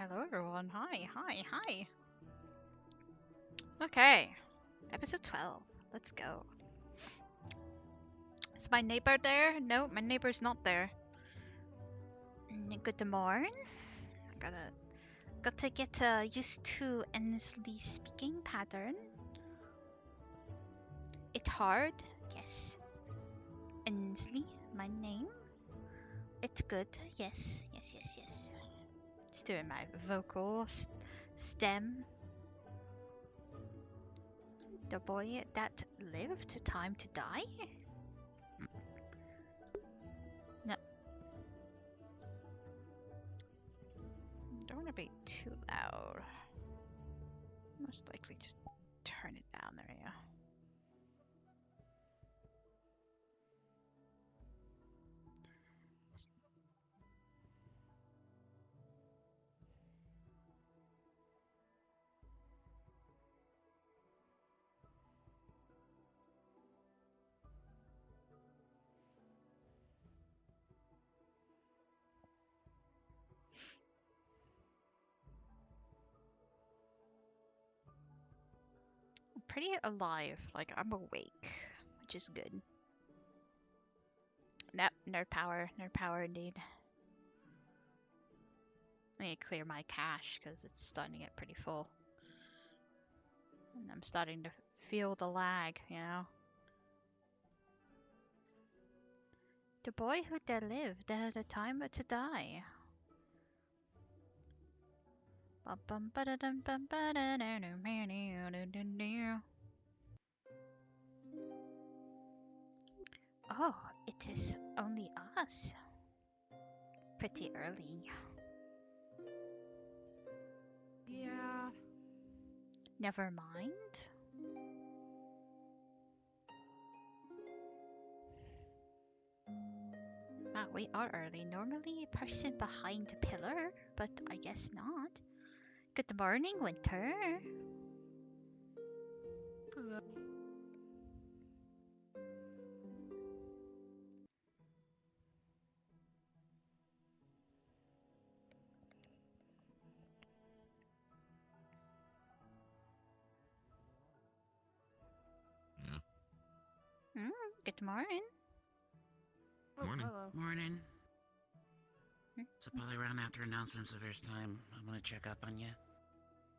Hello everyone, hi. Okay, episode 12, let's go. Is my neighbor there? No, my neighbor's not there. Good morning. Gotta get used to Ensely's speaking pattern. It's hard, yes. Ensely, my name. It's good, yes. Just doing my vocal stem. The boy that lived, time to die? No. Don't want to be too loud. Most likely just turn it down. There you go. I'm pretty alive. Like, I'm awake, which is good. Nope, nerd power indeed. I need to clear my cache because it's starting to get pretty full. And I'm starting to feel the lag, you know? The boy who there lived, there had a time to die. Oh, it is only us. Pretty early. Yeah. Never mind. Wow, we are early. Normally a person behind a pillar, but I guess not. Good morning, Winter. Hello. Good morning. Oh, Morning. hello. Morning. Hmm? So probably around after announcements the first time, I'm gonna check up on you.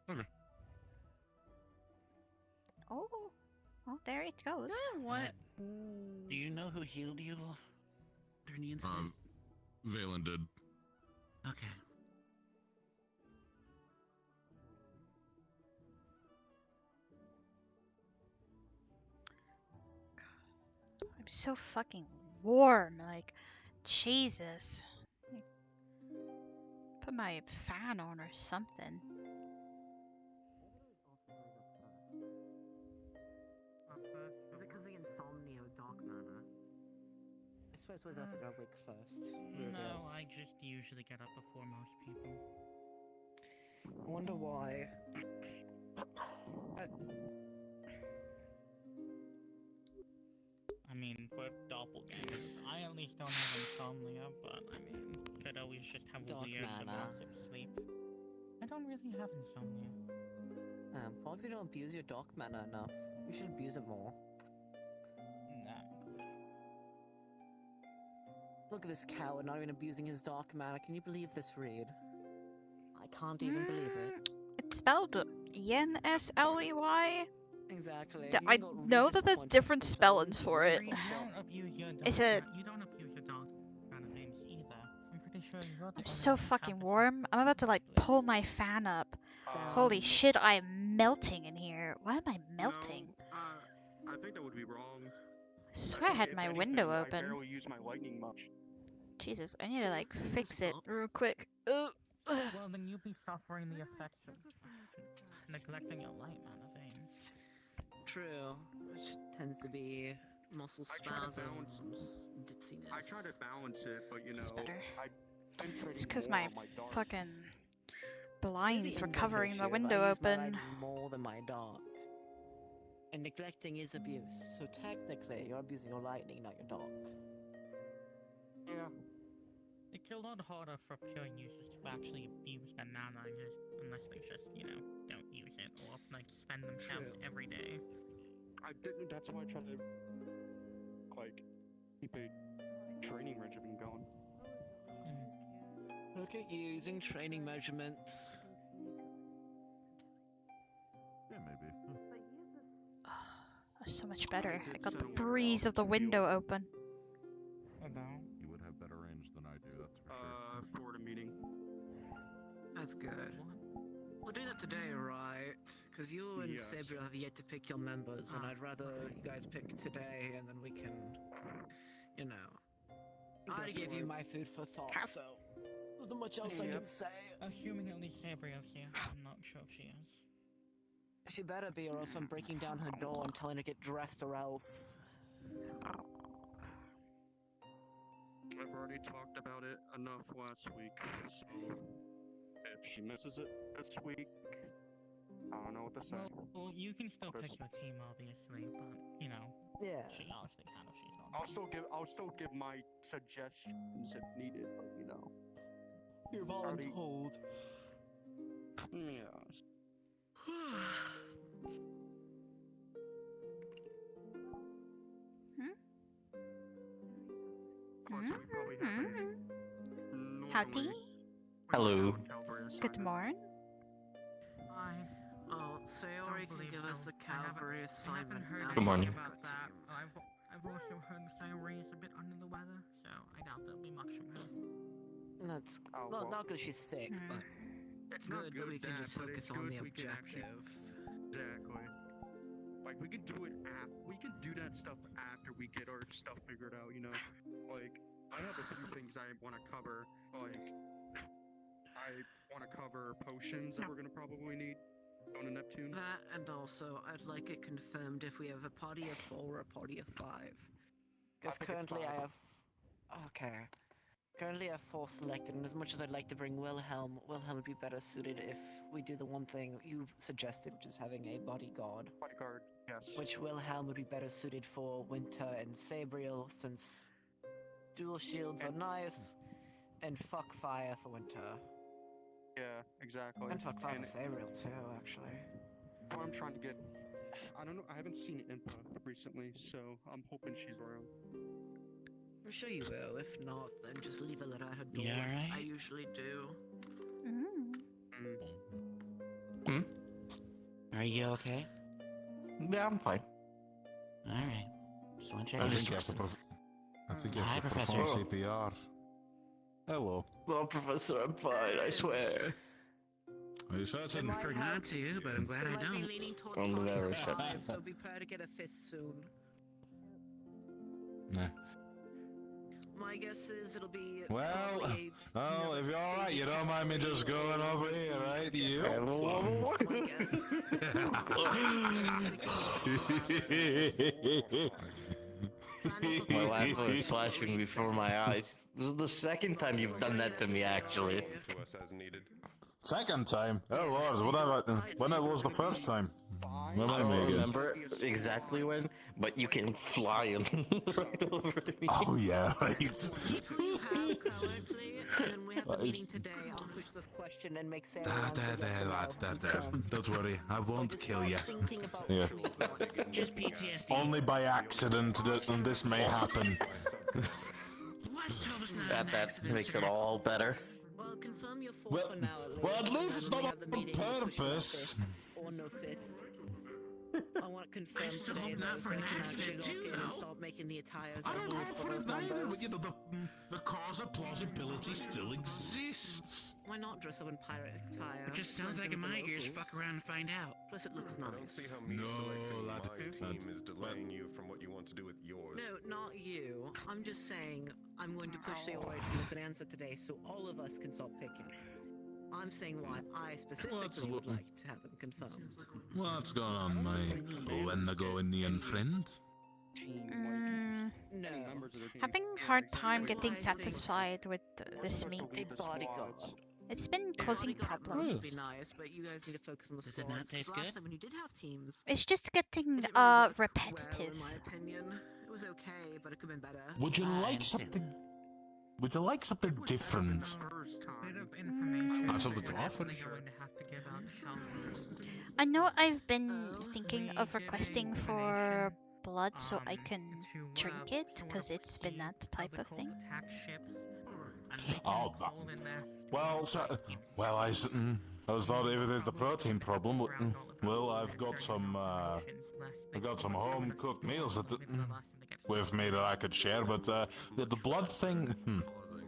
Okay. Oh, there it goes. What? Do you know who healed you during the incident? Valen did. Okay. I'm so fucking warm. Like, Jesus. Like, put my fan on or something. Is it because of the insomnia with Dark Manor? I suppose I said I'll wake first. No, I just usually get up before most people. I wonder why. I mean, for doppelgangers, I at least don't have insomnia, but I mean, could always just have Dark weird Manor. amounts of sleep. I don't really have insomnia. Fox, you don't abuse your Dark Manor enough. You should abuse it more. Nah. Look at this coward not even abusing his Dark Manor. Can you believe this, Reed? I can't even believe it. It's spelled Ensely. Exactly. I He's got really know that there's disappointed different himself. spellings for it. You don't abuse your Is dog. it- You don't abuse your dog kind of names either. I'm pretty sure you're the I'm only so one who fucking have the warm. I'm about to like splits. pull my fan up. Holy shit, I am melting in here. Why am I melting? I think that would be wrong. I swear I had my window I open. barely use my lightning much. Jesus, I need to So, like what's fix it up? real quick. Well, then you'll be suffering the effects of neglecting your light veins. True. Which tends to be muscle I try to spasms, balance- ditziness. I try to balance it, but you know, It's better. I've been trading It's because more my on my dark. fucking Here's blinds the were inverse covering the issue. window I use my open. light more than my dark. And neglecting is abuse, so technically you're abusing your lightning, not your dark. Yeah. It's a lot harder for pure users to actually abuse their mana unless they just, don't use it or like spend themselves True. every day. I didn't. That's why I try to like keep a training regimen going. Look at you using training measurements. Yeah, maybe. That's so much better. I did got the settle it breeze out of the in the window field. open. About. You would have better range than I do, that's for sure. For the meeting. That's good. We'll do that today, right? Because you and Yes. Sabriel have yet to pick your members, and Ah, I'd rather you guys pick today, and then we can, I already That's gave you right. my food for thought, How- so there's not much else I Yep. can say. Assuming at least Sabriel's here. I'm not sure if she is. She better be, or else I'm breaking down her door and telling her to get dressed, or else. I've already talked about it enough last week, so if she misses it this week, I don't know what to say. Well, you can still Chris. pick your team, obviously, but, Yeah. she honestly can if she's not. I'll still give my suggestions if needed, but You're Already- voluntold. yes. Plus, we probably have a Howdy. normally- Hello. Cavalry Good assignment. morning. I Oh, Sayori can believe give us so. the I haven't- cavalry I haven't assignment. heard after Good morning. anything we've about got that. team. I've also heard Sayori is a bit under the weather, so I doubt there'll be much from her. That's Oh, well, well, not because she's sick, but it's not good that we can that, just but focus it's on good the we can actually- objective. Exactly. Like we could do it we could do that stuff after we get our stuff figured out, Like I have a few things I want to cover. Like I want to cover potions that we're gonna probably need on a Neptune. That, and also, I'd like it confirmed if we have a party of 4 or a party of 5. Because think it's currently I 5. have. Okay. Currently I have 4 selected, and as much as I'd like to bring Wilhelm would be better suited if we do the one thing you suggested, which is having a bodyguard. Bodyguard, yes. Which Wilhelm would be better suited for Winter and Sabriel, since dual shields are nice, and fuck fire for Winter. Yeah, exactly. And fuck fire And for Sabriel too, actually. what I'm trying to get, I don't know. I haven't seen Impa recently, so I'm hoping she's around. I'm sure you will. If not, then just leave a letter at her door. You alright? I usually do. Mm. Are you okay? Yeah, I'm fine. Alright. Just want to check I in. think you have to Hi, Professor. perform CPR. Hello. Well, Professor, I'm fine, I swear. Are you certain? It might have- to, but I'm glad It might be leaning towards I'm parties very of sure. 5, so be prepared to get a 5th soon. Nah. My guess is it'll be Well, probably Oh, another if you're alright, baby you don't mind me just cavalry going or over if here, you right? suggest You? that's my guess. My life was flashing before my eyes. This is the second time you've done that to me, actually. To us as needed. Second time? Oh lord, whatever. When it was the first time? Fine. I Remind don't me again. remember exactly when, but you can fly him right over to me. Oh yeah, right. Keep who you have currently, and when we have the That is- meeting today, I'll push this question and make Sarah Ah, answer there, yes there, or lad, no, there, there. confirmed. Don't worry, I But won't just kill start you. thinking about Yeah. who you want. Just PTSD. Only by accident and this may happen. Let's hope it's not that makes it all better. Well, confirm your 4 Well- for now at least. well, at and least then it's when we not have the on meeting, we'll push for a purpose. 5th or no 5th. I want it confirmed still today, hope though, not so for I an can actually accident lock too, in and though. start making the attires I don't need hope for for those it either, members. but you know, the cause of plausibility still exists. Why not dress up in pirate attire? It just sounds blend like in it with the might. You just locals? fuck around and find out. Plus, it looks I don't see nice. how me No, selecting lad, my team is delaying you from what you want to do with yours. No, not you. I'm just saying I'm going to push the away to give us an answer today so all of us can start picking. I'm saying why I specifically would like to have them confirmed. What's going on, my Wendigo-Indian friend? Team, No. any members of the team. Having Yeah, hard exactly. time That's getting why I think- satisfied with this Start to meeting. lead A the bodyguard. squads. It's been A causing bodyguard at problems. most would be nice, but you guys need to focus on the Does it not squads. 'cause taste last good? time when you did have teams, It's just getting it didn't really work repetitive. Well, in my opinion, it was okay, but it could have been better. Would you I like understand. something? Would you like something It was different? better the first Bit time. of information. Have something to we're offer? definitely going to have to give out Calvary. I know I've been Oh, thinking We of did a requesting for donation, blood so I can to, drink it, sort because of it's been see that how type the of cult thing. attack ships, and they can Oh, that- call in their Well, storm so, teams. well, I thought if it is the protein problem, well, I've got some home cooked meals that with me that I could share, but the blood thing. Causing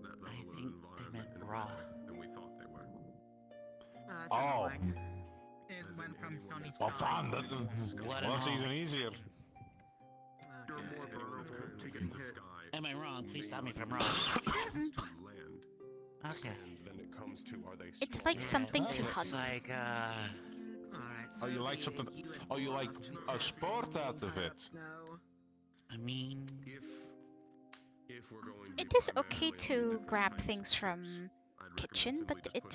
that I level of think they meant environment raw. than we thought they were. That's Oh, annoying. It As went in from anyone sunny that's well, skies fine. to That, warm Blood well, and that's all. even easier. You're Okay. more Anyone vulnerable turned to from getting the hit. sky Am I wrong? Please may stop me if not I'm have wrong. access to land. Okay. And then it comes to, are they It's strong like enough something to to Looks hunt. like, Alright, Oh, you like the something- UN oh, you like corrupt a and sport main out of it. higher-ups know. I mean, If we're going to It be is okay primarily on to different grab types of things ships, from I'd recommend kitchen, simply but just putting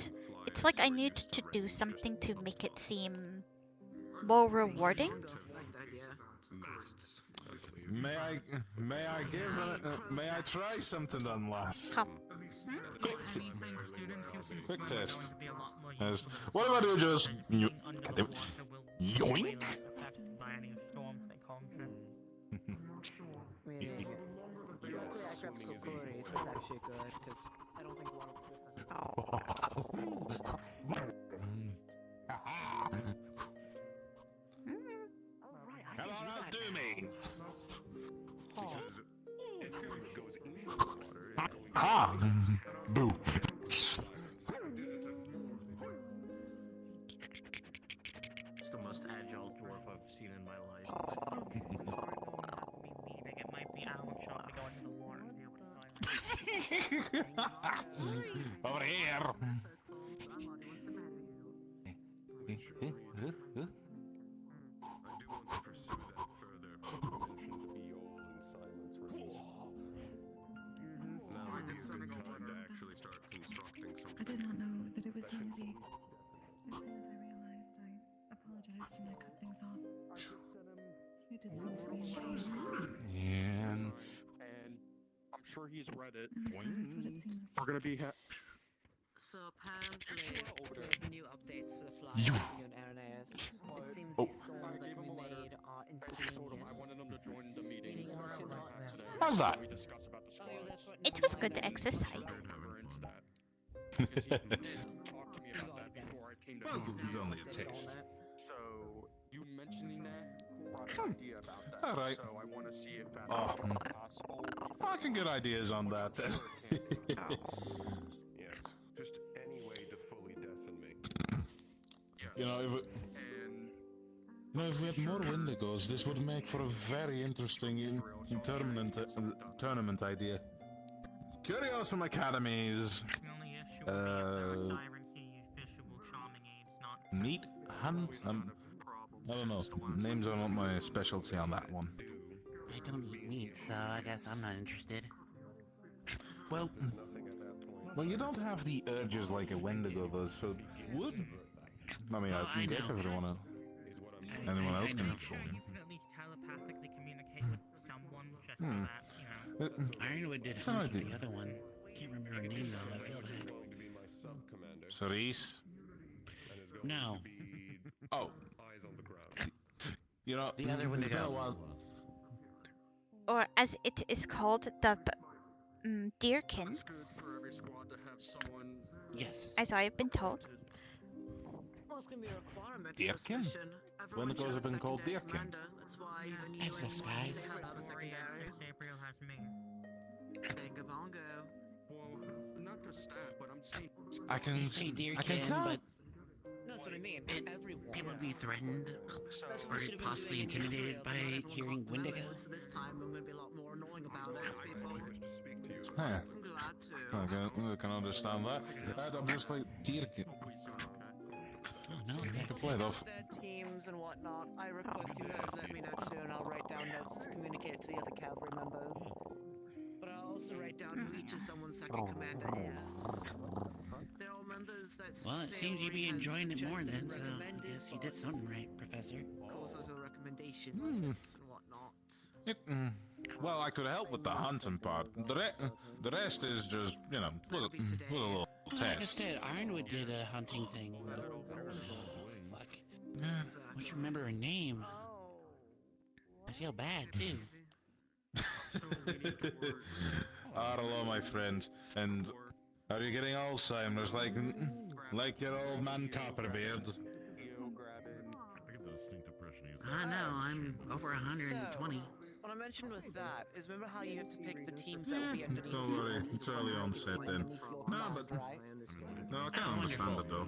it's flyers like I who are need used to do range just something to up make it above. seem more rewarding. Bongo, I like that idea. Masts, I believe. May I try something then, lass? Come. If anything, students who can Quick swim test. are going to be a lot more Yes. useful than What about you just because being under the yoink? water will be way Yoink? less affected by any storms they conjure. Meaning, luckily I grabbed Kokori, so it's actually good, because I don't think a lot of people Come on, outdo me! Because anything that goes into the water is going to Ah! Boo. It's the most agile dwarf I've seen in my life. It won't have to be leaving, it might be Alan shortly going in the water and be able to find it. Over here! I do want to pursue that further, but you mentioned be all in silence rings. Now would be a good time to actually start constructing something. I did not know that it was handy. As soon as I realized, I apologized and I cut things off. It did seem to be impatient. And And I'm sure he's read it. At least that is what it seems. We're gonna be So apparently, over there there. are new updates for the fly You- on Aranæus. It seems Oh. these storms that I gave can him be a letter. made are I just told him I instantaneous. wanted him to join the meeting Meaning that unless we're you're gonna not have there. today. How's that? We discuss about the Oh, yeah, squad. that's right. It was Never good mind. exercise. Let's go deeper into that. Because he did talk to me about that before I came to Well, him. he's only a Updated on taste. that. So you mentioning that brought an idea about that. All right. So I want to see if that's Oh. possible. I can get ideas on that then. Yes, just any way to fully deafen me. Yes. You know, if we had more Wendigos, this would make for a very interesting tournament idea. Curiosum Academies. The only issue would be if there are Uh, sirens who use visual charming aids, not Neat hunt. I don't know. Names are not my specialty on that one. I don't eat meat, so I guess I'm not interested. Well, Nothing at that point. well, you don't have the urges like a Wendigo does, so would. I mean, Oh, I I guess know. if everyone else. Is what I'm Anyone else I can know. I'm sure you can at least telepathically communicate with someone just so Hmm. that, you know. Ironwood did Good hunts with idea. the other one. Can't remember her name though. I feel bad. going to be my sub-commander. Cerise. And is going No. to be Oh, eyes on the ground. you know, The other it's been a Wendigo. while. Or as it is called, the deerkin, It's good for every squad to have someone. Yes. as I have been told. Well, it's gonna be a requirement for Deerkin? this mission. Everyone Wendigos should have been called secondary deerkin. commander. That's why even As you the and skies. they have to have a Don't worry, secondary. Gabriel has me. Bingo bongo. Well, not just that, but I'm saying. I can. They say I deerkin, can count. but No, that's what I mean. It- Everyone. people would be threatened So, That's what or we should've been possibly doing in intimidated Israel, by but not everyone hearing got Wendigo. memos, So this time I'm gonna be a lot more annoying about it, I people. wish to speak to you. Huh. I'm glad to. I can understand that. I'm just like deerkin. hopefully soon, okay? Oh no, I can play it off. Their teams and whatnot. I request you guys let me know too, and I'll write down notes to communicate to the other cavalry members. But I'll also write down who each of someone's second commander is. They're all members that. Well, it seems you'd be Sailor enjoying has it more suggested then, and so I recommended, guess you did but something right, Professor. Calls as a recommendation Hmm. and whatnot. Well, I could help with the hunting part. The rest is just, you know, was a little Like I test. said, Ironwood did a hunting thing. Fuck. Don't you remember her name? I feel bad, too. Hello, my friend. And are you getting Alzheimer's like your old man Copperbeard? I know, I'm over 120. What I mentioned with that is remember how you have to pick the teams that will be underneath Don't you worry, on each it's early line onset when then. underneath your No, command, but right? no, I can understand it though.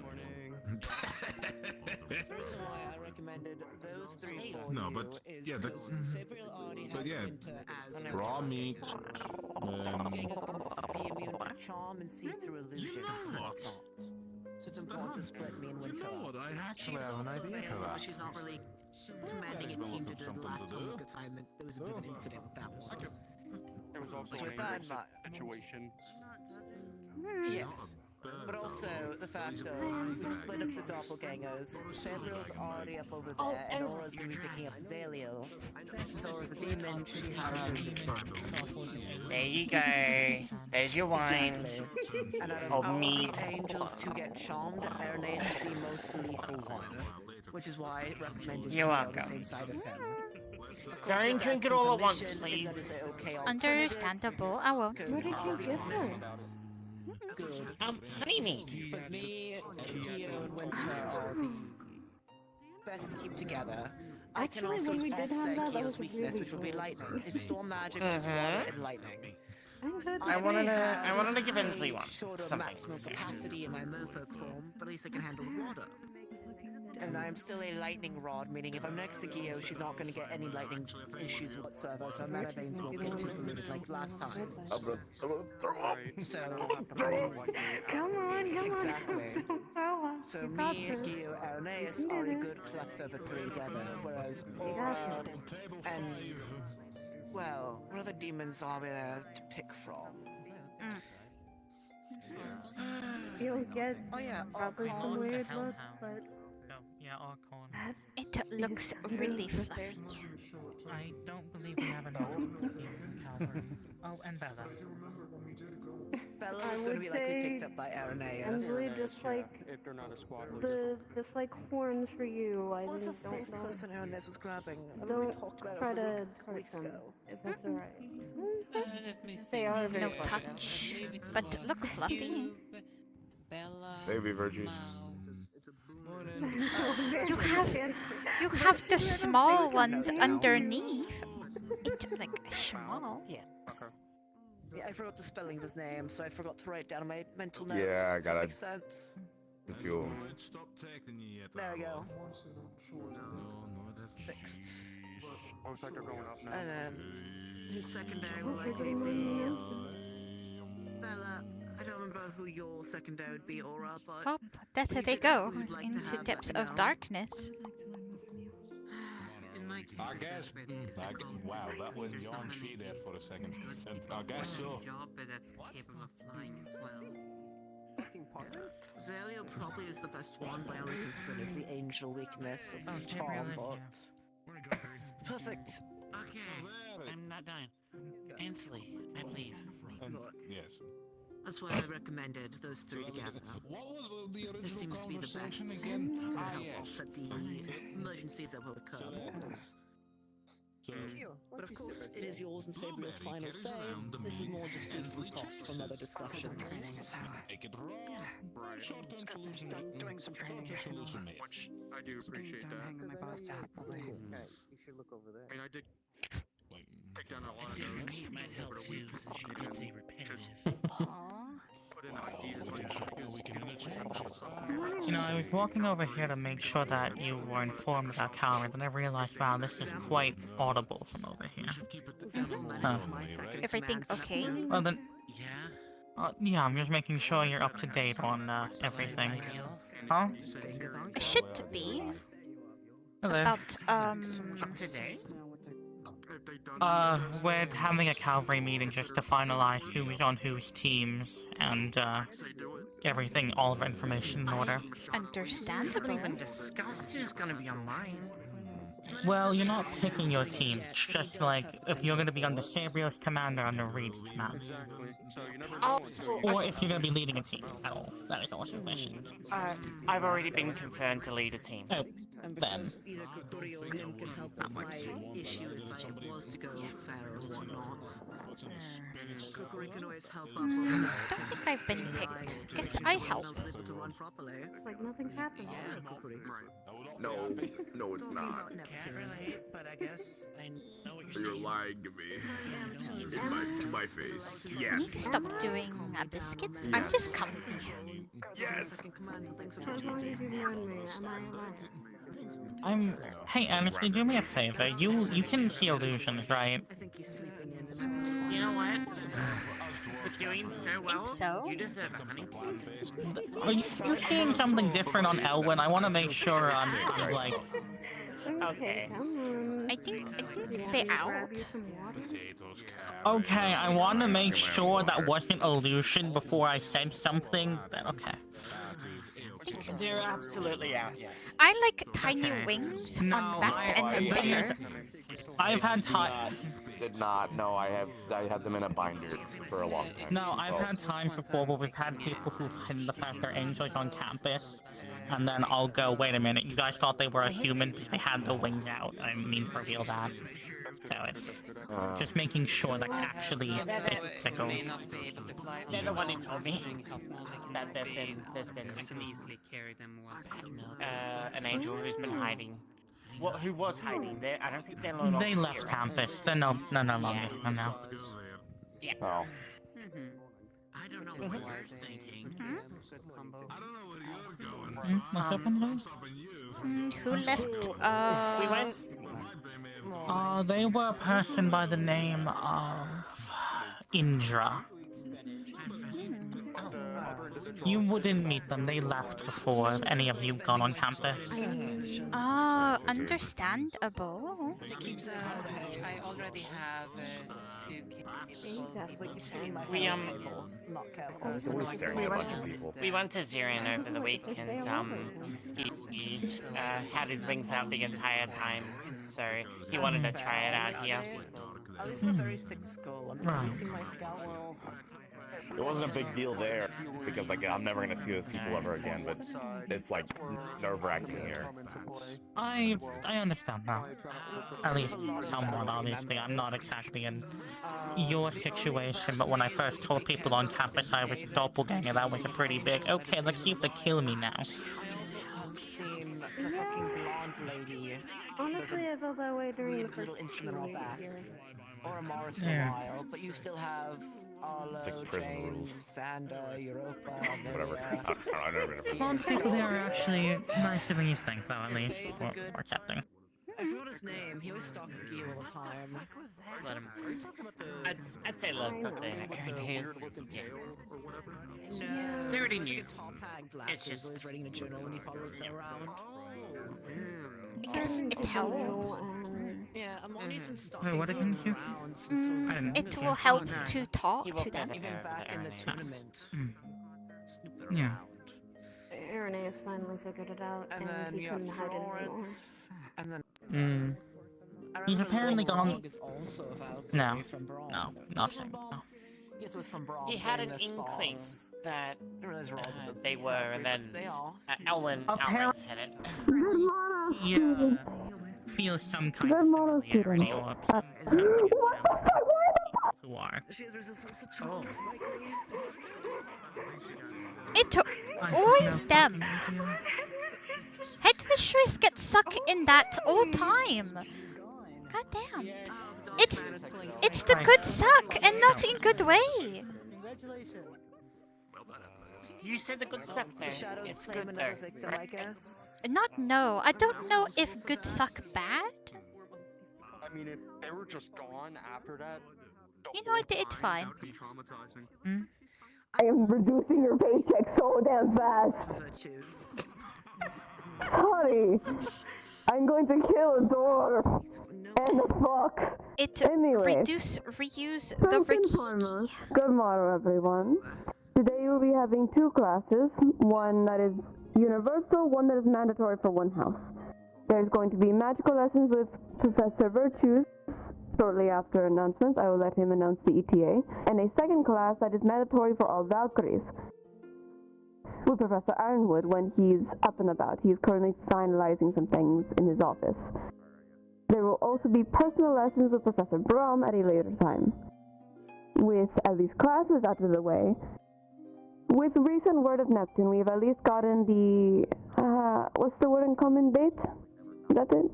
The reason why I recommended those three for No, you but is yeah, because Sabriel already but has yeah, Winter as raw meat. Doppelgangers can be immune to charm and see through illusion. You know what? So it's important to split me and You Winter know up. what? I actually She's have an also idea for available, that. but she's not really commanding a team to do the last homework assignment. There was a bit of an incident with that one. There was also So an with that in angry mind, situation. yes, but also the fact of we split up the doppelgangers. Sabriel's already up over there, and Aura's gonna be picking up Zaliel. Since Aura's a demon, she has resistance. There you go. There's your wine. Exactly. And out of Oh, all mead. the angels to get charmed, Irenaeus is the most lethal one, which is why I recommended You're you on the welcome. same side as him. Of course, Don't you drink guys it all can at once, permission, please. Is that an okay Understandable. I won't. What did you give her? Good. Honey meat. But me, Gio, and Winter are the best to keep together. I can Actually, also when we did have offset that, that Gio's was weakness, really which would be good. lightning. It's storm magic, which is water and lightning. I wanted to give Ensely one. Short of Something. maximum capacity in my merfolk form, but at least I can handle the water. And I'm still a lightning rod, meaning if I'm next to Gio, she's not going to get any lightning issues whatsoever, so mana veins won't get too polluted like last time. So, Come on. exactly. Throw up. So You got me, this. Gio, Irenaeus You are a did good cluster of the three together, whereas got Aura this. and, well, what other demons are there to pick from? You'll get Oh yeah, probably Archon. some weird Hellhound. looks, but No, yeah, Archon. that It looks really fluffy. I don't believe we have enough Calvary. Oh, and Bella. Bella I is going to would be like we say picked up by Irenaeus. Ensely just like If they're not a squad just like horns for you. I What was the really fourth person Irenaeus was grabbing? I don't remember we talked about try it a to couple weeks hurt them ago. if that's alright. Let me They are think. very No fluffy. touch, Leave it to but us. look fluffy. You, Bella, Save me, Virgie. Mao. You have the small ones underneath. It's like small. Yeah, I forgot the spelling of his name, so I forgot to write down on my mental notes. Yeah, I Does that gotta- make sense? The fuel. There we go. Fixed. Looks like they're going up now. And then His secondary will Okay, likely good be morning. Bella. I don't remember who your secondary would be, Aura, but Well, there But if they you go think we'd like to into have, depths let me of know. darkness. In my case, I it's guess. a bit difficult Wow, that because was there's not Yon many Shi there for a second. good And people I guess for so. the job, but that's capable of flying as well. Zaliel probably is the best one by all Considers considered. the angel weakness of Oh, charm, Gabriel, but perfect. Okay, I'm not done. Ensely, I believe. Look, Yes. that's why I recommended those three together. What was the original This seems to be the best conversation to again? help yes. offset the emergencies that will occur. Because So, But of course, it is yours and Sabriel's final say. This is more just food for thought from other discussions. make it raw. Right. Short-term solution. Doing some training, Short-term solution, mate. which I do appreciate that. You should look over there. I mean, I did Like, take down a lot of The notes meat might help over the too, week. since she did say repetitive. Put in ideas like that because we can you don't interchange always have it. stuff. You know, I was walking over here to make sure that you were informed about Calvary, then I realized, wow, this is quite audible from over here. Everything okay? Well then, Yeah? yeah, I'm just making sure you're up to date on everything. Ideal? Huh? It should be Hello. about Up to date? If they done We're having a Calvary meeting just to finalize who's on whose teams and say do it. everything, all of our information in order. We haven't understandable. even discussed who's gonna be online. Well, you're not picking your team. It's just like if you're gonna be under Sabrio's command or under Reed's command. Exactly. So you never Oh, know Or if you're gonna be leading a team at all. That is also a question. I've already been confirmed to lead a team. Oh, And then. because either Kukuri or him can help with my issue if I was to go fair or whatnot. Kukuri can always help up. Don't think I've been picked. Guess I help. Able to run properly. Like nothing's happened. Yeah, Kukuri. No, no, it's not. Can't relate, but I guess I know what you're You're saying. lying to me. To my face. I need to Yes. stop doing biscuits. I'm just comfy. Yes. As long as you learn me, am I alive? Hey, honestly, do me a favor. You can see illusions, right? I think he's sleeping in. You know what? For doing so well, so. you deserve a honey cake. Are you seeing something different on Elwyn? I want to make sure I'm like. Okay. I think they're out. Okay, I want to make sure that wasn't illusion before I said something. Then okay. They're absolutely out, yes. I like tiny wings on back and then bigger. I've had time. Did not. No, I had them in a binder for a long time. No, I've had times before where we've had people who've hidden the fact they're angels on campus, and then I'll go, wait a minute, you guys thought they were a human because they had the wings out. I mean to reveal that. So it's just making sure that's actually physical. They're the one who told me that there's been I can easily carry them once. an angel who's been hiding. Well, who was hiding? I don't think they're no longer They left here. campus. They're no longer. No. Yeah. Oh. I don't know what you're thinking. I don't know where you're going. What's up, Ensely? Who left? We went. They were a person by the name of Indra. You wouldn't meet them. They left before any of you got on campus. Understandable. I already have 2 We went to Zirian over the weekend. He had his wings out the entire time, so he wanted to try it out here. At least a very thick skull. I'm releasing my scalpel. It wasn't a big deal there because like I'm never gonna see those people ever again. But it's like nerve-wracking here. I understand now. At least somewhat, obviously. I'm not exactly in your situation, but when I first told people on campus I was a doppelganger, that was a pretty big, okay, let's see if they kill me now. Seen the fucking blonde lady. Honestly, I felt that way during the little first instrument on back. here. Or a Morris Yeah. while, but you still have Arlo, Like prison James, rules. Sander, Europa, Whatever. I've never been a Most people there are actually nicer than you think, though, at least. Or accepting. I forgot his name. He always stalks Ski all the time. Let him. I'd say let him earn his. Yeah. No. They already He has, knew. like, a top hat glasses It's just- when he's writing a journal and he follows her around. I guess it helps. Yeah, Amoni's been stalking Wait, what him again, Sue? around since I didn't- It will help to talk He to will them. pay even back in the tournament. Snooping Yeah. around. Irene has finally figured it out, And and then he you couldn't have hide it anymore. Florence. And then I He's remember apparently Lord gone. Log is also a Valkyrie No. from Brawl. No, Was it nothing. from Brawl? No. Yes, it was from Brawl. He had during an the inkling spawns. that I didn't realize Rob was a they were, and then They are. Elwyn outright said it. Yeah. Feel some kind of familiarity or something who are. She has resistance to charms like me. It always them. Headmistress gets stuck in that all time. God damn. It's the good suck and not in good way. You said the good stuff there. Shadows It's claim good another there. victim, I guess. Not no. I don't know if good suck bad. I mean, if they were just gone after that, You know what? It's fine. would be traumatizing. I am reducing your paycheck so damn fast. Virtues. Honey, I'm going to kill a door. And the fuck. It Anyway. reuse the First and Riki. foremost, good morrow everyone. Today we'll be having 2 classes. One that is universal, one that is mandatory for one house. There's going to be magical lessons with Professor Virtues shortly after announcements. I will let him announce the ETA. And a second class that is mandatory for all Valkyries with Professor Ironwood when he's up and about. He is currently finalizing some things in his office. There will also be personal lessons with Professor Brom at a later time. With at least classes out of the way, with recent word of Neptune, we've at least gotten the, what's the word in common, date? Is that it?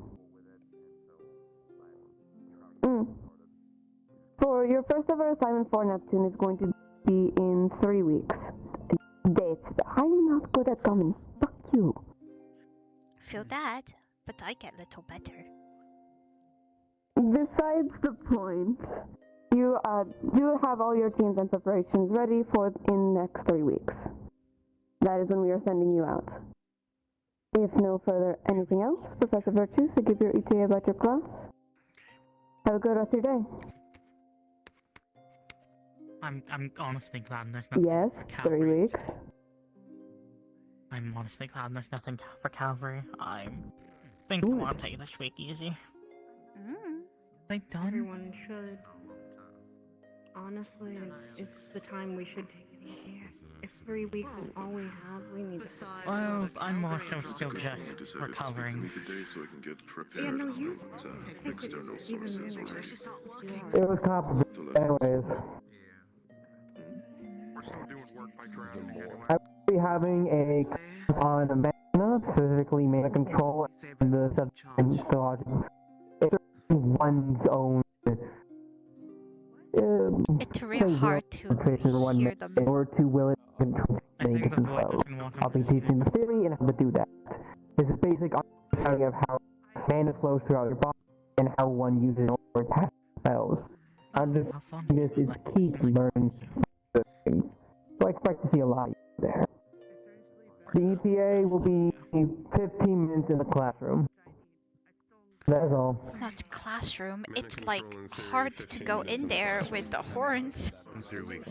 For your first ever assignment for Neptune is going to be in 3 weeks. Dates. I'm not good at common. Fuck you. Feel that, but I get little better. Besides the point, you have all your teams and preparations ready for in the next 3 weeks. That is when we are sending you out. If no further anything else, Professor Virtues, to give your ETA about your class. Have a good rest of your day. I'm honestly glad there's nothing Yes, for 3 cavalry. weeks. I'm honestly glad there's nothing for cavalry. I think I want to take this week easy. They done? Everyone should. Honestly, it's the time we should take it easier. If 3 weeks is all we have, we need to. Well, I'm also still just recovering. Yeah, no, you take it even more. It was complicated anyways. I will be having a on mana, specifically mana control, and the substance. It's one's own. It's real hard to hear them. In order to will it control different spells. I'll be teaching the theory and how to do that. This is basic understanding of how mana flows throughout your body and how one uses or passive spells. Understanding this is key to learning things. So I expect to see a lot there. The ETA will be 15 minutes in the classroom. That's all. Not classroom, it's like hard to go in there with the horns.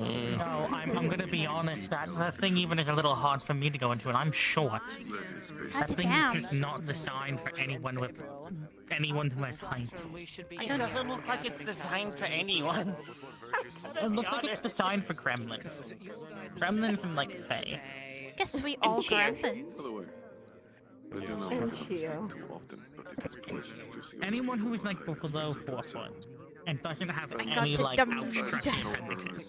No, I'm gonna be honest, that thing even is a little hard for me to go into, and I'm short. That thing is just not designed for anyone who has height. It doesn't look like it's designed for anyone. It looks like it's designed for gremlins. Gremlins and like Fae. Guess we all gremlins. And Chio. Anyone who is like below 4 foot and doesn't have I got any to like dump outstretched down. appendages.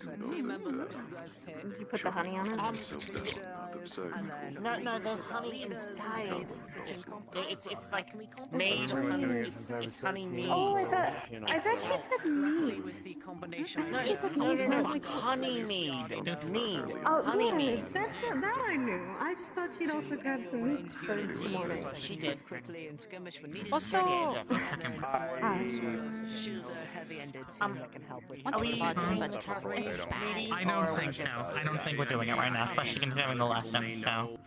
Did you put the honey on it? No, there's honey inside. It's like made honey. It's honey made. Oh, I thought you said meat. No, it's like honey made. Mead. Oh, honey yeah, made. That I knew. I just thought she'd also grabbed some meat for the morning. She did. Also, Are we I don't think so. I don't think we're doing it right now, especially considering the lesson, so...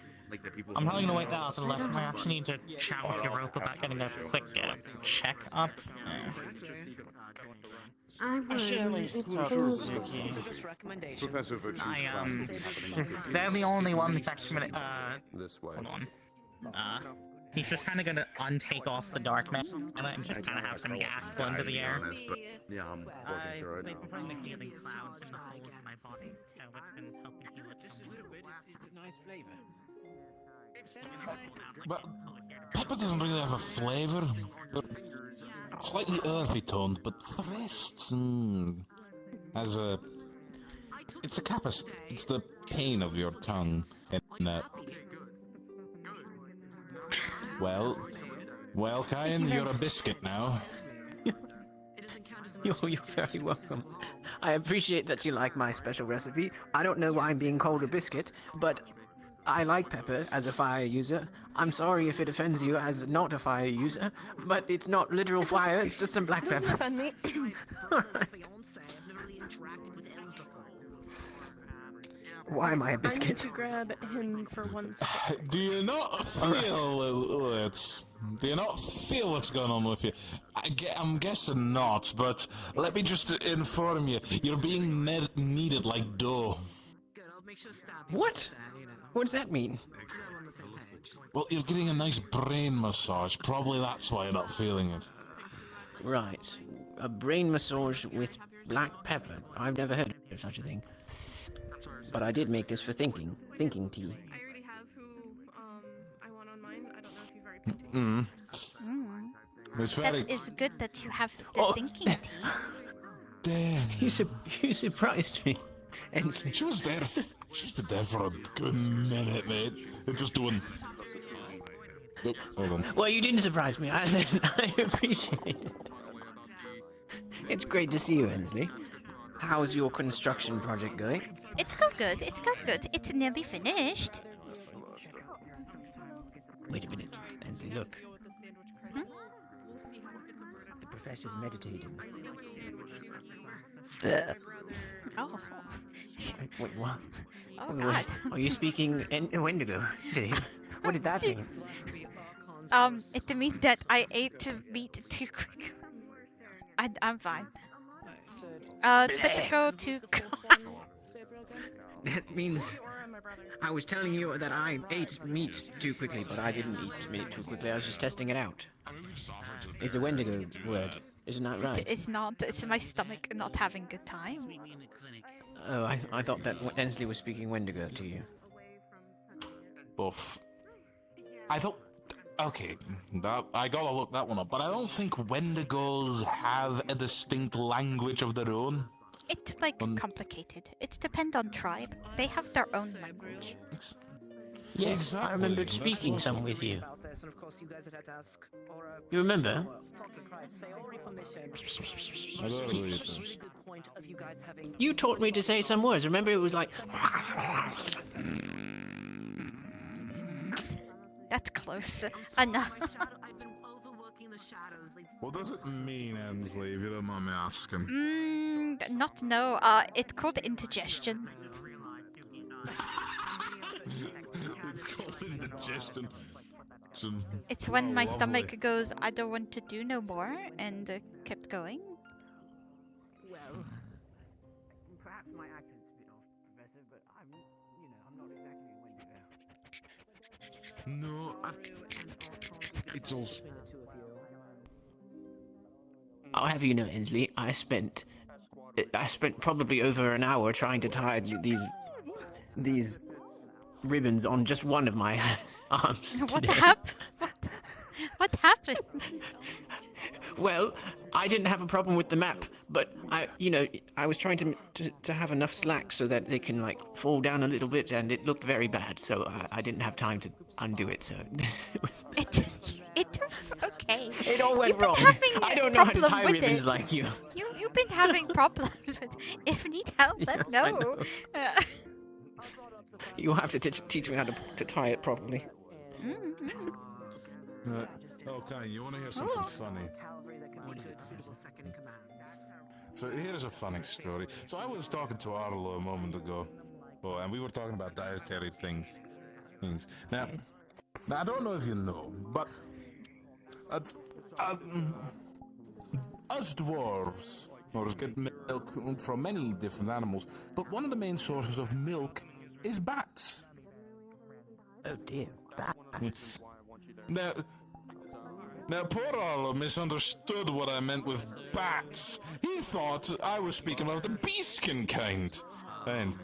I'm probably gonna wait that after the lesson. I actually need to chat with Europa about getting a quick check up. I would. Professor Virtue's They're the only one that's actually this way. hold on. He's just kind of gonna untake off the dark man and just kind of have some gas flow into the air. Yeah, I'm working through it They've now. been putting the healing clouds in the holes in my body, so it's been helping heal it. Just a little bit. It's a nice flavor. But pepper doesn't really have a flavor. Slightly earthy toned, but the rest has a. It's a capacity. It's the pain of your tongue. And well, Kyan, you're a biscuit now. You're very welcome. I appreciate that you like my special recipe. I don't know why I'm being called a biscuit, but I like pepper as a fire user. I'm sorry if it offends you as not a fire user, but it's not literal fire, it's just some black pepper. offend me. Why am I a I need biscuit? to grab him for 1 second. Do you not feel it? Do you not feel what's going on with you? I'm guessing not, but let me just inform you. You're being kneaded like dough. What? What does that mean? Well, you're getting a nice brain massage. Probably that's why you're not feeling it. Right. A brain massage with black pepper. I've never heard of such a thing. But I did make this for thinking. Thinking tea. I already have who I want on mine. I don't know if you've already picked It's very... That is good that you have the thinking tea. Damn. You surprised me, Ensely. She was there. She's been there for a good minute, mate. They're just doing... Oh, hold on. Well, you didn't surprise me. I appreciate it. It's great to see you, Ensely. How's your construction project going? It's good. It's good. It's nearly finished. Wait a minute, Ensely, look. The professor's meditating. Oh. Wait, what? Oh, God. Are you speaking Wendigo to him? What did that mean? It means that I ate meat too quick. I'm fine. Better go to class. That means I was telling you that I ate meat too quickly, but I didn't eat meat too quickly. I was just testing it out. It's a Wendigo word, isn't that right? It's not. It's my stomach not having good time. Oh, I thought that Ensely was speaking Wendigo to you. Buff. I thought... Okay, I gotta look that one up, but I don't think Wendigos have a distinct language of their own. It's like complicated. It depends on tribe. They have their own language. Yes, Exactly. I remembered speaking some with you. You remember? You taught me to say some words. Remember, it was like... That's close. Enough. What does it mean, Ensely, if you don't mind me asking? Not no. It's called indigestion. It's called indigestion. It's when my stomach goes, I don't want to do no more, and kept going. Well, perhaps my accent's a bit off, Professor, but I'm not exactly a Wendigo. No, it's all... I'll have you know, Ensely, I spent probably over an hour trying to tie these ribbons on just one of my arms. What today. happened? What happened? Well, I didn't have a problem with the map, but I was trying to have enough slack so that they can like fall down a little bit, and it looked very bad. So I didn't have time to undo it. So Okay. It all went You've been wrong. having I don't know how to problem tie with ribbons it. like you. You've been having problems with. If you need help, let I know. know. You'll have to teach me how to tie it properly. Okay, you want to hear something funny? So here's a funny story. So I was talking to Arlo a moment ago, and we were talking about dietary things. Now I don't know if you know, but us dwarves get milk from many different animals, but one of the main sources of milk is bats. Oh dear, bats. Now, poor Arlo misunderstood what I meant with bats. He thought I was speaking of the beastkin kind. And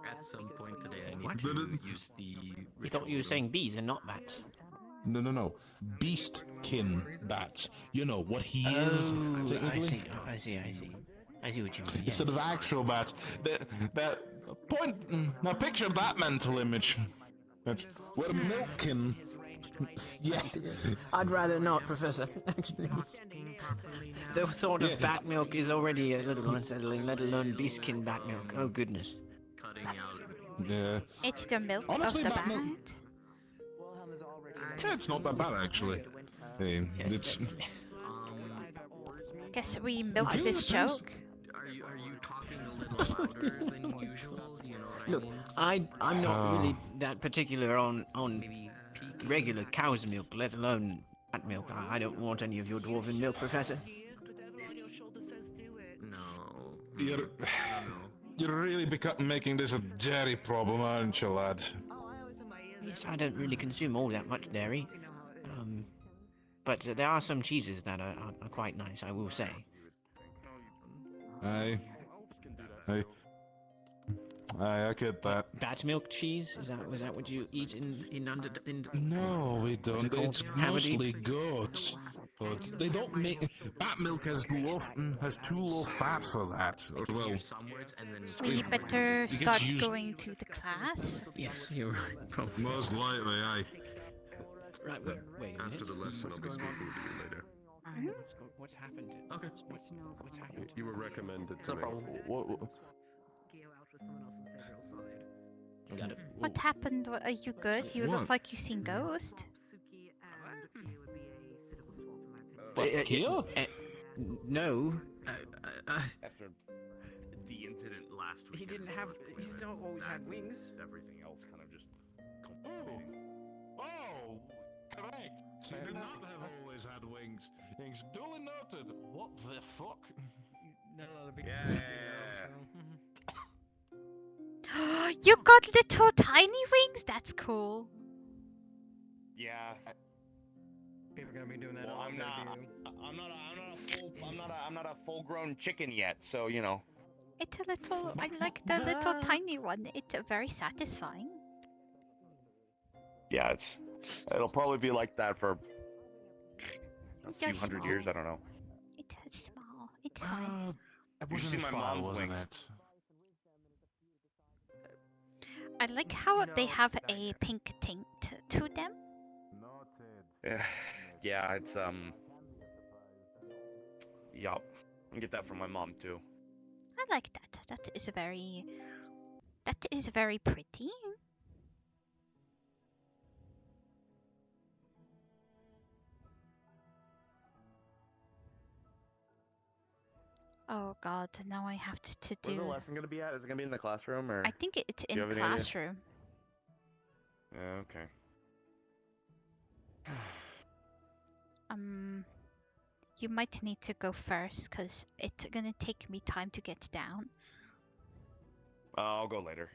at some point today, I need to use the. You thought you were saying bees and not bats. No. Beastkin bats. You know what he is, technically? I see what you mean. Instead of actual bats. Now picture that mental image. We're milking. Yeah. I'd rather not, Professor, actually. The thought of bat milk is already a little unsettling, let alone beastkin bat milk. Oh, goodness. Yeah. It's the milk Honestly, of the bat milk- bat. Yeah, it's not that bad, actually. It's... Guess we milk this joke. Are you talking a little louder than usual? You know what Look, I mean? I'm not really that particular on regular cow's milk, let alone bat milk. I don't want any of your dwarven milk, Professor. No. You're really making this a Jerry problem, aren't you, lad? Yes, I don't really consume all that much dairy. But there are some cheeses that are quite nice, I will say. Aye. Aye. Aye, I get that. Bat milk cheese? Was that what you eat in No, we don't. called? It's Haverty? mostly goats. But they don't make bat milk has too low fat for that. Or well, We better it gets start used- going to the class. Yes, you're right. Probably. Most likely, aye. Right, wait. After the lesson, I'll be speaking to you later. Alright, what's happened? Okay. What's happened? You were recommended to me. Got it. What happened? Are you good? You look What? like you seen ghost. Kia? No. After the incident last week. He didn't have. He's not always had wings. Everything else kind of just. Oh, correct. She did not have always had wings. Things duly noted. What the fuck? You got little tiny wings? That's cool. Yeah. People are gonna be doing that. Well, all I'm day, not. dude. I'm not a full-grown chicken yet. So you know. It's a little. I like the little tiny one. It's very satisfying. Yeah, it'll probably be like that for a few Just hundred years. I don't know. It's small. It's fine. It You wasn't see my far, mom's wasn't wings. it? I like how they have a pink tint to them. Yeah, it's Yup. I get that from my mom too. I like that. That is very pretty. Oh god, now I have to Where's the do. lesson gonna be at? Is it gonna be in the classroom or? I think it's Do you in have any idea? classroom. Yeah, okay. You might need to go first, cause it's gonna take me time to get down. I'll go later.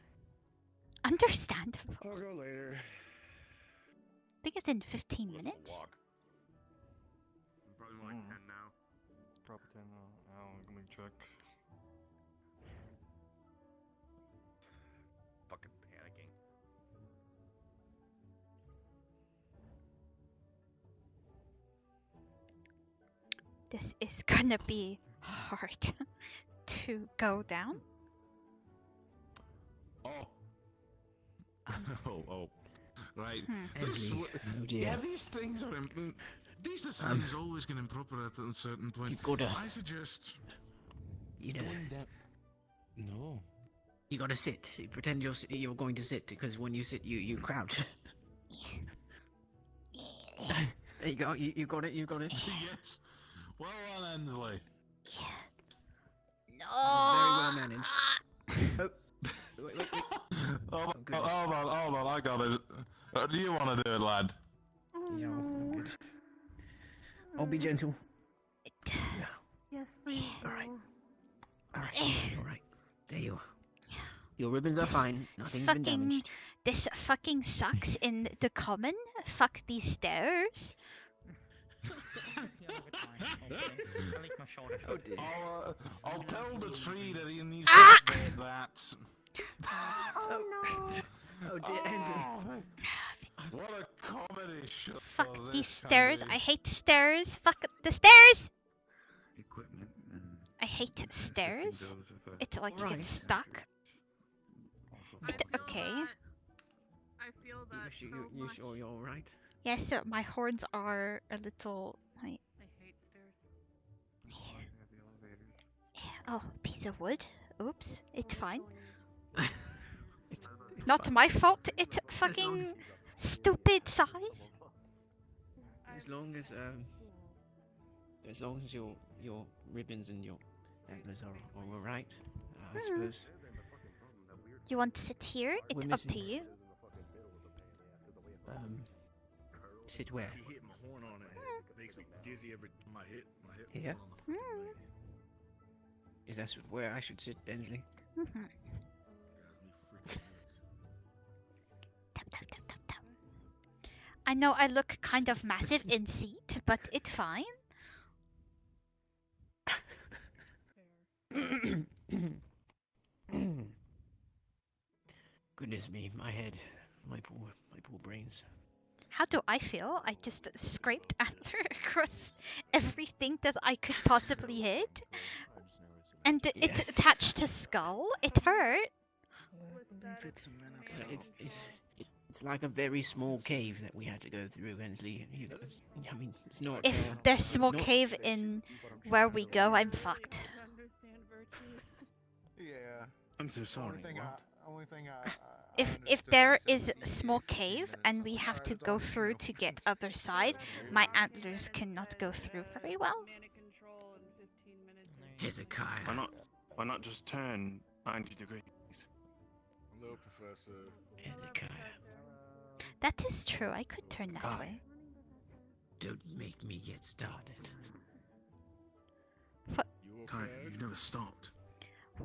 Understandable. I'll go later. I think it's in 15 minutes. Probably more like 10 now. Probably 10 now. Let me check. Fucking panicking. This is gonna be hard to go down. Oh. oh. Right. Ensely. Oh dear. Yeah, these things are. These design is always getting improper at a certain point. You've gotta. I suggest. You know. Doing that. No. You gotta sit. You pretend you're going to sit, because when you sit, you crouch. There you go. You got it. You got it. Yes. Well done, Ensely. No. That was very well managed. Oh. Wait. Hold on, I got it. Do you want to do it, lad? Yeah. I'll be gentle. Yes, please. Alright. Alright. There you are. Your ribbons are fine. Nothing's been damaged. This fucking sucks in the common. Fuck these stairs. Oh dear. I'll tell the tree that he needs Ah! to update that. Oh no. Oh dear, Ensely. What a comedy show. Fuck this these can stairs. be. I hate stairs. Fuck the stairs. Equipment and I hate stairs. It's like you Right. get stuck. Okay. I feel that You so much. sure you're alright? Yes, my horns are a little. Wait. I hate stairs. Oh, piece of wood. Oops, it's fine. It's Not fine. my fault. It's As long fucking as- stupid size. As long as your ribbons and your antlers are alright, I suppose. You want to sit here? We're It's up to missing- you. Sit where? He hit my horn on it. It makes me dizzy every time I hit my hip. Here? Mm. Is that where I should sit, Ensely? Mhm. Drives me freaking nuts. Tap tap tap tap tap. I know I look kind of massive in seat, but it's fine. Goodness me, my head, my poor brains. How do I feel? I just scraped antler across everything that I could possibly hit. And it's Yes. attached to skull. It hurt. It's like a very small cave that we had to go through, Ensely. I mean, it's not. If there's it's small not- cave in where we go, I'm fucked. Yeah. I'm so sorry. Only thing If there is a small cave and we have to go through to get other side, my antlers cannot go through very well. Hezekiah. Why not just turn 90 degrees? Hello, Professor. Hezekiah. That is true. I could turn that way. Don't make me get started. Kai, you never stopped.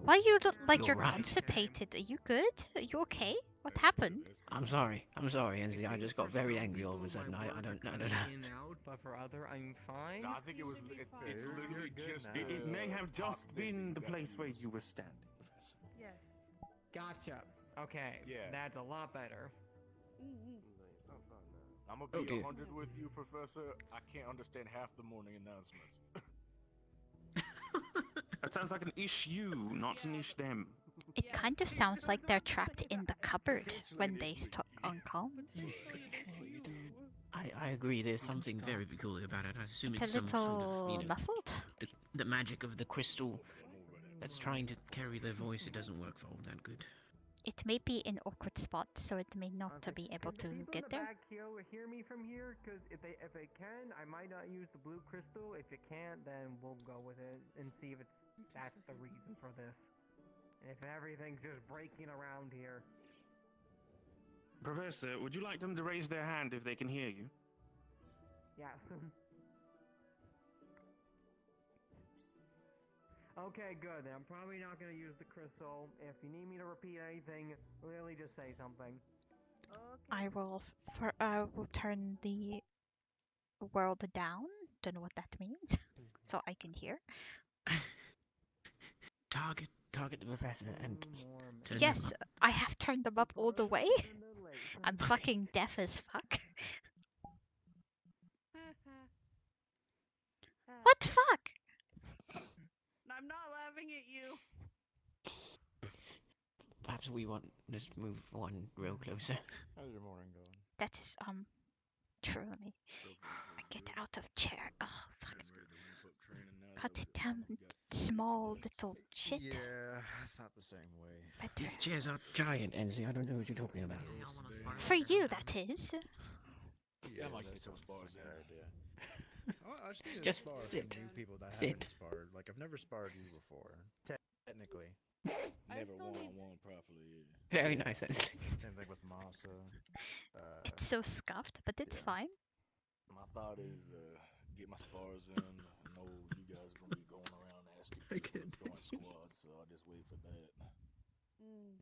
Why you look like You're you're right. constipated? Are you good? Are you okay? What happened? I'm sorry, Ensely. I just got very angry all of a sudden. I don't know. In out, but for other, I'm fine. I think it was. It literally just. It may have just been the place where you were standing, Professor. Yes. Gotcha. Okay. Yeah. That's a lot better. I'm Oh, gonna be dear. 100 with you, Professor. I can't understand half the morning announcements. That sounds like an issue, not an ish them. It kind of sounds like they're trapped in the cupboard when they stop on comms. I agree. There's something very peculiar about it. I assume It's it's a some sort little of, muffled. the magic of the crystal that's trying to carry their voice. It doesn't work for all that good. It may be in awkward spot, so it may not to be able to get there. Back here will hear me from here, because if they can, I might not use the blue crystal. If you can't, then we'll go with it and see if that's the reason for this. If everything's just breaking around here. Professor, would you like them to raise their hand if they can hear you? Yes. Okay, good. Then I'm probably not gonna use the crystal. If you need me to repeat anything, really just say something. I will turn the world down. Don't know what that means, so I can hear. Target the professor and turn them Yes, up. I have turned them up all the way. I'm fucking deaf as fuck. What fuck? I'm not laughing at you. Perhaps we want to just move one real closer. How's your morning going? That is true. Let me get out of chair. Oh fuck. God damn small little shit. Yeah, I thought the same way. But These chairs are giant, Ensely. I don't know what you're talking about. for you, that is. Yeah, I like some bars idea. I just need to Just spar sit. some new people that Sit. haven't sparred. Like I've never sparred you before. Technically. Never one-on-one properly. Very nice, Ensely. Same thing with Masa. It's so scuffed, but it's fine. My thought is get my spars in. I know you guys are gonna be going around asking people to join squads, so I'll just wait for that.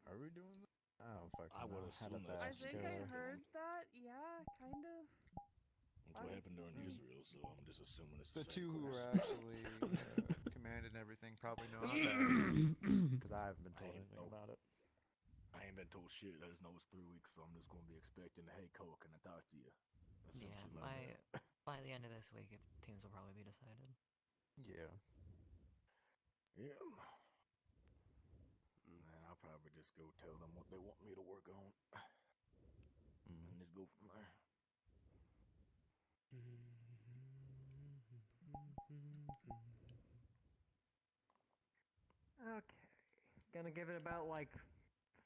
Are we doing that? I don't fucking I would know. How assume did that's I that think go? I heard that. Yeah, kind of. That's what happened during Israel, so I'm just assuming it's The the same two who course. were actually commanded and everything probably know because I haven't been told anything about it. I ain't been told shit. I just know it's 3 weeks, so I'm just gonna be expecting, hey, Cole, can I talk to you? Or some Yeah, shit like that. by the end of this week, teams will probably be decided. Yeah. Yeah. And I'll probably just go tell them what they want me to work on. And just go from there. Okay. Gonna give it about like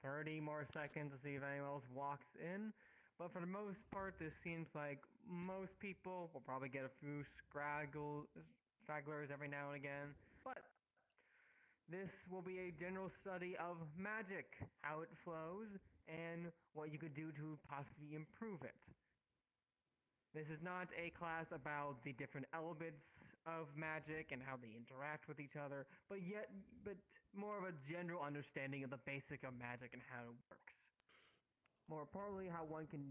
30 more seconds to see if anyone else walks in. But for the most part, this seems like most people will probably get a few stragglers every now and again. But this will be a general study of magic, how it flows, and what you could do to possibly improve it. This is not a class about the different elements of magic and how they interact with each other, but more of a general understanding of the basic of magic and how it works. More importantly, how one can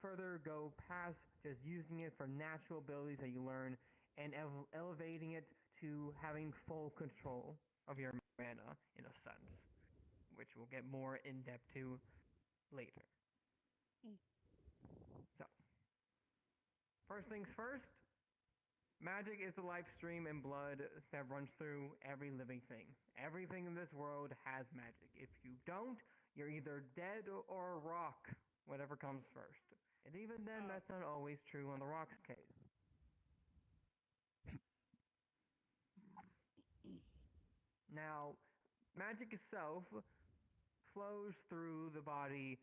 further go past just using it for natural abilities that you learn and elevating it to having full control of your mana in a sense, which we'll get more in depth to later. So, first things first, magic is the life stream and blood that runs through every living thing. Everything in this world has magic. If you don't, you're either dead or a rock, whatever comes first. And even then, that's not always true on the rock's case. Now, magic itself flows through the body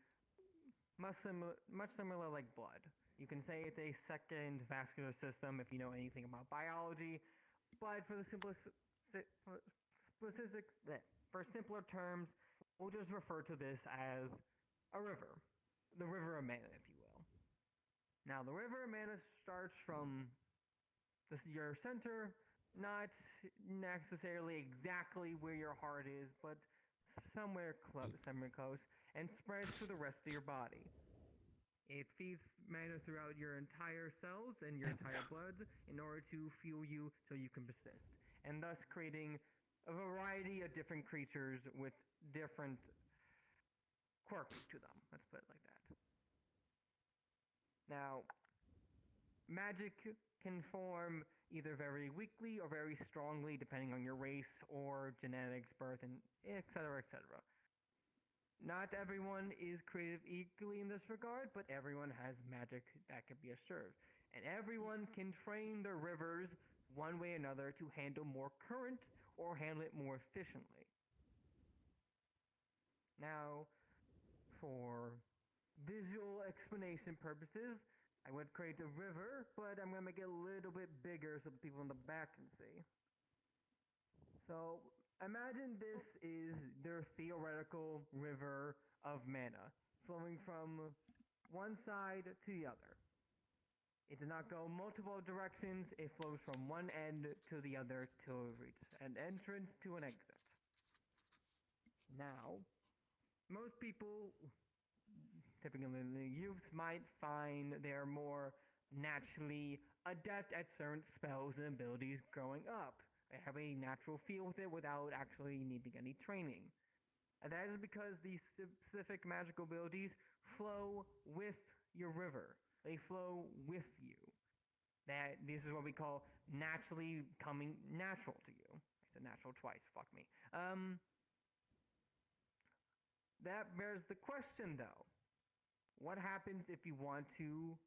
much similar like blood. You can say it's a second vascular system if you know anything about biology, but for simpler terms, we'll just refer to this as a river. The river of mana, if you will. Now, the river of mana starts from your center, not necessarily exactly where your heart is, but somewhere close, and spreads to the rest of your body. It feeds mana throughout your entire cells and your entire blood in order to fuel you so you can persist, and thus creating a variety of different creatures with different quirks to them. Let's put it like that. Now, magic can form either very weakly or very strongly depending on your race or genetics, birth, and etc., etc. Not everyone is created equally in this regard, but everyone has magic that can be assured. And everyone can train their rivers one way or another to handle more current or handle it more efficiently. Now, for visual explanation purposes, I would create a river, but I'm going to make it a little bit bigger so the people in the back can see. So, imagine this is their theoretical river of mana, flowing from one side to the other. It does not go multiple directions, it flows from one end to the other till it reaches an entrance to an exit. Now, most people, typically youth, might find they're more naturally adept at certain spells and abilities growing up. They have a natural feel with it without actually needing any training. And that is because these specific magical abilities flow with your river. They flow with you. This is what we call naturally coming natural to you. I said natural twice, fuck me. That bears the question though. What happens if you want to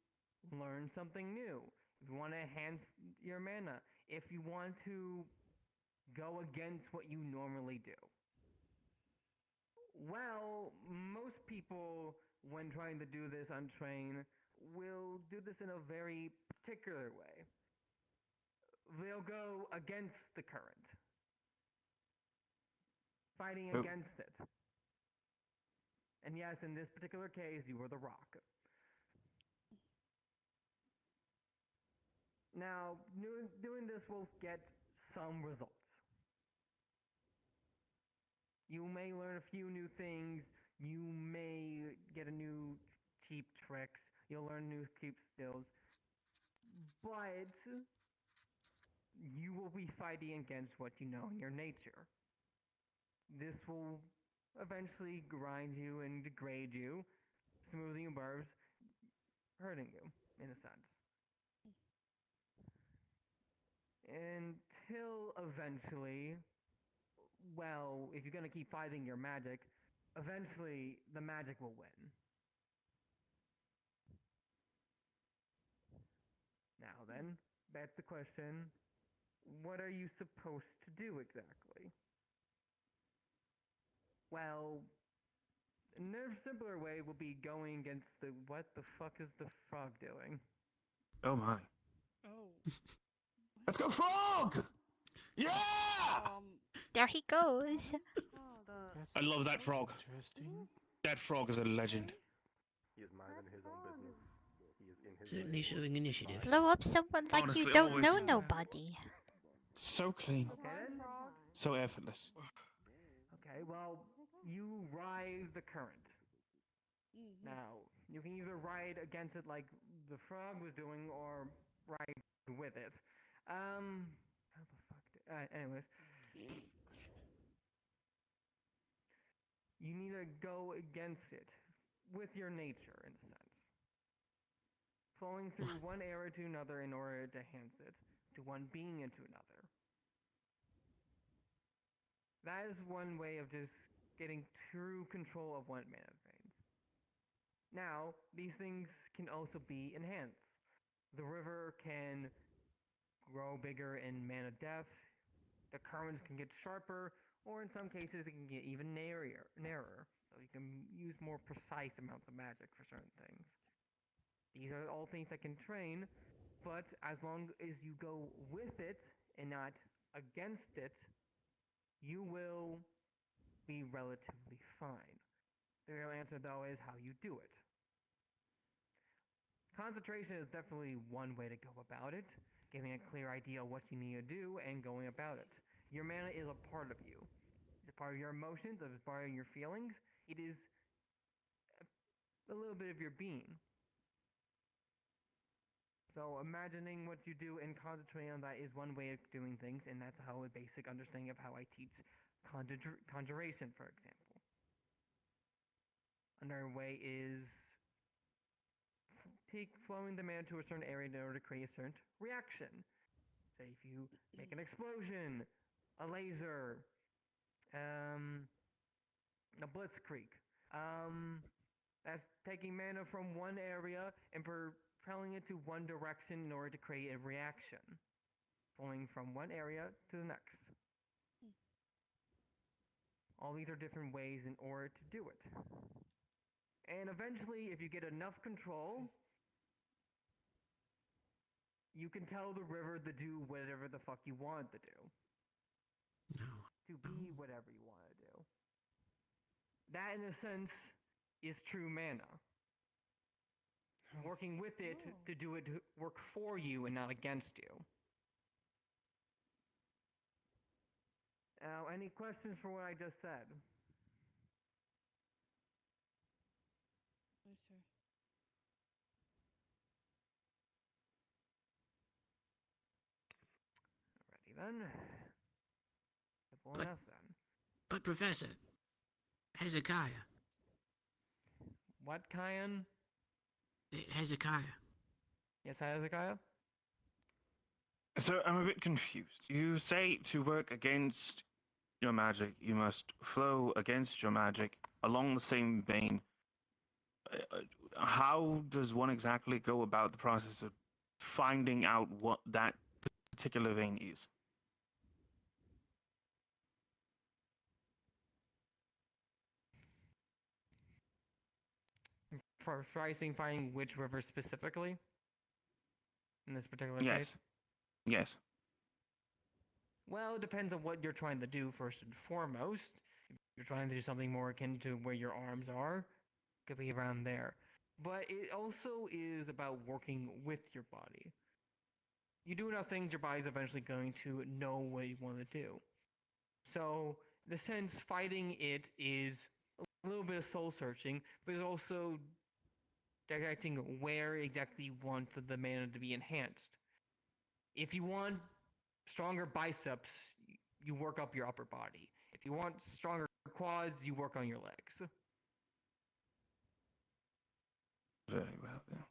learn something new? If you want to enhance your mana? If you want to go against what you normally do? Well, most people, when trying to do this untrained, will do this in a very particular way. They'll go against the current, fighting against it. And yes, in this particular case, you were the rock. Now, doing this will get some results. You may learn a few new things, you may get a new cheap tricks, you'll learn new cheap skills, but you will be fighting against what you know in your nature. This will eventually grind you and degrade you, smoothing your barbs, hurting you, in a sense. Until eventually, well, if you're going to keep fighting your magic, eventually the magic will win. Now then, that's the question, what are you supposed to do exactly? Well, a simpler way will be going against the, what the fuck is the frog doing? Oh my. Oh. Let's go frog! Yeah! There he goes. I love that frog. That frog is a legend. He is minding his own business. He is in his Certainly showing initiative. Blow up someone like Honestly, you don't always. know nobody. So clean. Okay then? So effortless. Okay, well, you rise the current. Now, You can either ride against it like the frog was doing, or ride with it. How the fuck? Anyways, you need to go against it with your nature, in a sense. Flowing through one area to another in order to enhance it, to one being into another. That is one way of just getting true control of one mana veins. Now, these things can also be enhanced. The river can grow bigger in mana depth, the currents can get sharper, or in some cases it can get even narrower, so you can use more precise amounts of magic for certain things. These are all things that can train, but as long as you go with it and not against it, you will be relatively fine. The real answer, though, is how you do it. Concentration is definitely one way to go about it, giving a clear idea of what you need to do and going about it. Your mana is a part of you. It's a part of your emotions, it's a part of your feelings. It is a little bit of your being. So imagining what you do and concentrating on that is one way of doing things, and that's how a basic understanding of how I teach conjuration, for example. Another way is flowing the mana to a certain area in order to create a certain reaction. Say if you make an explosion, a laser, a blitzkrieg. That's taking mana from one area and propelling it to one direction in order to create a reaction. Flowing from one area to the next. All these are different ways in order to do it. And eventually, if you get enough control, you can tell the river to do whatever the fuck you want it to do. To be whatever you want to do. That, in a sense, is true mana. Working with it to do it to work for you and not against you. Now, any questions for what I just said? No, sir. Alrighty then. Simple enough then. But Professor, Hezekiah. What, Kyan? Hezekiah. Yes, Hezekiah? So I'm a bit confused. You say to work against your magic, you must flow against your magic along the same vein. How does one exactly go about the process of finding out what that particular vein is? For pricing, finding which river specifically? In this particular Yes. case? Yes. Well, it depends on what you're trying to do first and foremost. If you're trying to do something more akin to where your arms are, could be around there. But it also is about working with your body. You do enough things, your body's eventually going to know what you want to do. So, in a sense, fighting it is a little bit of soul searching, but it's also directing where exactly you want the mana to be enhanced. If you want stronger biceps, you work up your upper body. If you want stronger quads, you work on your legs. Very well, then.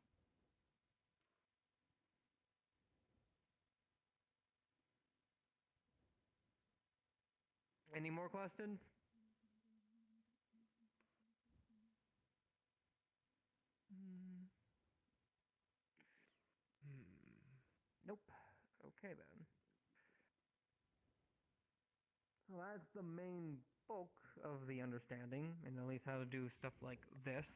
Any more questions? Nope. Okay then. So that's the main bulk of the understanding, and at least how to do stuff like this.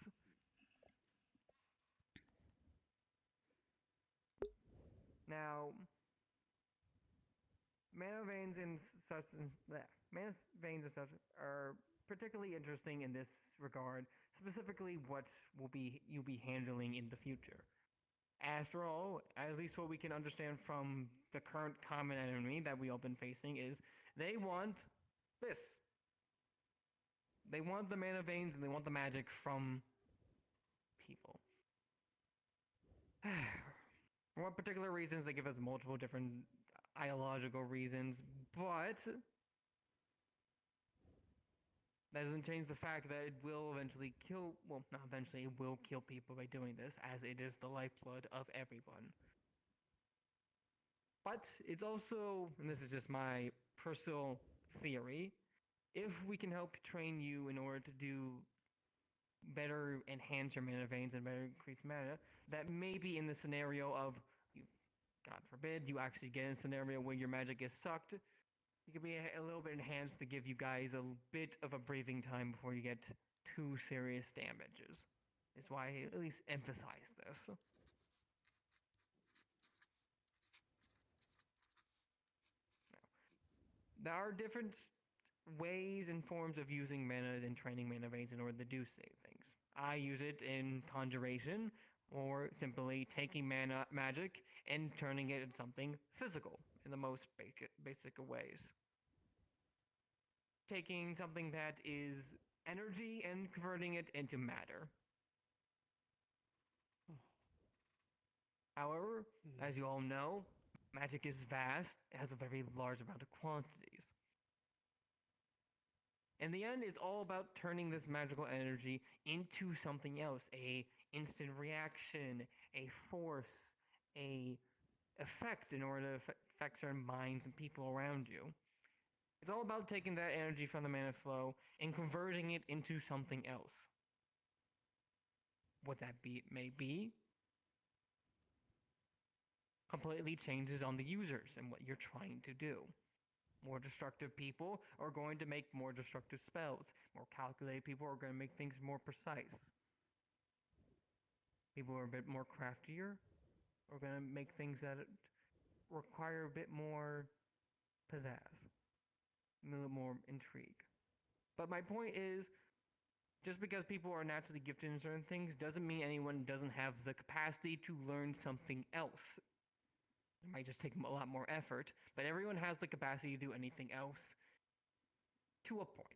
Now, mana veins and such are particularly interesting in this regard, specifically what will be you be handling in the future. After all, at least what we can understand from the current common enemy that we all been facing is they want this. They want the mana veins and they want the magic from people. For what particular reasons, they give us multiple different ideological reasons, but that doesn't change the fact that it will eventually kill, well, not eventually, it will kill people by doing this, as it is the lifeblood of everyone. But it's also, and this is just my personal theory, if we can help train you in order to do better enhance your mana veins and better increase mana, that maybe in the scenario of, God forbid, you actually get in a scenario where your magic is sucked, you can be a little bit enhanced to give you guys a bit of a breathing time before you get too serious damages. That's why I at least emphasize this. There are different ways and forms of using mana and training mana veins in order to do things. I use it in conjuration, or simply taking mana magic and turning it into something physical in the most basic of ways. Taking something that is energy and converting it into matter. However, as you all know, magic is vast, it has a very large amount of quantities. In the end, it's all about turning this magical energy into something else, a instant reaction, a force, a effect in order to affect certain minds and people around you. It's all about taking that energy from the mana flow and converting it into something else. What that may be completely changes on the users and what you're trying to do. More destructive people are going to make more destructive spells. More calculated people are going to make things more precise. People who are a bit more craftier are going to make things that require a bit more pizzazz, a little more intrigue. But my point is, just because people are naturally gifted in certain things doesn't mean anyone doesn't have the capacity to learn something else. It might just take a lot more effort, but everyone has the capacity to do anything else to a point.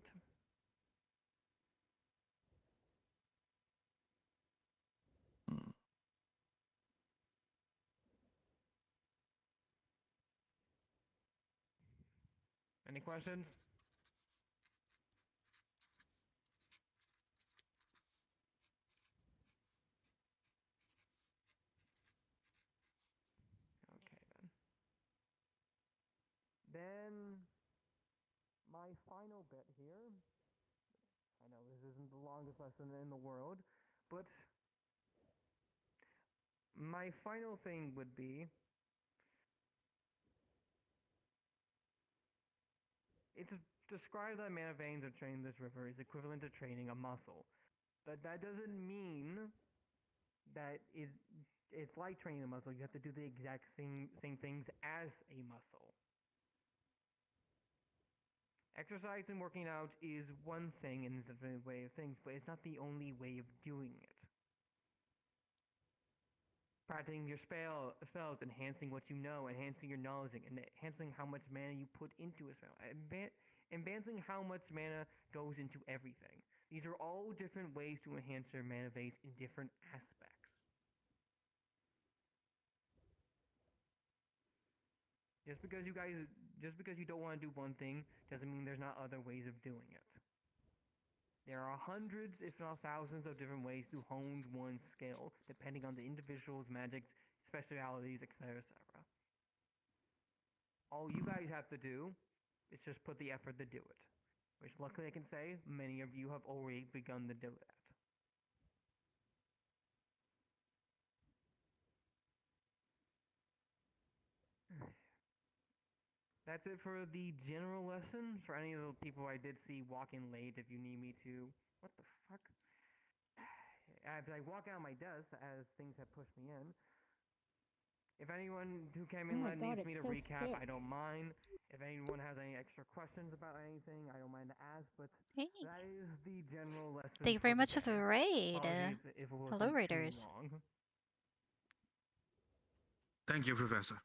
Any questions? Okay then. Then my final bit here. I know this isn't the longest lesson in the world, but my final thing would be, it's described that mana veins of training this river is equivalent to training a muscle. But that doesn't mean that it's like training a muscle. You have to do the exact same things as a muscle. Exercise and working out is one thing and it's a different way of things, but it's not the only way of doing it. Practicing your spells, enhancing what you know, enhancing your knowledge, and enhancing how much mana you put into a spell, enhancing how much mana goes into everything. These are all different ways to enhance your mana base in different aspects. Just because you don't want to do one thing doesn't mean there's not other ways of doing it. There are hundreds, if not thousands, of different ways to hone one's skill, depending on the individual's magic specialities, etc., etc. All you guys have to do is just put the effort to do it. Which luckily I can say, many of you have already begun to do that. That's it for the general lesson. For any of the people I did see walk in late, if you need me to... What the fuck? As I walk out of my desk, as things have pushed me in. If anyone who came in late needs me to recap, I don't mind. If anyone has any extra questions about anything, I don't mind to ask, but that is the general lesson. Thank you very much for the raid. Apologies if it Hello, wasn't too raiders. long. Thank you, Professor.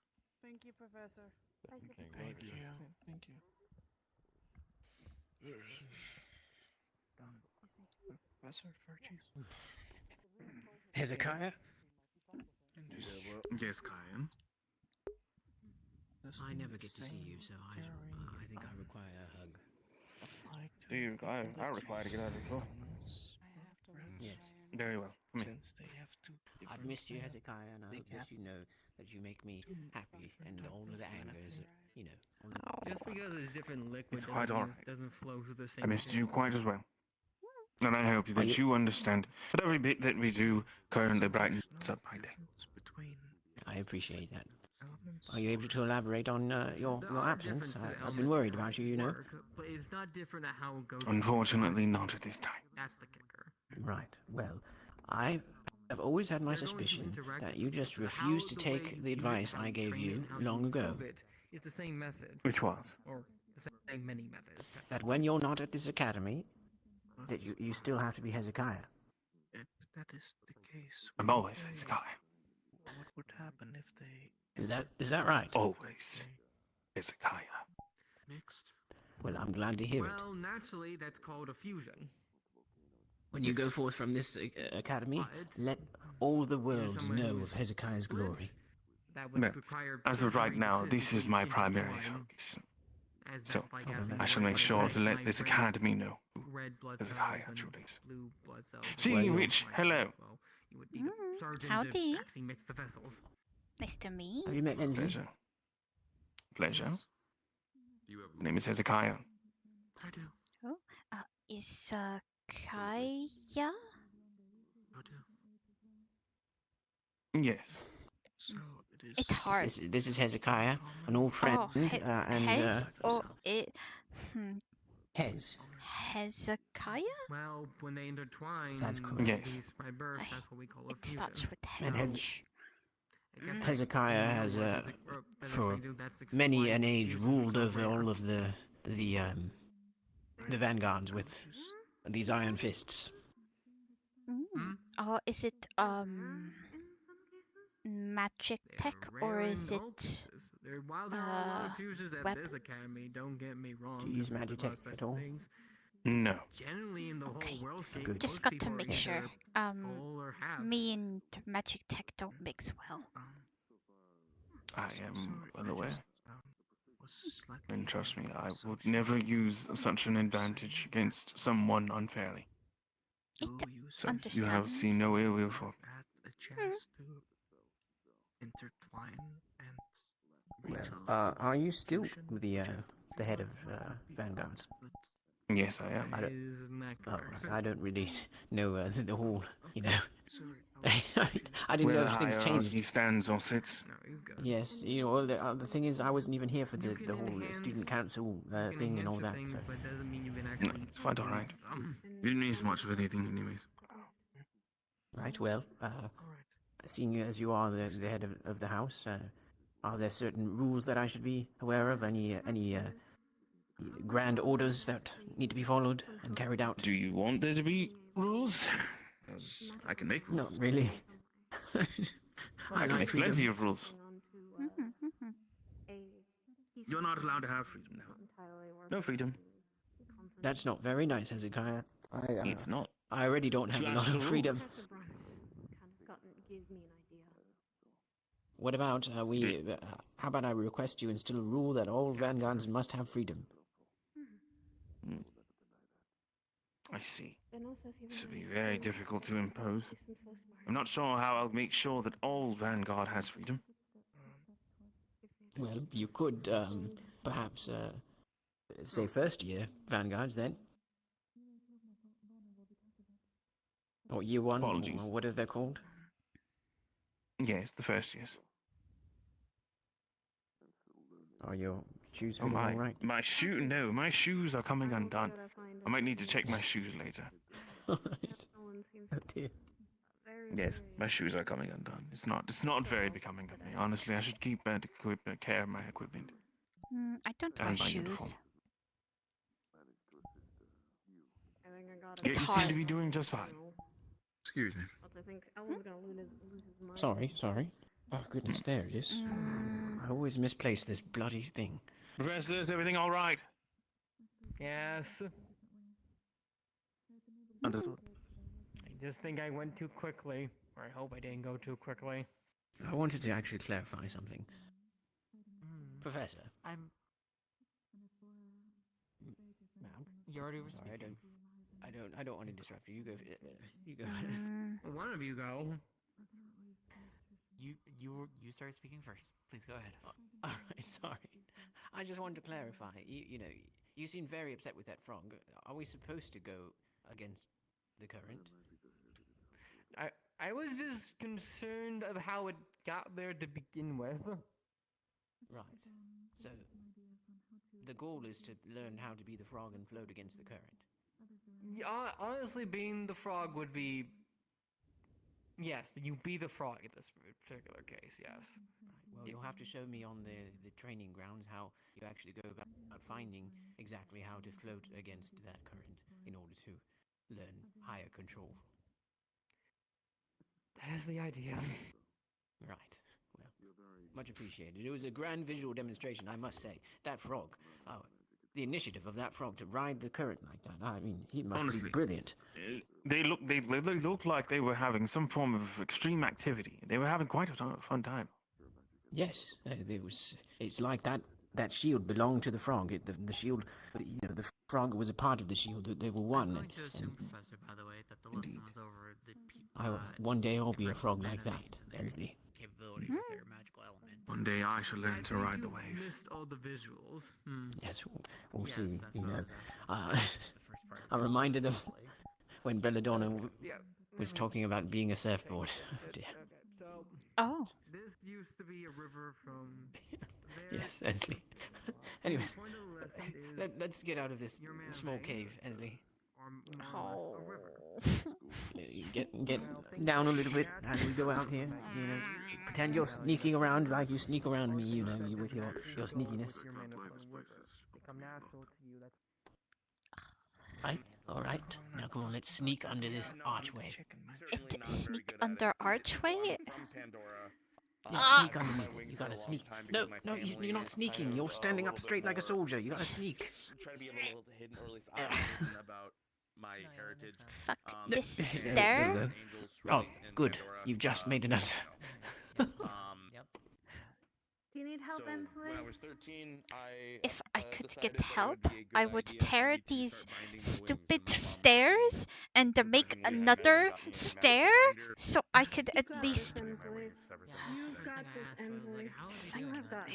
Thank you, Professor. Thank you. Thank you. Professor Virtues. Hezekiah? Yes, Kyan. I never get to see you, so I think I require a hug. Do you? I require to get out of the floor. Yes. Very well. Come here. I've missed you, Hezekiah, and I hope that you know that you make me happy, and all of the anger is, you know. Just because it's different liquid It's doesn't quite mean alright. it doesn't flow through the same. I missed you channels. quite as well. And I hope that you understand that every bit that we do currently brightens up my day. I appreciate that. Are you able to elaborate on your absence? I've been worried about you, you know. But it's not different at how it goes. Unfortunately, not at this time. That's the kicker. Right. Well, I have always had my suspicion that you just refused to take the advice I gave you long ago. It's the same method. Which was? Or the same many methods. That when you're not at this academy, that you still have to be Hezekiah. If that is the case, I'm always Hezekiah. what would happen if they Is that right? Always Hezekiah. mixed? Well, I'm glad to hear it. Well, naturally, that's called a fusion. When you go forth from this academy, let all the world know of Hezekiah's glory. That would No, require as of right surgery now, to this is my physically primary intertwine, focus. as So, that's like as in I shall red make sure blood to let cells, this red- academy know who red blood Hezekiah cells and actually is. blue blood cells. See, Well, Rich, hello. Well, you would need a surgeon howdy. to actually mix the vessels. Nice to meet. Have you met Ensely? Pleasure. Pleasure. My name is Hezekiah. I do. Oh, is Kaya? I do. Yes. So it is. It's hard. This is Hezekiah, an old friend, Oh, and Hez or it? Hez. Hezekiah? Well, when they intertwine, That's correct. Yes. these by birth, that's what we call a It fusion. starts with And H. I guess Hezekiah has, for many an age, ruled over all of the vanguards with these iron fists. Oh, is it magic tech or is it While there are a lot of fusions at weapons? this academy, don't get me wrong. Do you use there's magic a lot of tech at special all? things. No. Generally, in the whole world, Good. Just got to make sure. full or half. Me and magic tech don't mix well. I am well aware. Was slightly And trust me, I would never use such an advantage against someone unfairly. It So you have seen no ill will for me. had a chance to intertwine and reach Well, are you still the head of Vanguard? Yes, I am. I don't really know the whole, you know. I didn't know Where if things hierarchy changed. stands or sits. Yes, you know, the thing is, I wasn't even here for the whole student council thing and all that. So. But doesn't mean you can No, actually. it's quite alright. You didn't use much of anything anyways. Right. Well, seeing you as you are the head of the house, are there certain rules that I should be aware of? Any grand orders that need to be followed and carried out? Do you want there to be rules? 'Cause I can make rules. Not really. I can make plenty of rules. Mm-hmm, You're not allowed to have freedom now. No freedom. That's not very nice, Hezekiah. It's not. I already don't have You a asked lot for of rules. freedom. What about how about I request you instill a rule that all vanguards must have freedom? I see. This would be very difficult to impose. I'm not sure how I'll make sure that all Vanguard has freedom. Well, you could perhaps say first year vanguards then, or year one, Apologies. or what are they called? Yes, the first years. Are your shoes Oh fitting my, all right? my shoe? No, my shoes are coming undone. I might need to check my shoes later. Oh dear. Yes, my shoes are coming undone. It's not very becoming of me. Honestly, I should keep better care of my equipment. I don't wear And my shoes. uniform. It's Yet you hard. seem to be doing just fine. Excuse me. Sorry. Oh goodness, there it is. I always misplace this bloody thing. Professor, is everything all right? Yes. Understood. just think I went too quickly, or I hope I didn't go too quickly. I wanted to actually clarify something. Professor. I'm. Ma'am. You already were Sorry, speaking. I don't want to disrupt you. You go. You go first. One of you go. You started speaking first. Please go ahead. All right, sorry. I just wanted to clarify. You know, you seem very upset with that frog. Are we supposed to go against the current? I was just concerned of how it got there to begin with. Right. So, the goal is to learn how to be the frog and float against the current. Yeah, honestly, being the frog would be. Yes, you be the frog in this particular case. Yes. Right. Well, you'll have to show me on the training grounds how you actually go about finding exactly how to float against that current in order to learn higher control. That is the idea. Right. Well, much appreciated. It was a grand visual demonstration, I must say. That frog, the initiative of that frog to ride the current like that. I mean, he must Honestly, be brilliant. They looked like they were having some form of extreme activity. They were having quite a fun time. Yes, it's like that shield belonged to the frog. The shield, the frog was a part of the shield. They were one. I'm going to assume, Professor, by the way, that the lesson was over the one day I'll be a frog like that, Ensely. capability with their magical element. One day I shall learn to ride the wave. Missed all the visuals. Yes, we'll see. that's You what know, I was I'm reminded of when Belladonna was talking about being a surfboard. Oh, dear. Oh. This used to be a river from. Yes, Ensely. Anyways, let's get out of this small cave, Ensely. Oh. Get down a little bit as we go out here. You know, pretend you're sneaking around like you sneak around me. You know, you with your sneakiness. Become natural to you. Right. All right. Now come on, let's sneak under this archway. Sneak under archway? Yeah, sneak underneath it. You gotta sneak. No, you're not sneaking. You're standing up straight like a soldier. You gotta sneak. Try to be a little hidden, or at least I'm hidden about my heritage. Fuck this stair. Oh, good. You've just made another. Do you need help, Ensely? When I was 13, If I could get help, I would tear these stupid stairs and make another stair so I could at least. You've got this, Ensely. You have got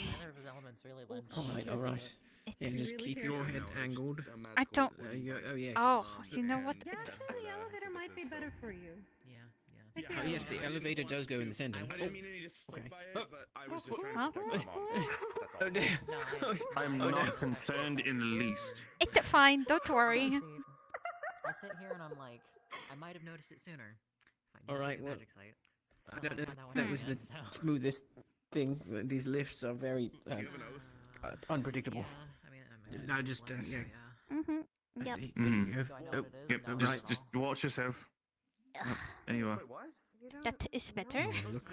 All right. Yeah, just keep your head angled. I don't. Oh yes. Oh, you know what? Yeah, actually, the elevator might be better for you. Oh yes, the elevator does go in the center. Oh, okay. Oh dear. I'm not concerned in the least. It's fine. Don't worry. I sit here and I'm like, I might have noticed it sooner. All right. Well, Magic site. I don't know if that was the smoothest thing. These lifts are very unpredictable. No, just yeah. Yep. There you go. Yep. Just watch yourself. Oh, there you are. That is better. Oh, look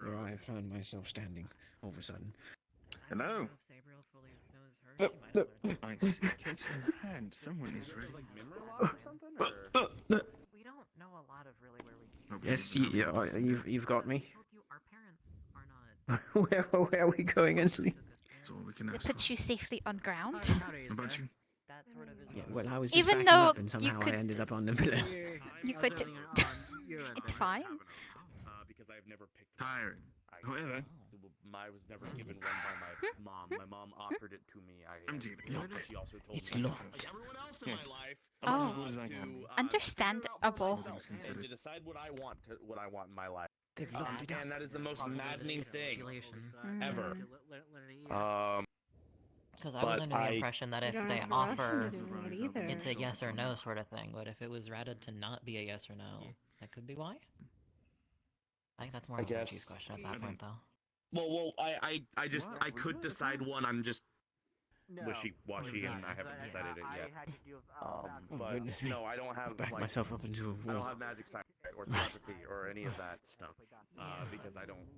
where I found myself standing all of a sudden. Hello. I see a case in hand. Someone is ready. We don't know a lot of really where we. Yes, you've got me. Our parents are not. Where are we going, Ensely? That's all we can They ask. put you safely on ground. What about you? Yeah, well, I was just Even backing though up and somehow you could, I ended up on the pillar. You could. Fine. Because I've never picked. Tiring. However, I was never given one by my mom. My mom offered it to me. She also told It's me locked. everyone else in my life. Oh, understandable. To decide what I want in my life. They've locked it up. And that is the most maddening thing ever. Because I was under the impression that if You don't they have a rush offer, into doing it either. it's a yes or no sort of thing. But if it was routed to not be a yes or no, that could be why. I think that's more of a cheese question at that point, though. Well, I could decide one. I'm just wishy-washy, and I haven't decided it yet. But no, I don't have Back myself up into a I wall. don't have magic science or telepathy or any of that stuff because I don't.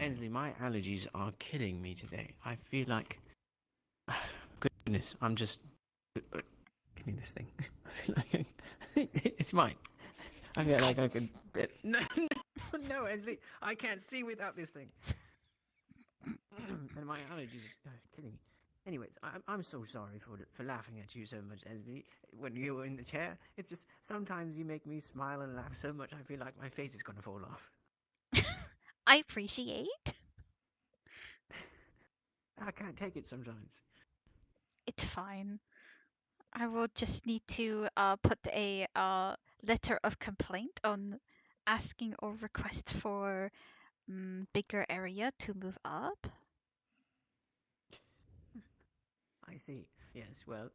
Ensely, my allergies are killing me today. I feel like, goodness, I'm just. Give me this thing. I feel like it's mine. I feel like I could. No, no, Ensely, I can't see without this thing. And my allergies are killing me. Anyways, I'm so sorry for laughing at you so much, Ensely. When you were in the chair, it's just sometimes you make me smile and laugh so much I feel like my face is gonna fall off. I appreciate. I can't take it sometimes. It's fine. I will just need to put a letter of complaint on asking or request for bigger area to move up. I see. Yes, well,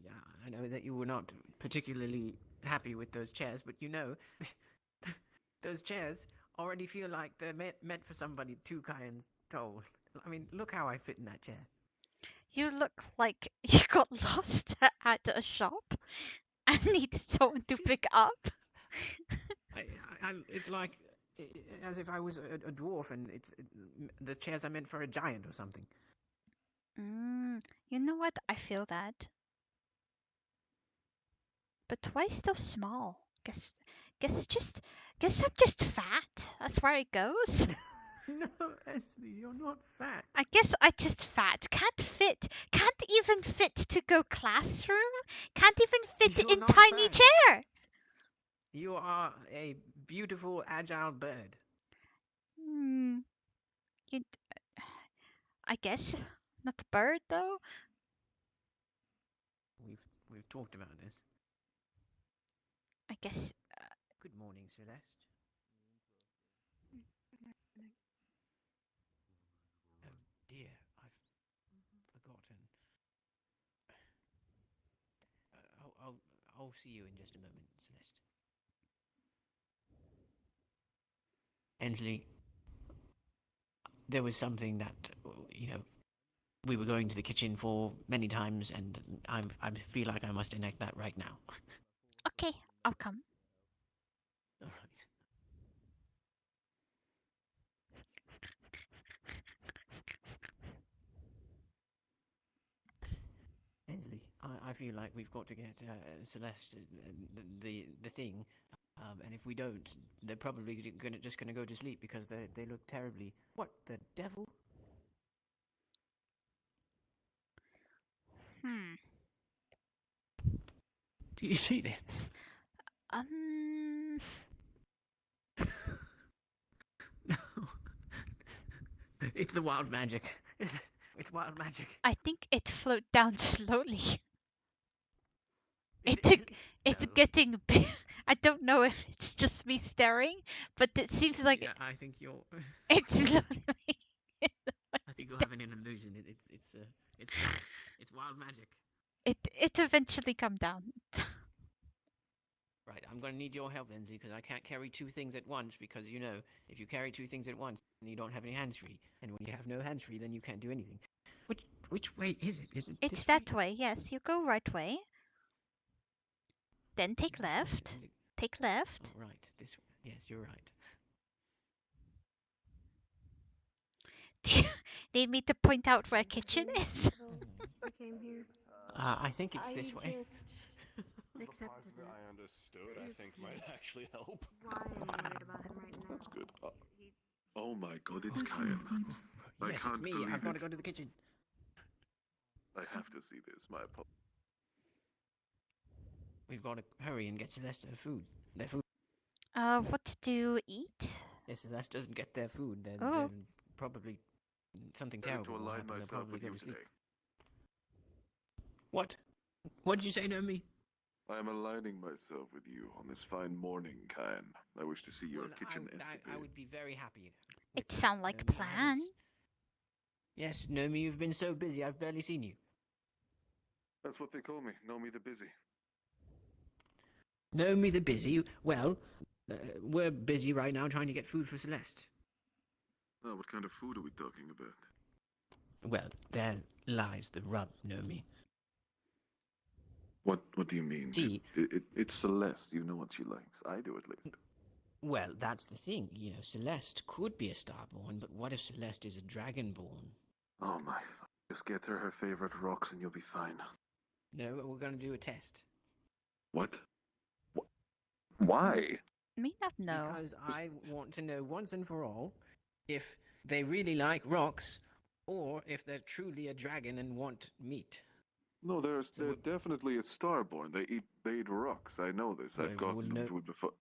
yeah, I know that you were not particularly happy with those chairs, but you know, those chairs already feel like they're meant for somebody 2 kinds tall. I mean, look how I fit in that chair. You look like you got lost at a shop and needed someone to pick up. It's like as if I was a dwarf and the chairs are meant for a giant or something. You know what? I feel that. But why so small? Guess I'm just fat. That's where it goes. No, Ensely, you're not fat. I guess I just fat. Can't even fit to go classroom. Can't even fit You're in not tiny fat. chair. You are a beautiful, agile bird. You, I guess not a bird though. We've talked about this. I guess. Good morning, Celeste. Oh dear, I've forgotten. I'll see you in just a moment, Celeste. Ensely, there was something that we were going to the kitchen for many times, and I feel like I must enact that right now. Okay, I'll come. All right. Ensely, I feel like we've got to get Celeste the thing, and if we don't, they're probably just gonna go to sleep because they look terribly. What the devil? Do you see this? It's the wild magic. It's wild magic. I think it flowed down slowly. It's getting big. I don't know if it's just me staring, but it seems like Yeah, I think you're. it's slowly. I think you're having an illusion. It's wild magic. It eventually come down. Right, I'm gonna need your help, Ensely, because I can't carry 2 things at once. Because if you carry 2 things at once, then you don't have any hands free, and when you have no hands free, then you can't do anything. Which way is it? Is it? It's that way. Yes, you go right way. Then take left. Take left. Oh, right, this way. Yes, you're right. Do you need me to point out where kitchen is? I came here. I think it's this way. Accepted it. I understood, I think might actually help. Why I'm worried about him right now. That's good. Oh my god, it's Kyan. I Yes, can't it's me. believe I've got to it. go to the kitchen. I have to see this. My apologies. We've got to hurry and get Celeste her food. Their food. What do you eat? If Celeste doesn't get their food, then probably something Better terrible to will align happen. They'll myself probably with go you to sleep. today. What? What did you say, Naomi? I am aligning myself with you on this fine morning, Kyan. I wish to see your Well, kitchen I escapade. would be very happy. It sounds like a plan. Yes, Naomi, you've been so busy, I've barely seen you. That's what they call me, Nomi the Busy. Naomi the busy? Well, we're busy right now trying to get food for Celeste. Oh, what kind of food are we talking about? Well, there lies the rub, Naomi. What do you mean? See, it's Celeste. You know what she likes. I do at least. Well, that's the thing. Celeste could be a starborn, but what if Celeste is a dragonborn? Oh my. Just get her favorite rocks and you'll be fine. No, we're going to do a test. What? Why? Me not know. Because I want to know once and for all if they really like rocks or if they're truly a dragon and want meat. No, they're definitely a starborn. They eat rocks. I know this. I've gotten them food before.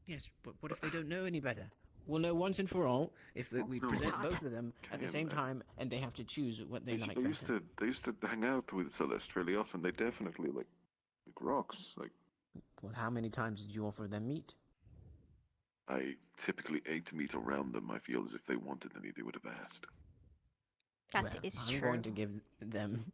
Yes, but what if they don't know any better? We'll know once and for all if we present both of them at the same time and they have to choose what they like better. They used to hang out with Celeste fairly often. They definitely like rocks. Like, Well, how many times did you offer them meat? I typically ate meat around them. I feel as if they wanted any, they would have asked. That is I'm true. going to give them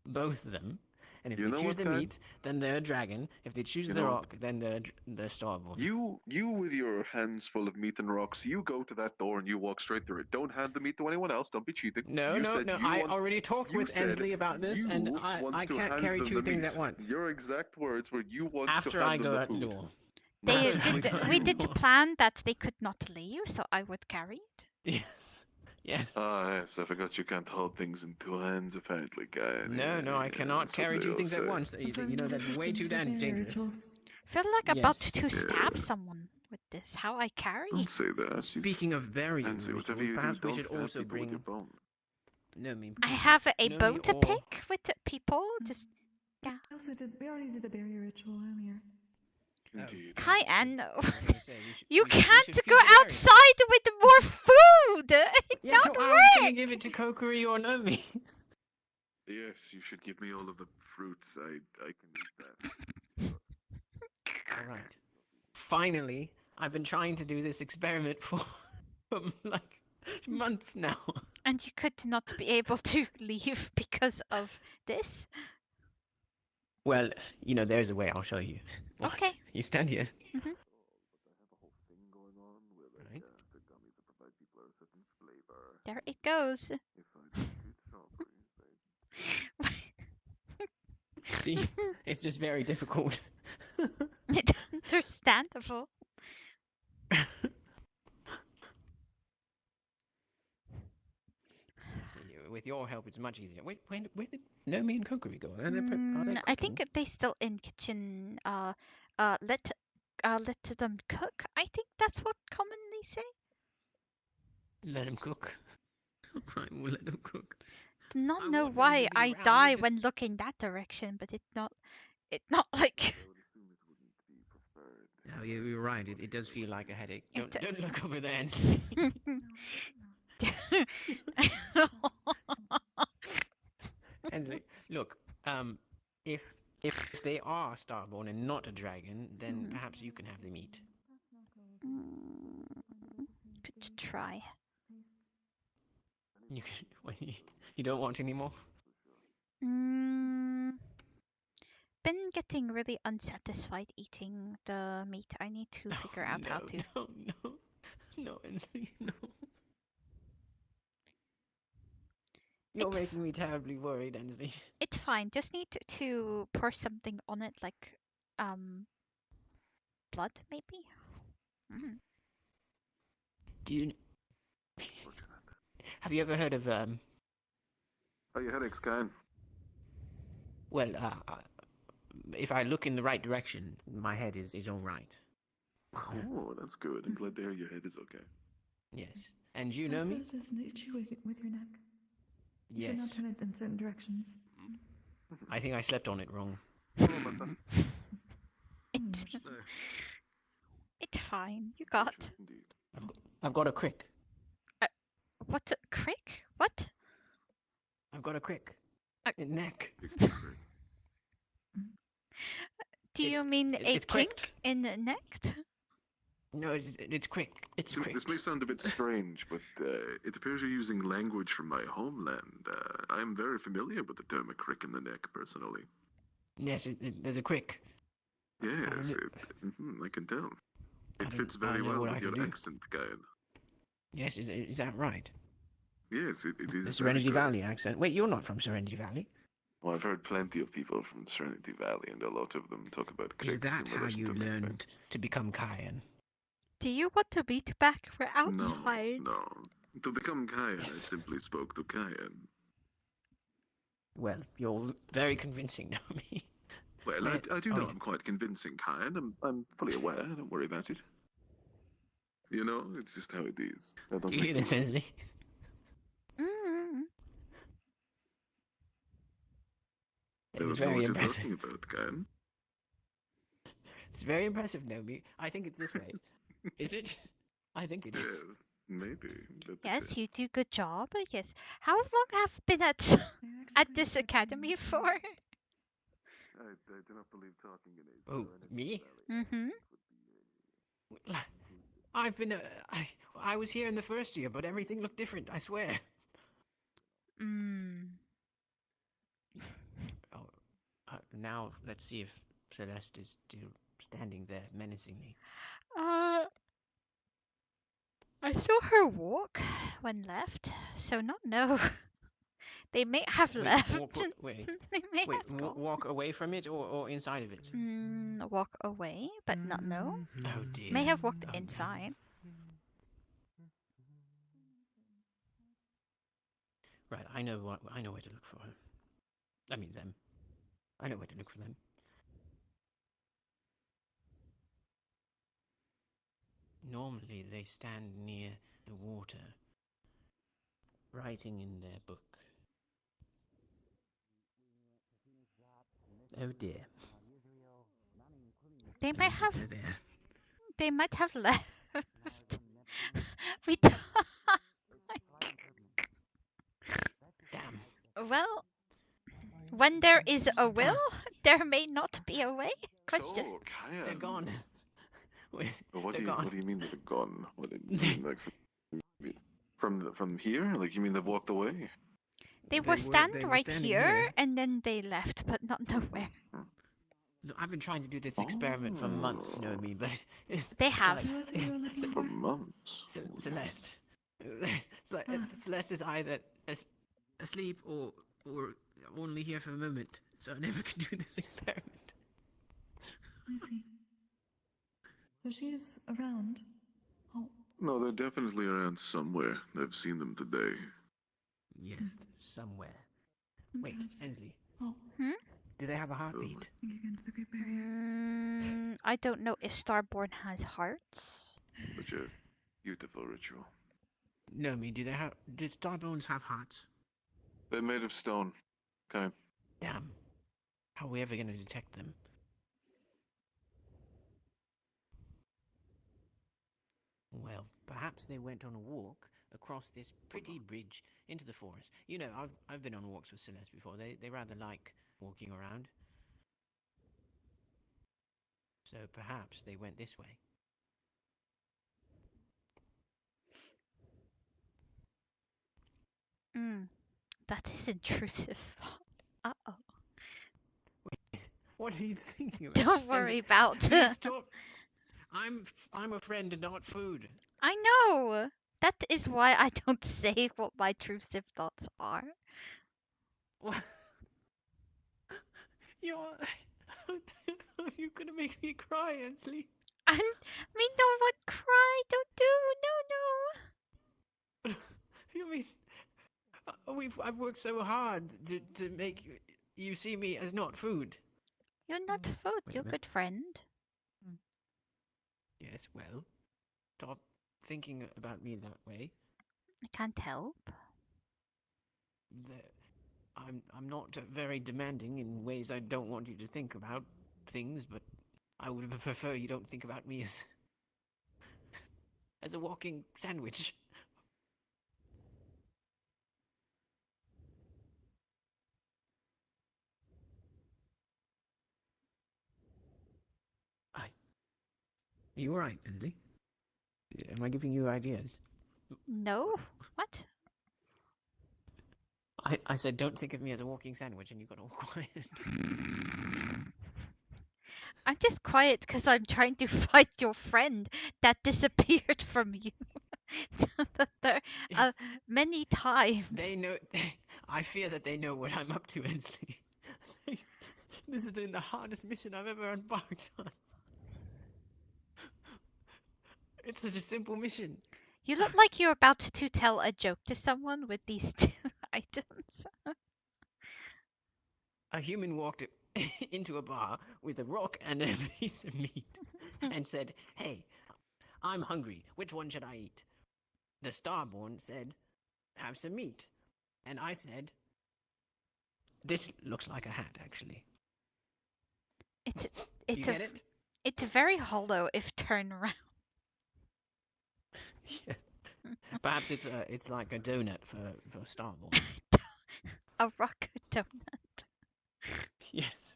both of them. And if You they know choose what, the Kai? meat, then they're a dragon. If they choose You the know rock, then they're starborn. You with your hands full of meat and rocks, you go to that door and you walk straight through it. Don't hand the meat to anyone else. Don't be cheating. No. I already talked with Ensely about this, and I can't carry two things at once. Your exact words were you want After to I hand go them the out the food. door. We did plan that they could not leave, so I would carry it. Yes. Yes. Yes, I forgot you can't hold things in two hands, apparently, guy. No, I cannot carry two things at once. You know, that's way too dangerous. Feel like about Yes. to stab someone with this. How I carry? Don't say that. Speaking of barrier Ensely, rituals, whatever you do, perhaps we don't should stab also people with bring... your bone. No, I mean... I have a No, bone me to or- pick with people. Just yeah. We already did a barrier ritual earlier. Indeed. Cayenne, no. You we should can't feed go the barrier. outside with more food. It's Yeah, not so I was gonna work. give it to Kokiri or Nomi. Yes, you should give me all of the fruits. I can eat that. Alright. Finally, I've been trying to do this experiment for like months now. And you could not be able to leave because of this. Well, you know, there's a way. I'll show you. Watch. Okay. You stand here. Mhm. Right. There it goes. See, it's just very difficult. It's understandable. With your help, it's much easier. Wait, where did Nomi and Kokiri go? Are they I think they still in kitchen. Let them cook. I think that's what commonly say. Let them cook. Right, we'll let them cook. Do not I know want them why moving I around, die they just- when looking that direction, but it's not like. Oh, yeah, you're right. It does feel like a headache. It- Don't look over there. Ensely. Ensely, look. If they are starborn and not a dragon, then perhaps you can have them eat. Could try. You can. You don't want any more? Been getting really unsatisfied eating the meat. I need to figure out how to. No, Ensely, no. You're making me terribly worried, Ensely. It's fine. Just need to pour something on it, like blood, maybe. Do you? Have you ever heard of Oh, your headache's gone. Well, if I look in the right direction, my head is all right. Oh, that's good. I'm glad to hear your head is okay. Yes. And you know me? Perhaps there's an issue with your neck. You Yes. should not turn it in certain directions. I think I slept on it wrong. It's fine. You got. I've got a crick. What a crick? What? I've got a crick. Neck. Do you mean a it's kink cricked. in the neck? No, it's quick. It's quick. This may sound a bit strange, but it appears you're using language from my homeland. I am very familiar with the term a crick in the neck, personally. Yes, there's a crick. Yes, I can tell. It fits very well with your accent, Gayan. Yes, is that right? Yes, it is. The very Serenity good. Valley accent. Wait, you're not from Serenity Valley? Well, I've heard plenty of people from Serenity Valley, and a lot of them talk about cricks. Is that in how relation you to neck pain. learned to become Kayan? Do you want to meet back? We're outside. No. To become Kayan, I simply spoke to Kayan. Well, you're very convincing, Naomi. Well, I do know I'm quite convincing, kind. I'm fully aware. Don't worry about it. You know, it's just how it is. Do you hear this, Ensely? It's very impressive. You're talking about, kind. It's very impressive, Naomi. I think it's this way. Is it? I think it is. Maybe. Yes, you do good job. Yes. How long have you been at this academy for? I do not believe talking in a. Oh, me? Mm-hmm. I've been. I was here in the first year, but everything looked different. I swear. Now let's see if Celeste is still standing there menacingly. I saw her walk when left, so not no. They may have left. Wait, They may have gone. Walk away from it or inside of it? Walk away, but not no. Oh dear. May have walked inside. Right, I know where to look for her. I mean them. I know where to look for them. Normally they stand near the water, writing in their book. Oh dear. They might have. There. They might have left. We don't. Damn. Well, when there is a will, there may not be a way. Question. So, Kyan. They're gone. What They're do gone. you mean they're gone? What do you mean, like from here? Like you mean they've walked away? They were standing right here, and then they left, but not nowhere. Look, I've been trying to do this experiment for months, Naomi, but they have. For months. Celeste. Celeste is either asleep or only here for a moment, so I never could do this experiment. I see. So she is around. Oh. No, they're definitely around somewhere. I've seen them today. Yes, somewhere. Wait, Ensely. Oh. Do they have a heartbeat? Again to the Great Barrier. I don't know if Starborn has hearts. Such a beautiful ritual. Naomi, do Starbones have hearts? They're made of stone. Okay. Damn. How are we ever going to detect them? Well, perhaps they went on a walk across this pretty bridge into the forest. You know, I've been on walks with Celeste before. They rather like walking around. So perhaps they went this way. That is intrusive. Uh-oh. Wait, what are you thinking about? Don't worry about it. Stop. I'm a friend and not food. I know. That is why I don't say what my intrusive thoughts are. What? You're gonna make me cry, Ensely. Me no one cry. Don't do. No. You mean I've worked so hard to make you see me as not food. You're not food. You're a good friend. Yes, well, stop thinking about me that way. I can't help. I'm not very demanding in ways I don't want you to think about things, but I would prefer you don't think about me as a walking sandwich. Are you alright, Ensely? Am I giving you ideas? No. What? I said don't think of me as a walking sandwich, and you got all quiet. I'm just quiet because I'm trying to fight your friend that disappeared from you. Many times. They know. I fear that they know what I'm up to, Ensely. This has been the hardest mission I've ever embarked on. It's such a simple mission. You look like you're about to tell a joke to someone with these two items. a human walked into a bar with a rock and a piece of meat and said, "Hey, I'm hungry. Which one should I eat?" The Starborn said, "Have some meat." And I said, "This looks like a hat, actually." It's you get it? It's very hollow if turned around. Yeah. Perhaps it's like a donut for Starborn. A rock donut. Yes.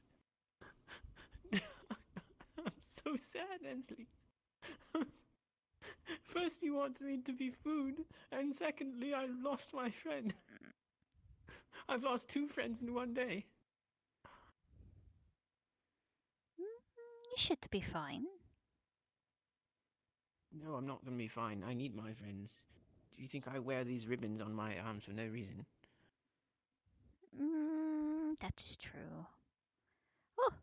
I'm so sad, Ensely. First, he wants me to be food, and secondly, I've lost my friend. I've lost 2 friends in one day. You should be fine. No, I'm not gonna be fine. I need my friends. Do you think I wear these ribbons on my arms for no reason? That's true. Oh,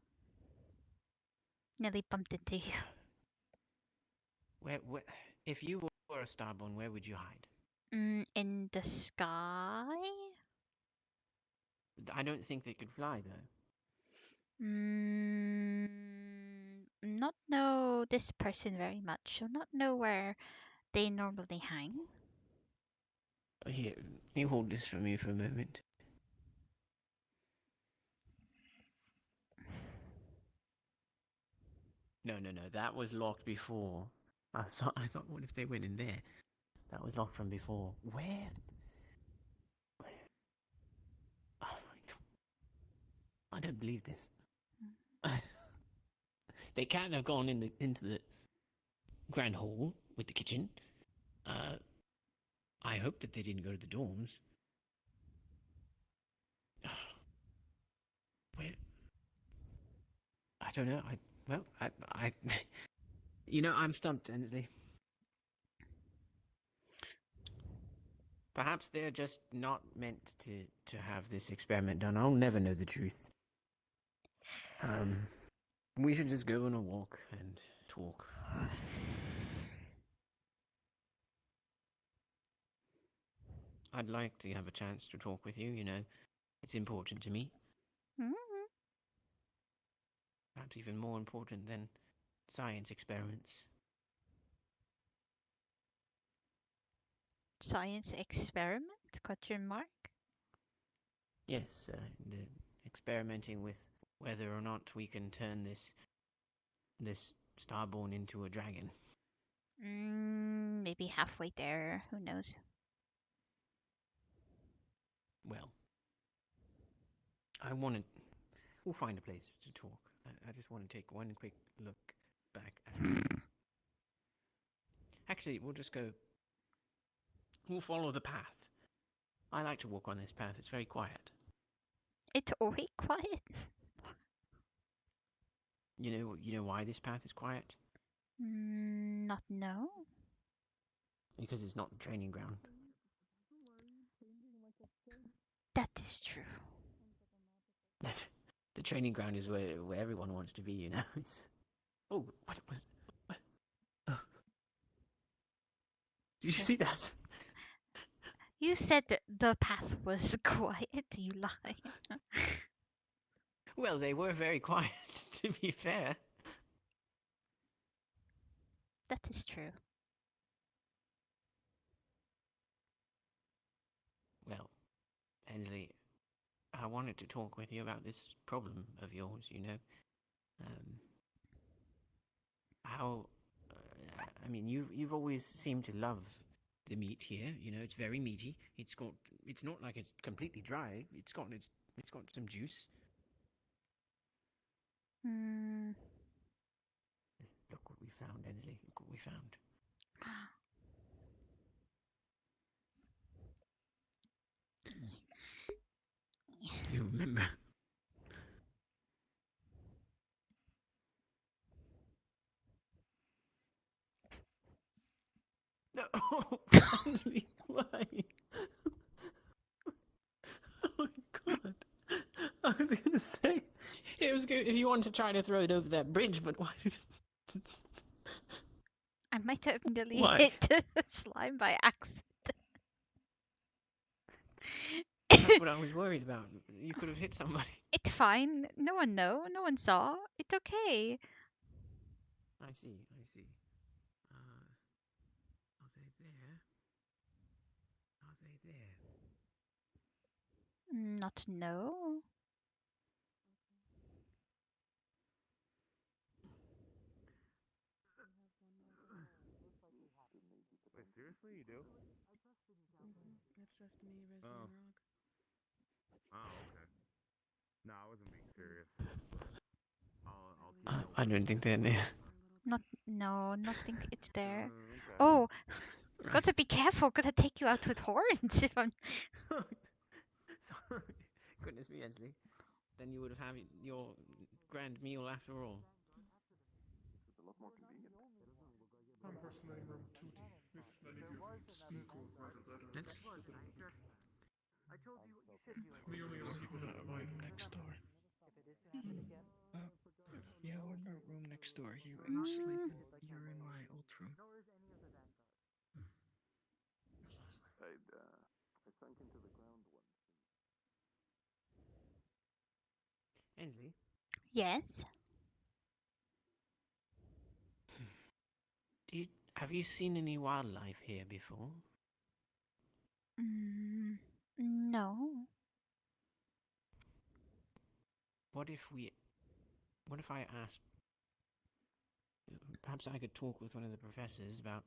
nearly bumped into you. Where, if you were a Starborn, where would you hide? In the sky? I don't think they could fly, though. Not know this person very much, so not know where they normally hang. Here, can you hold this for me for a moment? No, that was locked before. I thought, what if they went in there? That was locked from before. Where? Oh my god. I don't believe this. They can't have gone into the grand hall with the kitchen. I hope that they didn't go to the dorms. Where? I don't know. I you know, I'm stumped, Ensely. Perhaps they're just not meant to have this experiment done. I'll never know the truth. We should just go on a walk and talk. I'd like to have a chance to talk with you, you know. It's important to me. Perhaps even more important than science experiments. Science experiment? Question mark? Yes, the experimenting with whether or not we can turn this Starborn into a dragon. Maybe halfway there. Who knows? Well, we'll find a place to talk. I just want to take one quick look back at... Actually, we'll follow the path. I like to walk on this path. It's very quiet. It's always quiet. You know why this path is quiet? Not know. Because it's not the training ground. That is true. The training ground is where everyone wants to be, you know. It's... Oh, what? Oh. Did you see that? You said that the path was quiet, you lie. Well, they were very quiet, to be fair. That is true. Well, Ensely, I wanted to talk with you about this problem of yours, you know. I mean, you've always seemed to love the meat here. You know, it's very meaty. It's not like it's completely dry. It's got some juice. Look what we found, Ensely. Look what we found. You remember? No, Ensely, why? Oh my god! I was gonna say it was good if you wanted to try to throw it over that bridge, but why? I might have nearly Why? hit slime by accident. That's what I was worried about. You could have hit somebody. It's fine. No one know. No one saw. It's okay. I see. I see. Are they there? Are they there? Not no. Wait, seriously, you do? That's just me raising Oh. a rock. Oh, okay. No, I wasn't being serious. I'll keep I don't think they're there. Not think it's there. okay. Oh, gotta be careful. Gotta take you out with horns if I'm. Sorry. Goodness me, Ensely. Then you would have had your grand meal after all. It's a lot more convenient. I'm personally room 2D. If any of you sneak over Let's. I told you you should do it. the only other people that avoid next door. If it is to happen again. Yeah, we're in our room next door. You sleep. You're in my old room. I sunk into the ground once. Ensely? Yes. Have you seen any wildlife here before? No. What if I asked? Perhaps I could talk with one of the professors about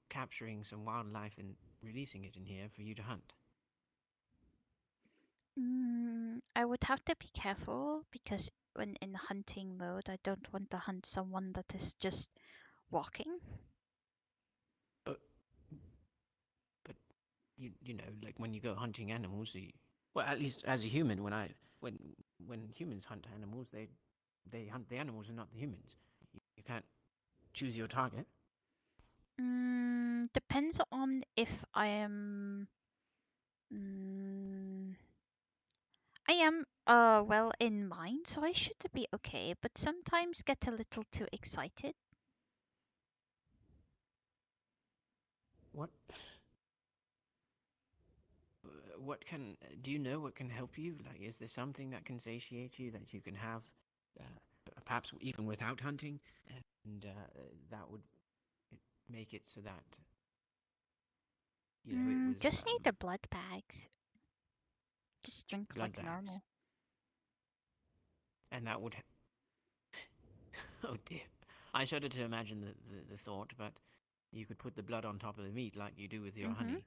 capturing some wildlife and releasing it in here for you to hunt. I would have to be careful because when in hunting mode, I don't want to hunt someone that is just walking. But you know, like when you go hunting animals, well, at least as a human, when humans hunt animals, they hunt the animals and not the humans. You can't choose your target. Depends on if I am. I am well in mind, so I should be okay. But sometimes get a little too excited. Do you know what can help you? Like, is there something that can satiate you that you can have, perhaps even without hunting, and that would make it so that you know it was Just need the blood bags. Just drink blood like bags. normal. And that would. Oh dear, I shudder to imagine the thought, but you could put the blood on top of the meat like you do with your honey.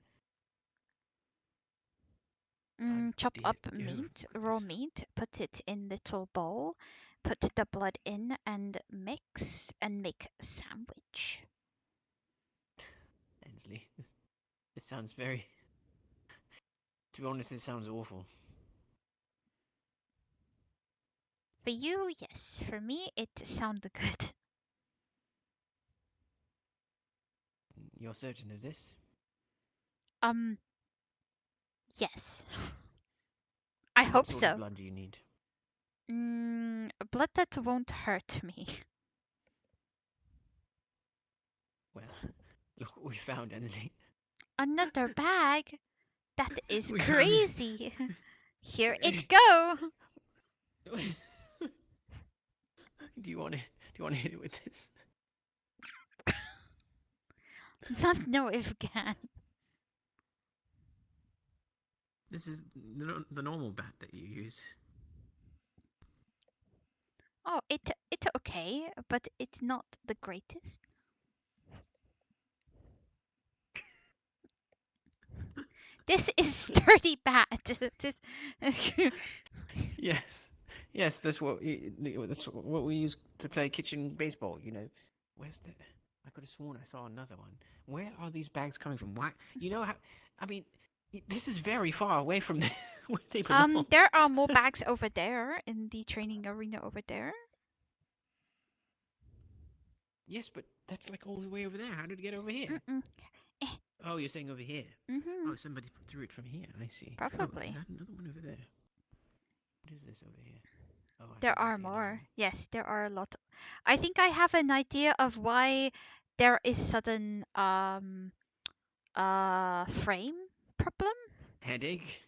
Chop up meat, raw meat, put it in little bowl, put the blood in and mix and make a sandwich. Ensely, this sounds very. To be honest, it sounds awful. For you, yes. For me, it sounded good. You're certain of this? Yes. I hope What sort so. of blood do you need? Blood that won't hurt me. Well, look what we found, Ensely. Another bag? That is We found crazy. Here it go. Do you want to hit it with this? Not know if can. This is the normal bat that you use. Oh, it's okay, but it's not the greatest. This is sturdy bat. Yes, that's what we use to play kitchen baseball. You know, where's the? I could have sworn I saw another one. Where are these bags coming from? Why? You know how? I mean, this is very far away from where they belong. There are more bags over there in the training arena over there. Yes, but that's like all the way over there. How did it get over here? Oh, you're saying over here? Oh, somebody threw it from here. I see. Probably. Oh, is that another one over there? What is this over here? Oh, There are more. Yes, there are a lot. I think I have an idea of why there is sudden frame problem. headache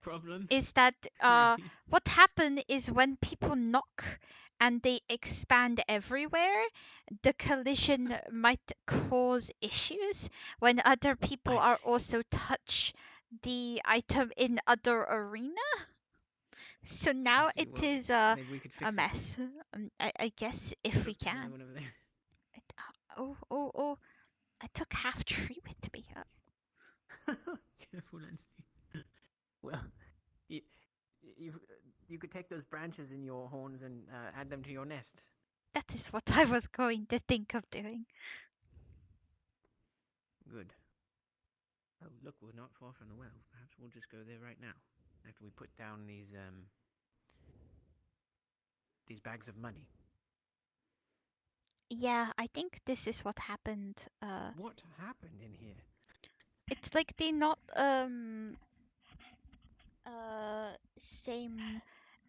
problem? is that what happened is when people knock and they expand everywhere, the collision might cause issues when other people are also touch the item in other arena. So now see. it Well, is maybe we could a fix it. mess. I guess if we Look, there's can. another one over there. Oh! I took half tree with me. Careful, Ensely. Well, you, you could take those branches in your horns and add them to your nest. That is what I was going to think of doing. Good. Oh, look, we're not far from the well. Perhaps we'll just go there right now after we put down these bags of money. Yeah, I think this is what happened. What happened in here? It's like they not same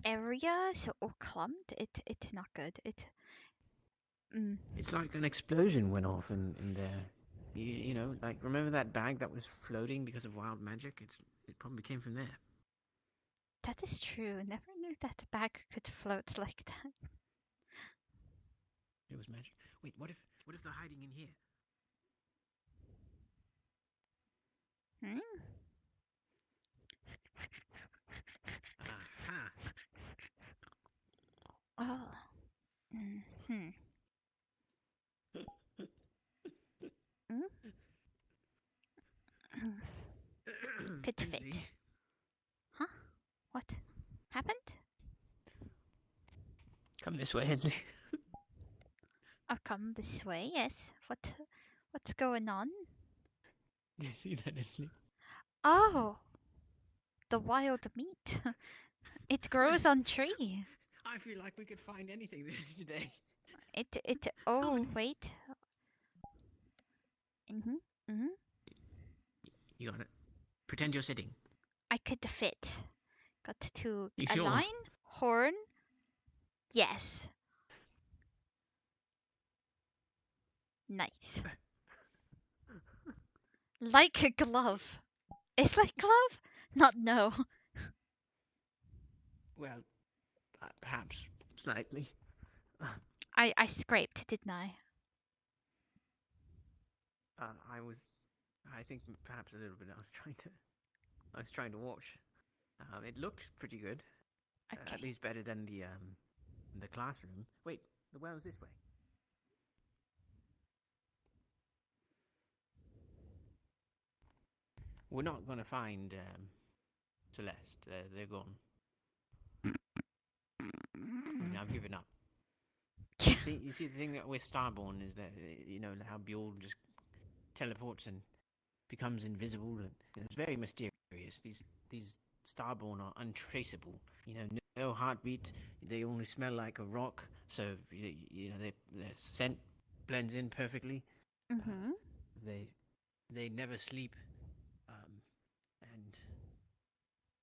area, so or clumped. It's not good. It's like an explosion went off in there. You know, like remember that bag that was floating because of wild magic? It probably came from there. That is true. Never knew that the bag could float like that. It was magic. Wait, what if they're hiding in here? Aha. Oh. Could fit. Huh? What happened? Come this way, Ensely. I'll come this way. Yes. What's going on? Do you see that, Ensely? Oh, the wild meat. It grows on tree. I feel like we could find anything today. Oh, wait. You got it. Pretend you're sitting. I could fit. Got to You align, sure? horn. Yes. Nice. Like a glove. It's like glove? Not no. Well, perhaps slightly. I scraped, didn't I? I think perhaps a little bit. I was trying to watch. It looked pretty good. Okay. At least better than the classroom. Wait, the well's this way. We're not gonna find Celeste. They're gone. I've given up. You see, the thing with Starborn is that you know how Bjorn just teleports and becomes invisible. And it's very mysterious. These Starborn are untraceable. You know, no heartbeat. They only smell like a rock. So you know their scent blends in perfectly. They never sleep.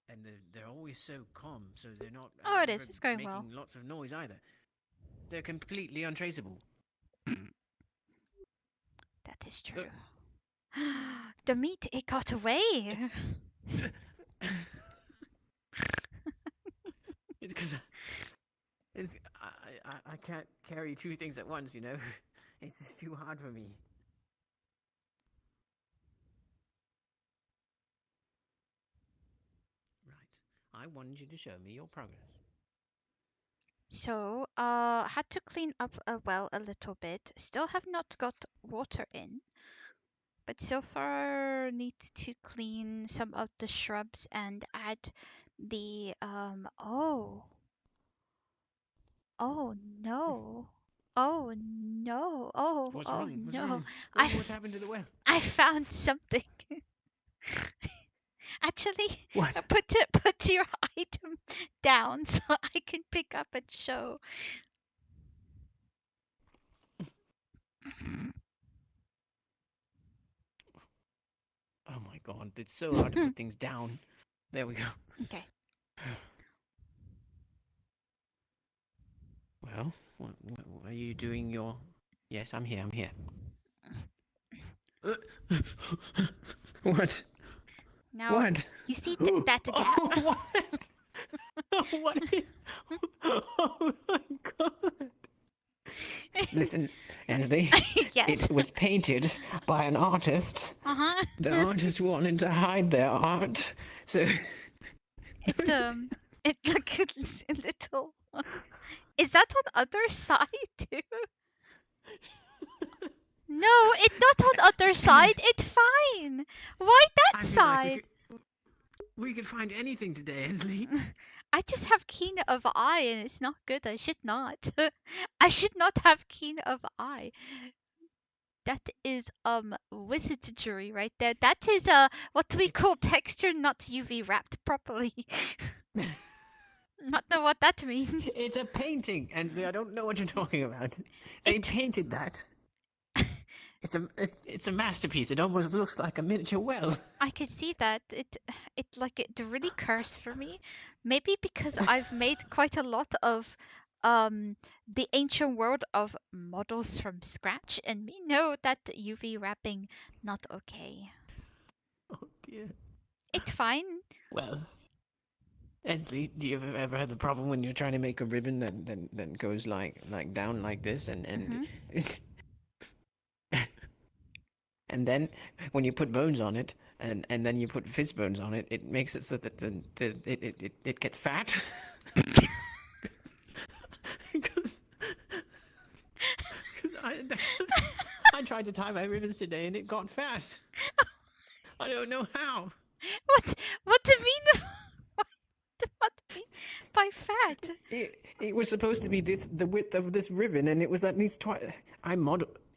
And they're always so calm. So they're not. Oh, it is. It's going making well. lots of noise either. They're completely untraceable. That is true. The meat, it got away. It's because I can't carry two things at once, you know. It's just too hard for me. Right. I wanted you to show me your progress. So, had to clean up a well a little bit. Still have not got water in. But so far need to clean some of the shrubs and add the oh no. Oh no. What's Oh wrong? What's no. wrong? What happened to the well? I found something. Actually, what? Put your item down so I can pick up and show. Oh my god, it's so hard to put things down. There we go. Okay. Well, what are you doing your... Yes, I'm here, I'm here. What? Now, What? you see that gap? What? Oh my god! Listen, Ensely, Yes. it was painted by an artist. Uh-huh. The artist wanted to hide their art, so... It looks a little... Is that on other side too? No, it's not on other side. It's fine. Why that side? We could find anything today, Ensely. I just have keen of eye, and it's not good. I should not. I should not have keen of eye. That is wizardry right there. That is what we call texture not UV wrapped properly. Not know what that means. It's a painting, Ensely. I don't know what you're talking about. They painted that. It's a masterpiece. It almost looks like a miniature well. I can see that. It really cursed for me. Maybe because I've made quite a lot of the ancient world of models from scratch, and we know that UV wrapping not okay. Oh dear. It's fine. Well, Ensely, do you ever have the problem when you're trying to make a ribbon that goes like down like this and and then when you put bones on it and then you put fizz bones on it, it makes it so that it gets fat. Because I tried to tie my ribbons today and it got fat. I don't know how. What do you mean? What do you mean by fat? It was supposed to be the width of this ribbon, and it was at least twice.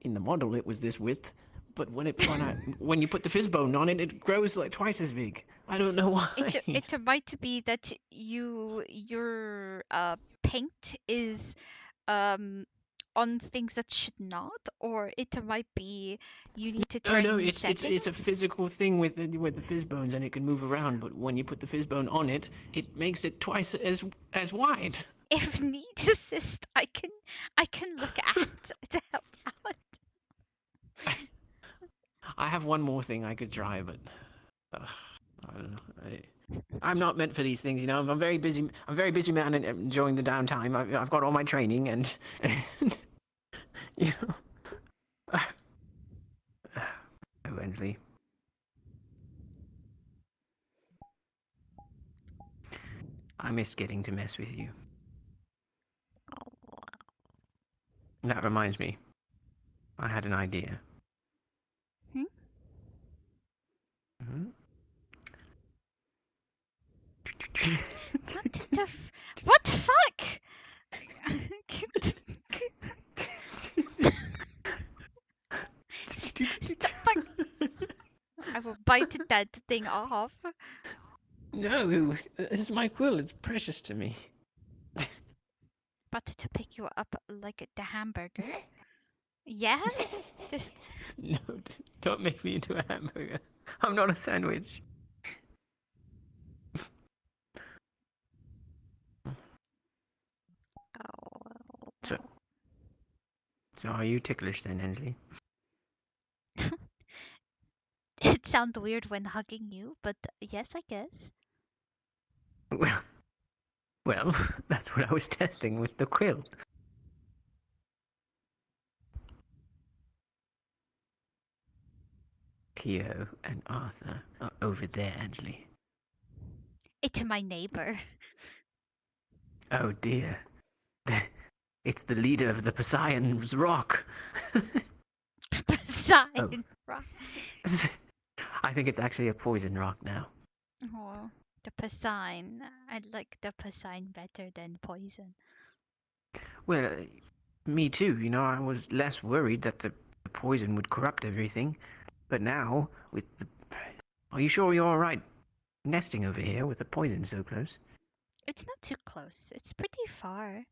In the model it was this width, but when you put the fizz bone on it, it grows like twice as big. I don't know why. It might be that your paint is on things that should not, or it might be you need to turn No, the it's setting. a physical thing with the fizz bones, and it can move around. But when you put the fizz bone on it, it makes it twice as wide. If need assist, I can look at to help out. I have one more thing I could try, but I don't know. I'm not meant for these things, you know. I'm very busy. I'm a very busy man and enjoying the downtime. I've got all my training and you know. Oh, Ensely. I miss getting to mess with you. That reminds me. I had an idea. What the fuck? I will bite that thing off. No, this is my quill. It's precious to me. But to pick you up like the hamburger? Yes? Just... No, don't make me into a hamburger. I'm not a sandwich. So are you ticklish then, Ensely? It sounds weird when hugging you, but yes, I guess. Well, that's what I was testing with the quill. Keo and Arthur are over there, Ensely. It's my neighbor. Oh dear. It's the leader of the Poseidon's Rock. Poseidon Rock. I think it's actually a poison rock now. Oh, the Poseidon. I like the Poseidon better than poison. Well, me too. You know, I was less worried that the poison would corrupt everything. But now, with the... Are you sure you're alright nesting over here with the poison so close? It's not too close. It's pretty far.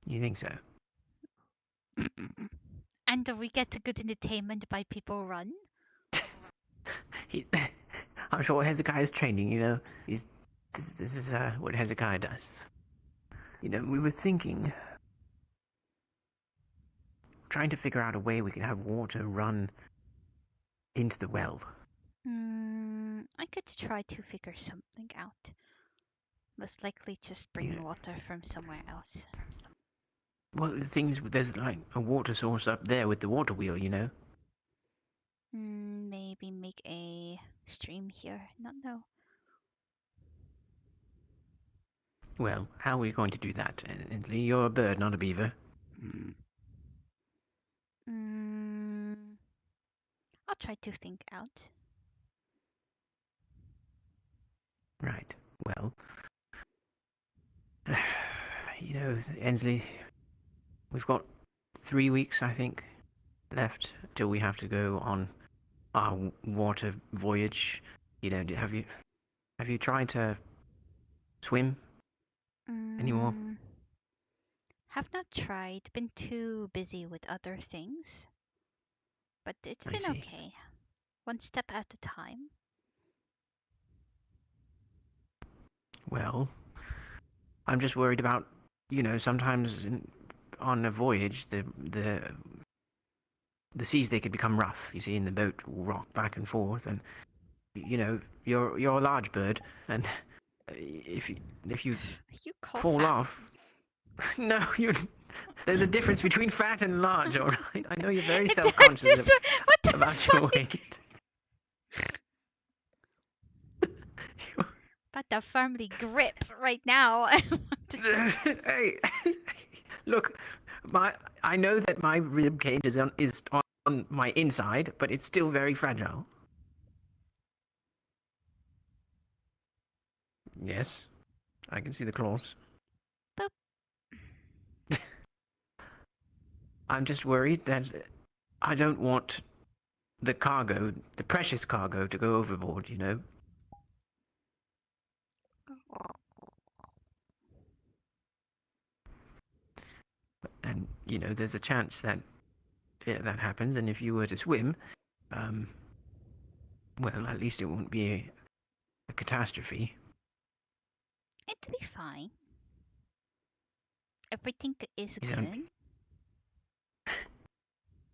You think so? And we get a good entertainment by people run? I'm sure Hezekiah's training, you know. This is what Hezekiah does. You know, we were thinking... Trying to figure out a way we could have water run into the well. I could try to figure something out. Most likely just bring water from somewhere else. Well, the thing is, there's like a water source up there with the water wheel, you know? Maybe make a stream here. Not know. Well, how are we going to do that? Ensely, you're a bird, not a beaver. I'll try to think out. Right. Well, you know, Ensely, we've got 3 weeks, I think, left till we have to go on our water voyage. You know, have you tried to swim anymore? Have not tried. Been too busy with other things. But it's been okay. One step at a time. Well, I'm just worried about, you know, sometimes on a voyage, the seas, they could become rough. You see, and the boat will rock back and forth, and you know, you're a large bird, and if you fall off, no, there's a difference between fat and large. All right, I know you're very self-conscious about your weight. About to firmly grip right now. Hey, look, I know that my rib cage is on my inside, but it's still very fragile. Yes, I can see the claws. I'm just worried that I don't want the cargo, the precious cargo, to go overboard, you know? And, you know, there's a chance that that happens, and if you were to swim, well, at least it won't be a catastrophe. It'll be fine. Everything is You good.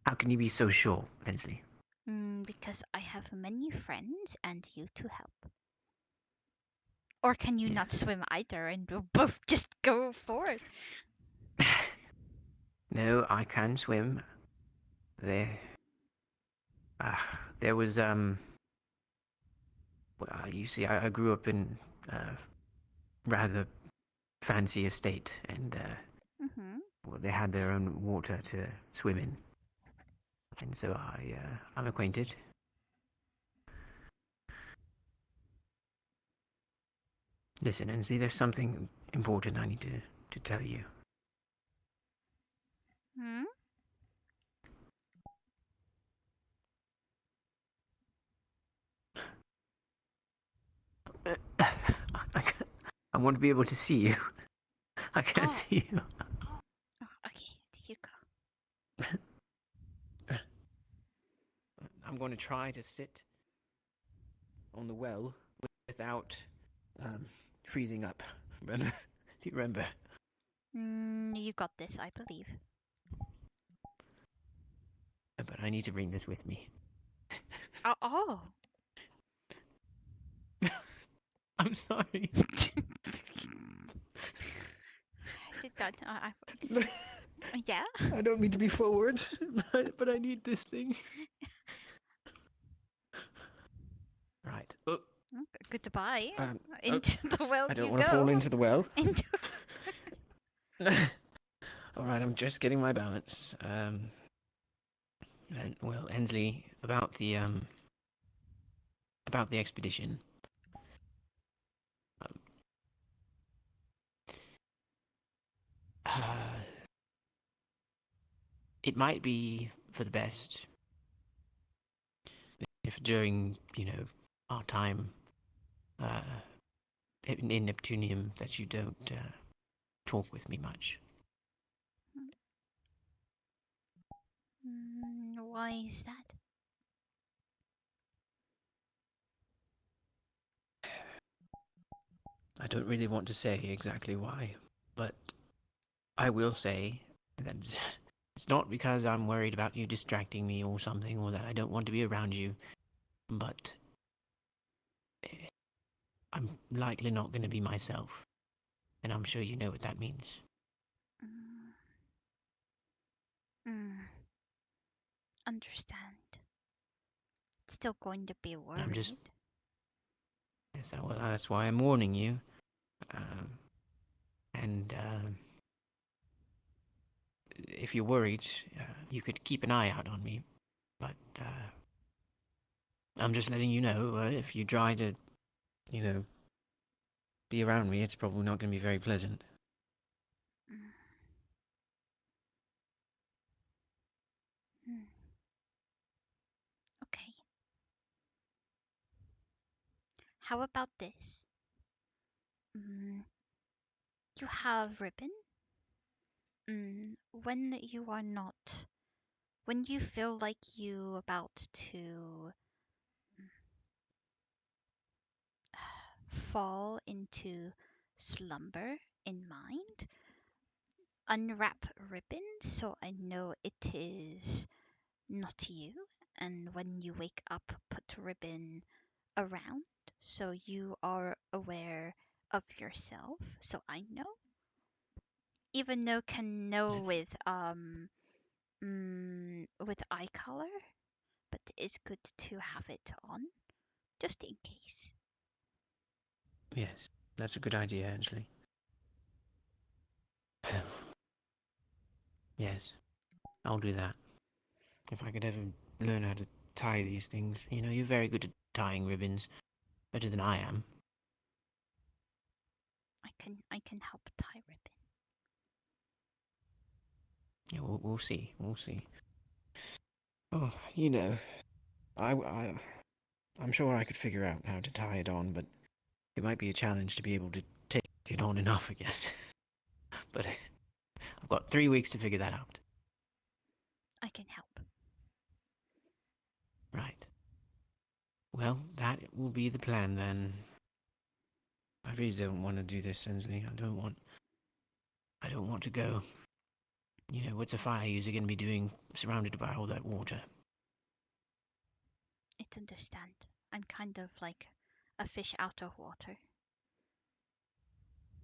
How can you be so sure, Ensely? Because I have many friends and you to help. Or can you not swim either and we'll both just go forward? No, I can swim. There was well, you see, I grew up in a rather fancy estate, and well, they had their own water to swim in, and so I'm acquainted. Listen, Ensely, there's something important I need to tell you. I want to be able to see you. I can't see you. Oh, okay, you go. I'm going to try to sit on the well without freezing up. Do you remember? You got this, I believe. But I need to bring this with me. Oh. I'm sorry. I did that. Yeah? I don't mean to be forward, but I need this thing. Right. Oh. Goodbye. Into the well I don't you want to go. fall into the well. Into... Alright, I'm just getting my balance. And, well, Ensely, about the expedition. It might be for the best if during, you know, our time in Neptunium that you don't talk with me much. Why is that? I don't really want to say exactly why, but I will say that it's not because I'm worried about you distracting me or something, or that I don't want to be around you, but I'm likely not going to be myself. And I'm sure you know what that means. Understand. Still going to be worried. I'm just... Yes, well, that's why I'm warning you. If you're worried, you could keep an eye out on me. But I'm just letting you know, if you try to, be around me, it's probably not going to be very pleasant. Okay. How about this? You have ribbon? When you feel like you about to fall into slumber in mind, unwrap ribbon so I know it is not you, and when you wake up, put ribbon around so you are aware of yourself, so I know. Even though can know with eye color, but it's good to have it on, just in case. Yes, that's a good idea, Ensely. Yes, I'll do that. If I could ever learn how to tie these things. You're very good at tying ribbons. Better than I am. I can help tie ribbon. Yeah, we'll see. We'll see. Oh, I'm sure I could figure out how to tie it on, but it might be a challenge to be able to take it on and off, I guess. But I've got 3 weeks to figure that out. I can help. Right. Well, that will be the plan then. I really don't want to do this, Ensely. I don't want to go. What's a fire user going to be doing surrounded by all that water? I understand. I'm kind of like a fish out of water.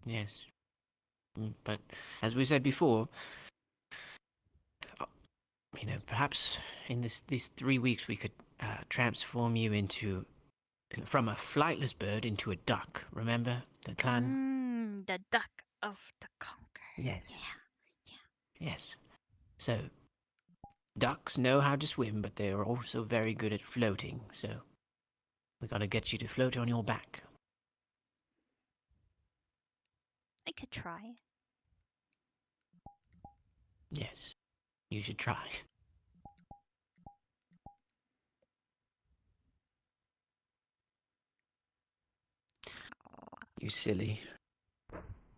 Yes. But as we said before, perhaps in these 3 weeks we could transform you from a flightless bird into a duck. Remember the clan? The duck of the conquer. Yes. Yeah. Yes. So, ducks know how to swim, but they are also very good at floating. So, we gotta get you to float on your back. I could try. Yes, you should try. You silly.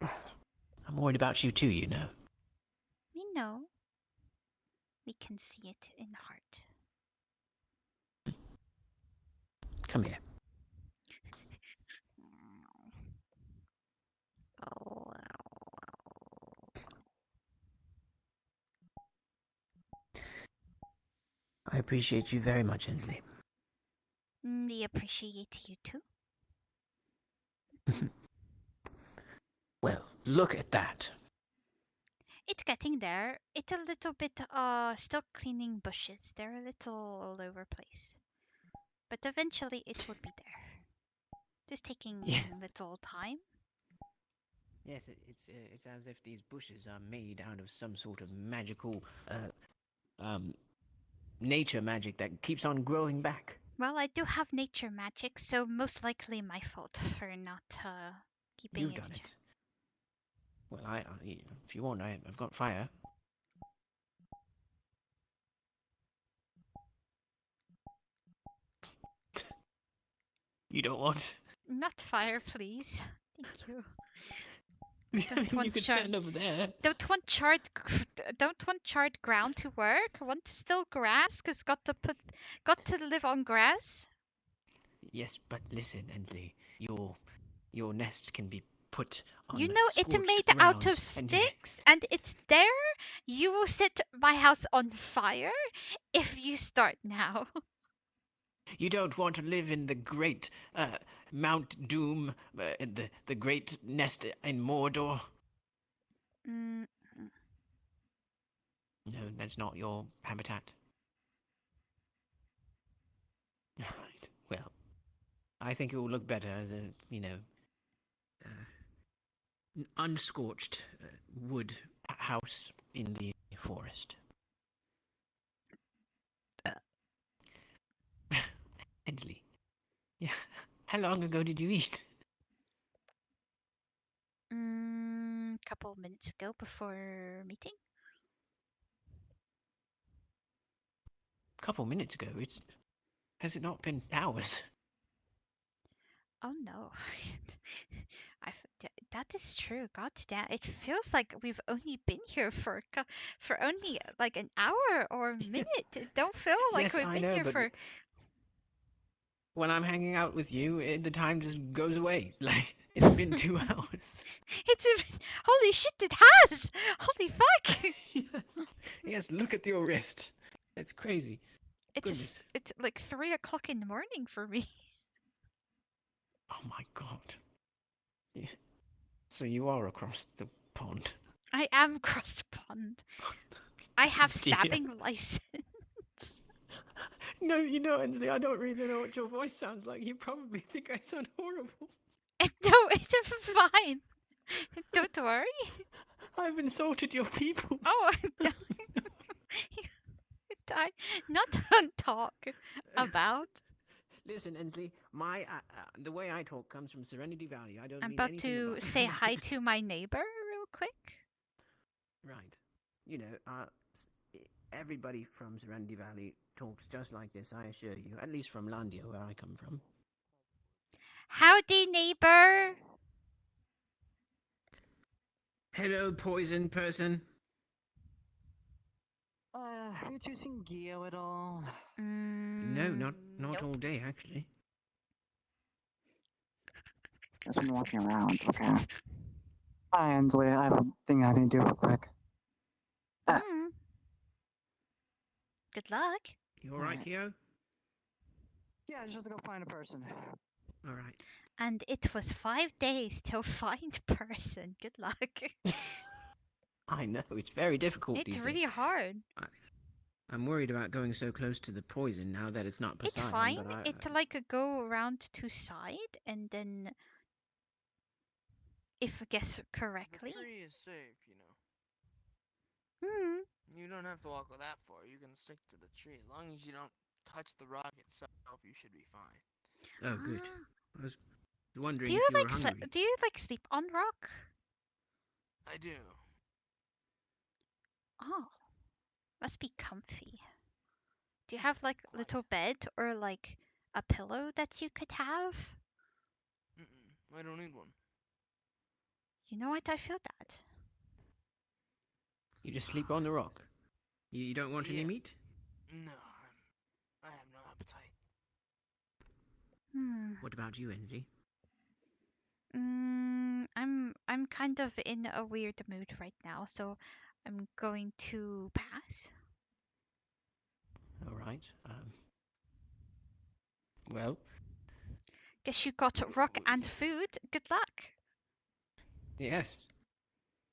I'm worried about you too, We know. We can see it in heart. Come here. I appreciate you very much, Ensely. We appreciate you too. Well, look at that. It's getting there. It's a little bit still cleaning bushes. They're a little all over place. But eventually it would be there. Just taking little time. Yes, it's as if these bushes are made out of some sort of magical nature magic that keeps on growing back. Well, I do have nature magic, so most likely my fault for not keeping You've done it. Well, if you want, I've got fire. You don't want? Not fire, please. Thank you. You could stand over there. Don't want charred ground to work. Want still grass, cause got to live on grass. Yes, but listen, Ensely, your nest can be put on it's made ground, out of sticks, and it's there. You will set my house on fire if you start now. You don't want to live in the great Mount Doom, the great nest in Mordor. Mm. No, that's not your habitat. Right. Well, I think it will look better as a, unscorched wood house in the forest. Ensely. Yeah. How long ago did you eat? Couple of minutes ago before meeting. Couple minutes ago. Has it not been hours? Oh no. That is true. God damn, it feels like we've only been here for only like an hour or a minute. It don't feel like Yes, we've I been know, here but for. when I'm hanging out with you, the time just goes away. Like it's been 2 hours. Holy shit! It has. Holy fuck! Yes, look at your wrist. It's crazy. It's like 3 o'clock in the morning for me. Oh my god. Yeah. So you are across the pond. I am across the pond. I have Dear. stabbing license. No, Ensely, I don't really know what your voice sounds like. You probably think I sound horrible. No, it's fine. Don't worry. I've insulted your people. Oh, I not don't talk about. Listen, Ensely, the way I talk comes from Serenity Valley. I don't I'm mean about anything to about say hi to my neighbor real quick. Right. Everybody from Serenity Valley talks just like this, I assure you. At least from Landia, where I come from. Howdy, neighbor. Hello, poison person. Are you choosing Geo at all? No, not all day, actually. Just been walking around. Okay. Hi, Ensely. I have a thing I need to do real quick. Good luck. You alright, Kyo? Yeah, just to go find a person. Alright. And it was 5 days till find person. Good luck. I know, it's very difficult these It's days. really hard. I'm worried about going so close to the poison now that it's not Poseidon. It's fine. But It's like a go around to side and then, if I guess correctly. The tree is safe, you know. You don't have to walk that far. You can stick to the tree. As long as you don't touch the rock itself, you should be fine. Oh, good. I was wondering Do you if you like were hungry. do you like sleep on rock? I do. Oh, must be comfy. Do you have like a little bed or like a pillow that you could have? I don't need one. You know what? I feel that. You just sleep on the rock. You don't want any meat? No, I have no appetite. What about you, Ensely? I'm kind of in a weird mood right now, so I'm going to pass. All right. Well. Guess you got rock and food. Good luck. Yes.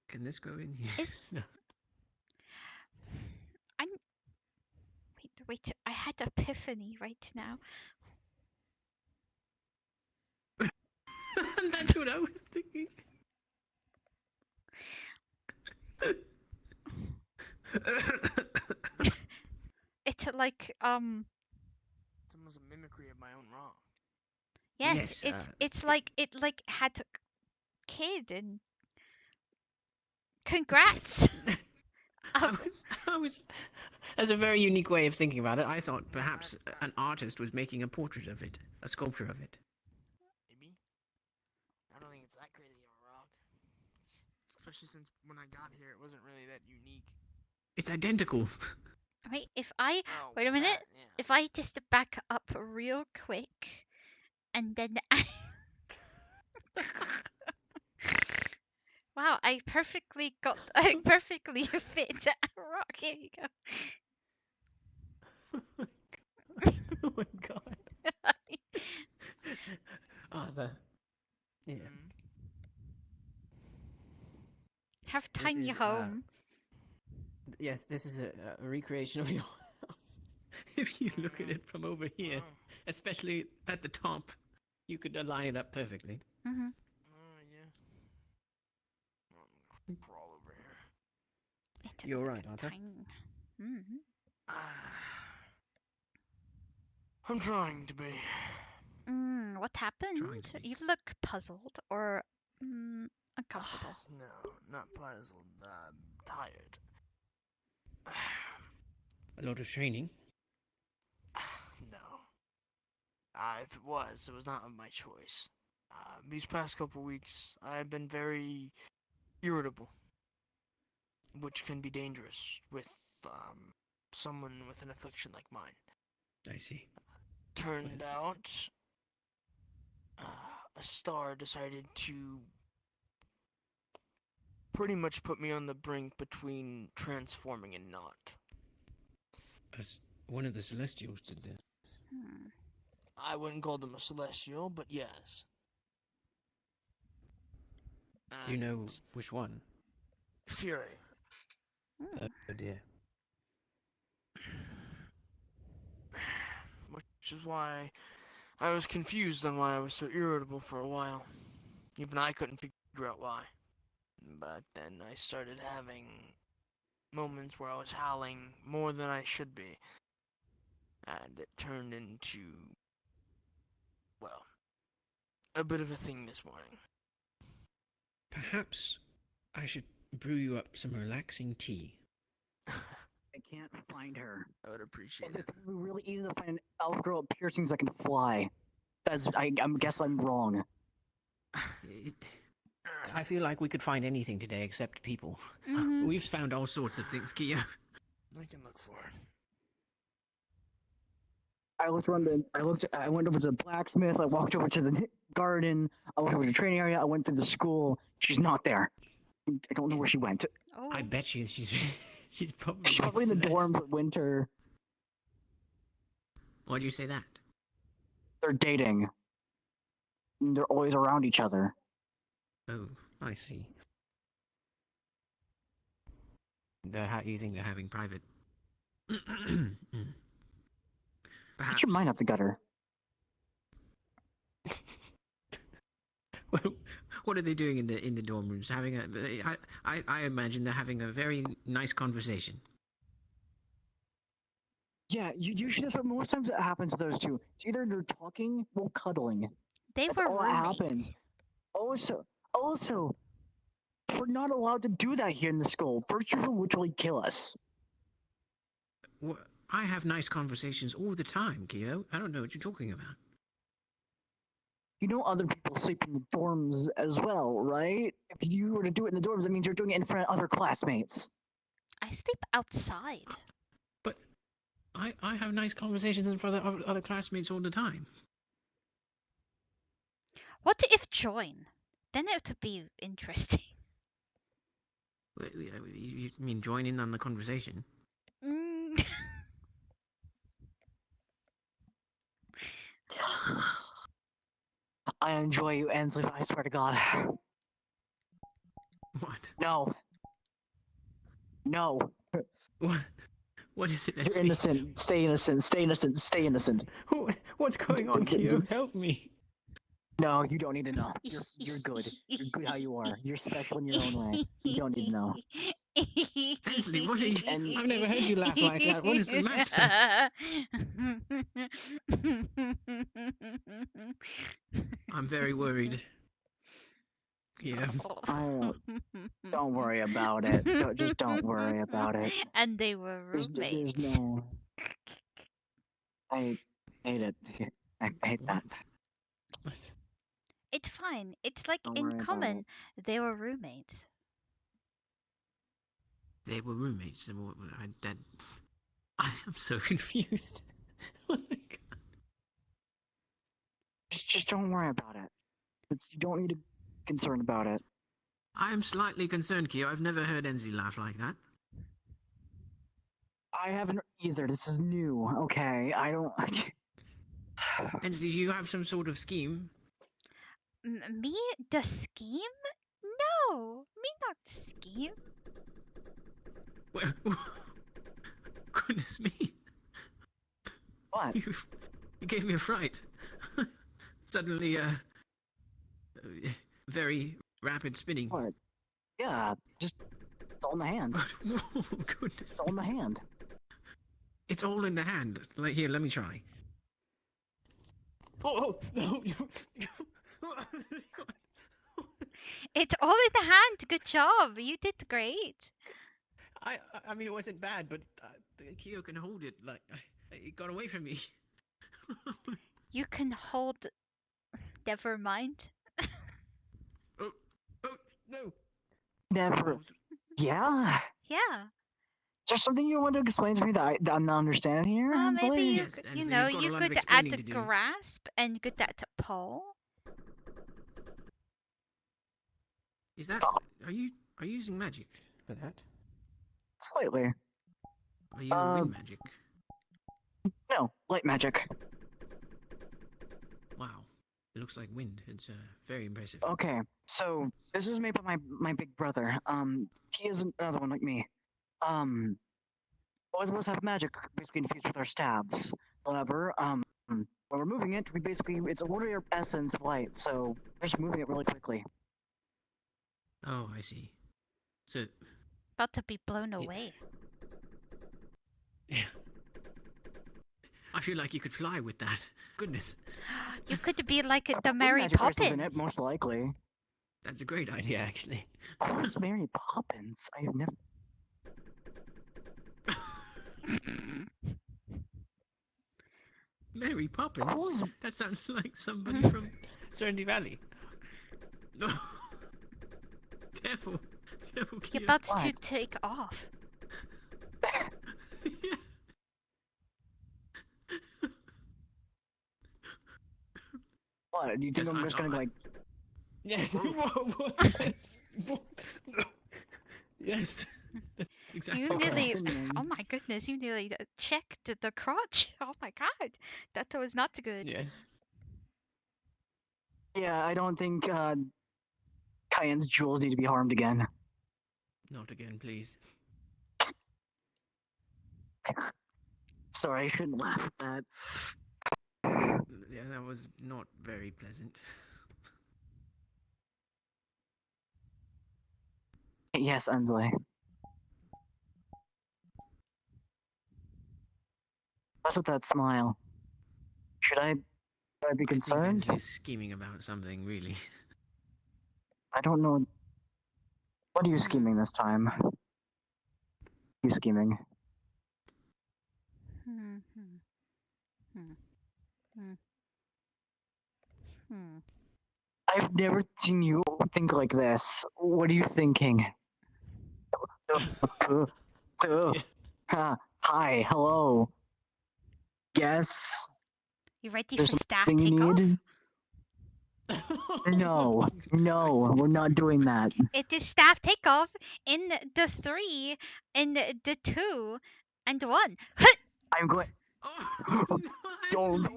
Can this go in here? No. Wait. I had epiphany right now. That's what I was thinking. It's like It's almost a mimicry of my own rock. Yes, it's like it like had a kid and congrats. I was That's a very unique way of thinking about it. I thought perhaps an artist was making a portrait of it, a sculpture of it. Maybe. I don't think it's that crazy of a rock. Especially since when I got here, it wasn't really that unique. It's identical. Wait, wait a minute. If I just back up real quick, and then wow, I perfectly fit a rock. Here you go. Oh my god. rather. Yeah. Have This tiny is, home. Yes, this is a recreation of your house. If you look at it from over here, especially at the top, you could line it up perfectly. Mm-hmm. Yeah. Crawl over here. You're right, Arthur. Tiny. Mm-hmm. I'm trying to be. What happened? You look puzzled or uncomfortable. No, not puzzled. Tired. A lot of training. No. If it was not of my choice. These past couple weeks, I've been very irritable, which can be dangerous with someone with an affliction like mine. I see. Turned out, a star decided to pretty much put me on the brink between transforming and not. As one of the Celestials did this. I wouldn't call them a celestial, but yes. Do you know which one? Fury. Oh dear. Which is why I was confused on why I was so irritable for a while. Even I couldn't figure out why. But then I started having moments where I was howling more than I should be. And it turned into, well, a bit of a thing this morning. Perhaps I should brew you up some relaxing tea. I can't find her. I would appreciate it. It's really easy to find an elf girl with piercings that can fly. I guess I'm wrong. I feel like we could find anything today except people. We've found all sorts of things, Kia. I can look for it. I went over to the blacksmith, I walked over to the garden, I went over to the training area, I went to the school. She's not there. I don't know where she went. I bet she's she's probably She's probably in the dorms with Winter. Why'd you say that? They're dating. And they're always around each other. Oh, I see. You think they're having private? Get your mind out the gutter. What are they doing in the dorm rooms? I imagine they're having a very nice conversation. Yeah, usually that's what most times it happens to those two. It's either they're talking or cuddling. They That's were all that roommates. happens. Also, we're not allowed to do that here in the school. Virtues will literally kill us. I have nice conversations all the time, Kyo. I don't know what you're talking about. You know other people sleep in the dorms as well, right? If you were to do it in the dorms, that means you're doing it in front of other classmates. I sleep outside. But I have nice conversations in front of other classmates all the time. What if join? Then it would be interesting. You mean join in on the conversation? I enjoy you, Ensely, I swear to God. What? No. No. What is it? You're innocent. Stay innocent. Stay innocent. Stay innocent. What's going on, Kyo? Help me. No, you don't need to know. You're good. You're good how you are. You're special in your own way. You don't need to know. Ensely, what are you? I've never heard you laugh like that. What is the matter? I'm very worried. Yeah. Don't worry about it. Just don't worry about it. And they were roommates. There's no. I hate it. I hate that. It's fine. It's like Don't in worry about common. They were roommates. They were roommates. I'm so confused. Oh my God. Just don't worry about it. You don't need to be concerned about it. I am slightly concerned, Kyo. I've never heard Ensely laugh like that. I haven't either. This is new. Okay, I don't. Ensely, do you have some sort of scheme? Me? The scheme? No, me not scheme. Goodness me. What? You gave me a fright. Suddenly, very rapid spinning. What? Yeah, just it's all in the hand. Whoa, goodness. It's all in the hand. It's all in the hand. Like, here, let me try. Oh, no. It's all in the hand. Good job. You did great. I mean, it wasn't bad, but Kyo can hold it. Like, it got away from me. You can hold. Never mind. Oh, no. Never. Yeah. Yeah. Is there something you want to explain to me that I'm not understanding here? Maybe you, Yes, you Ensely, know, you've got a you lot of good at explaining the to do. grasp and good at the pull. Is that? Are you using magic for that? Slightly. Are you wind magic? No, light magic. Wow, it looks like wind. It's very impressive. Okay, so this is made by my big brother. He is another one like me. Both of us have magic basically infused with our stabs. However, when we're moving it, it's a warrior essence of light, so we're just moving it really quickly. Oh, I see. So. About to be blown away. Yeah. I feel like you could fly with that. Goodness. You could be like the Wind Mary magic crystals Poppins. in it, most likely. That's a great idea, actually. Who's Mary Poppins? I have never. Mary Poppins? That sounds like somebody from Serenity Valley. No. Careful. Careful, Kyo. You're about to take off. What? Do you think I'm just gonna like? Yeah. Yes. That's exactly. You nearly. Oh my goodness! You nearly checked the crotch. Oh my god, that was not good. Yes. Yeah, I don't think Cayenne's jewels need to be harmed again. Not again, please. Sorry, I shouldn't laugh at that. Yeah, that was not very pleasant. Yes, Ensely. What's with that smile? Should I be concerned? I think Ensely's scheming about something, really. I don't know. What are you scheming this time? You scheming? I've never seen you think like this. What are you thinking? Hi, hello. Yes. You ready There's for staff something you takeoff? need? No, we're not doing that. It is staff takeoff in the 3, in the 2, and 1. I'm going. Don't.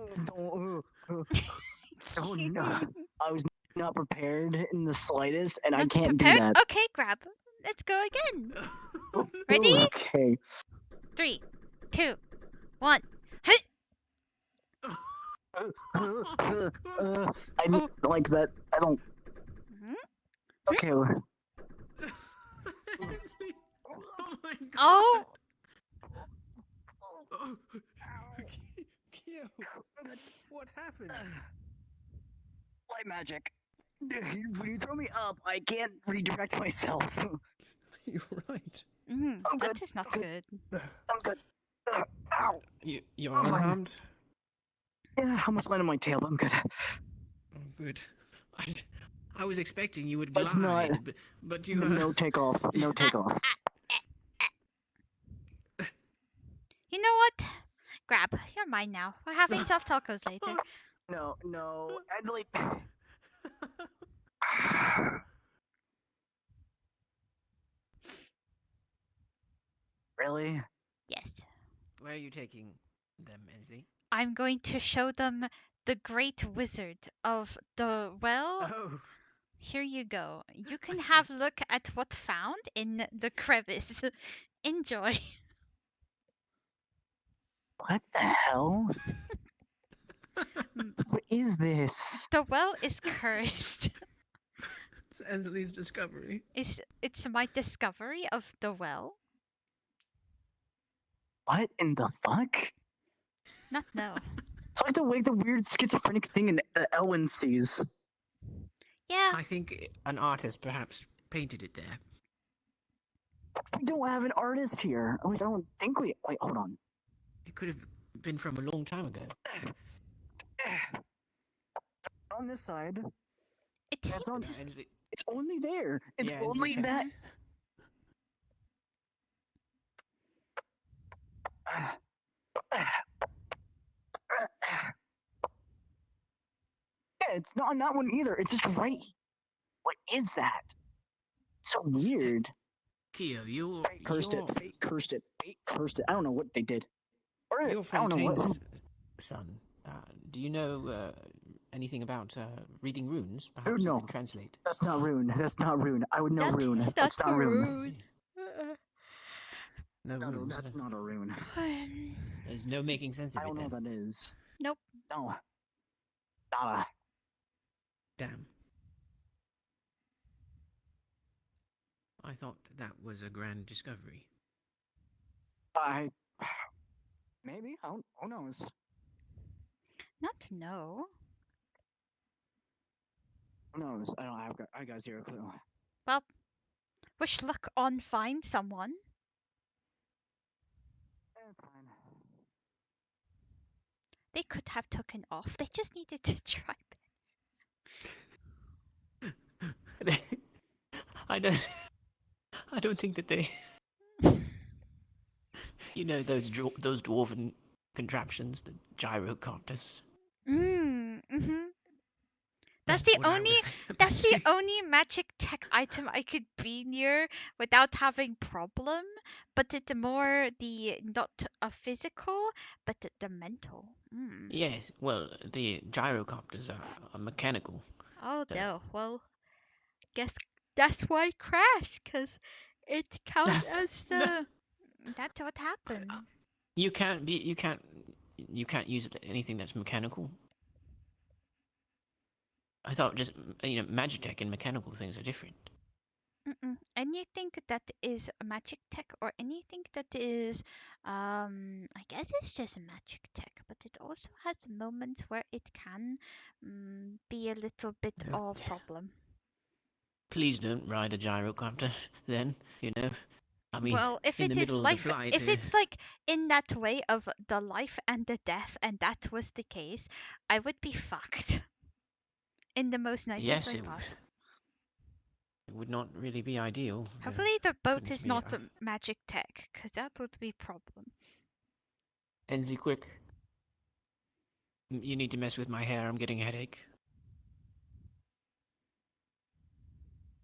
Oh no! I was not prepared in the slightest, and I can't Prepared? do that. Okay, grab. Let's go again. Ready? Okay. 3, 2, 1. I don't like that. I don't. Okay. Oh my god. Oh. Kyo, what happened? Light magic. When you throw me up, I can't redirect myself. You're right. That is not good. I'm good. Ow. You are unharmed? Yeah, how much light on my tail? I'm good. Oh, good. I was expecting you would That's glide, not- but you. No takeoff. No takeoff. You know what? Grab. You're mine now. We're having soft tacos later. No, Ensely. Really? Yes. Where are you taking them, Ensely? I'm going to show them the great wizard of the well. Oh. Here you go. You can have a look at what found in the crevice. Enjoy. What the hell? What is this? The well is cursed. It's Ensely's discovery. It's my discovery of the well. What in the fuck? Not no. It's like the weird schizophrenic thing in Ellen sees. Yeah. I think an artist perhaps painted it there. We don't have an artist here. At least I don't think we. Wait, hold on. It could have been from a long time ago. On this side. It's only there. It's Yeah, only okay. that. Yeah, it's not on that one either. It's just right. What is that? So weird. Kyo, you're Fate cursed it. Fate cursed it. Fate cursed it. I don't know what they did. Or You're I don't know what. Fontaine's son. Do you know anything about reading runes? Perhaps No. you can translate. That's not rune. That's not rune. I would know rune. That's not rune. No runes. That's not a rune. There's no making sense of I don't it know then. what that is. Nope. No. Nada. Damn. I thought that was a grand discovery. Maybe. Who knows? Not no. Who knows? I don't. I got zero clue. Well, wish luck on find someone. Fine. They could have taken off. They just needed to try. I don't think that they. You know those dwarven contraptions, the gyrocopters. That's the only magic tech item I could be near without having problem. But it's more the not a physical, but the mental. Yes, well, the gyrocopters are mechanical. Oh no, well, guess that's why it crashed, cause it counts as the. That's what happened. You can't use anything that's mechanical. I thought just Magitech and mechanical things are different. Anything that is a magic tech or anything that is, I guess it's just magic tech, but it also has moments where it can be a little bit of problem. Please don't ride a gyrocopter. Then I mean, well, if in it the is middle life, of the flight, if it's like in that way of the life and the death, and that was the case, I would be fucked. In the most nicest way possible. It would not really be ideal. Hopefully the boat is not a magic tech, because that would be a problem. Ensely, quick. You need to mess with my hair. I'm getting a headache.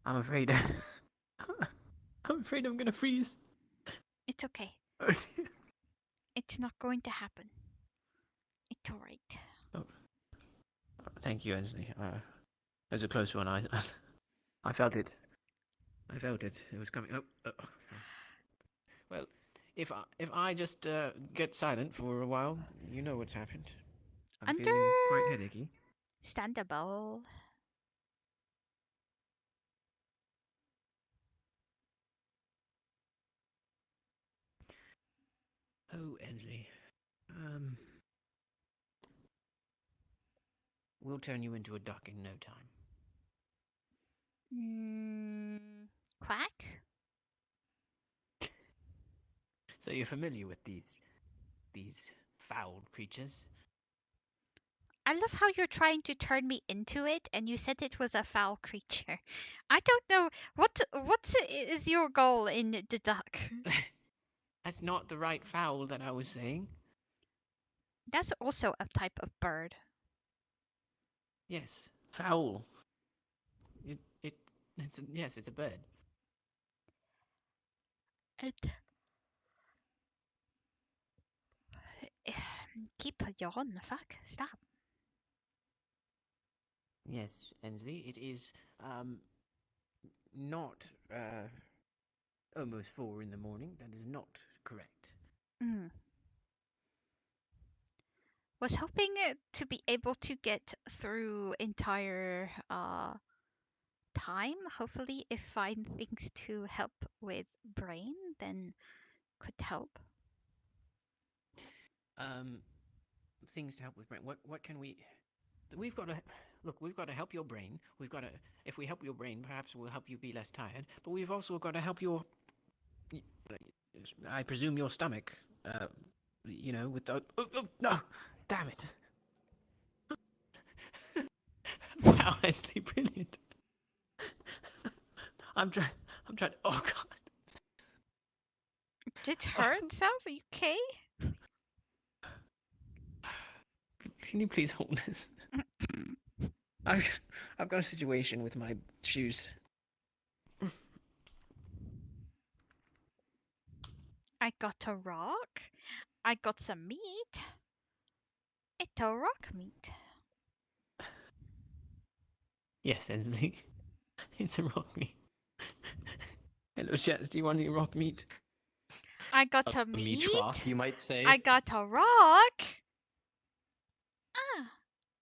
I'm afraid. I'm afraid I'm gonna freeze. It's okay. It's not going to happen. It's alright. Oh. Thank you, Ensely. That was a close one. I felt it. I felt it. It was coming. Oh. Well, if I just get silent for a while, you know what's happened. I'm feeling quite headachy. Understandable. Oh, Ensely. We'll turn you into a duck in no time. Quack? So you're familiar with these foul creatures? I love how you're trying to turn me into it, and you said it was a foul creature. I don't know what is your goal in the duck. That's not the right fowl that I was saying. That's also a type of bird. Yes, fowl. It's a bird. Keep a yawn. Fuck. Stop. Yes, Ensely, it is not almost 4 in the morning. That is not correct. Mm. Was hoping to be able to get through entire time. Hopefully, if find things to help with brain, then could help. Things to help with brain. What can we? We've got to look. We've got to help your brain. We've got to. If we help your brain, perhaps we'll help you be less tired. But we've also got to help your. I presume your stomach. With the. Oh, no! Damn it! Wow, Ensely, brilliant. I'm trying. Oh God. Did it hurt itself? Are you okay? Can you please hold this? I've got a situation with my shoes. I got a rock. I got some meat. It's a rock meat. Yes, Ensely. It's a rock meat. Hello, Chats. Do you want any rock meat? I got a meat. Meat rock, you might say. I got a rock.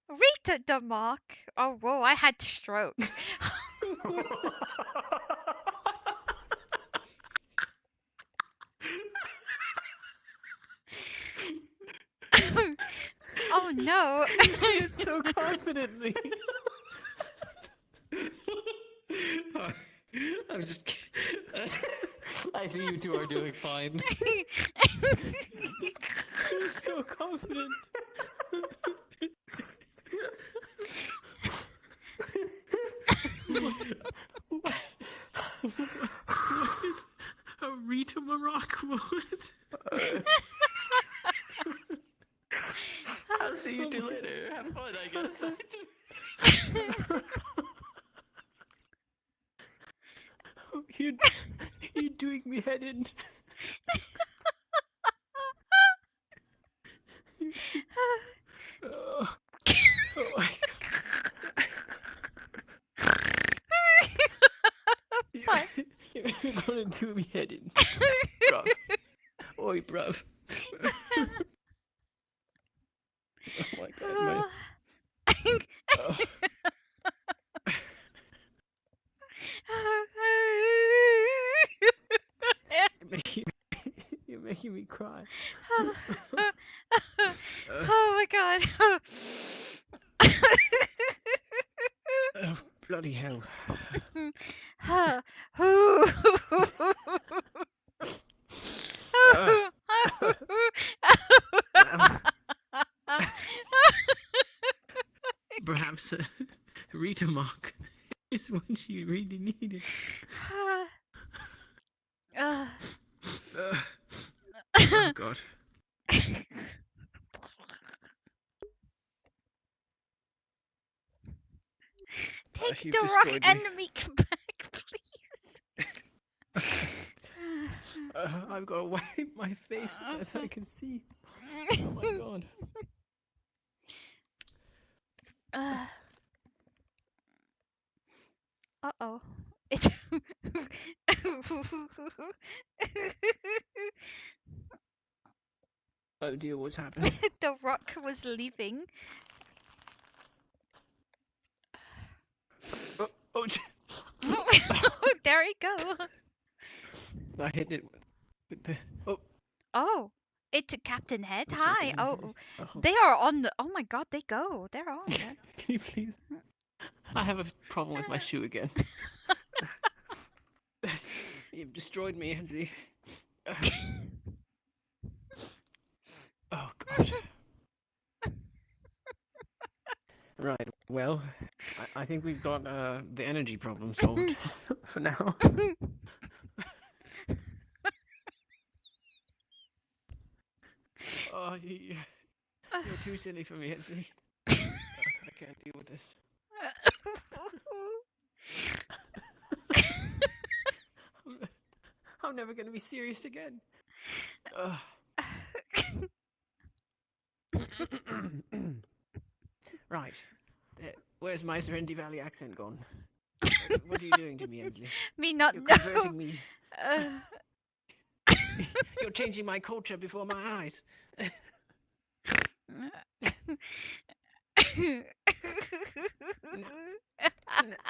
Rita the mock. Oh, whoa, I had stroke. Oh no. You say it so confidently. I'm just. I see you two are doing fine. You're so confident. What is a Rita Maroc? What? I'll see you two later. Have fun, I guess. You're doing me head in. Oh my God. You're gonna do me head in. Bruv. Oi, bruv. Oh my God, man. You're making me cry. Oh my God. Oh, bloody hell. Perhaps Rita Mock is what you really needed. Oh, God. Take You've the rock destroyed and me. the meat back, please. I've got to wipe my face as I can see. Oh my God. Uh-oh. It's Oh dear, what's happening? the rock was leaving. Oh, there you go. I hit it with the. Oh, it's Captain Head. I'm Hi. sorry, Oh, oh. they are on the. Oh my God, they go. They're on. Can you please? I have a problem with my shoe again. You've destroyed me, Ensely. Oh God. Right. Well, I think we've got the energy problem solved for now. Oh, you're too silly for me, Ensely. I can't deal with this. I'm never going to be serious again. Right. Where's my Serenity Valley accent gone? What are you doing to me, Ensely? Me not You're know. converting me. You're changing my culture before my eyes.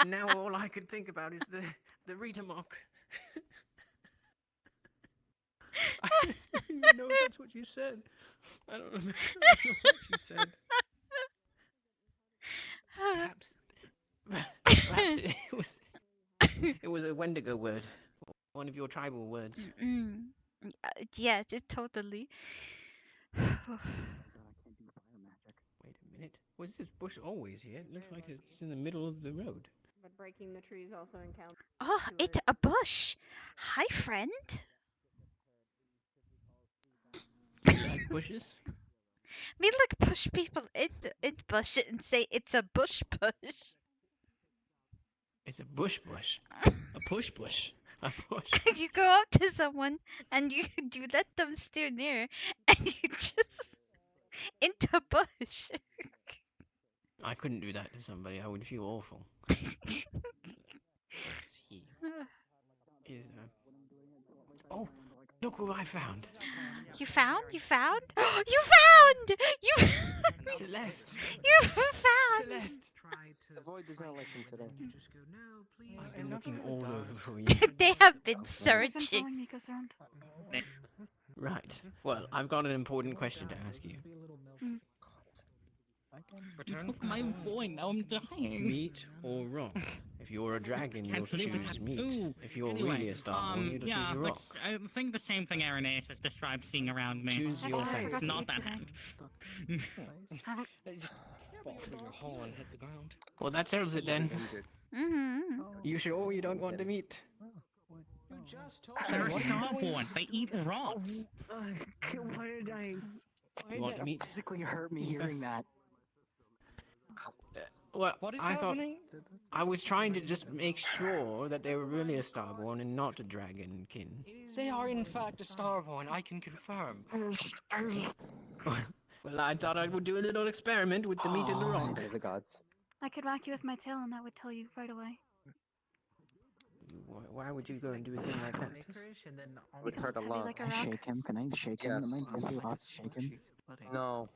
Now all I could think about is the Rita mock. I don't even know if that's what you said. I don't know what you said. Perhaps it was a Wendigo word, one of your tribal words. Yeah, totally. Wait a minute. Was this bush always here? It looks like it's in the middle of the road. But breaking the trees also encountered. Oh, it's a bush. Hi, friend. Do you like bushes? Me like push people in bush and say it's a bush. It's a bush. A push. A push. You go up to someone and you let them steer near and you just into bush. I couldn't do that to somebody. I would feel awful. Let's see. Oh, look who I found. You found? You found? You found! You Celeste. You found! Celeste. The void does not like him today. I've been looking all over for you. They have been Been searching. following me, goes around. Right. Well, I've got an important question to ask you. You took my void, now I'm dying. Meat or rock? If you're a dragon, you'll Can't believe choose it. meat. Ooh. If you're Anyway, really a starborn, you'll yeah, choose a rock. but I think the same thing Irenaeus has described seeing around me. Choose your fate. It's not that hand. Just fall through your hole and hit the ground. Well, that settles it then. You sure you don't want to meet? They're starborn. They eat rocks. Why did I? You want to meet? Physically hurt me hearing that. Well, What is I thought happening? I was trying to just make sure that they were really a starborn and not a dragonkin. They are in fact a starborn, I can confirm. Well, I thought I would do a little experiment with the meat and the rock. The gods. I could whack you with my tail and that would tell you right away. Why would you go and do a thing like that? It would hurt a lot. like a Can I rock. shake him? Can I shake him? Am I physically allowed to shake him? No.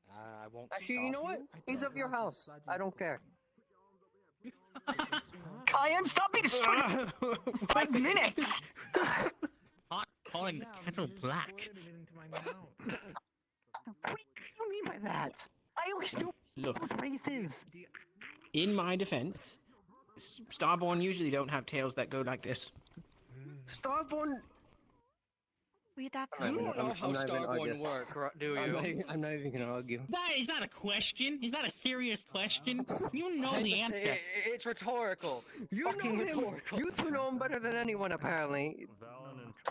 I won't. Actually, you know what? He's of your house. I don't care. Kyan, stop being stupid! 5 minutes! Hot calling the kettle black. What do you mean by that? I always know Look, what race is. in my defense, starborn usually don't have tails that go like this. Starborn. We adapt to You it. don't know how starborn work, do you? I'm not even gonna argue. That is not a question. Is that a serious question? You know the answer. It's rhetorical. You Fucking know him. rhetorical. You two know him better than anyone, apparently.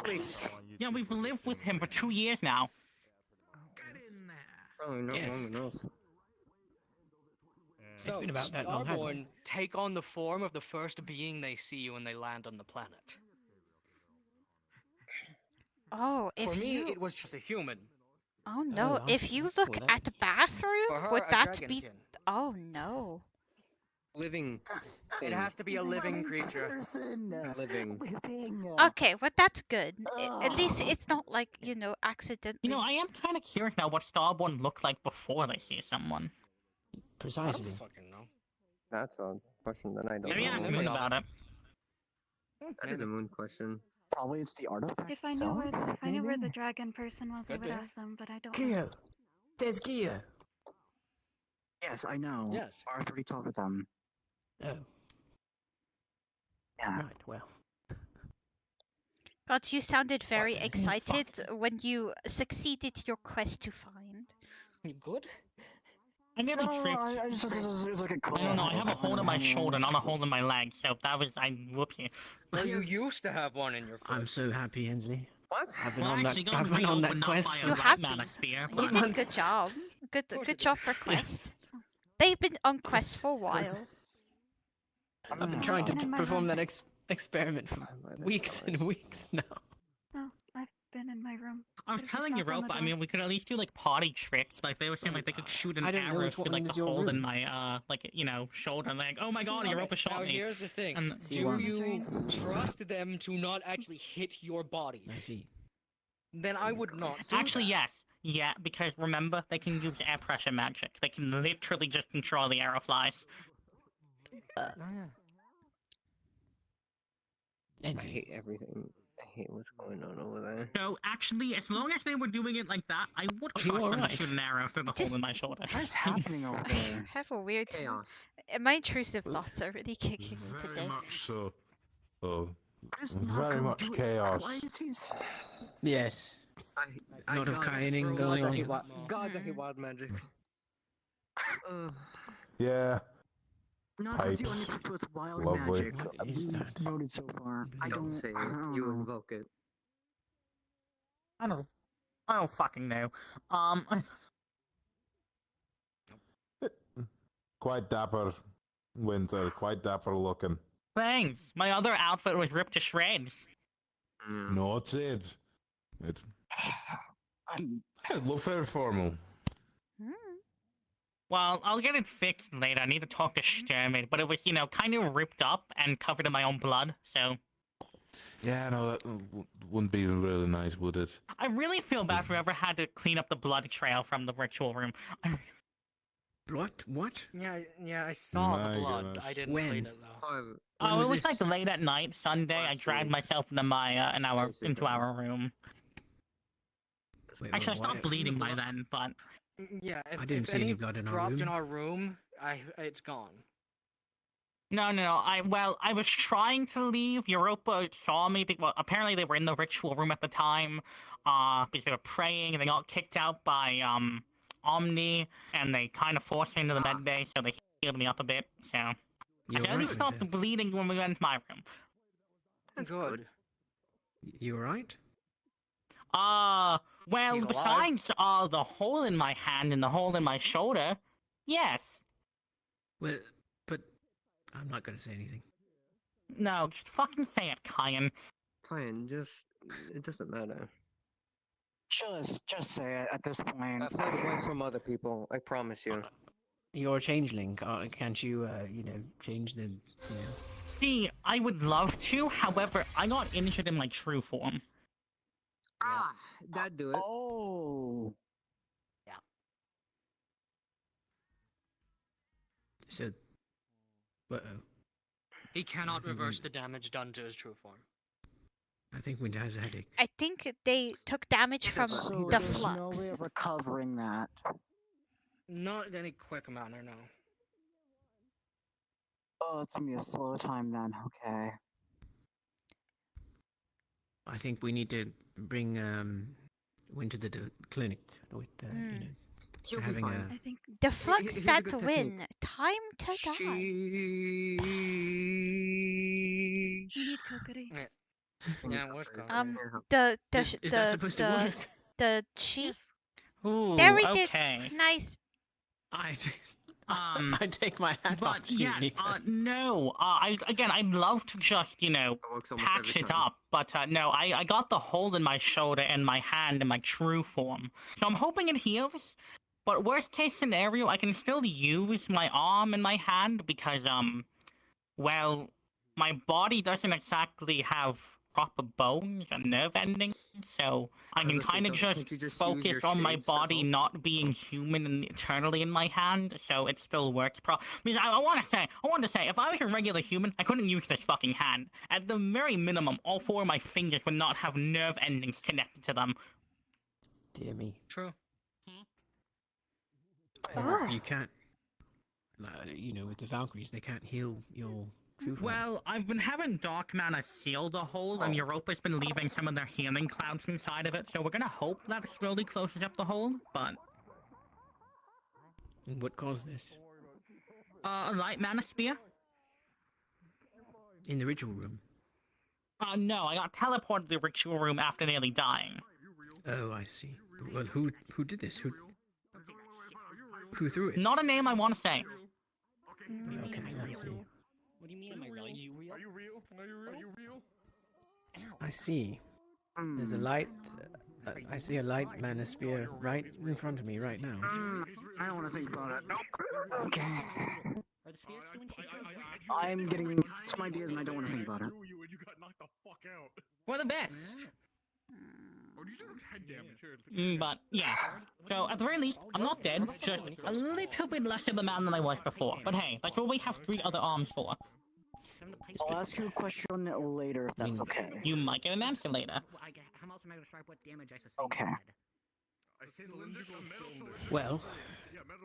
Please. Yeah, we've lived with him for 2 years now. Probably not Yes. long enough. It's been about that long, hasn't it? Starborn take on the form of the first being they see when they land on the planet. Oh, if For me, you... it was just a human. Oh no, Oh, if you look well, that- at the bathroom, For her, would a that be... dragonkin. Oh no. Living. It has to be a living creature. Person. Living. Living. Okay, well that's good. At least it's not like, accidentally... You know, I am kind of curious now what starborn look like before they see someone. Precisely. Fucking know. That's a question that I don't Maybe know. ask Moon about it. That is a moon question. Probably it's the artifact. If I knew itself, where, if I knew where the maybe? dragon person was, I Could would be. ask them, but I don't. Gear! There's gear! Yes, I know. Yes. I've already talked with them. Oh, Yeah. right, well. God, you sounded very What the excited when you succeeded your quest to find. You good? I nearly No, tripped. I just it was like a I don't know, I have a hole in my shoulder, not a hole in my leg, so that was... whoopsie. Well, you used to have one in your foot. I'm so happy, Ensely. What? I've been Well, on actually, that, got I've been on that reopened up quest by for a You rat have mana been. spear, You but- did good job. Good job for quest. They've been on quest for a while. I've been Mm. trying to Been in my perform room. that experiment for weeks and weeks now. No, I've been in my room. I was Could've just telling knocked on the Europa, I door. mean, we could at least do like party tricks. Like they were saying, like they could shoot an I don't know arrow which through one like is the your hole in room. my like shoulder. And like, oh my god, Europa shot now me. here's the thing. And Do you trust them to not actually hit your body? I see. Then I would not do Actually, that. yes. Yeah, because remember, they can use air pressure magic. They can literally just control the arrow flies. I hate everything. I hate what's going on over there. So actually, as long as they were doing it like that, I would Oh, you're trust them right. to shoot an arrow through the hole in my shoulder. What's happening over I there? have a weird Chaos. My intrusive thoughts are really kicking in today. Very much so. Oh, Does very Marco much do it? chaos. Why is he? Yes. I Lot of gods, kiting bro, going I on. hate gods, I hate wild magic. Yeah. Not because the only Pipes. people with wild Lovely. magic What is we've that? noted so far. I Don't don't say I it. don't You know. invoke it. I don't fucking know. Quite dapper, Winter. Quite dapper looking. Thanks. My other outfit was ripped to shreds. No, it's it. It look very formal. Well, I'll get it fixed later. I need to talk to Sturmid, but it was, kind of ripped up and covered in my own blood, so... Yeah, no, that wouldn't be really nice, would it? I really feel bad for whoever had to clean up the blood trail from the ritual room. What? Yeah, I saw My the blood. goodness. I didn't When? clean it though. Oh, was it was this? like late at night, Sunday. I dragged myself into my, into our room. Wait, Actually, I what? stopped bleeding by then, but... Yeah, if, I didn't if see any any blood in our dropped in room. our room, it's gone. No, I was trying to leave. Europa saw me. Well, apparently they were in the ritual room at the time, because they were praying, and they got kicked out by, Omni, and they kind of forced me into the med bay, so they healed me up a bit, so... You're I only right, stopped Winter. bleeding when we went into my room. Good. You alright? Well, He's alive? besides, the hole in my hand and the hole in my shoulder, yes. Well, but I'm not gonna say anything. No, just fucking say it, Kyan. Fine, it doesn't matter. Just say it at this point. I've heard worse from other people, I promise you. You're a changeling. Can't you, change the, See, I would love to, however, I got injured in my true form. Ah, that'd do it. Oh. So, uh-oh. He cannot Mhm. reverse the damage done to his true form. I think Winter has a headache. I think they took damage from So the there's no flux. way of recovering that. Not in any quick manner, no. Oh, it's gonna be a slow time then. Okay. I think we need to bring Winter to the clinic with He'll be having fine. I think the flux here's a stand good to technique. win. Time to die. You need cookery. Yeah, what's going Is that supposed to work? The chi. Ooh, There we did. okay. Nice. I take my hat off. But yeah, no. I'd love to just, works almost patch every it time. up, but no, I got the hole in my shoulder and my hand in my true form. So I'm hoping it heals. But worst case scenario, I can still use my arm and my hand because, well, my body doesn't exactly have proper bones and nerve endings, so I can Listen, kind of can't just you just use focus your on my shades to body help? not being human and eternally in my hand, so it still works. Because I want to say, if I was a regular human, I couldn't use this fucking hand. At the very minimum, all four of my fingers would not have nerve endings connected to them. Dear me. True. Oh. You can't, with the Valkyries, they can't heal your true form. Well, I've been having Dark Mana seal the hole, and Europa's been leaving some of their healing clouds inside of it, so we're gonna hope that it slowly closes up the hole, but... And what caused this? A light mana spear? In the ritual room. No, I got teleported to the ritual room after nearly dying. Oh, I see. Well, who did this? Who threw it? Not a name I want to say. Okay, I see. What do you mean, am I real? You real? Are you real? Are you real? I see. There's a light. I see a light manosphere right in front of me right now. I don't want to think about it. Nope. Okay. I'm getting some ideas and I don't want to think about it. We're the best. But yeah, so at the very least, I'm not dead, just a little bit less of a man than I was before. But hey, that's what we have 3 other arms for. I'll ask you a question on it later if that's okay. You might get an answer later. How else am I going to describe what damage I sustained? Okay. Well,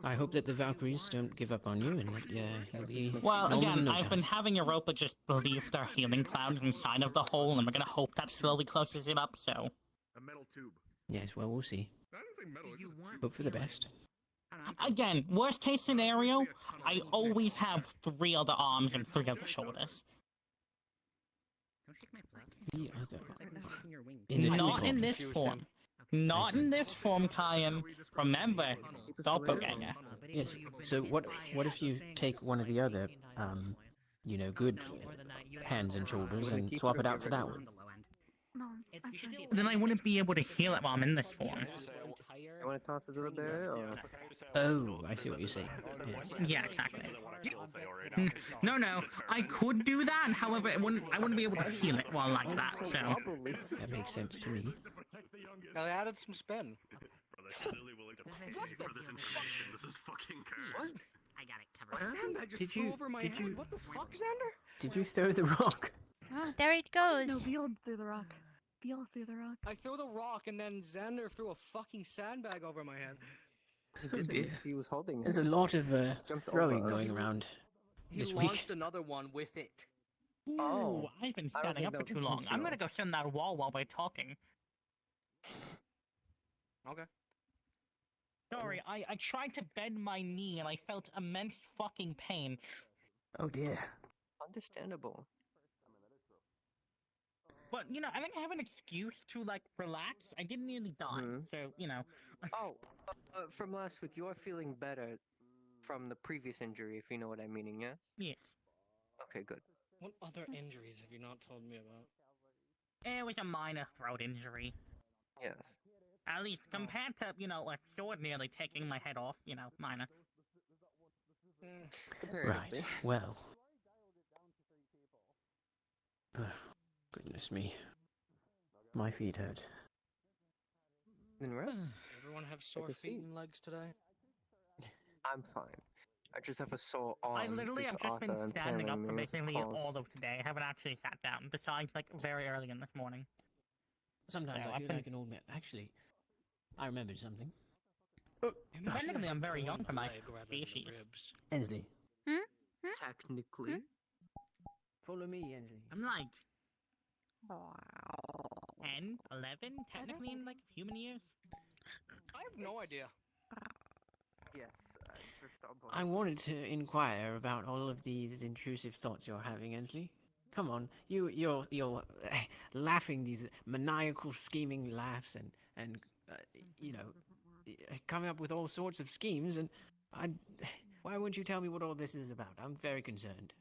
I hope that the Valkyries don't give up on you and that you'll be. Well, normal in again, no I've time. been having Europa just leave their healing clouds inside of the hole, and we're gonna hope that slowly closes it up, so... A metal tube. Yes, well, we'll see. I don't think metal. Hope for the best. Again, worst case scenario, I always have 3 other arms and 3 other shoulders. The other. Not in this form. Not in this form, Kyan. Remember, doppelganger. Yes. So what if you take one of the other, good hands and shoulders and swap it out for that one? Then I wouldn't be able to heal it while I'm in this form. You want to toss it a little bit, or? Oh, I see what you're saying. Yes. Yeah, exactly. No, I could do that, however, I wouldn't be able to heal it while like that, so... That makes sense to me. I added some spin. This is fucking cursed. I got it covered. That just flew over my head. What the fuck, Xander? Did you throw the rock? Oh, there it goes. No, Beal threw the rock. Beal threw the rock. I threw the rock and then Xander threw a fucking sandbag over my head. Oh dear. He was holding. There's a lot of throwing going around He this launched week. another one with it. Ooh, I've been standing up for too long. I'm gonna go sit on that wall while we're talking. Okay. Sorry, I tried to bend my knee and I felt immense fucking pain. Oh dear. Understandable. But, I think I have an excuse to, relax. I didn't nearly die, so, Oh, from last week, you are feeling better from the previous injury, if you know what I'm meaning, yes? Yes. Okay, good. What other injuries have you not told me about? It was a minor throat injury. Yes. At least compared to, a sword nearly taking my head off, minor. Right. Well. Goodness me. My feet hurt. Then rest. Everyone have sore feet and legs today? I'm fine. I just have a sore arm. I literally have just been standing up for basically all of today. I haven't actually sat down, besides, very early in this morning. Sometimes So I I've feel been- like an old man. Actually, I remembered something. Technically, I'm very young for my species. Ensley. Technically. Follow me, Ensley. I'm like 10, 11, technically in human years. I have no idea. Yes. I wanted to inquire about all of these intrusive thoughts you're having, Ensley. Come on, you're laughing these maniacal, scheming laughs and coming up with all sorts of schemes. And why wouldn't you tell me what all this is about? I'm very concerned.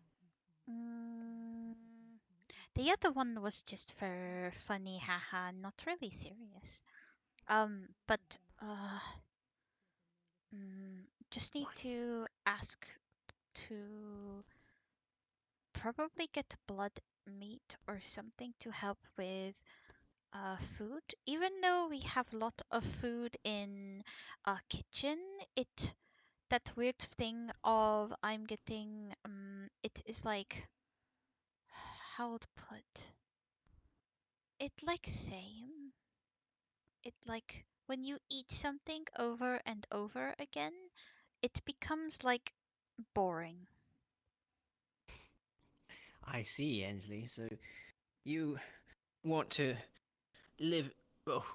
The other one was just for funny, haha, not really serious. But just need to ask to probably get blood meat or something to help with food. Even though we have a lot of food in our kitchen, that weird thing of I'm getting it is how to put it, same. It when you eat something over and over again, it becomes boring. I see, Ensley. So you want to live. Oh,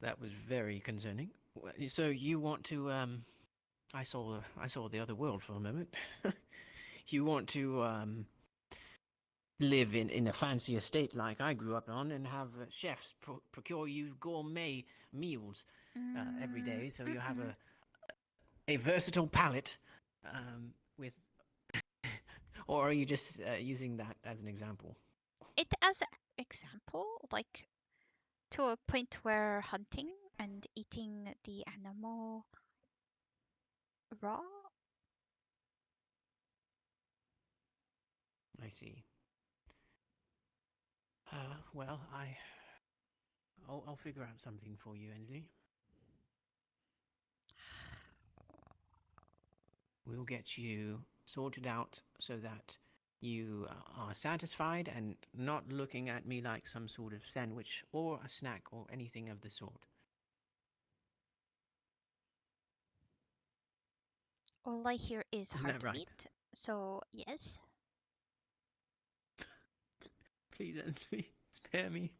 that was very concerning. So you want to I saw the other world for a moment. You want to live in a fancy estate like I grew up on and have chefs procure you gourmet meals every day, so you have a versatile palate with. Or are you just using that as an example? It as example, like to a point where hunting and eating the animal raw? I see. Well, I'll figure out something for you, Ensely. We'll get you sorted out so that you are satisfied and not looking at me like some sort of sandwich or a snack or anything of the sort. All I hear is Isn't that right? heartbeat, so yes. Please, Ensely, spare me.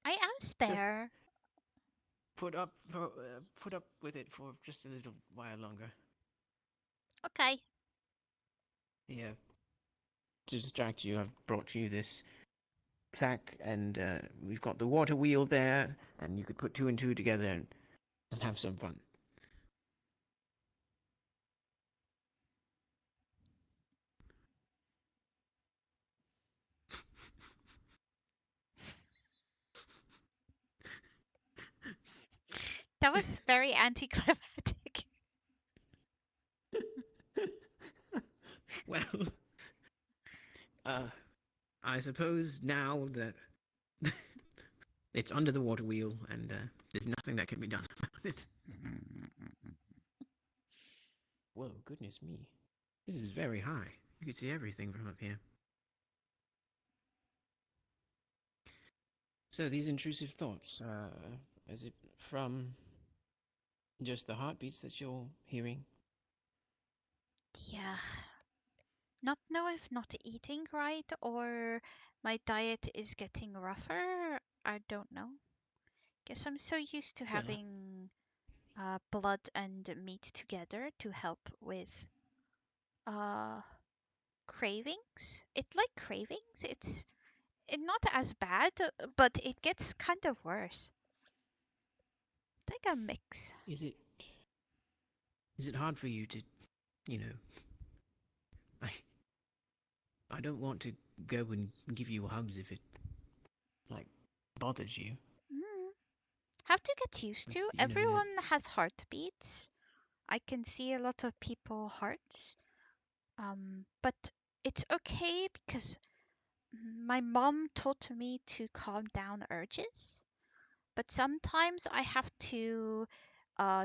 I am spare. Put up with it for just a little while longer. Okay. Here, to distract you, I've brought you this sack, and we've got the water wheel there, and you could put 2 and 2 together and have some fun. That was very anticlimactic. Well, I suppose now that it's under the water wheel, and there's nothing that can be done about it. Whoa, goodness me. This is very high. You can see everything from up here. So these intrusive thoughts, is it from just the heartbeats that you're hearing? Yeah. Not know if not eating right or my diet is getting rougher. I don't know. Guess I'm so used to having blood and meat together to help with cravings. It like cravings. It's not as bad, but it gets kind of worse. It's like a mix. Is it hard for you to, you know, I don't want to go and give you hugs if it, like, bothers you. Have to get used to. Everyone has heartbeats. I can see a lot of people hearts. But it's okay because my mom taught me to calm down urges. But sometimes I have to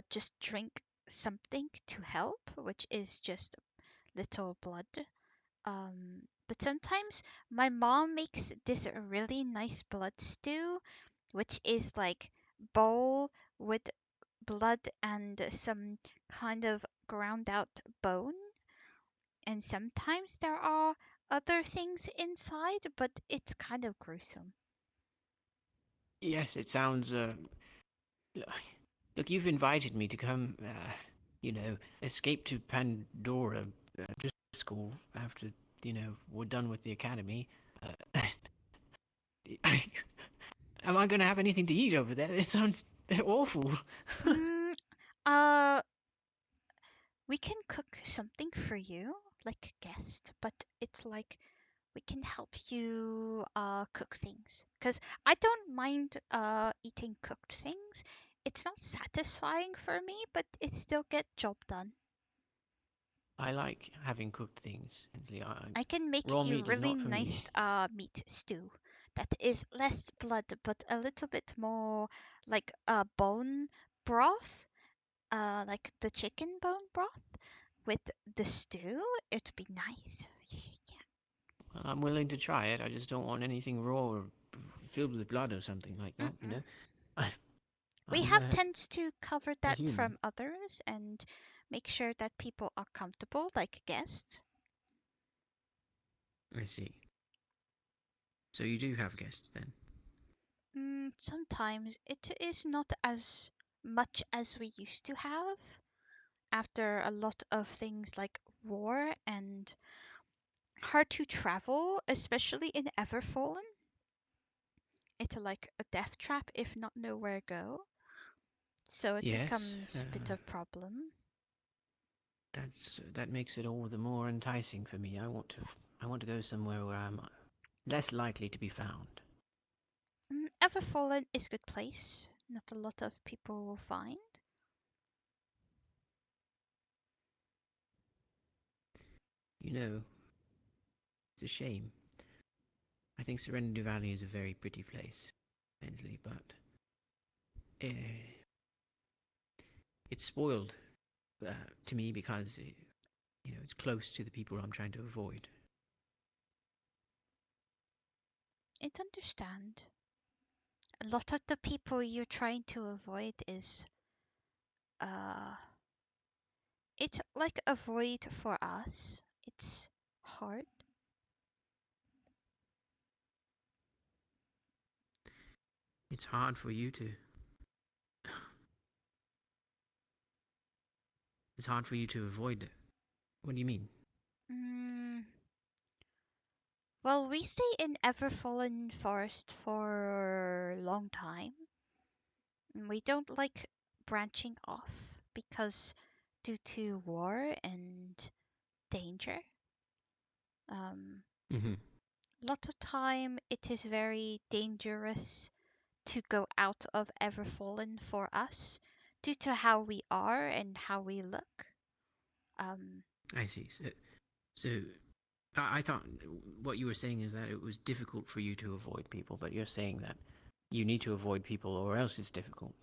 just drink something to help, which is just little blood. But sometimes my mom makes this really nice blood stew, which is like bowl with blood and some kind of ground out bone. And sometimes there are other things inside, but it's kind of gruesome. Yes, it sounds, look, you've invited me to come, escape to Pandora, just school after, we're done with the academy. Am I going to have anything to eat over there? It sounds awful. We can cook something for you, like a guest, but it's like we can help you cook things. Because I don't mind eating cooked things. It's not satisfying for me, but it still get job done. I like having cooked things. I can make raw you meat is really not for me. nice meat stew that is less blood, but a little bit more like bone broth, like the chicken bone broth with the stew. It'd be nice. Well, I'm willing to try it. I just don't want anything raw or filled with blood or something like that, you know? We have tends to cover that human. from others and make sure that people are comfortable, like guests. I see. So you do have guests then? Sometimes it is not as much as we used to have after a lot of things like war and hard to travel, especially in Everfallen. It's like a death trap if not nowhere go. So it becomes a bit of problem. That makes it all the more enticing for me. I want to go somewhere where I'm less likely to be found. Everfallen is a good place. Not a lot of people will find. You know, it's a shame. I think Serenity Valley is a very pretty place, Ensely, but it's spoiled to me because it's close to the people I'm trying to avoid. I understand. A lot of the people you're trying to avoid is it's like a void for us. It's hard. It's hard for you to. It's hard for you to avoid it. What do you mean? Well, we stay in Everfallen Forest for a long time. We don't like branching off because due to war and danger. Mm-hmm. A lot of time it is very dangerous to go out of Everfallen for us due to how we are and how we look. I see. So I thought what you were saying is that it was difficult for you to avoid people, but you're saying that you need to avoid people or else it's difficult.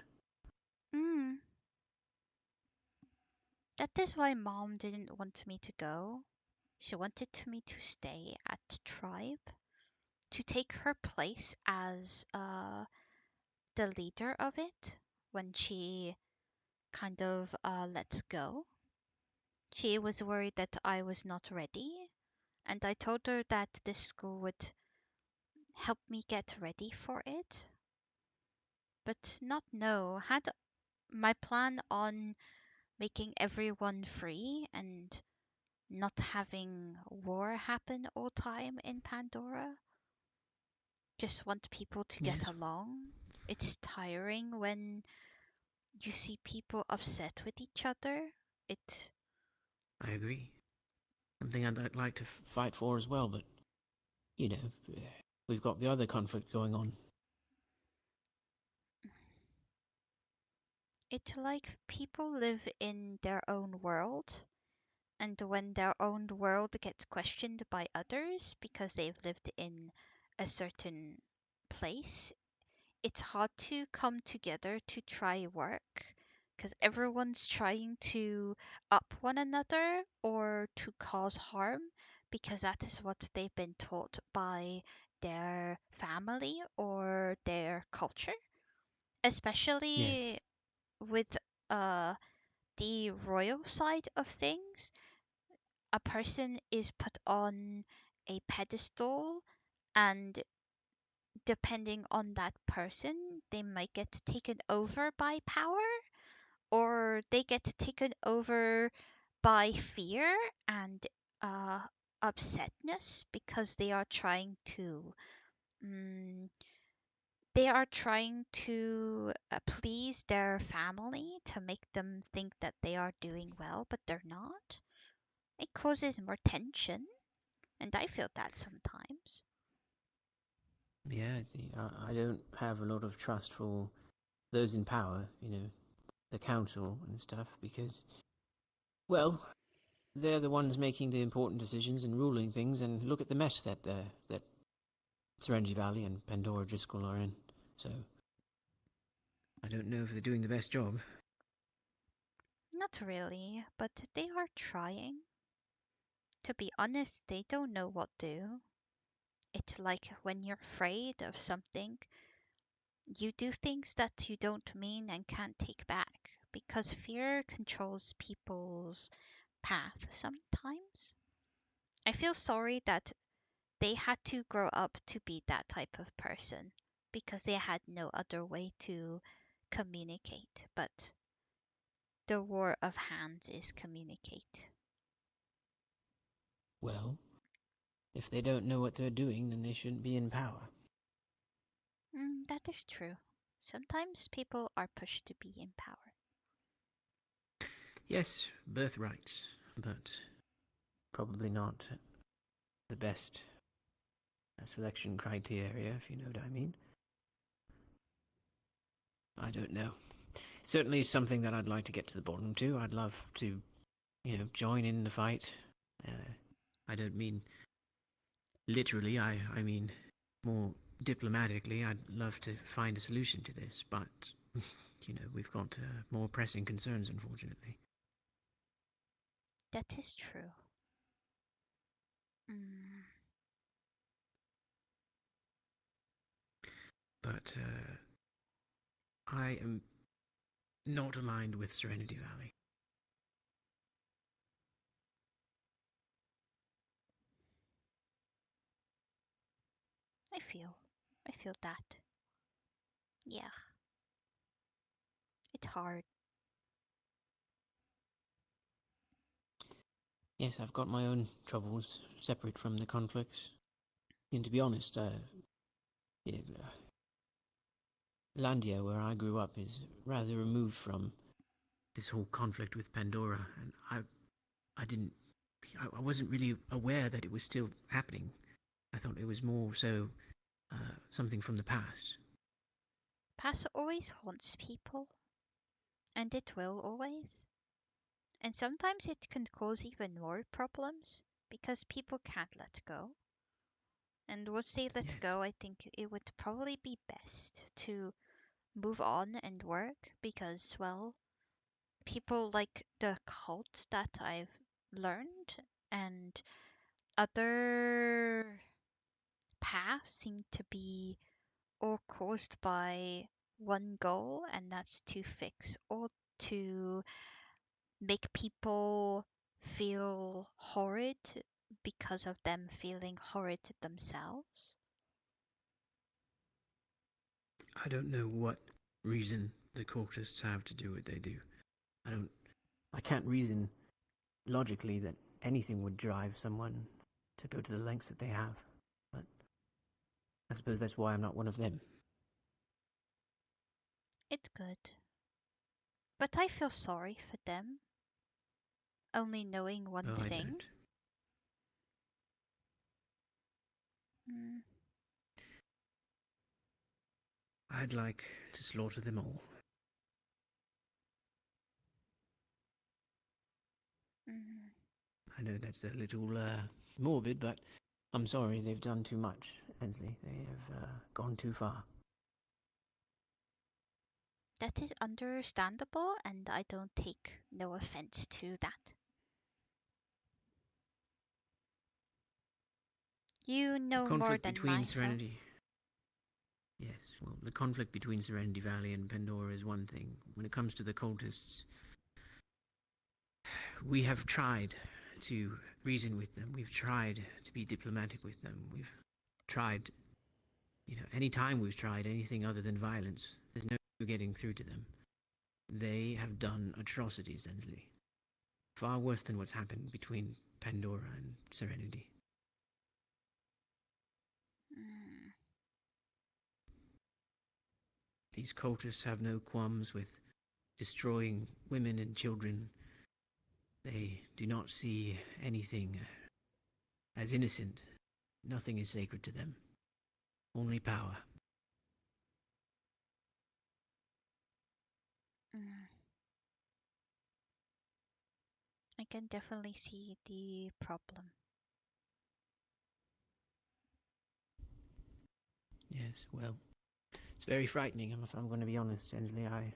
That is why Mom didn't want me to go. She wanted me to stay at Tribe to take her place as the leader of it when she kind of lets go. She was worried that I was not ready, and I told her that this school would help me get ready for it. But not know, had my plan on making everyone free and not having war happen all time in Pandora. Just want people to get along. It's tiring when you see people upset with each other. I agree. Something I'd like to fight for as well, but we've got the other conflict going on. It's like people live in their own world, and when their own world gets questioned by others because they've lived in a certain place, it's hard to come together to try work because everyone's trying to up one another or to cause harm because that is what they've been taught by their family or their culture, especially with the royal side of things. A person is put on a pedestal, and depending on that person, they might get taken over by power or they get taken over by fear and uh, upsetness because they are trying to please their family to make them think that they are doing well, but they're not. It causes more tension, and I feel that sometimes. Yeah, I don't have a lot of trust for those in power, the council and stuff, because, well, they're the ones making the important decisions and ruling things, and look at the mess that Serenity Valley and Pandora Driscoll are in. So, I don't know if they're doing the best job. Not really, but they are trying. To be honest, they don't know what to do. It's like when you're afraid of something, you do things that you don't mean and can't take back because fear controls people's path sometimes. I feel sorry that they had to grow up to be that type of person because they had no other way to communicate, but the war of hands is communicate. Well, if they don't know what they're doing, then they shouldn't be in power. That is true. Sometimes people are pushed to be in power. Yes, birthrights, but probably not the best selection criteria, if you know what I mean. I don't know. Certainly something that I'd like to get to the bottom to. I'd love to, join in the fight. I don't mean literally, I mean more diplomatically. I'd love to find a solution to this, but, we've got more pressing concerns, unfortunately. That is true. Mm. But I am not aligned with Serenity Valley. I feel that. Yeah. It's hard. Yes, I've got my own troubles, separate from the conflicts. And to be honest, Landia, where I grew up, is rather removed from this whole conflict with Pandora, and I wasn't really aware that it was still happening. I thought it was more so something from the past. Past always haunts people. And it will always. And sometimes it can cause even more problems because people can't let go. And once they let go, I think it would probably be best to move on and work because, well, people like the cult that I've learned and other paths seem to be all caused by one goal, and that's to fix or to make people feel horrid because of them feeling horrid themselves. I don't know what reason the cultists have to do what they do. I can't reason logically that anything would drive someone to go to the lengths that they have. But I suppose that's why I'm not one of them. It's good. But I feel sorry for them. Only knowing one I thing. don't. Mm. I'd like to slaughter them all. Mm. I know that's a little morbid, but I'm sorry, they've done too much, Ensely. They have gone too far. That is understandable, and I don't take no offense to that. You know more than myself. Yes, well, the conflict between Serenity Valley and Pandora is one thing. When it comes to the cultists, we have tried to reason with them. We've tried to be diplomatic with them. We've tried, any time we've tried anything other than violence, there's no getting through to them. They have done atrocities, Ensely. Far worse than what's happened between Pandora and Serenity. Mm. These cultists have no qualms with destroying women and children. They do not see anything as innocent. Nothing is sacred to them. Only power. Mm. I can definitely see the problem. Yes, well, it's very frightening, if I'm going to be honest, Ensely. I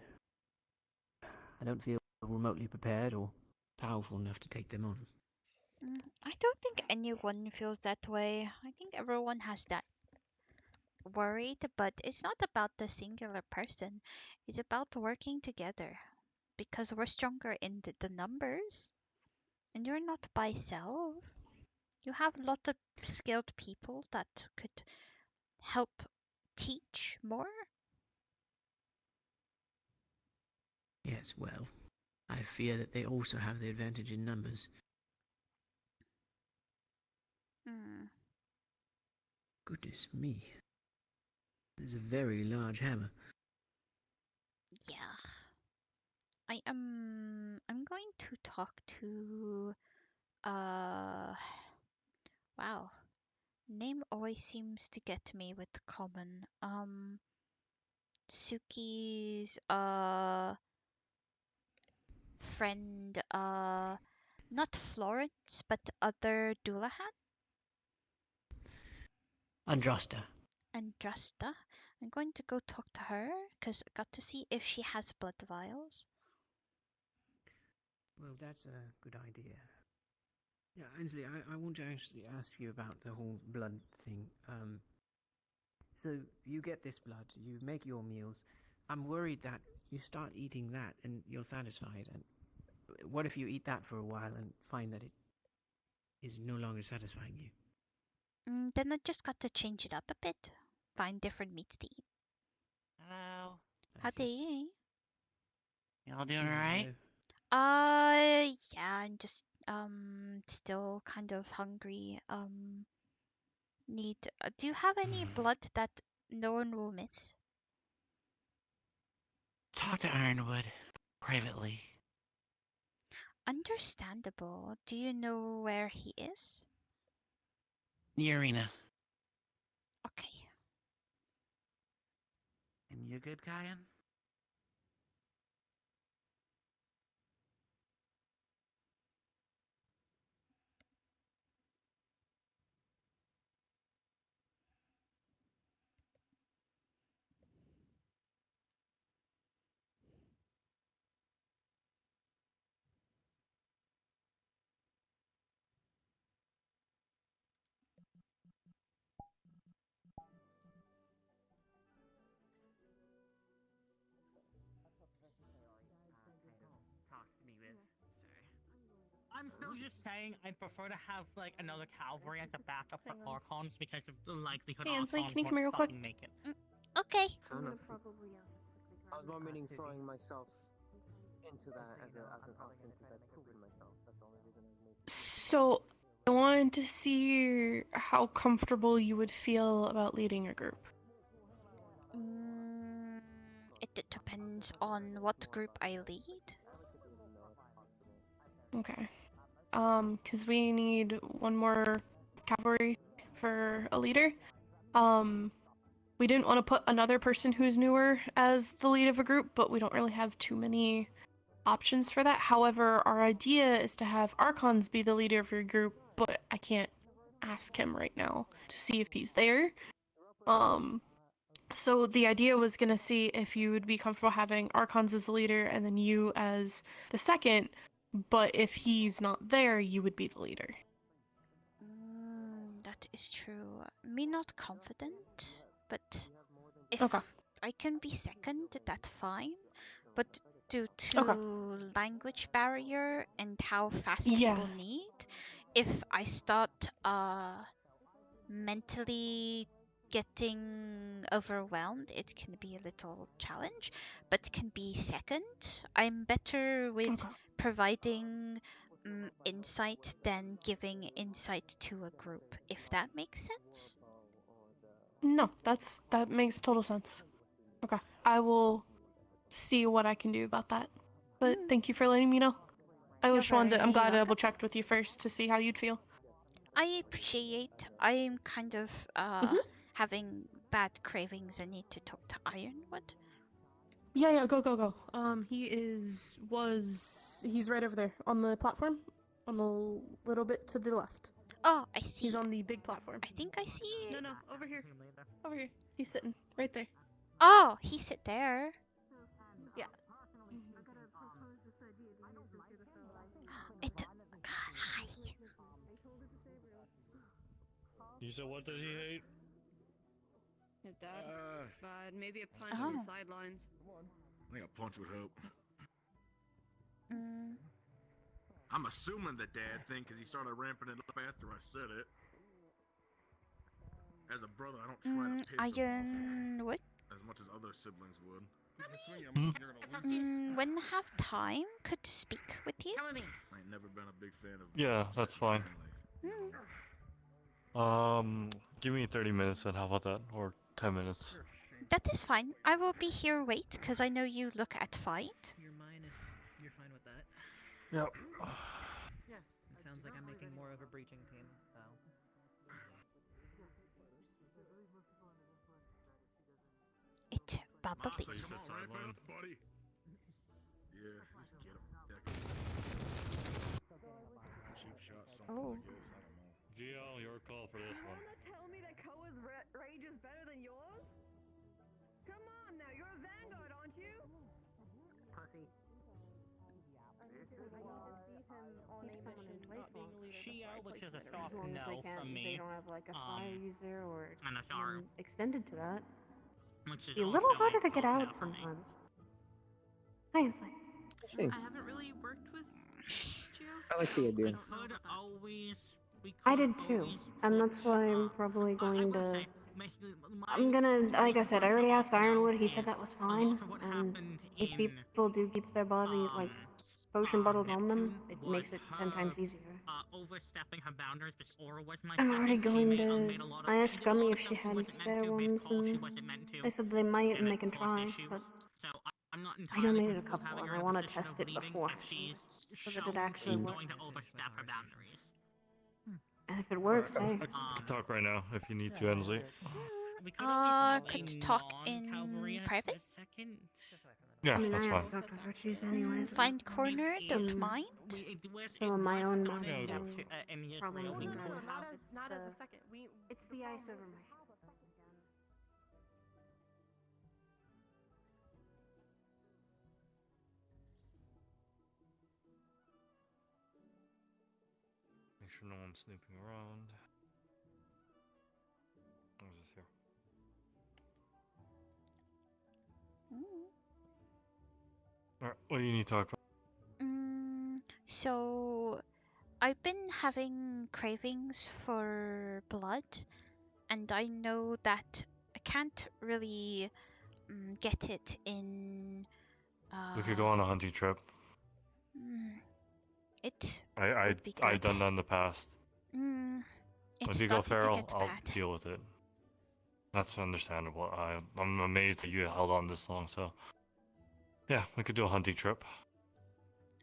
don't feel remotely prepared or powerful enough to take them on. I don't think anyone feels that way. I think everyone has that worried, but it's not about the singular person. It's about working together because we're stronger in the numbers. And you're not by yourself. You have a lot of skilled people that could help teach more. Yes, well, I fear that they also have the advantage in numbers. Hmm. Goodness me. There's a very large hammer. Yeah. I'm going to talk to wow. Name always seems to get me with common. Suki's friend, not Florence, but other Doulahan? Andrasta. Andrasta. I'm going to go talk to her because I got to see if she has blood vials. Well, that's a good idea. Yeah, Ensely, I want to actually ask you about the whole blood thing. So you get this blood, you make your meals. I'm worried that you start eating that and you're satisfied. And what if you eat that for a while and find that it is no longer satisfying you? Then I just got to change it up a bit. Find different meats to eat. Hello. Howdy. Y'all doing alright? Yeah, I'm just still kind of hungry. Need. Do you have any blood that no one will miss? Talk to Ironwood privately. Understandable. Do you know where he is? The arena. Okay. And you good, Kyan? I'm still just saying I prefer to have like another cavalry as a backup for Archons because of the likelihood Hey, Ensely, Archons can you come here real won't quick? fucking make it. Okay. Fair enough. I was more meaning throwing myself into that as an option because I proven myself. That's the only reason I made. So, I wanted to see how comfortable you would feel about leading a group. It depends on what group I lead. Okay. Because we need one more cavalry for a leader. We didn't want to put another person who's newer as the lead of a group, but we don't really have too many options for that. However, our idea is to have Archons be the leader of your group, but I can't ask him right now to see if he's there. So the idea was gonna see if you would be comfortable having Archons as the leader and then you as the second, but if he's not there, you would be the leader. That is true. Me not confident, but if Okay. I can be second, that's fine. But due to language barrier and how fast people need, if I start mentally getting overwhelmed, it can be a little challenge, but can be second. I'm better with providing insight than giving insight to a group, if that makes sense. No, that makes total sense. Okay. I will see what I can do about that. But thank you for letting me know. I'm glad I double checked with you first to see how you'd feel. I appreciate. I'm kind of having bad cravings. I need to talk to Ironwood. Yeah, go. He's right over there on the platform, on a little bit to the left. Oh, I see. He's on the big platform. I think I see. No, over here. Over here. He's sitting right there. Oh, he sit there. Yeah. Hi. You said what does he hate? His dad. But maybe a punch on the sidelines. I think a punch would help. Mm. I'm assuming the dad thing because he started ramping it up after I said it. As a brother, I don't try to piss him Ironwood? off as much as other siblings would. When I have time, could speak with you. I ain't never been a big fan of. Yeah, that's fine. Give me 30 minutes then, how about that? Or 10 minutes. That is fine. I will be here wait, because I know you look at fight. You're fine with that? Yep. Yes. It sounds like I'm making more of a breaching team, so. bubbly. So you said sideline? Buddy. Yeah, just get him. Cheap shot, something, Oh. I guess. I don't know. GL, your call for this one. Tell me that Koa's rage is better than yours? Come on now, you're a vanguard, aren't you? Pussy. Shio, which is a As soft long as no from they me. don't have like a fire user or And a Saru, extended to that. which is Be a also little harder to soft get no out for me. sometimes. Hi, Ensely. I haven't really worked with Geo. I like the idea. I did too, and that's why I'm probably going to. I'm gonna, like I said, I already asked Ironwood. He said that was fine, and if people do keep their body like potion bottles on them, it makes it 10 times easier. Overstepping her boundaries, this aura was my I'm already second. going She to. made a lot of, I asked she did a Gummy lot if of she stuff she had wasn't spare meant to ones, because she and wasn't meant to. they said they might, and it they can caused try, issues. but So I'm not I entirely donated a comfortable couple, having and her I in a want to position test of it leading before, if she's so that shown it actually she's works. going to overstep her boundaries. And if it works, hey. I can talk right now if you need to, Ensely. Could talk in private. Yeah, I mean, that's I fine. have to talk to Archie's anyways. Find corner, don't mind. Some of my own Yeah, magic go. problems I'm gonna not have. as not as a second. It's the ice over my head. Make sure no one's snooping around. What is this here? Alright, what do you need to talk about? So I've been having cravings for blood, and I know that I can't really get it in. We could go on a hunting trip. It I've done that in the past. It's If you go starting to feral, get I'll bad. deal with it. That's understandable. I'm amazed that you held on this long, so... Yeah, we could do a hunting trip.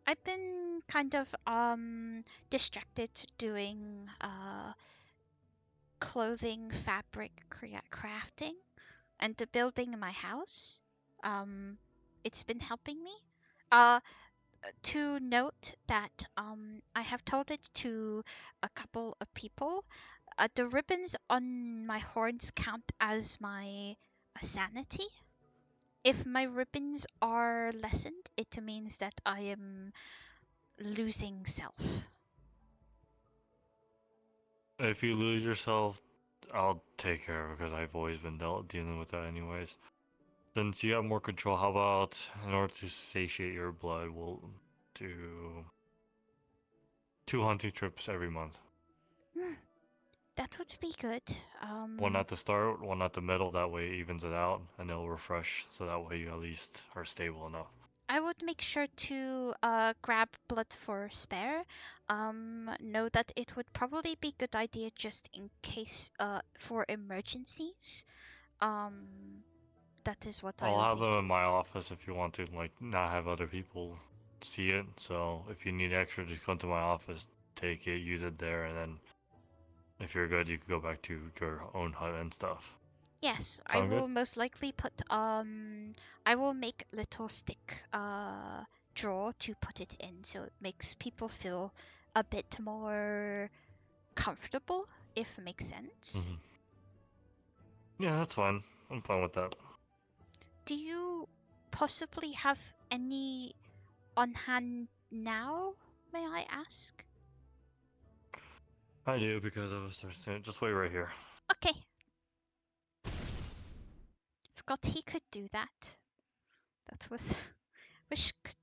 I've been kind of distracted doing clothing fabric crafting and the building my house. It's been helping me. To note that I have told it to a couple of people. The ribbons on my horns count as my sanity. If my ribbons are lessened, it means that I am losing self. If you lose yourself, I'll take care of it because I've always been dealing with that anyways. Since you have more control, how about, in order to satiate your blood, we'll do 2 hunting trips every month. That would be good. One at the start, one at the middle, that way it evens it out, and it'll refresh, so that way you at least are stable enough. I would make sure to grab blood for spare. Know that it would probably be a good idea just in case for emergencies. That is what I I'll was have them thinking. in my office if you want to, like, not have other people see it. So if you need extra, just come to my office, take it, use it there, and then if you're good, you can go back to your own hut and stuff. Yes, I Sound will good? most likely put I will make little stick drawer to put it in, so it makes people feel a bit more comfortable, if it makes sense. Yeah, that's fine. I'm fine with that. Do you possibly have any on hand now, may I ask? I do, because I was thirsty. Just wait right here. Okay. Forgot he could do that. That was wish could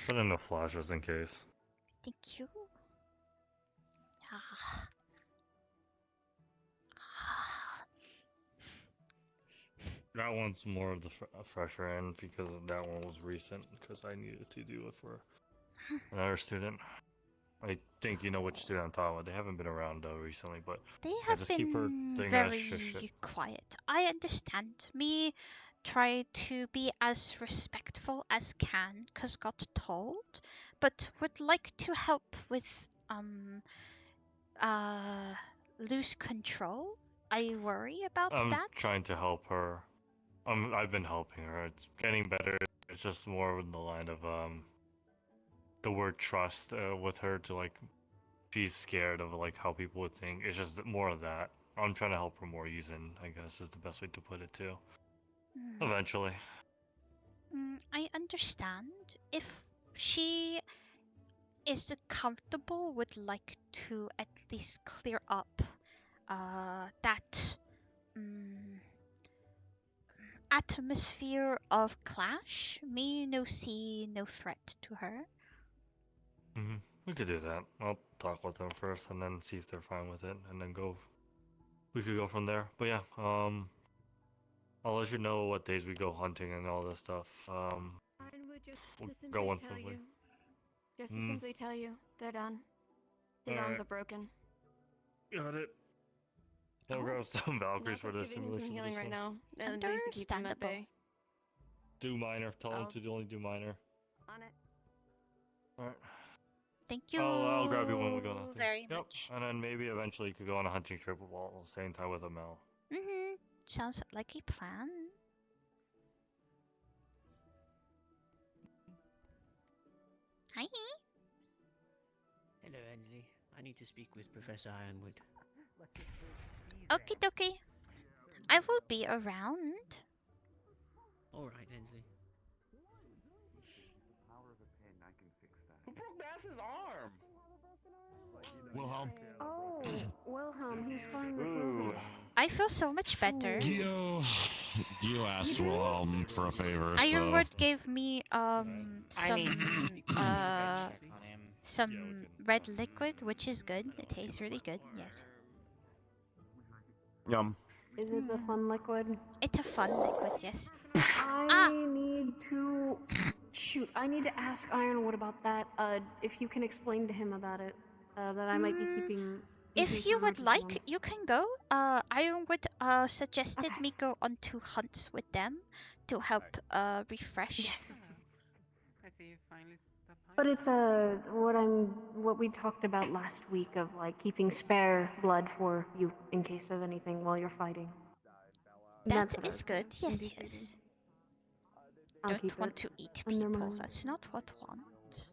Put in the flashes in case. Thank you. That one's more of the fresher end because that one was recent, because I needed to do it for another student. I think you know which student I'm talking about. They haven't been around though recently, but They yeah, have just keep her been thing very as shit. quiet. I understand. Me try to be as respectful as can, cause got told, but would like to help with lose control. I worry about I'm that. trying to help her. I've been helping her. It's getting better. It's just more in the line of the word trust with her to like she's scared of like how people would think. It's just more of that. I'm trying to help her more ease in, I guess is the best way to put it too. Eventually. I understand. If she is comfortable, would like to at least clear up that atmosphere of clash, me no see no threat to her. We could do that. I'll talk with them first and then see if they're fine with it, and then go. We could go from there. But yeah, I'll let you know what days we go hunting and all this stuff. We'll go one for one. Just to simply tell you, they're done. His arms are broken. Got it. I'll grab some Valkyries for the Giving him some simulation. healing This right one. now, and at least to keep him at bay. Do minor. Tell them to only do minor. On it. Alright. Thank you. I'll grab you when we go hunting. Very much. And then maybe eventually you could go on a hunting trip while staying time with Amel. Sounds like a plan. Hi. Hello, Ensely. I need to speak with Professor Ironwood. Okie dokie. I will be around. Alright, Ensely. Who broke Bass's arm? Wilhelm. Oh, Wilhelm. Who's going with Wilhelm? I feel so much better. Gio asked Wilhelm for a favor, so... Ironwood gave me some red liquid, which is good. It tastes really good. Yes. Yum. Is it the fun liquid? It's a fun liquid, yes. I need to... Shoot, I need to ask Ironwood about that. If you can explain to him about it. That I might be keeping... If you would like, you can go. Ironwood suggested me go on 2 hunts with them to help refresh. Yes. I see you finally stopped But it's what we talked about last week of like keeping spare blood for you in case of anything while you're fighting. That is good. Yes, yes. Don't want to eat people. That's not what I want.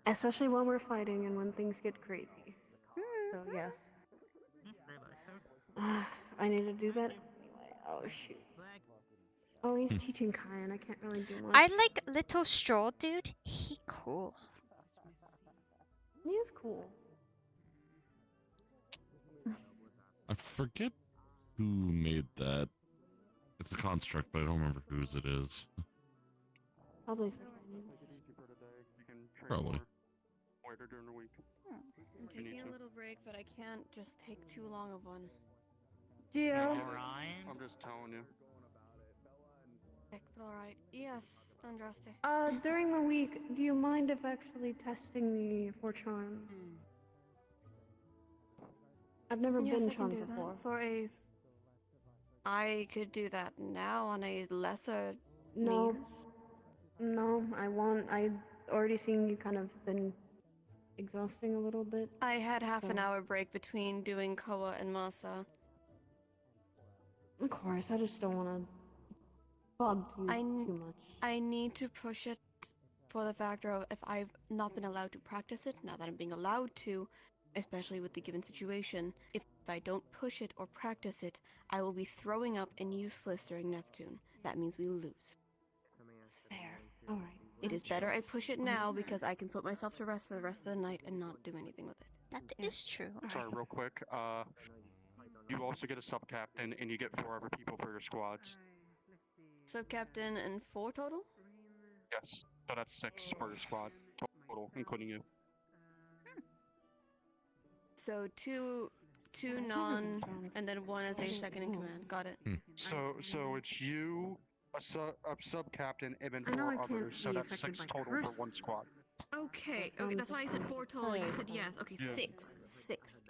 Especially when we're fighting and when things get crazy. So yes. I need to do that anyway. Oh shoot. Oh, he's teaching Kyan. I can't really do much. I like little straw dude. He cool. He is cool. I forget who made that. It's a construct, but I don't remember whose it is. Probably for Probably. During the week. I'm taking a little break, but I can't just take too long of one. Gio. I'm just telling you. Alright. Yes, Andraste. During the week, do you mind if actually testing me for charms? I've never been charmed before. I could do that now on a lesser No. means. No, I already seen you kind of been exhausting a little bit. I had half an hour break between doing Koa and Masa. Of course, I just don't want to bug you too much. I need to push it for the factor of if I've not been allowed to practice it, now that I'm being allowed to, especially with the given situation, if I don't push it or practice it, I will be throwing up and useless during Neptune. That means we lose. Fair. Alright. It is better I push it now because I can put myself to rest for the rest of the night and not do anything with it. That is true. Sorry, real quick. You also get a sub-captain, and you get 4 other people for your squads. Sub-captain and 4 total? Yes. So that's 6 for your squad total, including you. So two non, and then 1 as a second in command. Got it. So it's you, a sub-captain, and then I know 4 I can't others. So be that's affected 6 by total curse. for 1 squad. Okay, that's why I said 4 total. You said yes. Okay, Yeah. 6.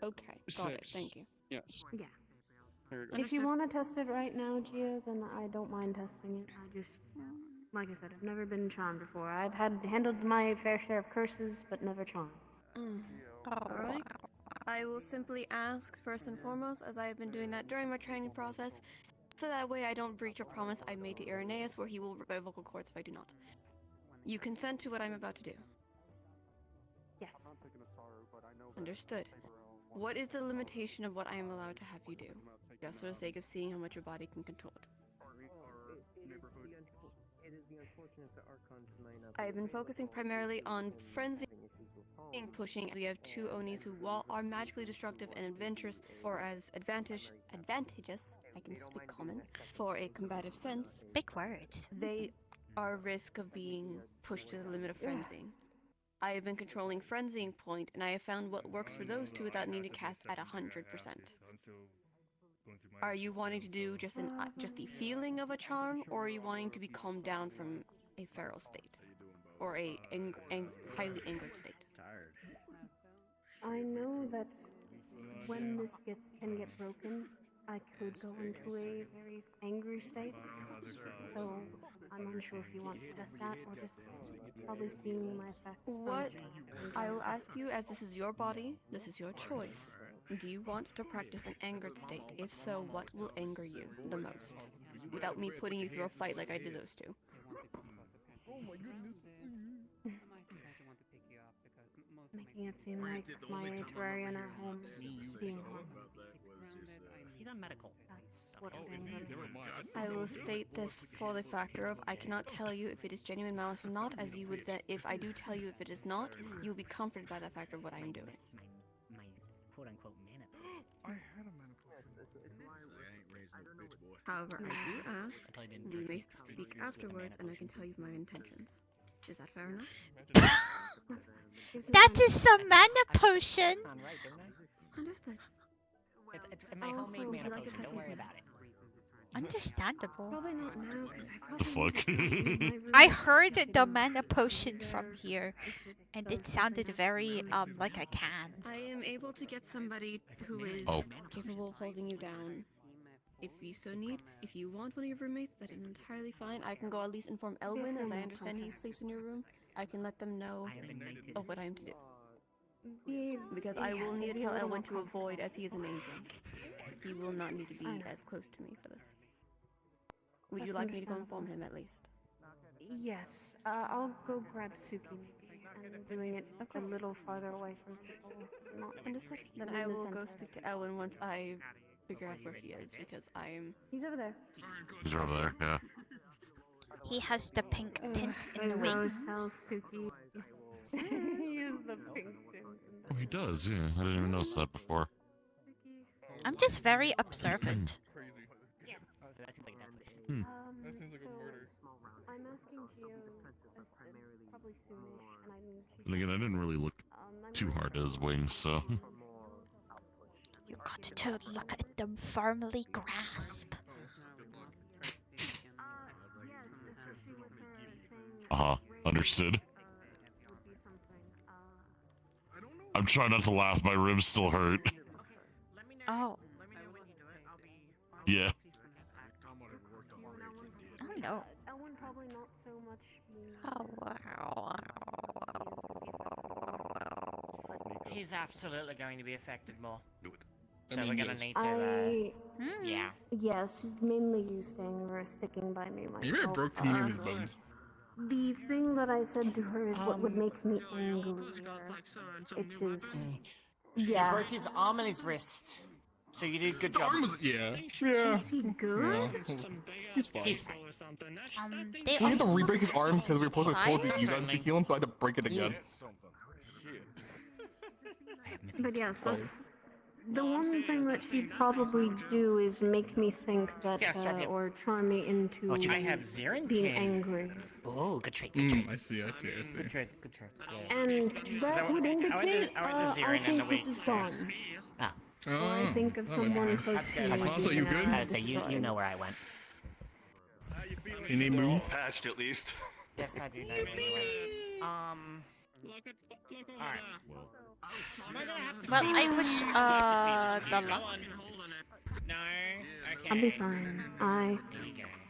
Okay, got it. 6. Thank you. Yes. Yeah. There you go. If you want to test it right now, Gio, then I don't mind testing it. I just, like I said, I've never been charmed before. I've handled my fair share of curses, but never charmed. Alright. I will simply ask first and foremost, as I have been doing that during my training process, so that way I don't breach a promise I made to Irenaeus where he will rip my vocal cords if I do not. You consent to what I'm about to do? Yes. Understood. What is the limitation of what I am allowed to have you do? Just for the sake of seeing how much your body can control it. It is the unfortunate that Archons may not. I have been focusing primarily on frenzy pushing. We have two Onis who, while are magically destructive and adventurous, or as advantageous, I can speak common, for a combative sense. Big words. They are at risk of being pushed to the limit of frenzying. I have been controlling frenzying point, and I have found what works for those two without needing to cast at 100%. Are you wanting to do just the feeling of a charm, or are you wanting to be calmed down from a feral state, or a highly angered state? I know that when this can get broken, I could go into a very angry state. So I'm unsure if you want just that or just probably seeing my effects. What I will ask you, as this is your body, this is your choice. Do you want to practice an angered state? If so, what will anger you the most? Without me putting you through a fight like I did those two. Making it seem like my terrarium at home is being harmed. He's on medical. That's what I'm saying. I will state this for the factor of I cannot tell you if it is genuine malice or not, as you would then, if I do tell you if it is not, you will be comforted by that factor of what I am doing. My quote-unquote mana. I had a mana However, I do ask, we may speak afterwards and I can tell you my intentions. Is that fair enough? That is some mana potion. Understood. It's my homemade mana potion. Don't worry about it. Understandable. Probably not now, because I The fuck? I heard the mana potion from here, and it sounded very like I can. I am able to get somebody who is capable of holding you down. If you so need, if you want one of your roommates, that is entirely fine. I can go at least inform Elwin, as I understand he sleeps in your room. I can let them know of what I am to do. Because I will need to tell Elwin to avoid, as he is an angel. He will not need to be as close to me for this. Would you like me to go inform him at least? Yes, I'll go grab Suki maybe. I'm doing it a little farther away from people. Not Understood. Then in I the will go center. speak to Elwin once I figure out where he is, because I am... He's over there. He's over there, yeah. He has the pink tint in the wings. Suki. He has the pink tint. Oh, he does, yeah. I didn't even notice that before. I'm just very observant. Hmm. That seems like a murder. I'm asking Gio, probably soonish, and I'm... And again, I didn't really look too hard at his wings, so... You got to look at them firmly grasp. Uh-huh, understood. I'm trying not to laugh, my ribs still hurt. Oh. Yeah. Oh no. Elwin probably not so much. Oh wow. He's absolutely going to be affected more. I So mean, we're gonna yes. need to, yeah. Yes, mainly you staying or sticking by me myself. Maybe I broke community bones. The thing that I said to her is what would make me angry. It's his... He Yeah. broke his arm and his wrist. So you did a good job. Yeah. Is he good? He's fine. He's fine. They We had to re-break his arm because we were supposed to Fine. told you guys to heal him, so I had to break it again. But yes, that's... The one thing that she'd probably do is make me think that, Yes, sir, yeah. or charm me into I have Zirin being King. angry. Oh, good trick, good trick. I see. Good trick, good trick. Yeah. And that So, would I went indicate, the I Zirin and the think this weak. is Son. Ah. Or I think of someone close to you. Alfonso, you good? I would say you know where I went. Can he move? Patched at least. Yes, I do know where you went. Alright. Well, I wish the luck. No. Okay. I'll be fine.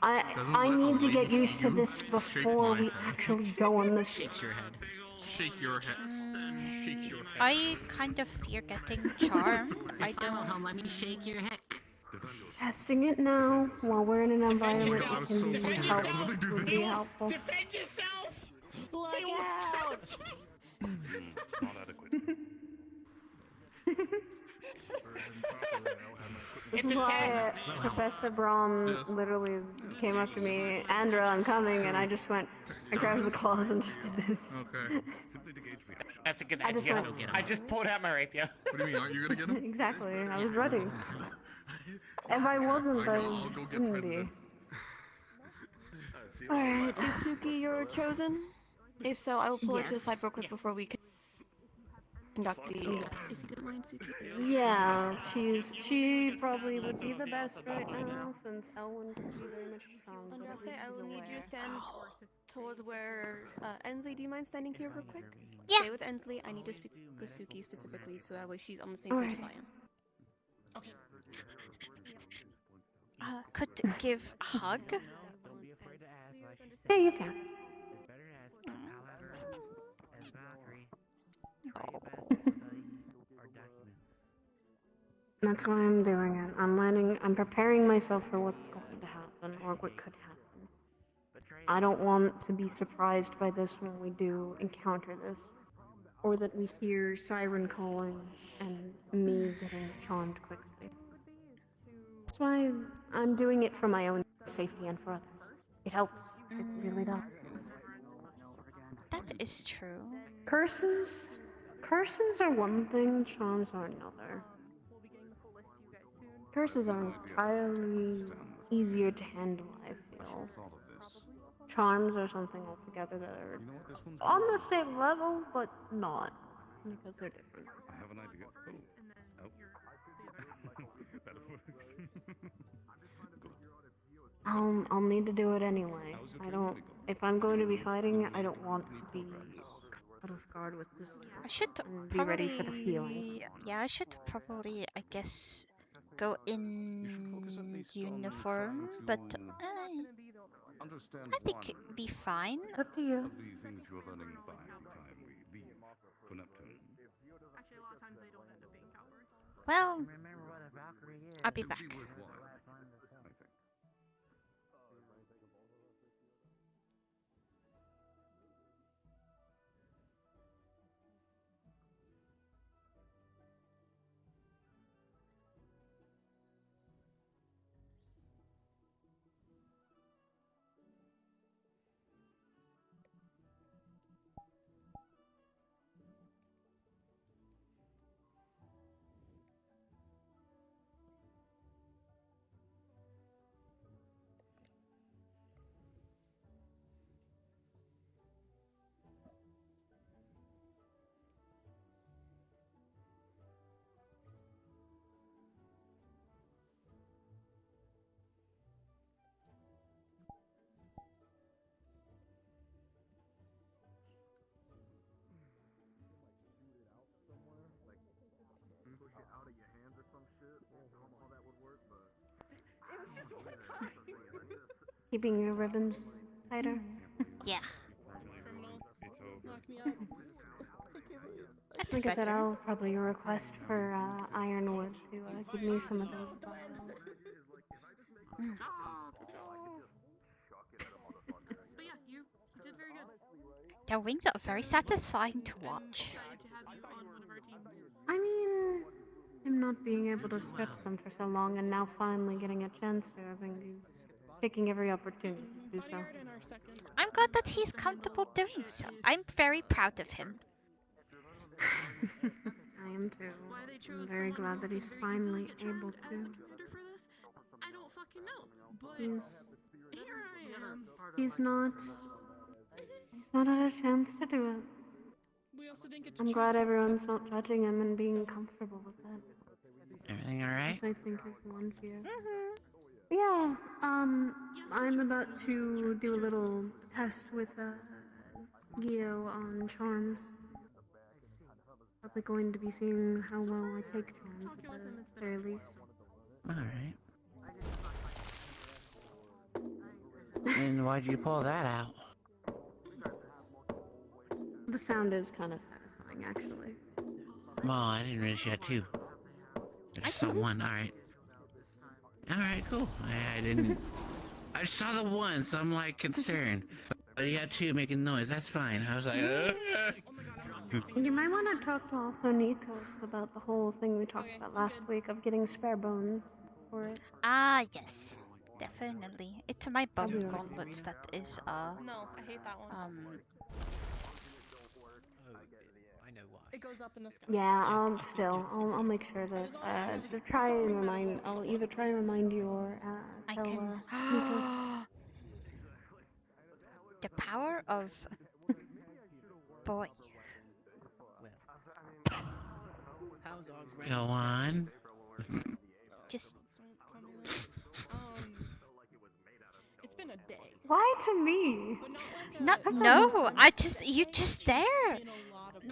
I need to get used to this before we actually go on this. Shakes your head. Shake your head. Shake your head. I kind of fear getting charmed. I don't. Let me shake your head. Testing it now while we're in an environment yourself. that can be Defend help yourself. would be helpful. Defend yourself! Look out! Not adequate. This is why Professor Brahm literally came up to me, Andra, I'm coming, and I just went, I grabbed the claws and just did this. Okay. Simply to gauge reaction. That's a good I just idea. went- I just pulled out my rapier. What do you mean? Aren't you gonna get him? Exactly, I was ready. If I wasn't, I I'll go get wouldn't be. president. Alright, is Suki your chosen? If so, I will pull her to the Yes. side real quick before we conduct the... If you don't mind, Suki. Yeah, she probably would be the best right now, since Elwyn could be very much strong, but at least I will she's need you aware. to stand towards where Ensely, do you mind standing here real quick? Yeah. Stay with Ensely. I need to speak with Suki specifically, so that way she's on the same page as I am. Okay. Could give a hug. Yeah, you can. That's why I'm doing it. I'm preparing myself for what's going to happen, or what could happen. I don't want to be surprised by this when we do encounter this. Or that we hear siren calling and me getting charmed quickly. That's why I'm doing it for my own safety and for others. It helps. It really does. That is true. Curses are one thing, charms are another. Curses are entirely easier to handle, I feel. Charms are something altogether that are on the same level, but not, because they're different. I have an idea. That works. I'll need to do it anyway. If I'm going to be fighting, I don't want to be caught off guard with this. I should and be ready for the feelings. Yeah, I should probably, I guess, go in uniform, but I think it'd be fine. It's up to you. Of the things you're learning by the time we leave for Neptune. Well, I'll be back. Keeping your ribbons tighter. Yeah. That's Like I said, better. I'll probably request for Ironwood to give me some of those vials. But yeah, you did very good. Their wings are very satisfying to watch. Excited to have you on one of our teams. I mean, him not being able to stretch them for so long and now finally getting a chance to, I think he's taking every opportunity to do so. I'm glad that he's comfortable doing so. I'm very proud of him. I am too. I'm very glad that he's finally able to. I don't fucking know, but He's here I am. he's not had a chance to do it. We also didn't get to I'm glad everyone's not judging him and being comfortable with that. Everything alright? I think is one fear. Yeah, I'm about to do a little test with Gio on charms. Probably going to be seeing how well I take charms at the very least. Alright. And why'd you pull that out? The sound is kind of satisfying, actually. Well, I didn't realize you had two. I just saw one. All right. All right, cool. I didn't. I saw the one, so I'm like concerned. But you had two making noise. That's fine. I was like. You might want to talk to also Nikos about the whole thing we talked about last week of getting spare bones for it. Ah, yes. Definitely. It's my I'll be bone right gauntlets that is, No, I hate that one. I know why. It goes up in the sky. Yeah, still, I'll make sure that, to try and remind, I'll either try and remind you or, I tell, can. Nikos. The power of boy. How's our Go on. Just. It's been a day. Why to me? No, you just there.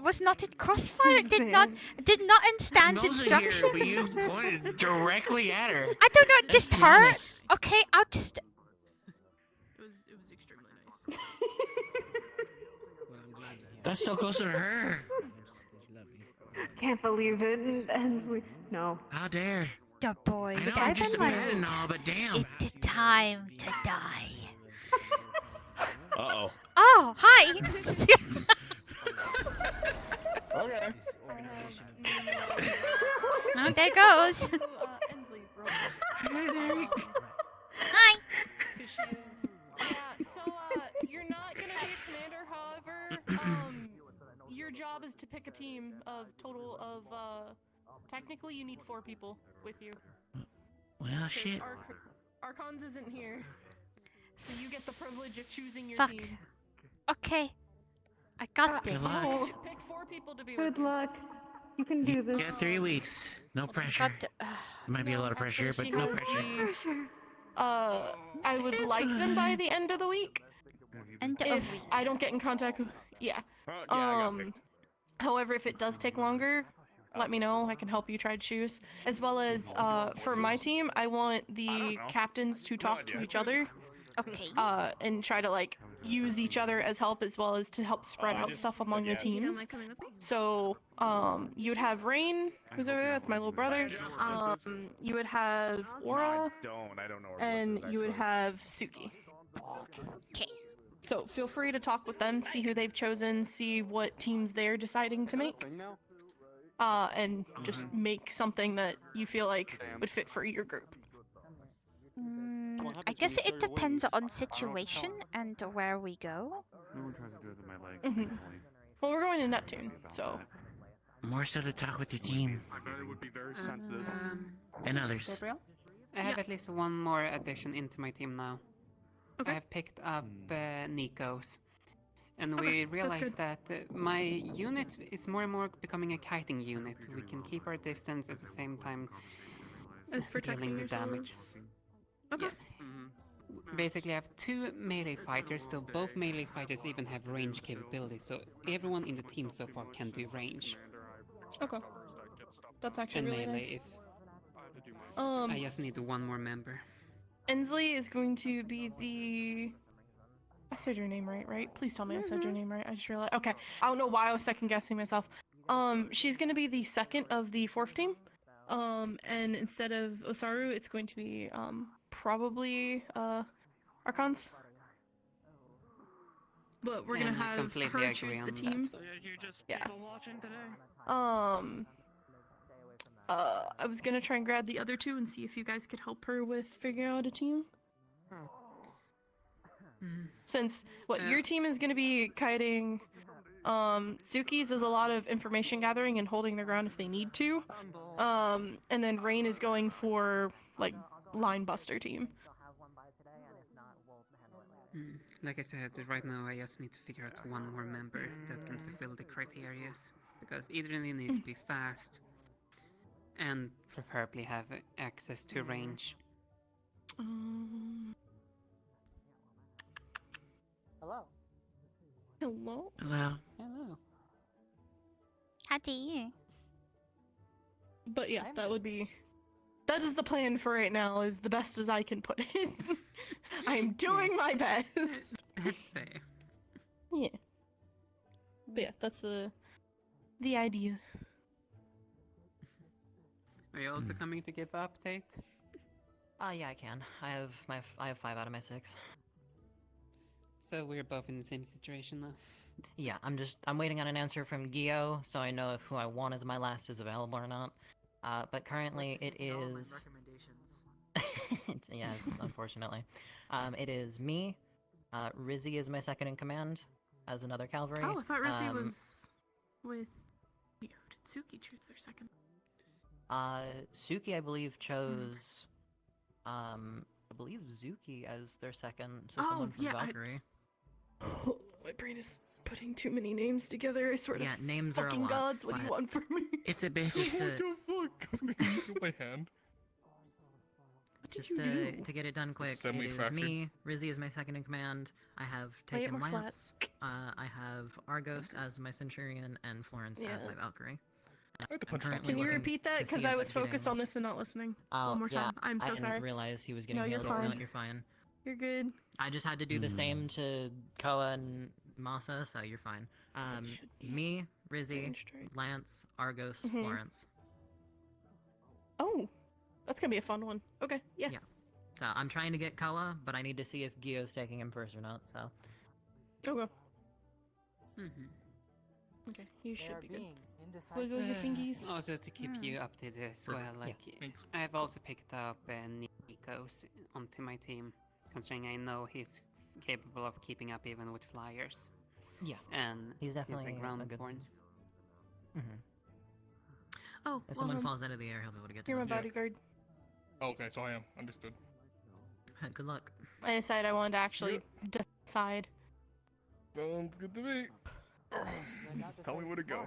Was not in crossfire. Did not understand instructions. Here, but you pointed directly at her. I don't know, just her. Okay, I'll just. It was extremely nice. That's so close to her. Can't believe it, Ensely. No. How dare? The boy. I know I'm just a man and all, but damn. It's time to die. Uh-oh. Oh, hi. Okay. Oh, there goes. Ensely, bro. Hi. You're not gonna be a commander, however, your job is to pick a team of total of, technically you need 4 people with you. Well, shit. Archons isn't here. So you get the privilege of choosing your Fuck. team. Okay. I got this. Good luck. Pick 4 people to be Good with you. luck. You can do this. Yeah, 3 weeks. No pressure. Might be a lot of pressure, but no pressure. I would like them by the end of the week. End of If week. I don't get in contact with, yeah. However, if it does take longer, let me know. I can help you try to choose. As well as, for my team, I want the captains to talk to each other. Okay. And try to, like, use each other as help, as well as to help spread out stuff among the teams. So, you would have Rain, who's over there, that's my little brother. You would have Aura. I don't know. And you would have Suki. Okay. So feel free to talk with them, see who they've chosen, see what teams they're deciding to make. And just make something that you feel like would fit for your group. I guess it depends on situation and where we go. No one tries to do it with my legs. Well, we're going to Neptune, so. More so to talk with your team. I bet it would be very sensitive. And others. Gabriel? I have at least one more addition into my team now. I have picked up Nikos. And we realized that my unit is more and more becoming a kiting unit. We can keep our distance at the same time as protecting dealing the damage. Okay. Basically, I have 2 melee fighters, though both melee fighters even have range capabilities, so everyone in the team so far can do range. Okay. That's actually And really melee nice. if I just need 1 more member. Ensely is going to be the... I said your name right? Please tell me I said your name right. I just realized. Okay. I don't know why I was second guessing myself. She's going to be the second of the 4th team. And instead of Osaru, it's going to be, probably, Archons. But we're gonna have completely her agree choose on the that. team. Yeah. I was gonna try and grab the other 2 and see if you guys could help her with figuring out a team. Since your team is gonna be kiting, Suki's is a lot of information gathering and holding their ground if they need to. And then Rain is going for like line buster team. Like I said, right now I just need to figure out 1 more member that can fulfill the criteria. Because either they need to be fast and preferably have access to range. Hello. Hello. Hello. Hello. Howdy. But yeah, that is the plan for right now, is the best as I can put it. I'm doing my best. That's fair. Yeah. But yeah, that's the idea. Are you also coming to give update? Yeah, I can. I have 5 out of my 6. So we're both in the same situation though. Yeah, I'm waiting on an answer from Gio, so I know if who I want as my last is available or not. But currently it is. Yes, unfortunately. It is me. Rizzy is my second in command as another cavalry. Oh, I thought Rizzy was with. Who did Suki choose their second? Suki, I believe, chose. I believe Zuki as their second. So someone from Valkyrie. My brain is putting too many names together. I swear to names are a fucking lot, gods. What do you want from me? It's a bit just What the fuck? I was gonna use my hand. Just to get it done quick, it is me. Rizzy is my second in command. I have Play it taken more flat. Lance. I have Argos as my Centurion and Florence as my Valkyrie. I'm currently Can you looking repeat that? to see Because I was about focused getting- on this and not listening. Oh, One more time. yeah, I'm so I sorry. didn't realize he was getting No, you're healed. fine. No, you're fine. You're good. I just had to do the same to Koa and Masa, so you're fine. Me, Rizzy, Lance, Argos, Mhm. Florence. Oh, that's gonna be a fun one. Okay, yeah. So I'm trying to get Koa, but I need to see if Gio's taking him first or not. So. Okay. Mm-hmm. Okay, you should be good. indecisive. Wiggle your fingies. Also to keep you updated as well, like I have also picked up Nikos onto my team, considering I know he's capable of keeping up even with flyers. Yeah, and he's definitely like a ground good born. Oh, If someone falls out of the air, he'll be able to get to You're my them. bodyguard. Okay, so I am. Understood. Good luck. I decided I wanted to actually decide. Sounds good to me. Tell me where to go.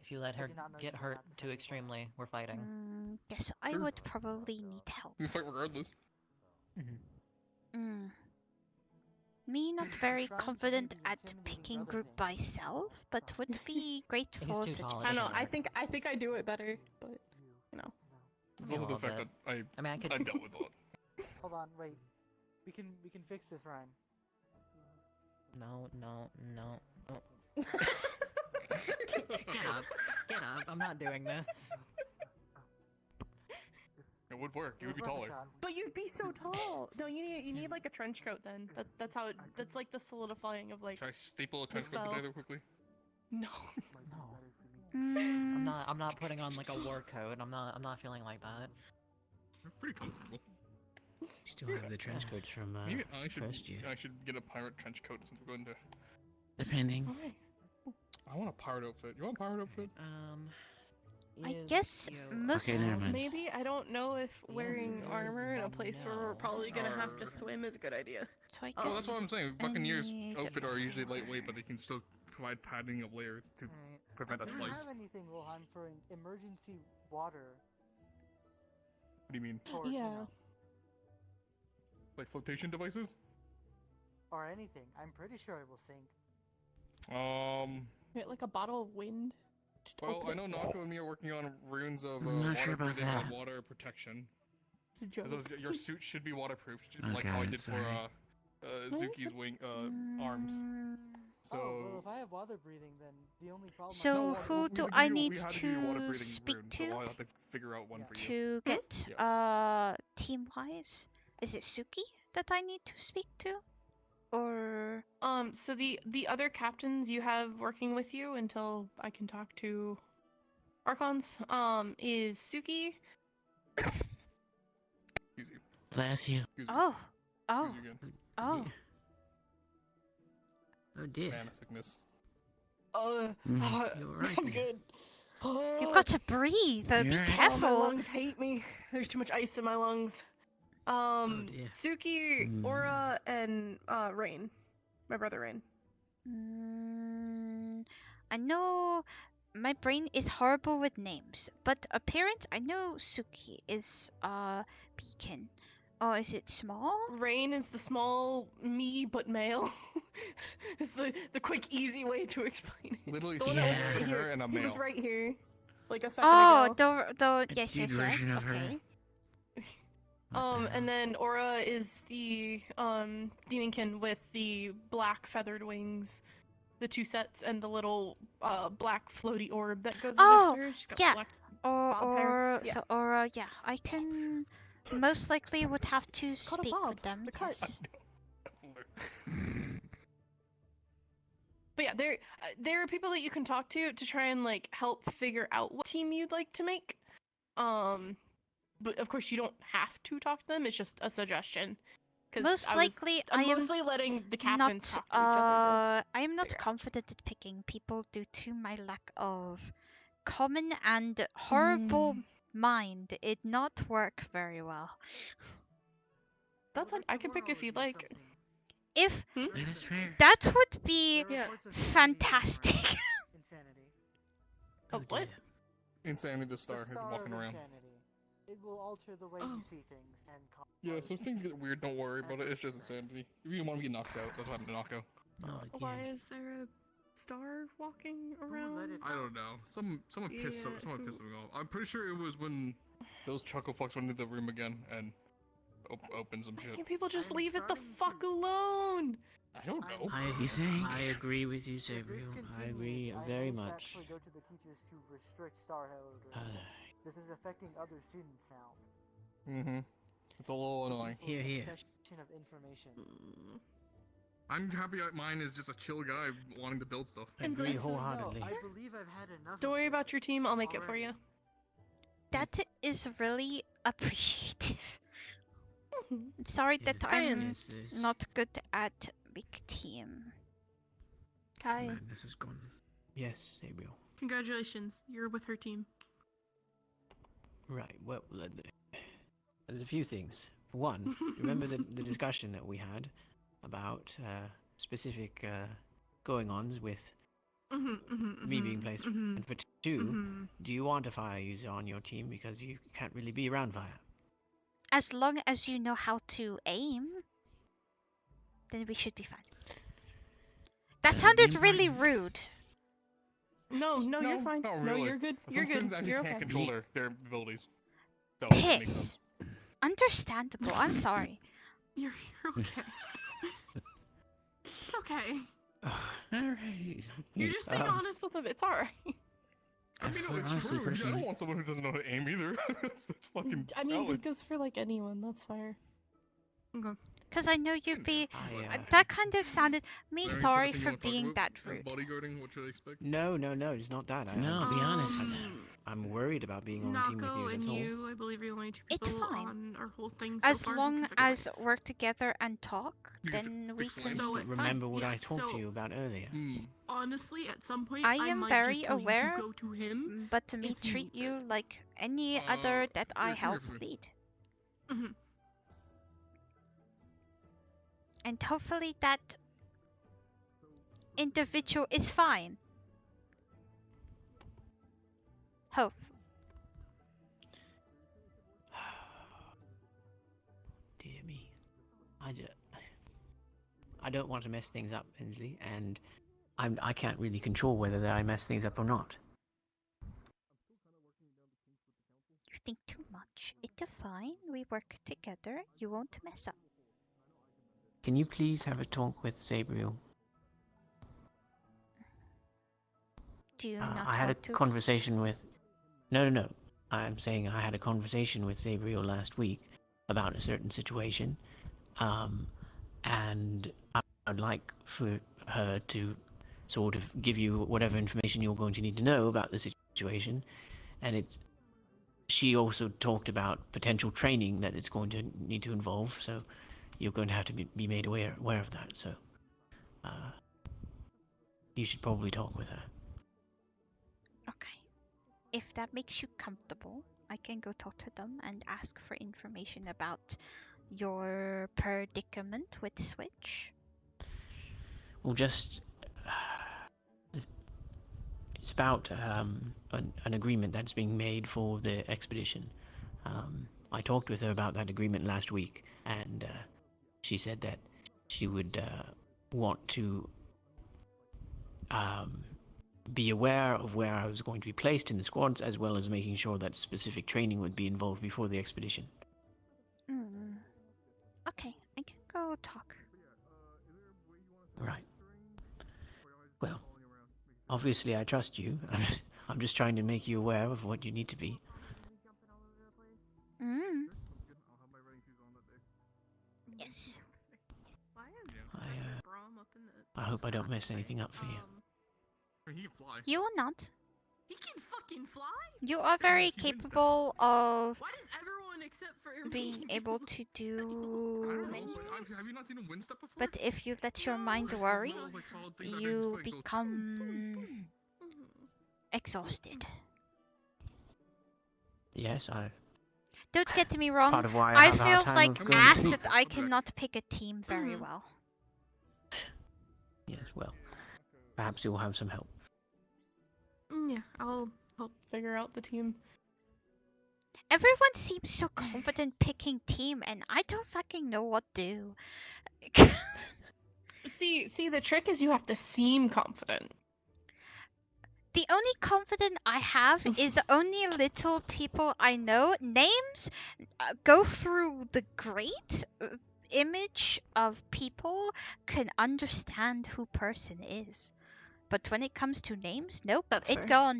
If you let her get hurt too extremely, we're fighting. Yes, I would probably need help. We fight regardless. Me not very confident at picking group by self, but would be grateful. I know. I think I do it better, but you know. It's also the fact that I dealt with a lot. Hold on, wait. We can fix this, Ryan. No. Get up. I'm not doing this. It would work. You would be taller. But you'd be so tall. No, you need like a trench coat then. That's how that's like the solidifying of like. Should I staple a trench coat together quickly? No. I'm not putting on like a war coat. I'm not feeling like that. They're pretty comfortable. Still have the trench coats from Maybe I first year. should get a pirate trench coat since we're going to. Depending. I want a pirate outfit. You want a pirate outfit? I guess most. Okay, never mind. Maybe I don't know if wearing armor in a place where we're probably gonna have to swim is a good idea. So I Oh, guess that's what I'm saying. Buccaneers any- outfit are usually lightweight, but they can still provide padding of layers to prevent a Do you slice. have anything, Rohan, for an emergency water? What do you mean? Or, you Yeah. know, Like flotation devices? or anything. I'm pretty sure it will sink. Get like a bottle of wind. Just Well, open I know it. Nako and me are working on runes of I'm not water sure about breathing and that. water protection. It's a joke. Your suit should be waterproof, like Okay, how I did sorry. for Zuki's wing arms. So. Oh, well, if I have water breathing, then the only problem. So who do I need to speak So I'll to have to figure out one for you. to get team wise? Is it Suki that I need to speak to, or So the other captains you have working with you until I can talk to Archons, is Suki. Bless you. oh Oh dear. Mana sickness. Oh, You're right I'm there. good. you've got to breathe? Be You're right. careful. Oh, my lungs hate me. There's too much ice in my lungs. dear. Suki, Aura, and Rain. My brother Rain. I know my brain is horrible with names, but appearance I know Suki is Beacon. Oh, is it small? Rain is the small me but male. Is the quick easy way to explain it. Literally, The one that was yeah. right her here. and a He was male. right here, like a second Oh, ago. yes, dude yes, version of her. okay. And then Aura is the demonkin with the black feathered wings, the 2 sets, and the little black floaty orb that goes next to her. She's got yeah. black bob hair. Yeah. So Aura, yeah, I can most likely would have to called a speak bob. with them. The cut. Yes. But yeah, there are people that you can talk to try and like help figure out what team you'd like to make. But of course you don't have to talk to them. It's just a suggestion. Most likely, I am mostly letting the not. captains talk to each other. I am not confident at picking people due to my lack of common and horrible mind. It not work very well. That's fine. I can pick if you'd like. If That is fair. that would be fantastic. Insanity. Oh, what? Insanity, the star who's walking around. It will alter the way you see things and. Yeah, so if things get weird, don't worry about it. It's just insanity. If you want to get knocked out, that's what happened to Knockout. Why is there a star walking around? I don't know. Someone pissed them off. I'm pretty sure it was when those chuckle fucks went into the room again and opened some shit. Can't people just leave it the fuck alone? I don't know. I agree with you, Sabriel. I agree very much. Actually go to the teachers to restrict Starholder. This is affecting other students now. Mm-hmm. It's a little annoying. Here. Of information. I'm happy mine is just a chill guy wanting to build stuff. I agree wholeheartedly. I believe I've had enough. Don't worry about your team. I'll make it for you. That is really appreciative. Sorry that I'm not good at big team. Kai. This is gone. Yes, Sabriel. Congratulations, you're with her team. Right, well, there's a few things. For one, remember the discussion that we had about specific going-ons with me being placed? And for two, do you want a fire user on your team because you can't really be around fire? As long as you know how to aim, then we should be fine. That sounded really rude. No, you're fine. Not No, really. you're good. Some You're good. students actually You're can't okay. control their abilities. So that makes Piss. sense. Understandable. I'm sorry. You're okay. It's okay. Alright. You're just being honest with them. It's alright. I mean, no, it's Honestly, true. I personally- don't want someone who doesn't know how to aim either. That's fucking I mean, valid. it goes for like anyone. That's fair. Okay. Because I know you'd be. I, That kind of sounded. Me Is there sorry anything you for wanna talk being about that as rude. bodyguarding, what should I expect? No, it's not that. No, be honest. I'm worried about being on a team with Nako you, and that's all. you, I believe, are the only two It's people fine. on our whole thing so As far who long can fix as lights. work together and talk, then we can. So it's Remember what yeah, I talked so to you about earlier. honestly, at some point, I am might very just tell aware, you to go to him. but to me if he treat needs you like any other that I here, come help here for me. lead. Mhm. And hopefully that individual is fine. Hope. Dear me. I don't want to mess things up, Ensely, and I can't really control whether I mess things up or not. You think too much. It's fine. We work together. You won't mess up. Can you please have a talk with Sabriel? Do you not I had a talk to? conversation with... No. I'm saying I had a conversation with Sabriel last week about a certain situation. And I'd like for her to sort of give you whatever information you're going to need to know about the situation. And she also talked about potential training that it's going to need to involve, so you're going to have to be made aware of that. So you should probably talk with her. Okay. If that makes you comfortable, I can go talk to them and ask for information about your predicament with Switch. Well, just it's about an agreement that's being made for the expedition. I talked with her about that agreement last week, and she said that she would want to be aware of where I was going to be placed in the squads, as well as making sure that specific training would be involved before the expedition. Okay, I can go talk. Right. Well, obviously I trust you. I'm just trying to make you aware of what you need to be. Mm. Yes. I hope I don't mess anything up for you. He can fly. You will not. He can fucking fly? You are very capable of Why does everyone except for me being able to do many things. Have you not seen him win stuff before? But if you let your mind worry, you become exhausted. Yes, I. Don't get me wrong, part of why I I have a hard feel time like of going to ass sleep. that I cannot pick a team very well. Yes, well, perhaps you will have some help. Yeah, I'll help figure out the team. Everyone seems so confident picking team, and I don't fucking know what to do. See, the trick is you have to seem confident. The only confidence I have is only little people I know. Names go through the great image of people can understand who person is. But when it comes to names, nope. That's It fair.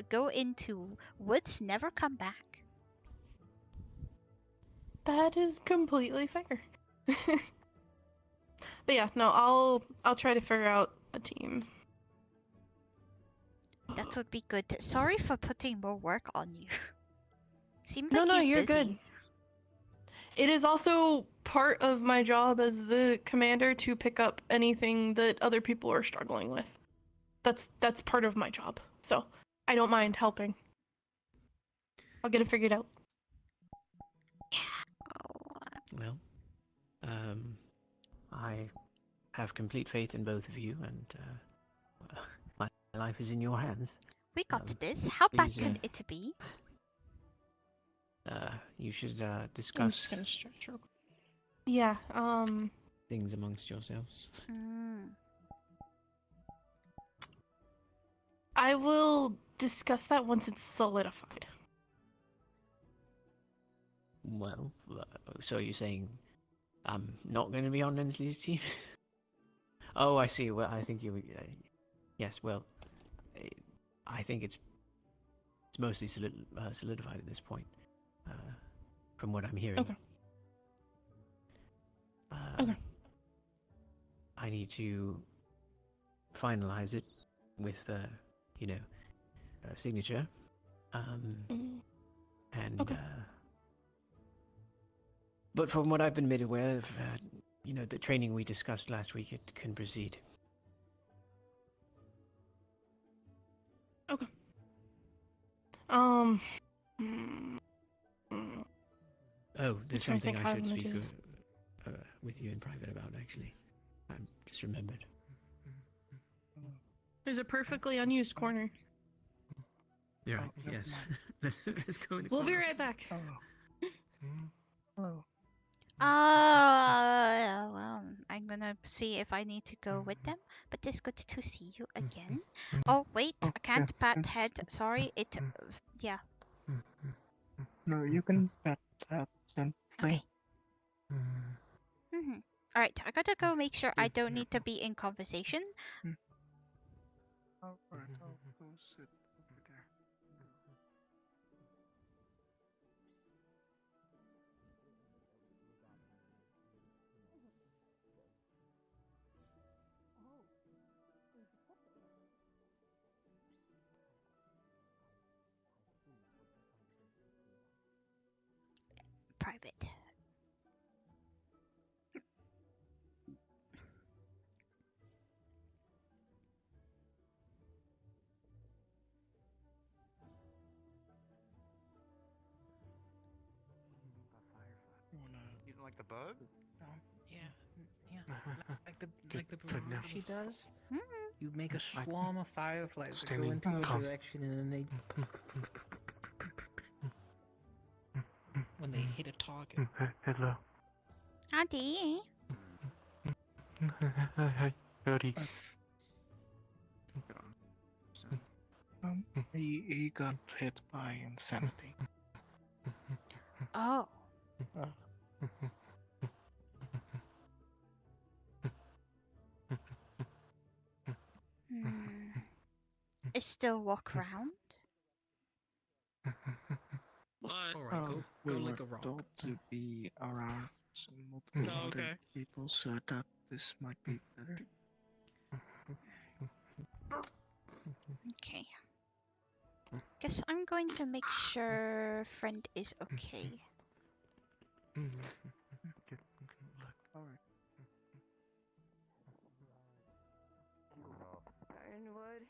go into woods, never come back. That is completely fair. But yeah, no, I'll try to figure out a team. That would be good. Sorry for putting more work on you. Seems No, like no, you're you're busy. good. It is also part of my job as the commander to pick up anything that other people are struggling with. That's part of my job. So I don't mind helping. I'll get it figured out. Well, I have complete faith in both of you, and my life is in your hands. We got this. How bad please, could it be? You should I'm discuss just gonna stretch real quick. Yeah, things amongst yourselves. I will discuss that once it's solidified. Well, so you're saying I'm not going to be on Ensely's team? Oh, I see. Well, I think you. Yes. Well, I think it's mostly solidified at this point, from what I'm hearing. Okay. Okay. I need to finalize it with, signature. And. Okay. But from what I've been made aware of, the training we discussed last week, it can proceed. Okay. Oh, there's trying to something think I how should I'm gonna speak do this. with you in private about, actually. I just remembered. There's a perfectly unused corner. You're right, yes. Let's go in the We'll be corner. right back. Hello. Well, I'm gonna see if I need to go with them, but it's good to see you again. Oh, wait, I can't pat head. Sorry, yeah. No, you can pet that gently. Okay. Alright, I gotta go make sure I don't need to be in conversation. Alright, I'll go sit over there. Private. You don't like the bug? Yeah. Like the barrage she does. You make a swarm of fireflies that go into your direction, and then they, when they hit a target. Hello. Adi. Buddy. He got hit by insanity. Oh. is still walk around? Alright, go we like a were rock. told to be around multiple Oh, other okay. people, so I thought this might be better. Okay. Guess I'm going to make sure friend is okay. Alright. Ironwood.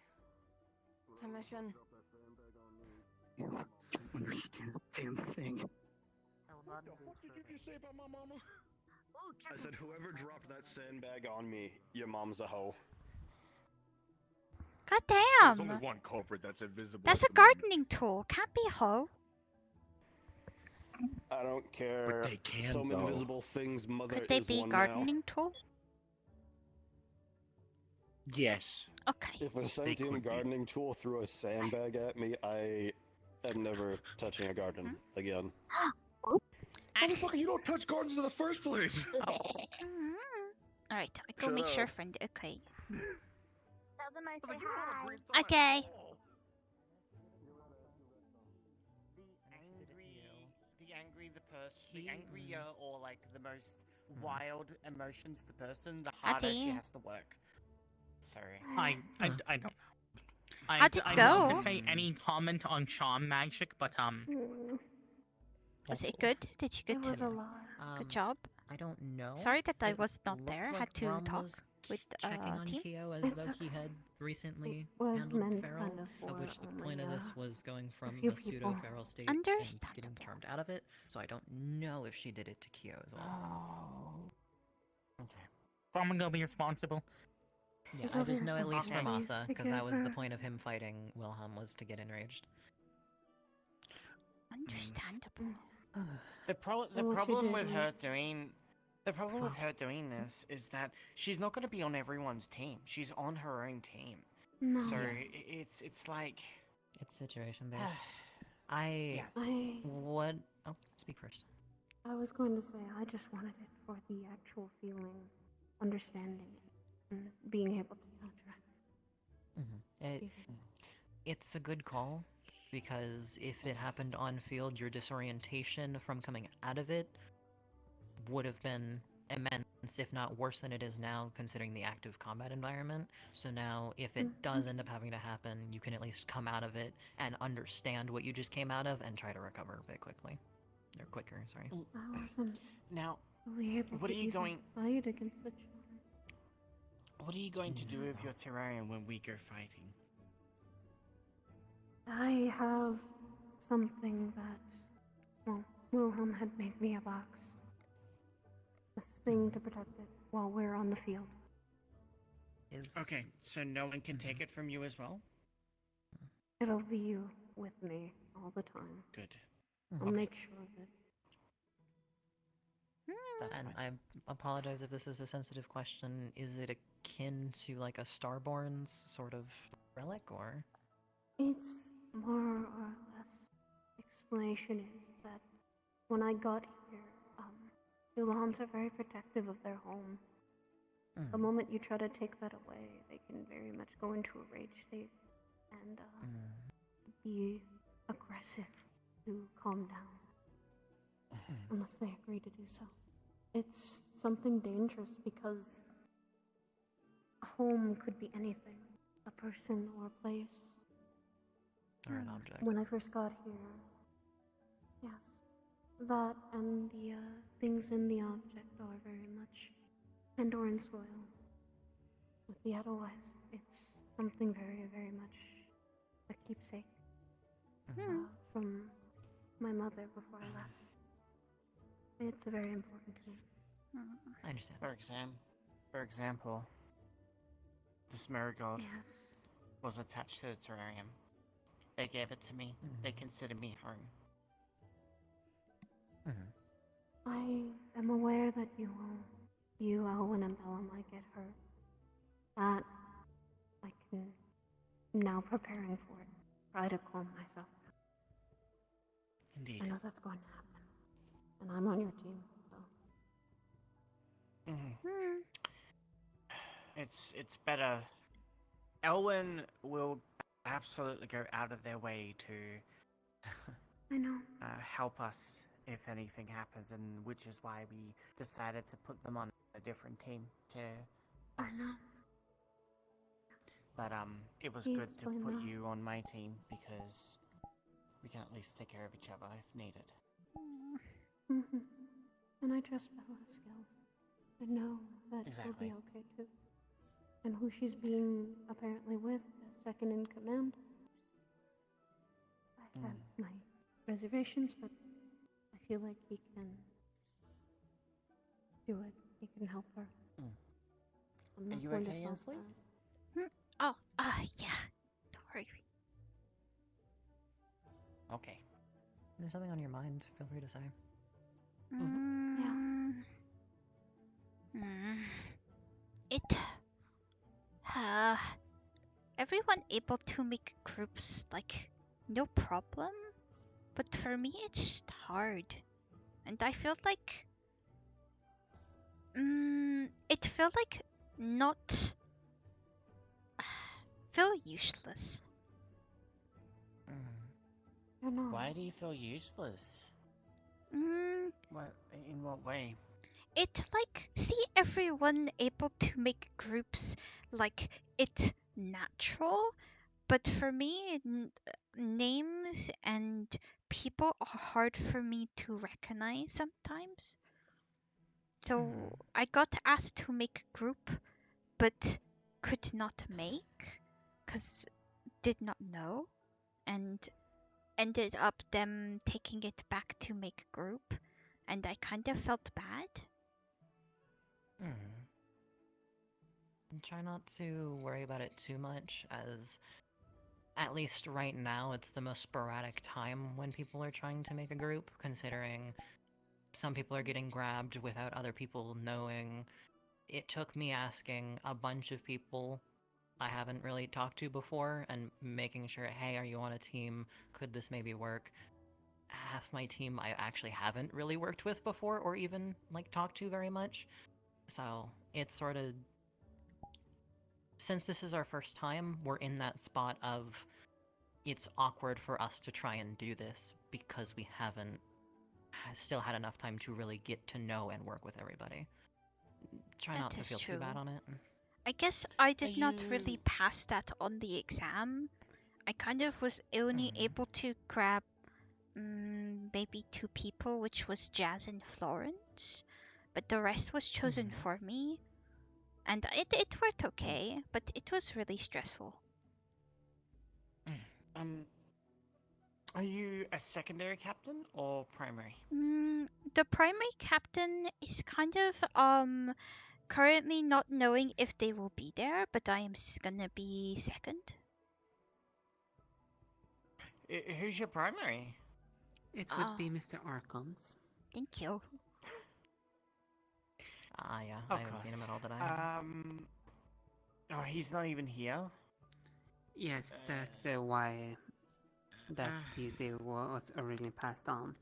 Commission. You don't understand this damn thing. What the fuck did you just say about my mama? I said, whoever dropped that sandbag on me, your mom's a hoe. God There's only damn! one culprit that's invisible. That's a gardening tool. Can't be a hoe. I don't care. But they can, Some though. invisible thing's mother Could they is be one gardening tool? Yes. Okay. If a sentient gardening tool threw a sandbag at me, I am never touching a garden again. Motherfucker, you don't touch gardens in the first place. Alright, I go Shut make sure up. friend okay. Tell them I say hi. Okay. The angry the person, the angrier or like the most wild emotions the person, the harder she Adi. has to work. Sorry. I don't know. How'd it I'd go? love to say any comment on charm magic, but Was it good? Did you get It was a lot. good job? I don't know. Sorry that I It was not looked there. I like had to Rom talk was with checking on team. Keo as It's though he okay. had recently It was handled meant feral, kind of of for which the only, point of this was going from few a people. pseudo-feral state and getting Understandable. charmed out of it. So I don't know if she did it to Keo as well. okay. So I'm gonna be responsible. Yeah, Go I be just know at least for responsible. Masa, Please because take that was care the of point of him fighting Wilhelm, was to get enraged. Understandable. The And what she problem did with her was- doing this is that she's not going to be on everyone's team. She's on her own team. No. So Yeah. it's like It's situation based. I I oh, speak first. I was going to say I just wanted it for the actual feeling, understanding, and being able to counteract. It's a good call, because if it happened on field, your disorientation from coming out of it would have been immense, if not worse than it is now, considering the active combat environment. So now, if it does end up having to happen, you can at least come out of it and understand what you just came out of and try to recover a bit quickly. Or quicker, sorry. I wasn't now. really able What to are you even going? fight against the What are you going to do with your terrarium when we go fighting? I have something that, well, Wilhelm had made me a box. This thing to protect it while we're on the field. Okay, so no one can take it from you as well? It'll be you with me all the time. Good. I'll make sure of it. And I apologize if this is a sensitive question. Is it akin to like a Starborn's sort of relic, or? It's more or less explanation is that when I got here, Ulans are very protective of their home. The moment you try to take that away, they can very much go into a rage state and be aggressive to calm down, unless they agree to do so. It's something dangerous because a home could be anything, a person or a place. Or an object. When I first got here, yes, that and the things in the object are very much Pandoran soil. With the Edelweiss, it's something very, very much a keepsake from my mother before I left. It's very important to me. I understand. For example, this marigold Yes. was attached to the terrarium. They gave it to me. They considered me home. I am aware that you, Elwyn, and Bella might get hurt. That I can now preparing for it. Try to calm myself down. Indeed. I know that's going to happen, and I'm on your team. So. It's better. Elwyn will absolutely go out of their way to I know. help us if anything happens, and which is why we decided to put them on a different team to us. I know. But it was He good to explained put that. you on my team because we can at least take care of each other if needed. Mm-hmm. And I trust Bella's skills. I know that she'll be Exactly. okay too. And who she's being apparently with as second in command. I have my reservations, but I feel like he can do it. He can help her. I'm Are not you going okay, to stop Ensely? that. Oh, yeah. Don't worry. Okay. If there's something on your mind, feel free to say. It. Everyone able to make groups, like, no problem. But for me, it's just hard. And I feel like. It felt like not. Feel useless. I know. Why do you feel useless? What? In what way? It like see everyone able to make groups like it's natural, but for me names and people are hard for me to recognize sometimes. So I got asked to make a group but could not make because did not know, and ended up them taking it back to make a group, and I kind of felt bad. Try not to worry about it too much, as at least right now it's the most sporadic time when people are trying to make a group, considering some people are getting grabbed without other people knowing. It took me asking a bunch of people I haven't really talked to before and making sure, hey, are you on a team? Could this maybe work? Half my team I actually haven't really worked with before or even like talked to very much. So it's sort of, since this is our first time, we're in that spot of it's awkward for us to try and do this because we haven't still had enough time to really get to know and work with everybody. Try not That to is feel true. too bad on it. I guess I did not really pass that on the exam. I kind of was only able to grab maybe 2 people, which was Jazz and Florence, but the rest was chosen for me, and it worked okay, but it was really stressful. Are you a secondary captain or primary? The primary captain is kind of currently not knowing if they will be there, but I am gonna be second. Who's your primary? It would be Mr. Archons. Thank you. Yeah, Of I haven't seen him course. at all today. Oh, he's not even here? Yes, that's why that duty was originally passed on.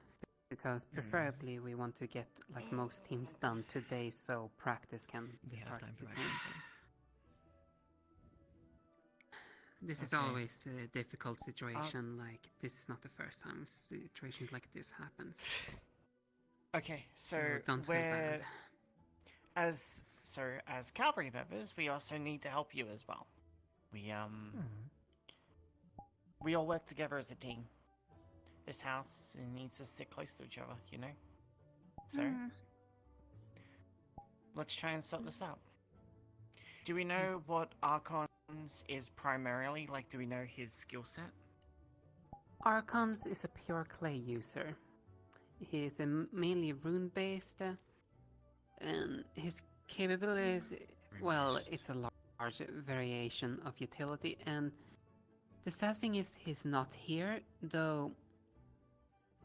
Because preferably we want to get like most teams done today, so practice can We have start time for today. practice. This is Okay. always a difficult situation. Like this is not the first time situations like this happens. Okay, so don't feel bad. As cavalry members, we also need to help you as well. We all work together as a team. This house needs to stick close to each other, you know? So, let's try and sort this out. Do we know what Archons is primarily? Like, do we know his skill set? Archons is a pure clay user. He is mainly rune-based, and his capabilities, well, it's a large variation of utility, and the sad thing is he's not here, though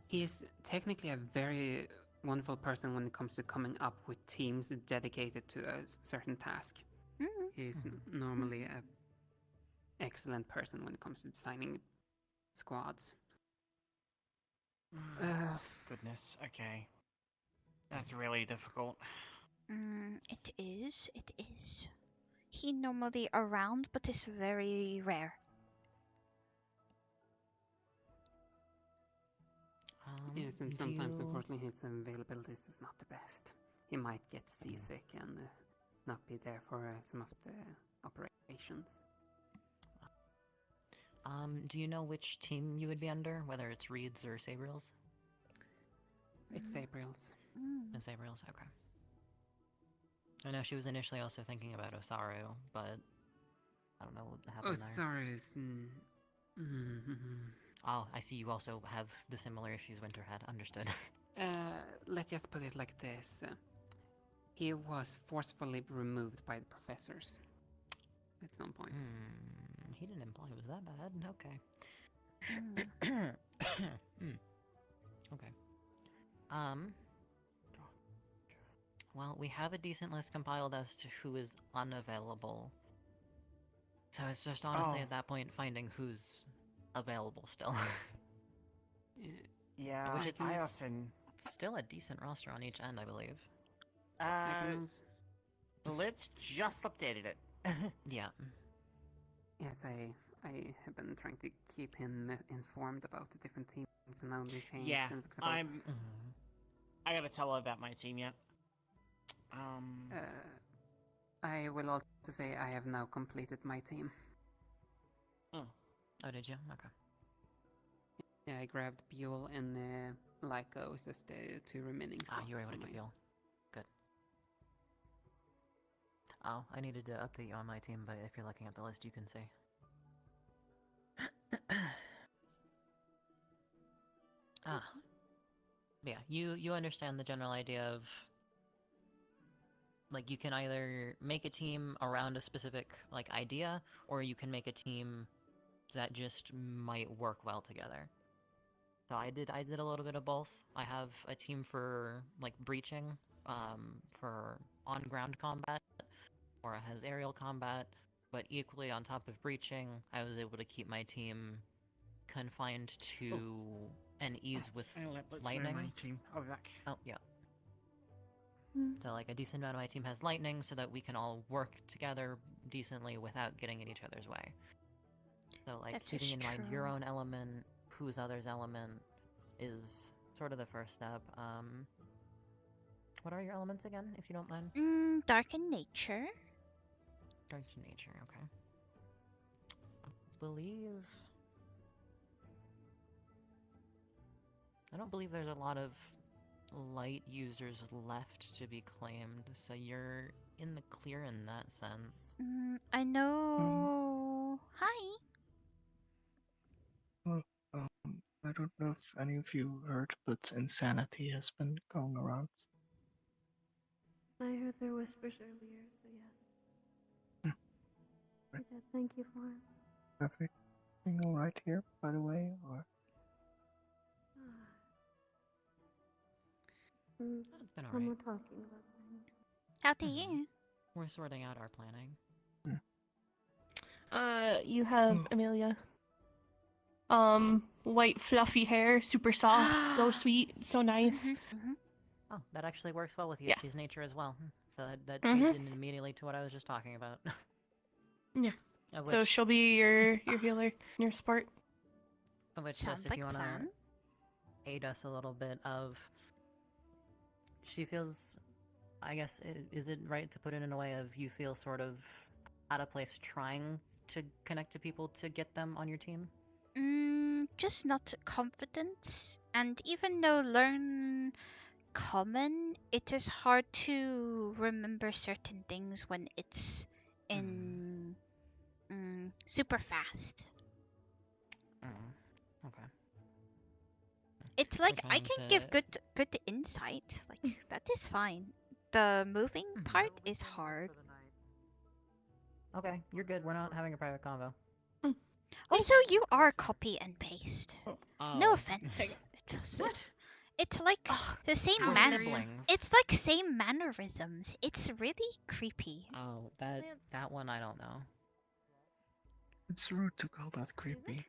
he is technically a very wonderful person when it comes to coming up with teams dedicated to a certain task. He's normally an excellent person when it comes to designing squads. Goodness, okay. That's really difficult. It is. He normally around, but it's very rare. Yes, and do sometimes, you- unfortunately, his availability is not the best. He might get seasick and not be there for some of the operations. Do you know which team you would be under, whether it's Reeds or Sabriels? It's Sabriels. It's Sabriels, okay. I know she was initially also thinking about Osaru, but I don't know what happened there. Osaru is... Oh, I see you also have the similar issues Winter had. Understood. Let's just put it like this. He was forcefully removed by the professors at some point. He didn't imply it was that bad. Okay. Okay. Well, we have a decent list compiled as to who is unavailable. So it's just honestly at that point finding who's available still. Yeah, Which it's I also... still a decent roster on each end, I believe. Let's just updated it. Yeah. Yes, I have been trying to keep him informed about the different teams and how they changed. Yeah, and for example, I'm... I gotta tell her about my team yet. I will also say I have now completed my team. Oh, did you? Okay. Yeah, I grabbed Buell and Lycos as the two remaining slots. You were able to get Buell. Good. Oh, I needed to update you on my team, but if you're looking at the list, you can see. Yeah, you understand the general idea of, like, you can either make a team around a specific, like, idea, or you can make a team that just might work well together. So I did a little bit of both. I have a team for, like, breaching, for on-ground combat, or it has aerial combat, but equally on top of breaching, I was able to keep my team confined to an ease with lightning. My team. I'll be back. Oh, yeah. So, like, a decent amount of my team has lightning so that we can all work together decently without getting in each other's way. So, like, keeping in mind your own element, whose other's element, is sort of the first step. What are your elements again, if you don't mind? Dark in nature. Dark in nature, okay. I don't believe there's a lot of light users left to be claimed, so you're in the clear in that sense. I know. Hi. Well, I don't know if any of you heard, but insanity has been going around. I heard their whispers earlier, so yes. I did. Thank you for it. Everything all right here, by the way, or? It's been When we're alright. talking about things. How do you? We're sorting out our planning. You have Amelia. White fluffy hair, super soft, so sweet, so nice. Oh, that actually works well with you. Yeah. She's nature as well. So that feeds in immediately to what I was just talking about. Yeah. Of So which- she'll be your healer, and your support. Of which, Sounds Sis, if like you want fun. to aid us a little bit of... She feels... I guess, is it right to put it in a way of you feel sort of out of place trying to connect to people to get them on your team? Just not confident. And even though learn common, it is hard to remember certain things when it's in super fast. Okay. It's like I trying can to- give good insight. Like that is fine. The moving part is hard. Okay, you're good. We're not having a private convo. Also, you are copy and paste. No Oh. offense. It's like the same We're man. siblings. It's like same mannerisms. It's really creepy. Oh, that one I don't know. It's rude to call that creepy.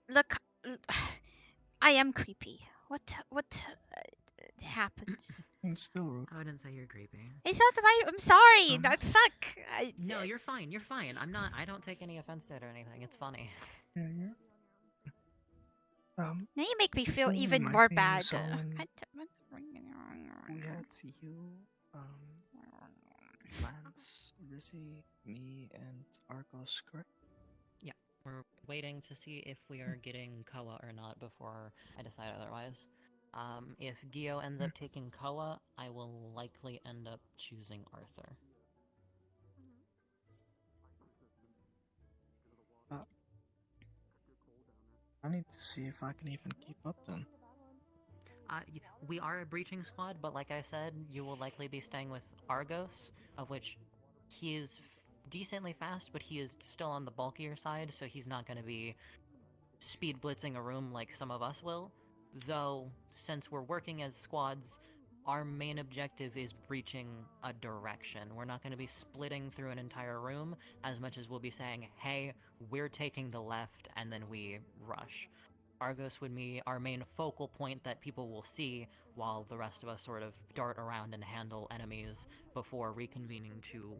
Look, I am creepy. What happens? It's still rude. I wouldn't say you're creepy. It's not right. I'm sorry. That fuck. No, you're fine. You're fine. I don't take any offense to it or anything. It's funny. Yeah, Now you make me feel think even might more be bad. someone we had you, Lance, Rizzy, me, and Argos, correct? Yeah, we're waiting to see if we are getting Koa or not before I decide otherwise. If Gio ends up taking Koa, I will likely end up choosing Arthur. I need to see if I can even keep up then. We are a breaching squad, but like I said, you will likely be staying with Argos, of which he is decently fast, but he is still on the bulkier side, so he's not going to be speed blitzing a room like some of us will. Though, since we're working as squads, our main objective is breaching a direction. We're not going to be splitting through an entire room as much as we'll be saying, hey, we're taking the left, and then we rush. Argos would be our main focal point that people will see, while the rest of us sort of dart around and handle enemies before reconvening to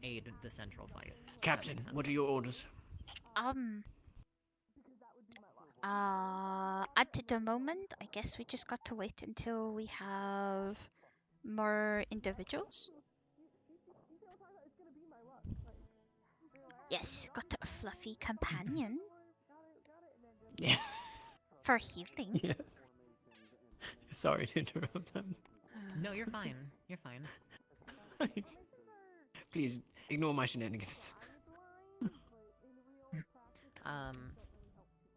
aid the central fight. Captain, what are your orders? At the moment, I guess we just got to wait until we have more individuals. Yes, got a fluffy companion. Yeah. For healing. Yeah. Sorry to interrupt them. No, you're fine. You're fine. Please ignore my shenanigans.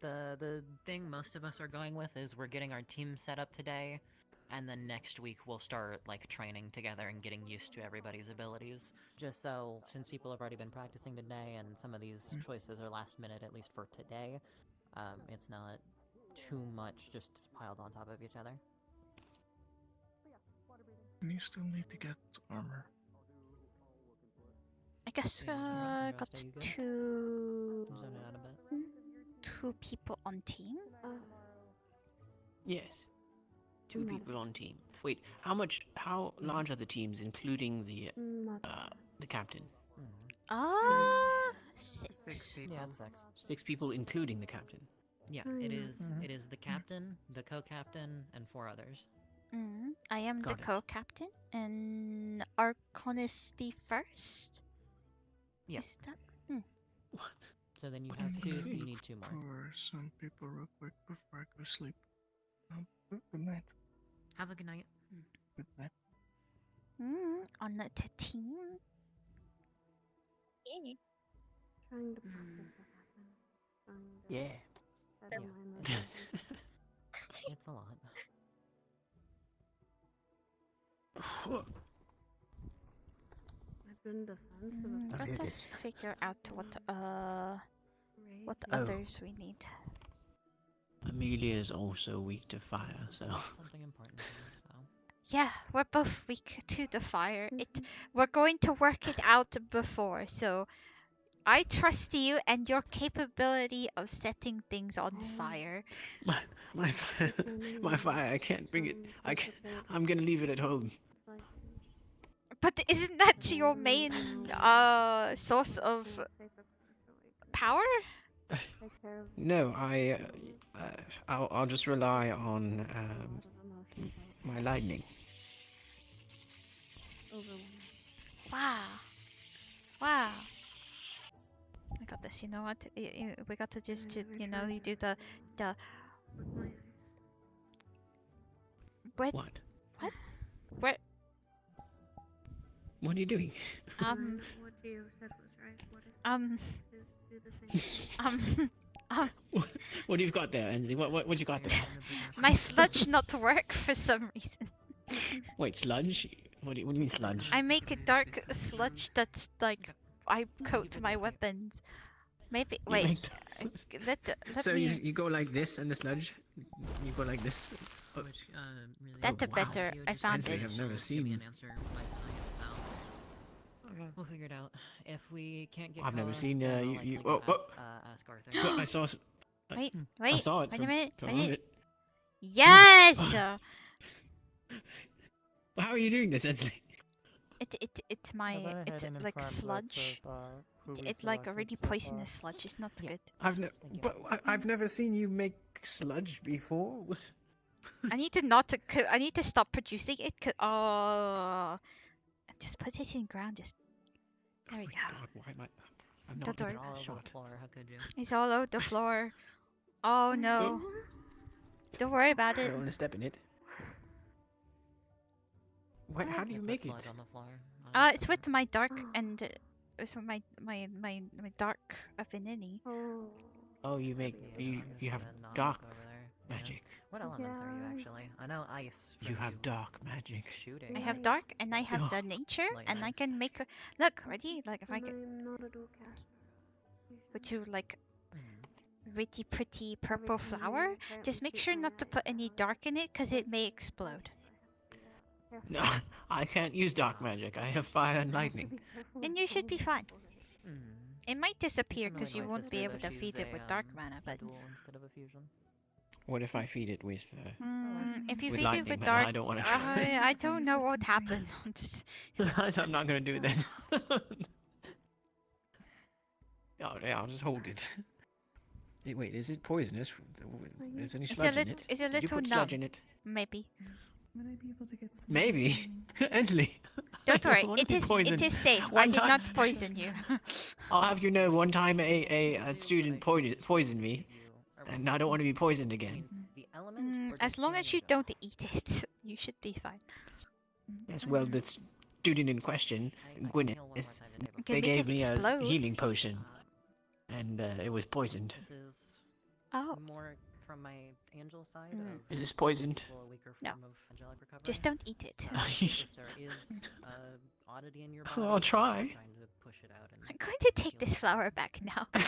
The thing most of us are going with is we're getting our team set up today, and then next week we'll start like training together and getting used to everybody's abilities. Just so, since people have already been practicing today and some of these choices are last minute, at least for today, it's not too much just piled on top of each other. And you still need to get armor. I guess got two people on team. Yes. Two people on team. Wait, how large are the teams, including the captain? Six. Yeah, it's six. 6 people, including the captain. Yeah, it is. It is the captain, the co-captain, and 4 others. I am Got the it. co-captain, and Archon is the first. Yeah. Is that? So then you have 2, so you need 2 more. For some people real quick before I go sleep. Good night. Have a good night. Good night. On the team. Yeah. Trying to process what happened. Yeah. It's a lot. I've been defensive. Got to figure out what Oh. others we need. Amelia is also weak to fire, so. Something important. Yeah, we're both weak to the fire. We're going to work it out before, so I trust you and your capability of setting things on fire. My fire, I can't bring it. I'm gonna leave it at home. But isn't that your main source of power? No, I'll just rely on my lightning. Wow. I got this. You know what? We got to just, you do the. What? What? What are you doing? What Gio said was right. What if do the same thing? What have you got there, Ensely? What you got there? My sludge not work for some reason. Wait, sludge? What do you mean sludge? I make a dark sludge that's like I coat my weapons. Maybe wait. Let So me. you go like this and the sludge? You go like this? Which, really That's better. I found Ensely, it. I've never Give me seen. an answer by tonight, so we'll figure it out. If we can't get I've never Koa, seen then I'll you. likely Oh, go ask Arthur. Look, I saw. Wait, I saw it wait from, a minute. from Wait. it. Yes. How are you doing this, Ensely? It's like sludge. It's like a really poisonous sludge. It's not good. I've never seen you make sludge before? I need to not to. I need to stop producing it. Oh, just put it in ground. Just there we go. God, why am I? I'm not Don't worry. All over shot. the floor. How could you? It's all over the floor. Oh no. Don't worry about I it. don't want to step in it. What? How do you make it? On the floor. It's with my dark and it's with my dark affinity. Oh, you make you have Not dark over there. magic. What elements are you actually? I know ice. You have dark magic. Shooting. I have dark and I have the nature and I can make a look ready like if I can put you like really pretty purple flower. Just make sure not to put any dark in it because it may explode. No, I can't use dark magic. I have fire and lightning. Then you should be fine. It might disappear because you won't be able to feed it with dark mana, but instead of a fusion. What if I feed it with? if you with feed it lightning with mana? dark, I don't want to try. I don't know what happened. I'm not gonna do it then. Oh, yeah, I'll just hold it. Wait, is it poisonous? Is any sludge in it? It's a Did you little put numb. sludge in it? Maybe. Would I be able to get some? Maybe. Ensely. Don't worry, What if it you is poison- safe. I One did time- not poison you. I'll have you know, one time a student poisoned me, and I don't want to be poisoned again. As long as you don't eat it, you should be fine. Yes, well, the student in question, Gwyneth, can they make gave it me explode. a healing potion, and it was poisoned. This is Oh. more from my angel side. Is this poisoned? A weaker No. form of angelic recovery. Just don't eat it. If there is oddity in your body, I'll try. just trying to push it out. And I'm going to take this flower back now. I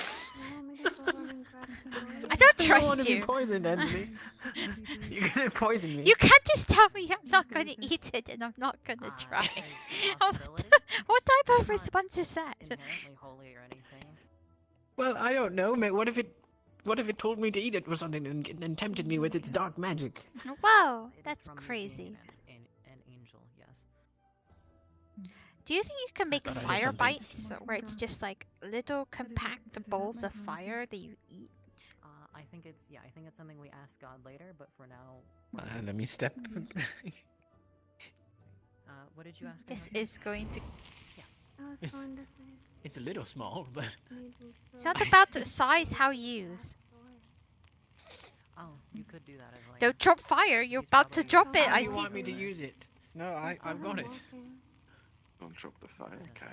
I don't don't trust want to you. be poisoned, Anthony. You're gonna poison me. You can't just tell me I'm not going to eat it and I'm not going to try. What type of response is that? inherently holy or anything. Well, I don't know. What if it told me to eat it or something and tempted me with its dark magic? Wow, It is that's from you being crazy. An angel, yes. Do you think you can make thought I did fire something. bites where it's just like little compact balls of fire that you eat? I think it's something we ask God later, but for now, Let me step. what did you ask? This him? is going to. It's, it's a little small, but It's not about the size, how you use. Oh, you could do that. As Don't drop fire. You're about to drop it. how I do you see. want me to use it? No, I've got it. Don't drop the fire, Kyan.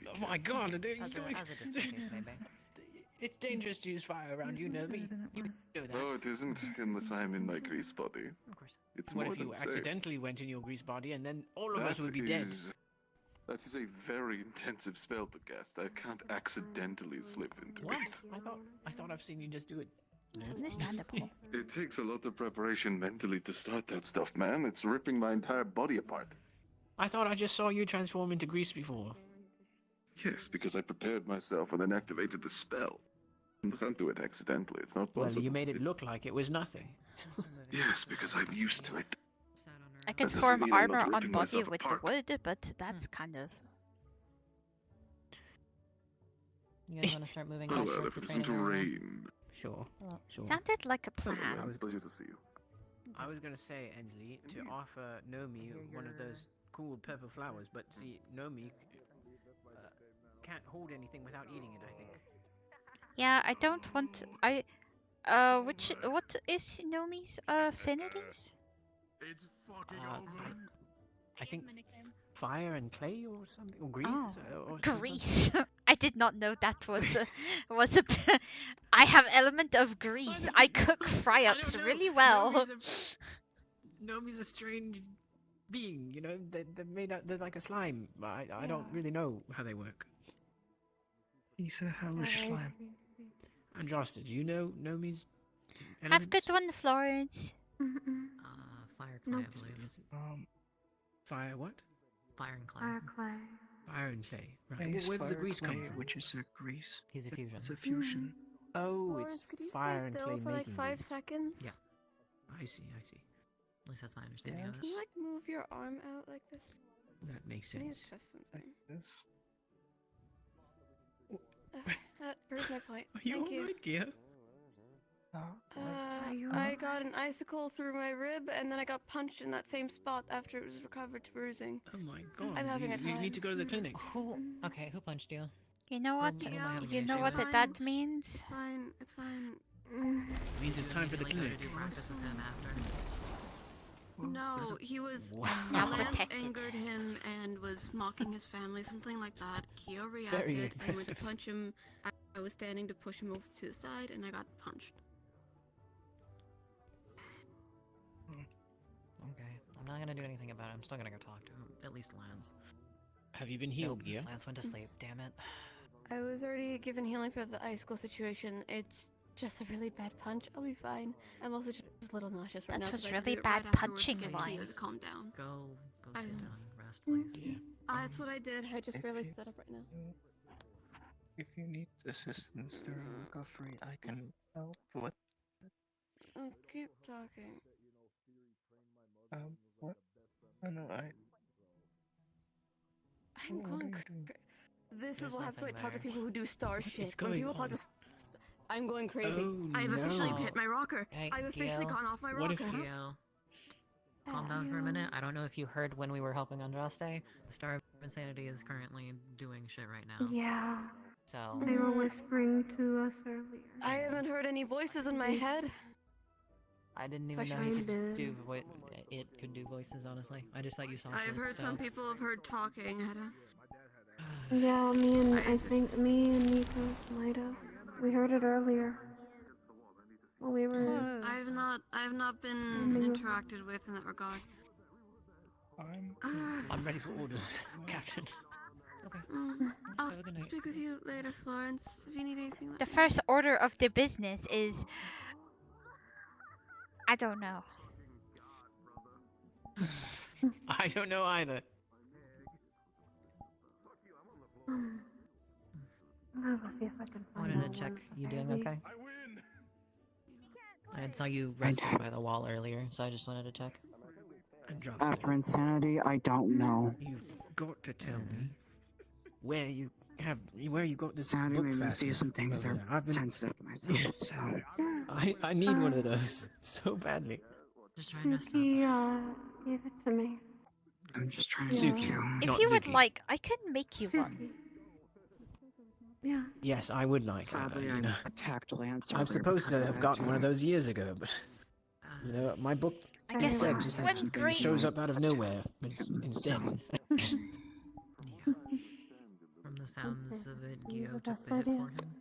Oh my God! There you As go. a distant case, maybe. It's dangerous to use fire around. You know me. You know that. No, it isn't unless I'm in my grease body. Of course. It's What more if you than safe. accidentally went in your grease body and then all of us That would be dead? That is a very intensive spell to cast. I can't accidentally slip into What? it. I thought I've seen you just do it. It's understandable. It takes a lot of preparation mentally to start that stuff, man. It's ripping my entire body apart. I thought I just saw you transform into grease before. Yes, because I prepared myself and then activated the spell. You can't do it accidentally. It's not Well, possible. you made it look like it was nothing. Yes, because I'm used to it. I can That doesn't form mean I'm not armor on ripping body myself with the apart. wood, but that's kind of. You guys want to start moving Oh back well, towards if the it isn't training area? rain. Sure. Sure. Sounded like a Hello, plan. man. Pleasure to see you. I was gonna say, Ensely, to offer Nomi one of those cool purple flowers, but see, Nomi can't hold anything without eating it, I think. Yeah, I don't want. What is Nomi's affinities? It's fucking I think fire and clay or something, or grease. Oh, or something. grease. I did not know that was a. I have element of grease. I cook fry-ups really well. Nomi's a strange being, you know. They're made out. They're like a slime. I don't really know how they work. He's a hellish slime. Andrasta, do you know Nomi's Have elements? good one, Florence. Fire clay, I believe. Fire what? Fire and clay. Fire and clay. Right. I Well, use where does the fire grease come clay, from? which is a grease. He's a fusion. It's a fusion. Oh, it's Could you fire stay and still clay for like making 5 grease. seconds? Yeah. I see. At least that's my understanding of Can you it. like move your arm out like this? That makes I need sense. to test something. Yes. That proves my point. Are you Thank you. alright, Gia? Uh, I got an icicle through my rib, and then I got punched in that same spot after it was recovered to bruising. Oh my god. I'm having a you time. need to go to the clinic. Who punched you? You know what? Who am I having an You know issue what with? that means? It's fine. It's fine. Means it's time for the clinic. Do practice with him after. No, he was. Now Lance protected. angered him and was mocking his family, something like that. Kyo Very reacted. I went to impressive. punch him. I was standing to push him over to the side, and I got punched. Okay, I'm not gonna do anything about it. I'm still gonna go talk to him. At least Lance. Have you been healed, Nope, yeah? Lance went to sleep. Damn it. I was already given healing for the icicle situation. It's just a really bad punch. I'll be fine. I'm also just a little nauseous right That now. was 'cause I had to really do it right bad afterwards to punching get Kyo line. to calm down. Go I sit know. down. Rest, please. Yeah. That's what I did. I just if barely you- stood up right now. If you need assistance during recovery, I can help. What? Keep talking. What? Oh no, I'm What are going. you doing? This There's is what happens when I nothing talk to there. people who do star What shit. is When going people talk on? to. I'm going crazy. Oh, I have officially no. hit my rocker. Hey, I've officially Gil, gone off my what if rocker. Gil, calm down for a minute. I don't know if you heard when we were helping Andraste. The Star of Insanity is currently doing shit right now. Yeah. So, They were whispering to us earlier. I haven't heard any voices in my head. I didn't So even know I he could did. do it could do voices, honestly. I just thought you saw I've shit, heard so. some people have heard talking. I don't. Yeah, I think me and Nikos might have. We heard it earlier. Well, we were. I have not been Mhm. interacted with in that regard. I'm ready for orders, Captain. Okay. I'll Have a good night. speak with you later, Florence. If you need anything. let The me know. first order of the business is. I don't know. I don't know either. I'm gonna go see if I can I find wanted out to check one for you doing Abby. okay. I saw you resting by the wall earlier, so I just wanted to check. After insanity, I don't know. You've got to tell me where you got this Insanity book made me see fastened some things over that there. are sensitive to myself, so. I need one of those so badly. Just trying to stop. Suki, gave it to me. I'm just trying to Yeah. make you. If Not you would Zuki. like, I could make you one. Suki. Yeah. Yes, I would like. Sadly, you I know, attacked Lance. I'm earlier supposed because to have that, gotten one of those years ago, but you know, my book I guess Yeah, it just had went some great. shows up out of nowhere instead. From the sounds of it, Maybe Gio the took best the hit idea. for him,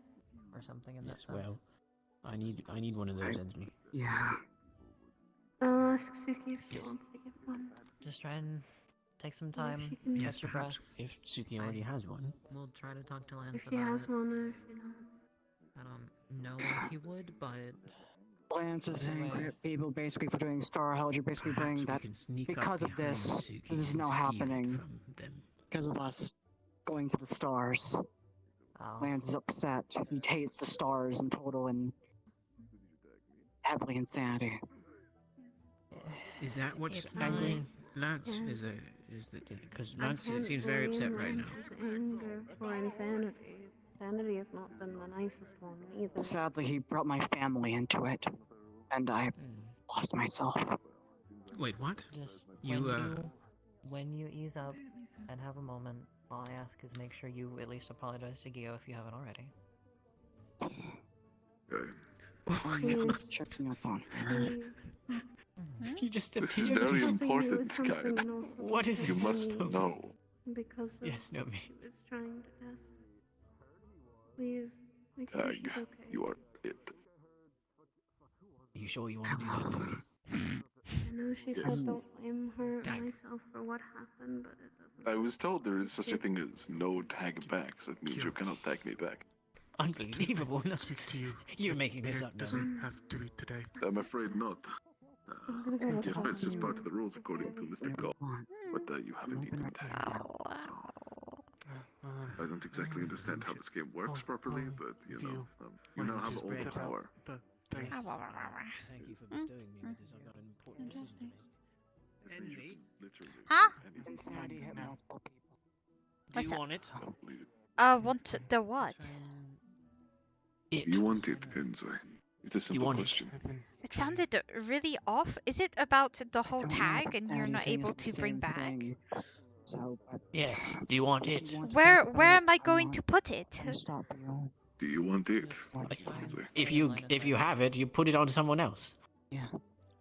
or something in that Yes, sense. well, I need one of those, Ensely. Yeah. I'll ask Suki if she wants to get one. Just try and take some If time, she can- Yes, catch your perhaps breath. if Suki already has one. We'll try to talk to Lance If she about has it. one or if she doesn't. I don't know why he would, but Lance is Either way. angry at people basically for doing Star Hell. You're basically Perhaps bringing we that can sneak up because of behind this. Suki This is and now steal it happening from them. because of us going to the stars. oh, Lance is upset. He hates the stars in total and heavily insanity. Is that what's It's not- angering Lance? Yeah. Is that because I Lance can't seems very upset blame right now. Lance's anger for insanity. Insanity has not been the nicest one either. Sadly, he brought my family into it, and I lost myself. Wait, what? just You, when you ease up and have a moment, all I ask is make sure you at least apologize to Gio if you haven't already. I'm checking up on her. You just This is appeared. very It important, was something Sky. and also What is You it? must funny know. because of Yes, no, me. she was trying to test. Please, make sure Tag, she's okay. you are it. Are you sure you want to do that, Nomi? I know she Yes. said don't blame her or Tag. myself for what happened, but it doesn't. I was told there is such a thing as no tag backs. That means you cannot tag me back. Unbelievable. No, Speak to you. you're making this Peter up, Nomi. doesn't have to be today. I'm afraid not. I'm gonna go You look know, up it's just you. part of the rules according to Mr. Gold. But you have indeed been tagged. I don't exactly understand how this game works properly, but you know, you now have all the power. Thanks. Thank you for bestowing me with this. I've got an important Interesting. Ensely, Literally. Huh? anything. Insanity hit multiple people. do you What's that? want it? Don't believe it. Want the what? It. You want it, Ensely. It's a simple question. It sounded really off. Is it about the whole tag and you're not able to bring back? So, Yes. Do you want it? Where am I going to put it? Do you want it? If you have it, you put it on someone else. Yeah.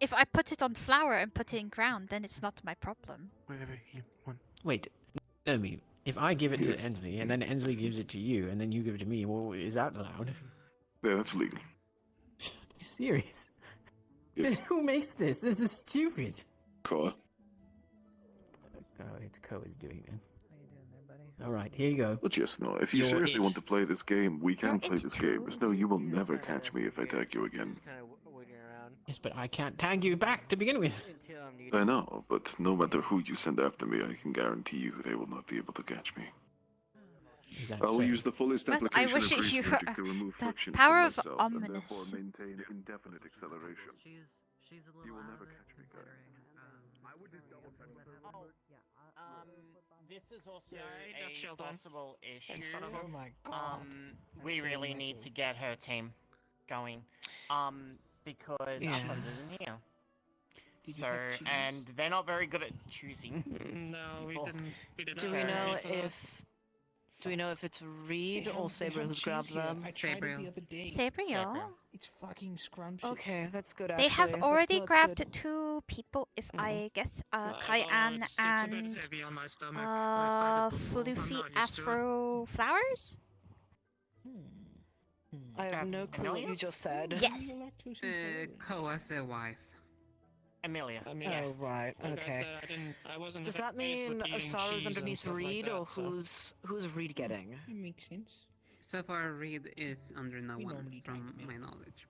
If I put it on flour and put it in ground, then it's not my problem. Wherever you want. Wait, no, me. If I give it to Ensely and then Ensely gives it to you and then you give it to me, well, is that allowed? Yeah, that's legal. Are you serious? Yes. Who makes this? This is stupid. Koa. Oh, it's Ko is doing it. Alright, here you go. Well, just know, if you seriously want to play this game, we can play this game. Just know you will never catch me if I tag you again. Yes, but I can't tag you back to begin with. I know, but no matter who you send after me, I can guarantee you they will not be able to catch me. I will use the fullest But I application wish of grace you magic to remove the friction power from of myself and therefore ominous. maintain indefinite acceleration. She's a little You will out never of it, catch me, guys. This is also that's a Sheldon. possible issue. Oh my god. We That's so really need messy. to get her team going. Because Yeah. Upland isn't here. Did you So, have cheese? and they're not very good at choosing. No, we people. didn't. We didn't. Do we have know any for that. if it's Reed or Saber who's grabbed them? I tried it the other day. Sabriel. It's fucking scrumptious. Okay, that's good. They have actually. already That's grabbed good. 2 people, if I guess, I Kyan it's a bit and heavy on my stomach. I tried it before. I'm Floofy not used to it. Afro Flowers? I have no clue what you just said. Yes. Koa's wife. Amelia. Oh right, Like I okay. said, I wasn't Does the that best with mean eating Asaru's cheese and underneath stuff like Reed, that, or so- who's Reed getting? It makes sense. So far, Reed is under no We one, normally from drink milk. my knowledge.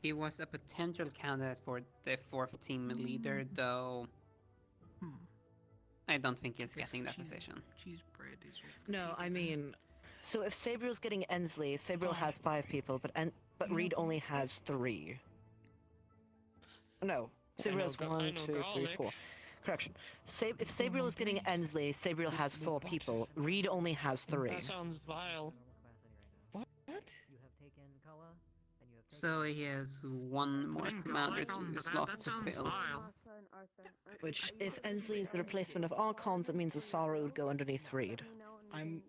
He was a potential candidate for the 4th team leader, though I don't think he's getting that position. Cheese bread is. No, I mean, so if Sabriel's getting Ensely, Sabriel has 5 people, but Reed only has 3. No, Sabriel's I 1, know 2, 3, garlic. 4. Correction. If Sabriel is getting Ensely, Sabriel has 4 people. Reed only has 3. That sounds vile. What? So he has one more commander to slot That to sounds fill. vile. Which, if Ensely is the replacement of Archons, it means Asaru would go underneath Reed. I'm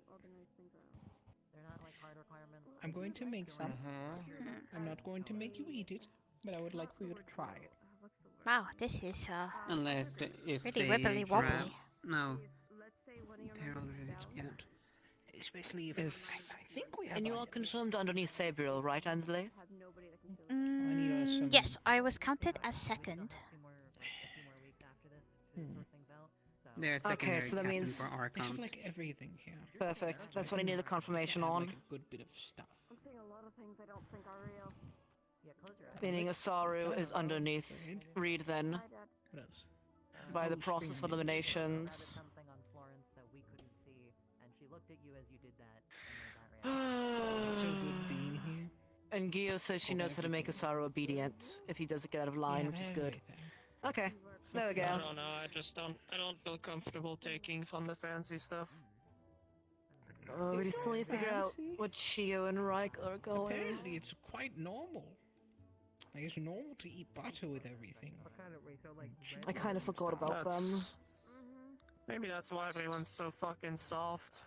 going to make some. I'm not going to make you eat it, but I would like for you to try it. Wow, this is Unless if really they wibbly grab... wobbly. No. They're already... Yeah. Especially if I think we have. And you are confirmed underneath Sabriel, right, Ensely? Yes, I was counted as second. They're Okay, secondary so that captain means- for They have Archons. like everything here. Perfect. That's what I need the confirmation They have, on. like a good bit of stuff. I'm seeing a lot of things I don't think are real. Meaning Asaru is underneath Reed then, What else? by the Oh, process spring of eliminations. Something on Florence that we couldn't see, and she looked at you as you did that. And It's so good being here. And Gio says she knows how to make Asaru obedient if he doesn't get out of line, which is good. Okay, there we I go. don't know. I don't feel comfortable taking from the fancy stuff. Oh, we still need to figure out what Chio and Reich are going. Apparently, it's quite normal. Like, it's normal to eat butter with everything. I kind of forgot about That's- them. Maybe that's why everyone's so fucking soft.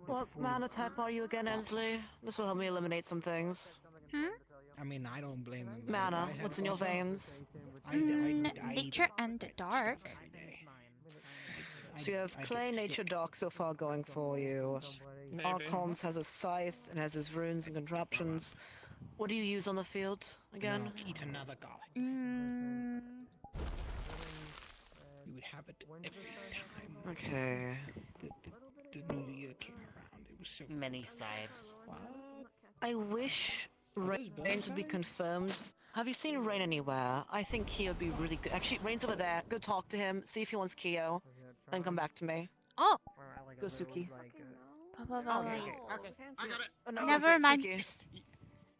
What mana type are you again, Ensely? This will help me eliminate some things. I mean, I don't blame them. Mana, I have what's in your butter. veins? I Nature and dark. So you have clay, nature, dark so far going for you. Maybe. Archons has a scythe and has his runes and contraptions. What do you use on the field again? No, eat another garlic. You would have it every time. Okay. The new year came around. It was so. Many sibes. I wish Rains would be confirmed. Have you seen Rain anywhere? I think Kyo would be really good. Actually, Rain's over there. Go talk to him, see if he wants Kyo, and come back to me. Oh! Go Suki. Blah, blah, blah, blah. Okay, I got it. Oh, no, Never okay, mind. Suki.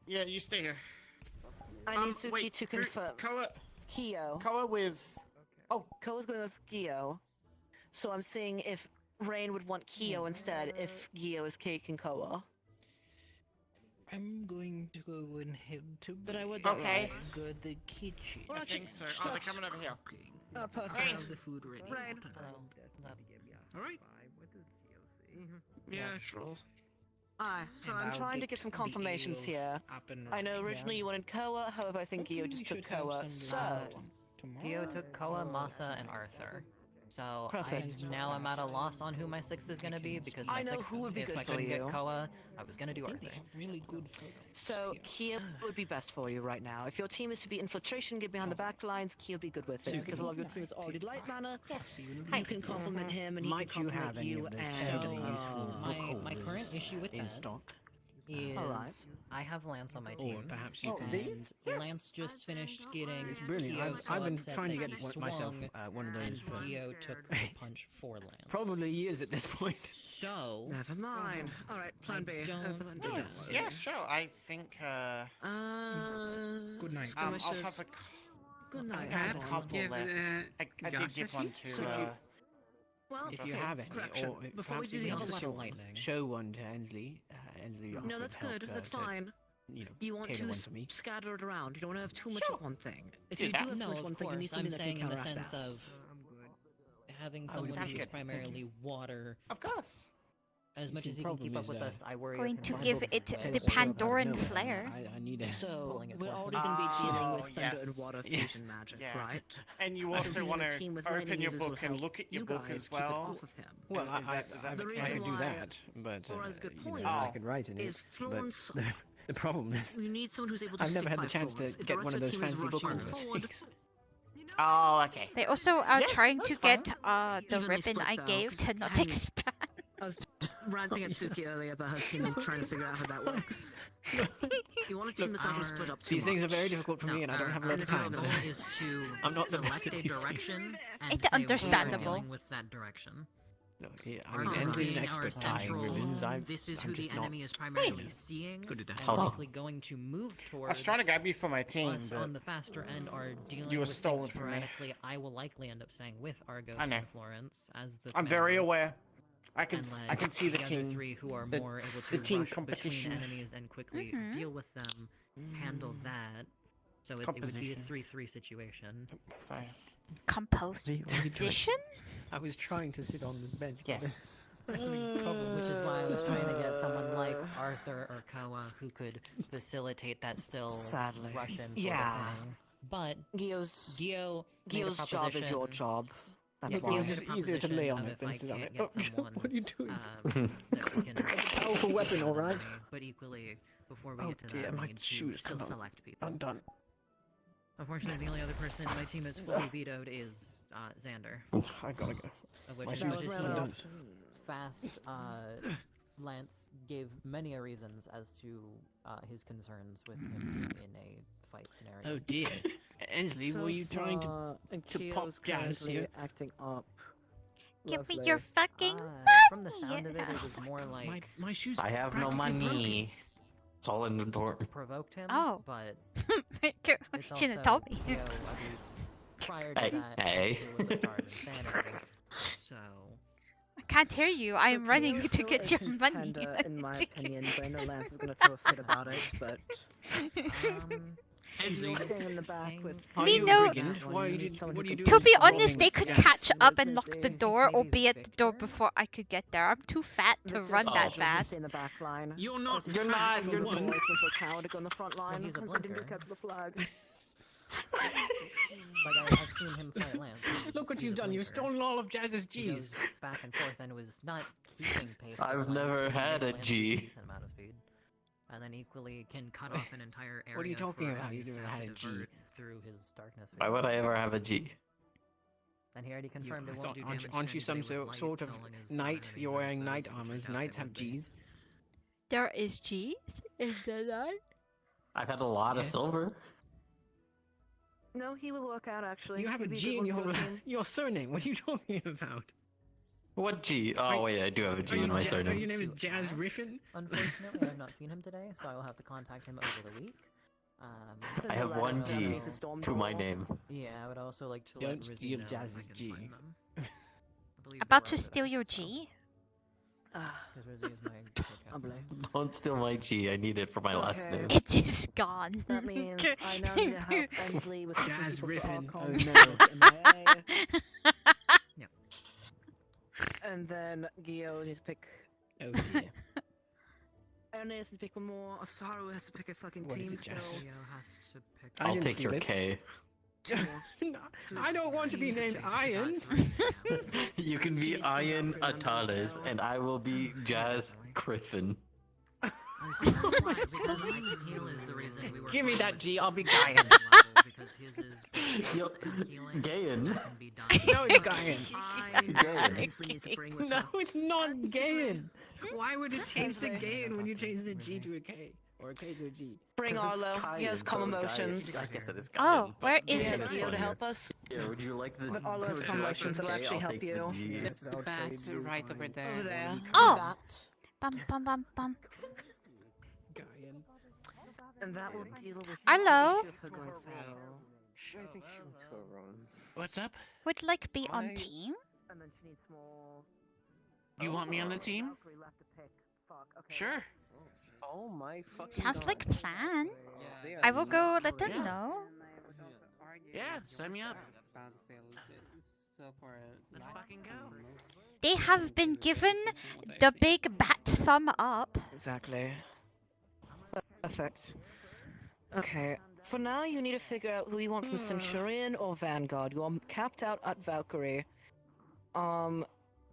Yeah, you stay here. I need Suki wait, to confirm. Koa. Kyo. Koa with. Oh, Koa's going with Gio. So I'm seeing if Rain would want Kyo instead, if Gio is cake and Koa. I'm going to go and head to But I would bed. like Go to the kitchen. I think so. Oh, they're coming over here. I'll pass Right. have the food ready. Right. Alright. Yeah, sure. So And I'm I'll trying to get get some the confirmations ale here. up and I know running. originally you wanted Koa, however I think Gio just took Koa. So, Gio took Koa, Masa, and Arthur. So Perfect. now I'm at a loss on who my sixth is gonna be because my I know sixth, who would be if good I for couldn't get you. Koa, I was gonna do Arthur. Really good food. So Kia would be best for you right now. If your team is to be infiltration, get behind the back lines, Kia would be good with it because a lot of your team is already light mana. You can compliment him and he Might can you compliment have any you of those and totally useful my current issue with in that stock? is Alright. I have Lance on my Or team. perhaps you can- and Yes. Lance just finished getting It's brilliant. Gio so I've been upset trying to that get he myself swung, one of those and for Gio took the punch for Lance. probably years at this point. So Never mind. Alright, plan B. don't Plan think B. so. Yeah, sure. I think. Good night. I'll have a. Good night. I had a Swan. couple left. I did give one to. Well, If you okay, have any, correction. or Before we perhaps do you the can other also one. show one to Ensely. Ensely No, offered that's help, good. That's to, fine. You know, You want cater to one for me. scatter it around. You don't want to have too much of one thing. If Do you do that. have too No, much of one thing, you need course. I'm something that saying can in the counteract sense that. of having I would someone who's appreciate it. primarily water. Of course. As much The as he can keep problem up is, with us, I worry Going of to him give being it wet. the Pandoran flair. I need a... So, Pulling it we're towards already him. going to be dealing Oh, with thunder yes. and water Yeah. fusion magic, Yeah. right? And you So also being want a to team with open lightning your users will book and help look at your you book guys as keep it well. off of him. Well, Is I that The the reason I do why- that, but or as a good you point, know, I can write in it. is But Florence. the problem is, You need someone who's able to I've never stick had the by chance Florence. to If get the one of rest those your team is fancy book rushing holders. forward, Oh, okay. They also are trying to get the Evenly ribbon split, I though, gave 'cause to not I'm- expand. I was ranting at Suki earlier about her team and trying to figure out how that works. You want a team that's not going to split up too These things are very much. difficult for me, and I don't have a lot And of if your time. goal So is to I'm not the select best at a these things. direction and It's say, "We're understandable. dealing with that direction. No, yeah, I Our mean, goals Ensely's an being our expert at tying central, ribbons. this is I'm who the just not enemy is primarily seeing. good at that. And likely going to move I towards was trying to grab you for my team, us but on the faster end are dealing you were with stolen things from me. sporadically. I will likely end up staying with Argos I know. and Florence as the I'm very commander. aware. I can And I can see the other team. three who are the- more able the to team rush between competition. enemies and quickly deal with them, handle that. So it would be a Composition. 3-3 situation. Sorry. Composition? I was trying to sit on the bench. Yes. Which is why I was trying to get someone like Arthur or Koa who could facilitate that still Sadly. Russian sort Yeah. of thing. But Gio's made a job is your proposition- job. That's Yeah, why. Gio's It's made a easier to lay proposition on of it if than I sit on can't it. get Oh, someone, what are you doing? that we can Powerful weapon, all right. But equally, before we Oh get to dear, that, we my need to shoes still come select people. undone. Unfortunately, the only other person in my team is fully vetoed is Xander. I gotta go. Of which My is shoes just are undone. fast. Lance gave many a reasons as to his concerns with him in a fight scenario. Oh dear. Ensely, were you trying to pop jazz here? acting up. Give me Lovely. your fucking From the sound of it, it was more like My shoes. I have no money. It's all in the door. provoked him. Oh. But it's Shouldn't have also, told me. you know, I believe prior to Hey, that, hey. it was the start of insanity. So I can't hear you. I am running to get your money. in my opinion, but I know Lance is going to throw a fit about it, but... If you're staying in the back with... Me no. What are you doing? To be honest, they could catch up and lock the door or be at the door before I could get there. I'm too fat to run that fast. in the back line. You're not. You're fat, not. You're for one. waiting for a cow to go in the front line. he's a because I didn't do blinker. capture the flag. Like I've seen him fight Lance. Look what He's you've a done. You've blinker. stolen all of Jazz's He G's. goes back and forth and was not keeping pace. with I've Lance, never but he had gave a Lance G. decent amount of speed. And then equally can cut off an entire area. What are you talking for about? enemies You've to never have had to a G. divert through his darkness. Why would I ever have a G? And he already confirmed it won't do Aren't damage. aren't to you some anybody with light, sort of so long as knight? enemies You're are wearing knight exposed, which armors. I doubt Knights they have would be. G's. There is G's in the line. I've had a lot of Yeah. silver. No, he will work out, actually. You have a He'd be G good in one your for the team. your surname. What are you talking about? What G? Oh wait, I do have a G in my Are surname. your name is Jazz Riffin? Unfortunately, I have not seen him today, so I will have to contact him over the week. I have one G to my name. Yeah, I would also like to Don't let Rizzy steal know if Jazz's I can G. find them. I believe About they to were over steal there, your so. G? Because Rosie is my Don't steal my G. I need it for my last Okay. name. It is gone. That means I now need to help Ensely with Jazz riffing. Oh no. Yeah. And then Gio needs to pick. Oh dear. Ernest needs to pick one more. Osaru has to pick a fucking What is team it, still. Jazz? Gio has to pick. I'll take your K. I don't want to be named Iron. You can be Ian Atales, and I will be Jazz Griffin. That's why, because I can heal is the reason we were. Give me that G, I'll be Gayan. Because his is Yo, Gayan. can be done. No, it's Gayan. Gayan. No, it's not Gayan. Why would it change to Gayan when you change the G to a K? Or a K to a G? Bring 'Cause it's Arlo. He has Kayan, calm so Gayan- emotions. I guess it is Oh, Gayan, but where is Gayan it? Gio to funnier. help us? Yeah, would you like this? But Arlo has would calm you like emotions, this that'll K? actually I'll help take the you. G. The bat right over there. Over there. Oh! Bum bum bum bum. And that will deal with Hello? the issue of her going feral. What's up? Would like be on team? And then she needs more. You want me on the team? Sure. Oh my fucking Sounds god. like plan. They are I will go not let them for- know. Yeah, sign me up. They have been given the big bat thumb up. Exactly. Perfect. Okay. For now, you need to figure out who you want from Centurion or Vanguard. You are capped out at Valkyrie.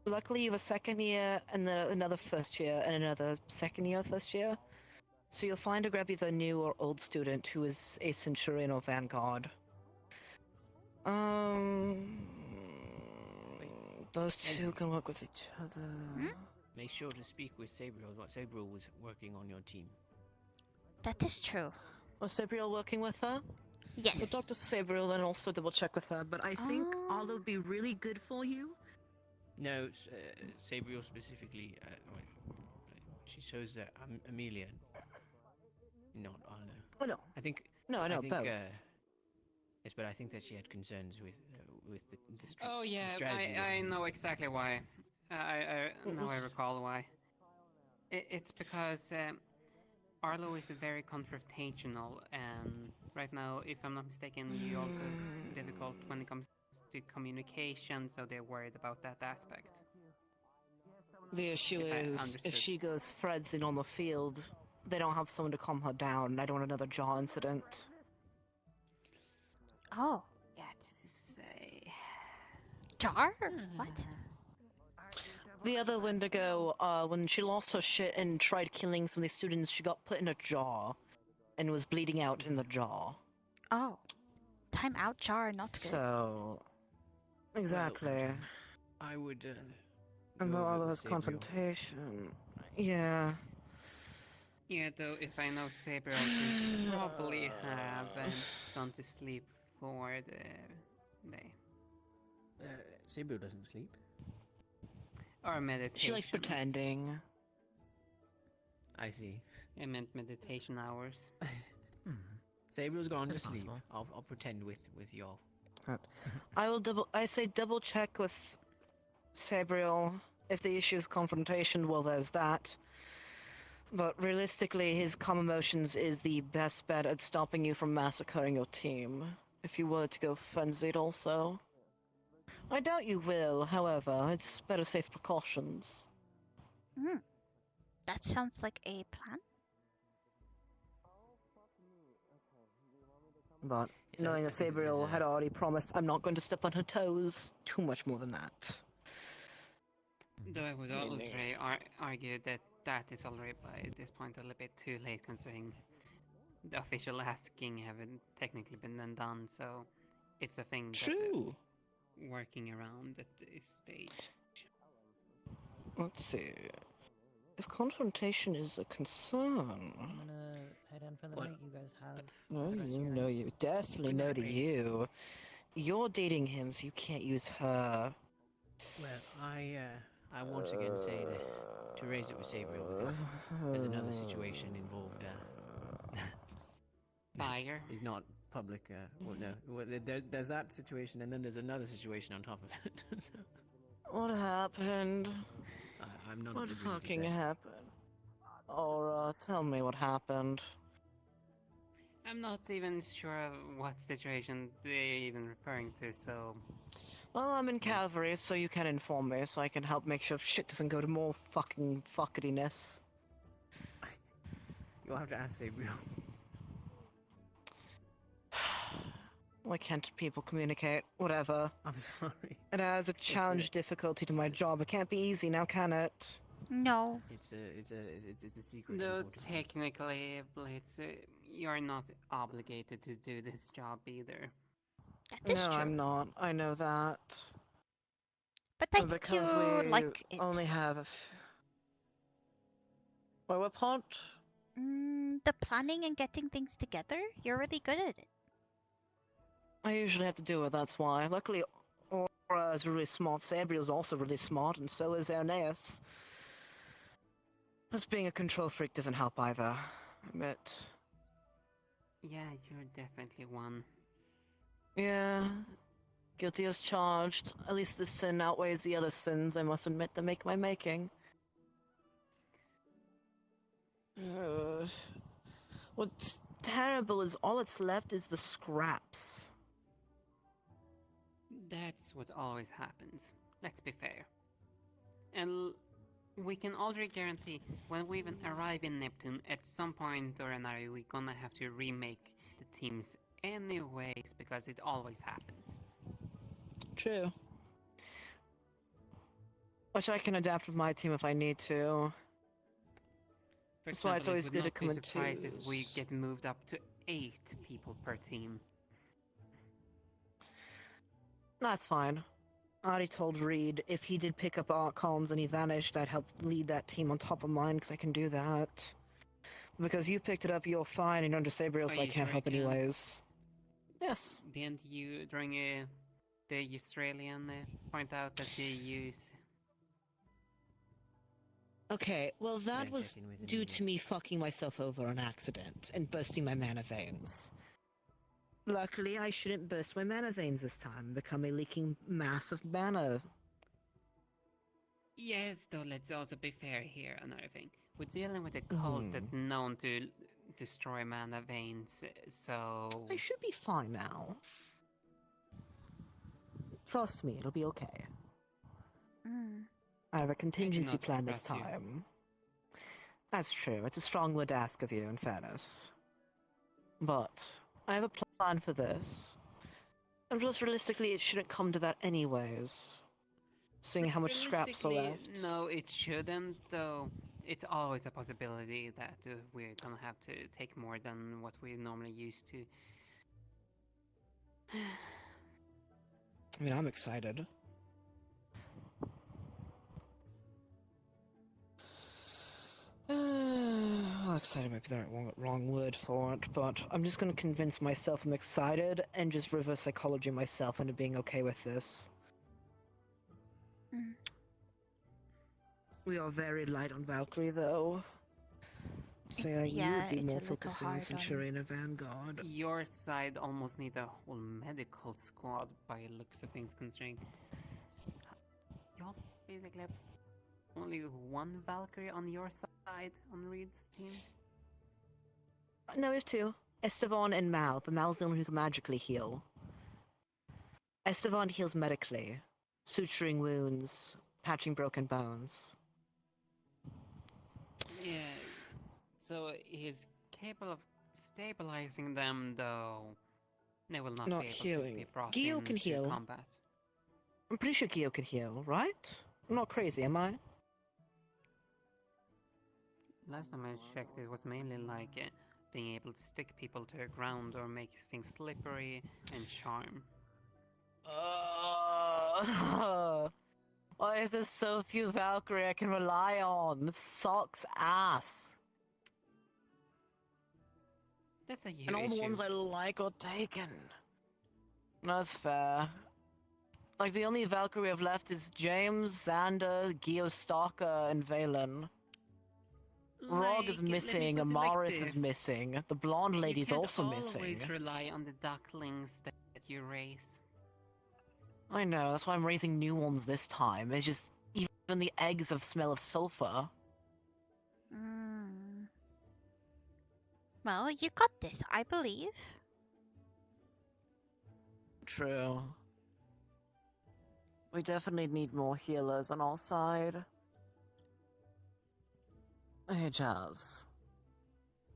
Luckily you have a second year and then another first year and another second year, first year. So you'll find a grab either new or old student who is a Centurion or Vanguard. Those two can work with each other. Make sure to speak with Sabriel. What Sabriel was working on your team. That is true. Was Sabriel working with her? Yes. We'll talk to Sabriel and also double check with her, but I think Arlo would be really good for you. No, Sabriel specifically. She shows Amelia, not Arlo. Oh no. I think. No, I know both. Yes, but I think that she had concerns with the Oh yeah, strategy. I know exactly why. I now I recall why. It's because Arlo is very confrontational, and right now, if I'm not mistaken, you're also difficult when it comes to communication, so they're worried about that aspect. The issue If I is, if understood. she goes Fred's in on the field, they don't have someone to calm her down, and I don't want another jaw incident. Oh. Yeah, this is a jar? What? The other Wendigo, when she lost her shit and tried killing some of the students, she got put in a jar, and was bleeding out in the jar. Oh. Time out jar, not good. So... Exactly. I would. And go though over all of with this Sabriel. confrontation... Yeah. Yeah, though if I know Sabriel could probably have gone to sleep for the day. Sabriel doesn't sleep. Or meditation. She likes pretending. I see. I meant meditation hours. Sabriel's gone to That's sleep. possible. I'll pretend with y'all. I say double check with Sabriel. If the issue is confrontation, well, there's that. But realistically, his calm emotions is the best bet at stopping you from massacring your team. If you were to go frenzied also. I doubt you will, however, it's better safe precautions. That sounds like a plan. But knowing that Sabriel had already promised I'm not going to step on her toes, too much more than that. Though I would already argue that that is already by this point a little bit too late, considering the official asking haven't technically been done, so it's a thing that True. Working around at this stage. Let's see. If confrontation is a concern... I'm gonna head in for the night. You guys have. No, you know you. Definitely no to you. You're dating him, so you can't use her. Well, I once again say that to raise it with Sabriel, there's another situation involved. Fire. He's not public. Well, no. Well, there's that situation, and then there's another situation on top of it. What happened? I'm not. What at liberty to fucking say. happened? Aura, tell me what happened. I'm not even sure what situation they're even referring to, so... Well, I'm in cavalry, so you can inform me, so I can help make sure shit doesn't go to more fucking fucketyness. You'll have to ask Sabriel. Why can't people communicate? Whatever. I'm sorry. It adds a challenge difficulty to my job. It can't be easy now, can it? No. It's a secret. No, unfortunately. technically, Blitz, you're not obligated to do this job either. That is No, true. I'm not. I know that. But I think because you we like it. only have a Wait, what part? The planning and getting things together. You're really good at it. I usually have to do it, that's why. Luckily, Aura is really smart. Sabriel's also really smart, and so is Aeneas. Plus, being a control freak doesn't help either. But Yeah, you're definitely one. yeah, guilty as charged. At least this sin outweighs the other sins, I must admit, that make my making. What's terrible is all that's left is the scraps. That's what always happens. Let's be fair. And we can already guarantee when we even arrive in Neptune, at some point or another, we're gonna have to remake the teams anyways, because it always happens. True. Which I can adapt with my team if I need to. For That's why it's example, always it would good to not come be in surprised if we twos. get moved up to 8 people per team. That's fine. I already told Reed if he did pick up art columns and he vanished, I'd help lead that team on top of mine, because I can do that. Because you picked it up, you're fine, and you're under Sabriel, so Are I you can't sure help I can? anyways. Yes. Didn't you, during the Australian, point out that you use... Okay, well that Yeah, was check in with due him. to me fucking myself over on accident and bursting my mana veins. Luckily, I shouldn't burst my mana veins this time and become a leaking mass of mana. Yes, though let's also be fair here, another thing. We're dealing with a cult that's known to destroy mana veins, so... I should be fine now. Trust me, it'll be okay. I have a contingency not plan this trust you. time. That's true, it's a strong word to ask of you, in fairness. But I have a plan for this. And plus, realistically, it shouldn't come to that anyways. Seeing how much scraps are Realistically, left. no, it shouldn't, though. It's always a possibility that we're gonna have to take more than what we're normally used to. I mean, I'm excited. Well, excited might be the wrong word for it, but I'm just gonna convince myself I'm excited and just reverse psychology myself into being okay with this. We are very light on Valkyrie, though. So yeah, you Yeah, would be it's a more little focusing on hard on- Centurion and Vanguard. Your side almost need a whole medical squad by the looks of things, considering y'all basically have only one Valkyrie on your side on Reed's team. No, we have two. Esteban and Mal, but Mal's the one who can magically heal. Esteban heals medically, suturing wounds, patching broken bones. Yeah, so he's capable of stabilizing them, though they will not Not be able to healing. be brought Gio can into heal. combat. I'm pretty sure Gio can heal, right? I'm not crazy, am I? Last time I checked, it was mainly like being able to stick people to the ground or make things slippery and charm. Why is there so few Valkyrie I can rely on? This sucks ass. That's a huge And all the issue. ones I like are taken. That's fair. Like, the only Valkyrie we have left is James, Xander, Gio Stalker, and Valen. Rog is Like, let me missing, put it like Amaris this. is missing, the blonde lady's also You missing. can't always rely on the ducklings that you raise. I know, that's why I'm raising new ones this time. It's just, even even the eggs of smell of sulfur. Mm. Well, you got this, I believe. True. We definitely need more healers on our side. Hey, Jazz.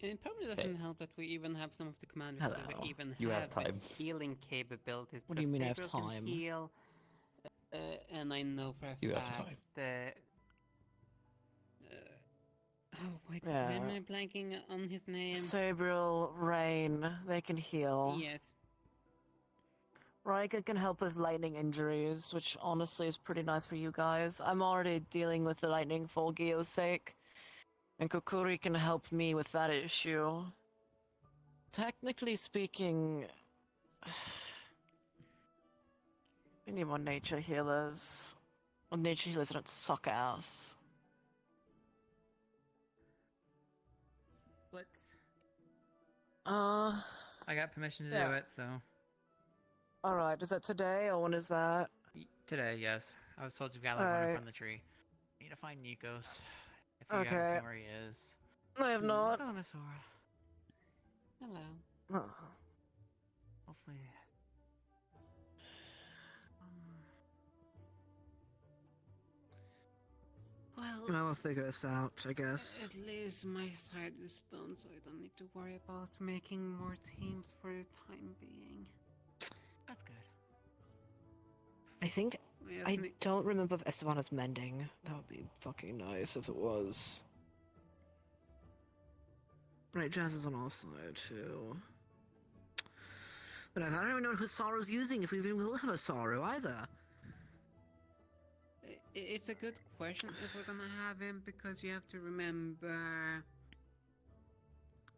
And it probably doesn't help that we even have some of the commanders Hello. that even You have have time. healing capabilities. What do you because mean I have Sabriel can time? heal, and I know for a You have fact time. that. Oh wait, why Yeah. am I blanking on his name? Sabriel, Rain, they can heal. Yes. Raika can help with lightning injuries, which honestly is pretty nice for you guys. I'm already dealing with the lightning for Gio's sake. And Kokuri can help me with that issue. Technically speaking, we need more nature healers. Well, nature healers don't suck ass. Let's. I got permission to yeah. do it, so. Alright, is that today or when is that? Today, yes. I was told to gather one Alright. from the tree. I need to find Nikos. If you Okay. haven't seen where he is. I have not. Hello, Miss Aura. Hello. Oh. Hopefully. Well, We'll figure this out, I guess. At least my side is done, so I don't need to worry about making more teams for the time being. That's good. I think Yes, I don't remember if Esteban is mending. That would be fucking nice if it was. Right, Jazz is on our side too. But I don't even know who Saru's using, if we even will have a Saru either. It's a good question if we're gonna have him, because you have to remember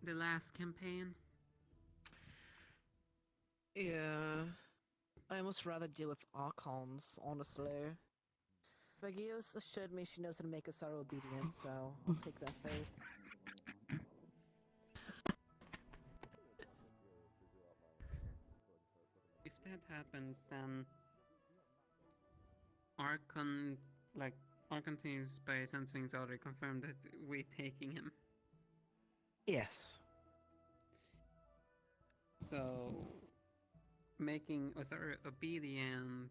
the last campaign. Yeah. I almost rather deal with Archons, honestly. Bagios assured me she knows how to make a Saru obedient, so I'll take that faith. If that happens, then Archon teams by Senswing's already confirmed that we're taking him. Yes. So making Osaru obedient.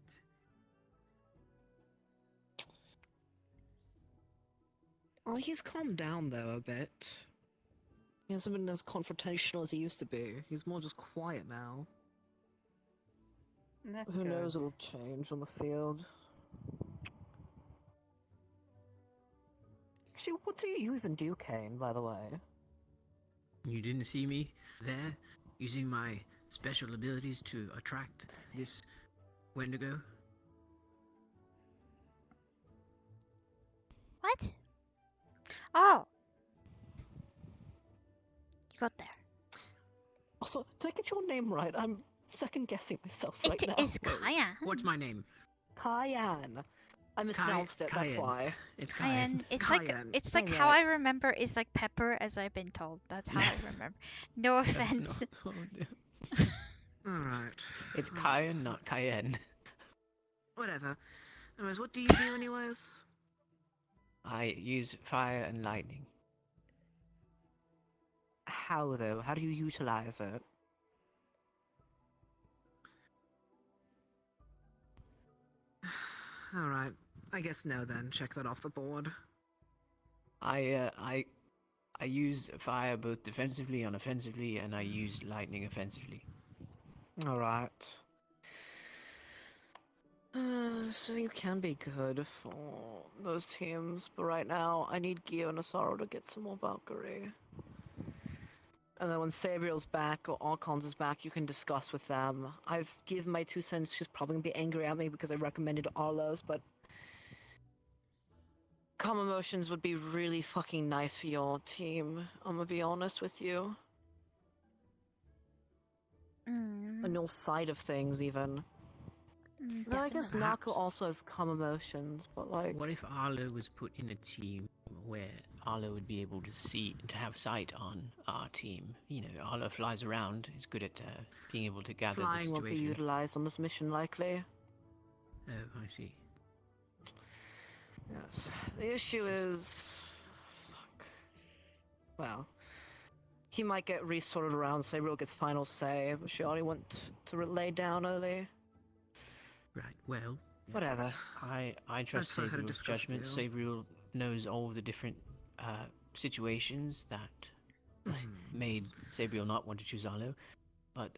Oh, he's calmed down though a bit. He hasn't been as confrontational as he used to be. He's more just quiet now. That's Who good. knows what'll change on the field. Actually, what do you even do, Kane, by the way? You didn't see me there using my special abilities to attract this Wendigo? What? Oh. You got there. Also, did I get your name right? I'm second guessing myself right now. It is Cayenne. What's my name? Cayenne. I mispronounced it, that's Cayenne. why. It's Cayenne. It's Cayenne. like how I remember is like pepper, as I've been told. That's how I remember. No offense. Alright. It's Cayenne, not Cayenne. Whatever. Anyways, what do you do anyways? I use fire and lightning. How though? How do you utilize it? Alright. I guess no then. Check that off the board. I use fire both defensively and offensively, and I use lightning offensively. Alright. So you can be good for those teams, but right now I need Gio and Asaro to get some more Valkyrie. And then when Sabriel's back or Archons is back, you can discuss with them. I've given my 2 cents. She's probably gonna be angry at me because I recommended Arlos, but calm emotions would be really fucking nice for your team. I'm gonna be honest with you. On your side of things, even. Though I guess Perhaps. Nako also has calm emotions, but like... What if Arlo was put in a team where Arlo would be able to see, to have sight on our team? You know, Arlo flies around, is good at being able to gather Flying the won't be situation. utilized on this mission, likely. Oh, I see. Yes. The issue is... Fuck. Well, he might get resorted around, Sabriel gets final say, but she already went to lay down early. Right, well... Whatever. I trust That's what I had to Sabriel's discuss judgment. with you. Sabriel knows all the different situations that made Sabriel not want to choose Arlo, but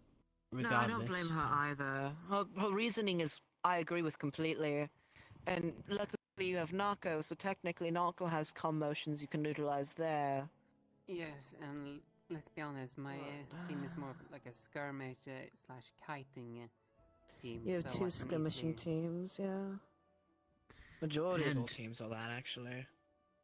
regardless... No, I don't blame her either. Her reasoning is, I agree with completely. And luckily you have Narco, so technically Narco has calm motions you can utilize there. Yes, and let's be honest, my team is more of like a skirmish slash kiting team. You have so two I can skirmishing easily... teams, yeah. Majority of all And- teams are that, actually.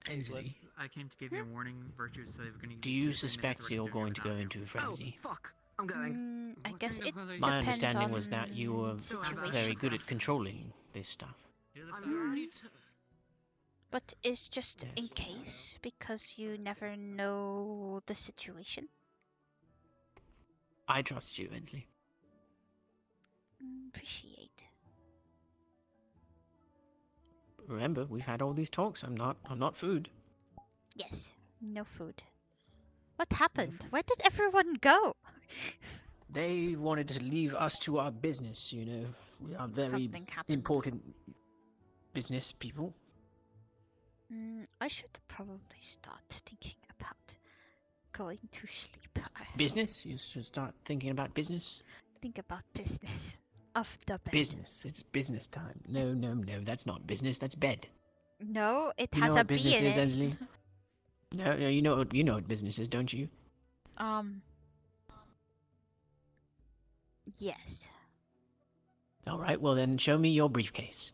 Ensely, I came to give you a warning, Virtue, so we're gonna give do you you 2 to 3 minutes, suspect we're just you're doing going it to without go you. into a frenzy? Fuck! I'm going. I guess it My depends understanding on was that you were situation. very good at controlling this stuff. But it's just in case, because you never know the situation. I trust you, Ensely. Appreciate. Remember, we've had all these talks. I'm not food. Yes, no food. What happened? Where did everyone go? They wanted to leave us to our business, you know. We are very Something happened. important business people. I should probably start thinking about going to sleep. Business? You should start thinking about business? Think about business of the bed. Business. It's business time. No, that's not business, that's bed. No, it You has know a what B business in is, it. Ensely? No, you know what business is, don't you? Yes. Alright, well then show me your briefcase.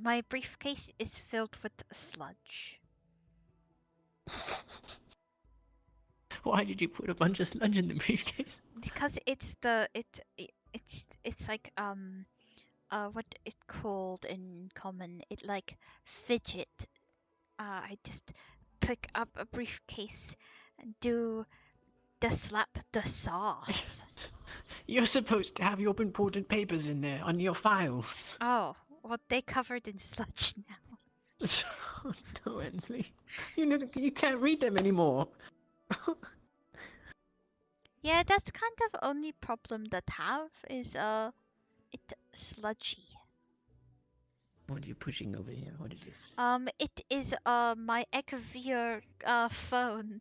My briefcase is filled with sludge. Why did you put a bunch of sludge in the briefcase? Because it's like what it called in common, it like fidget. I just pick up a briefcase and do the slap the sauce. You're supposed to have your important papers in there, on your files. Oh, well, they covered in sludge now. No, Ensely. You can't read them anymore. Yeah, that's kind of only problem that have is it sludgy. What are you pushing over here? What is this? It is my Ecoveer phone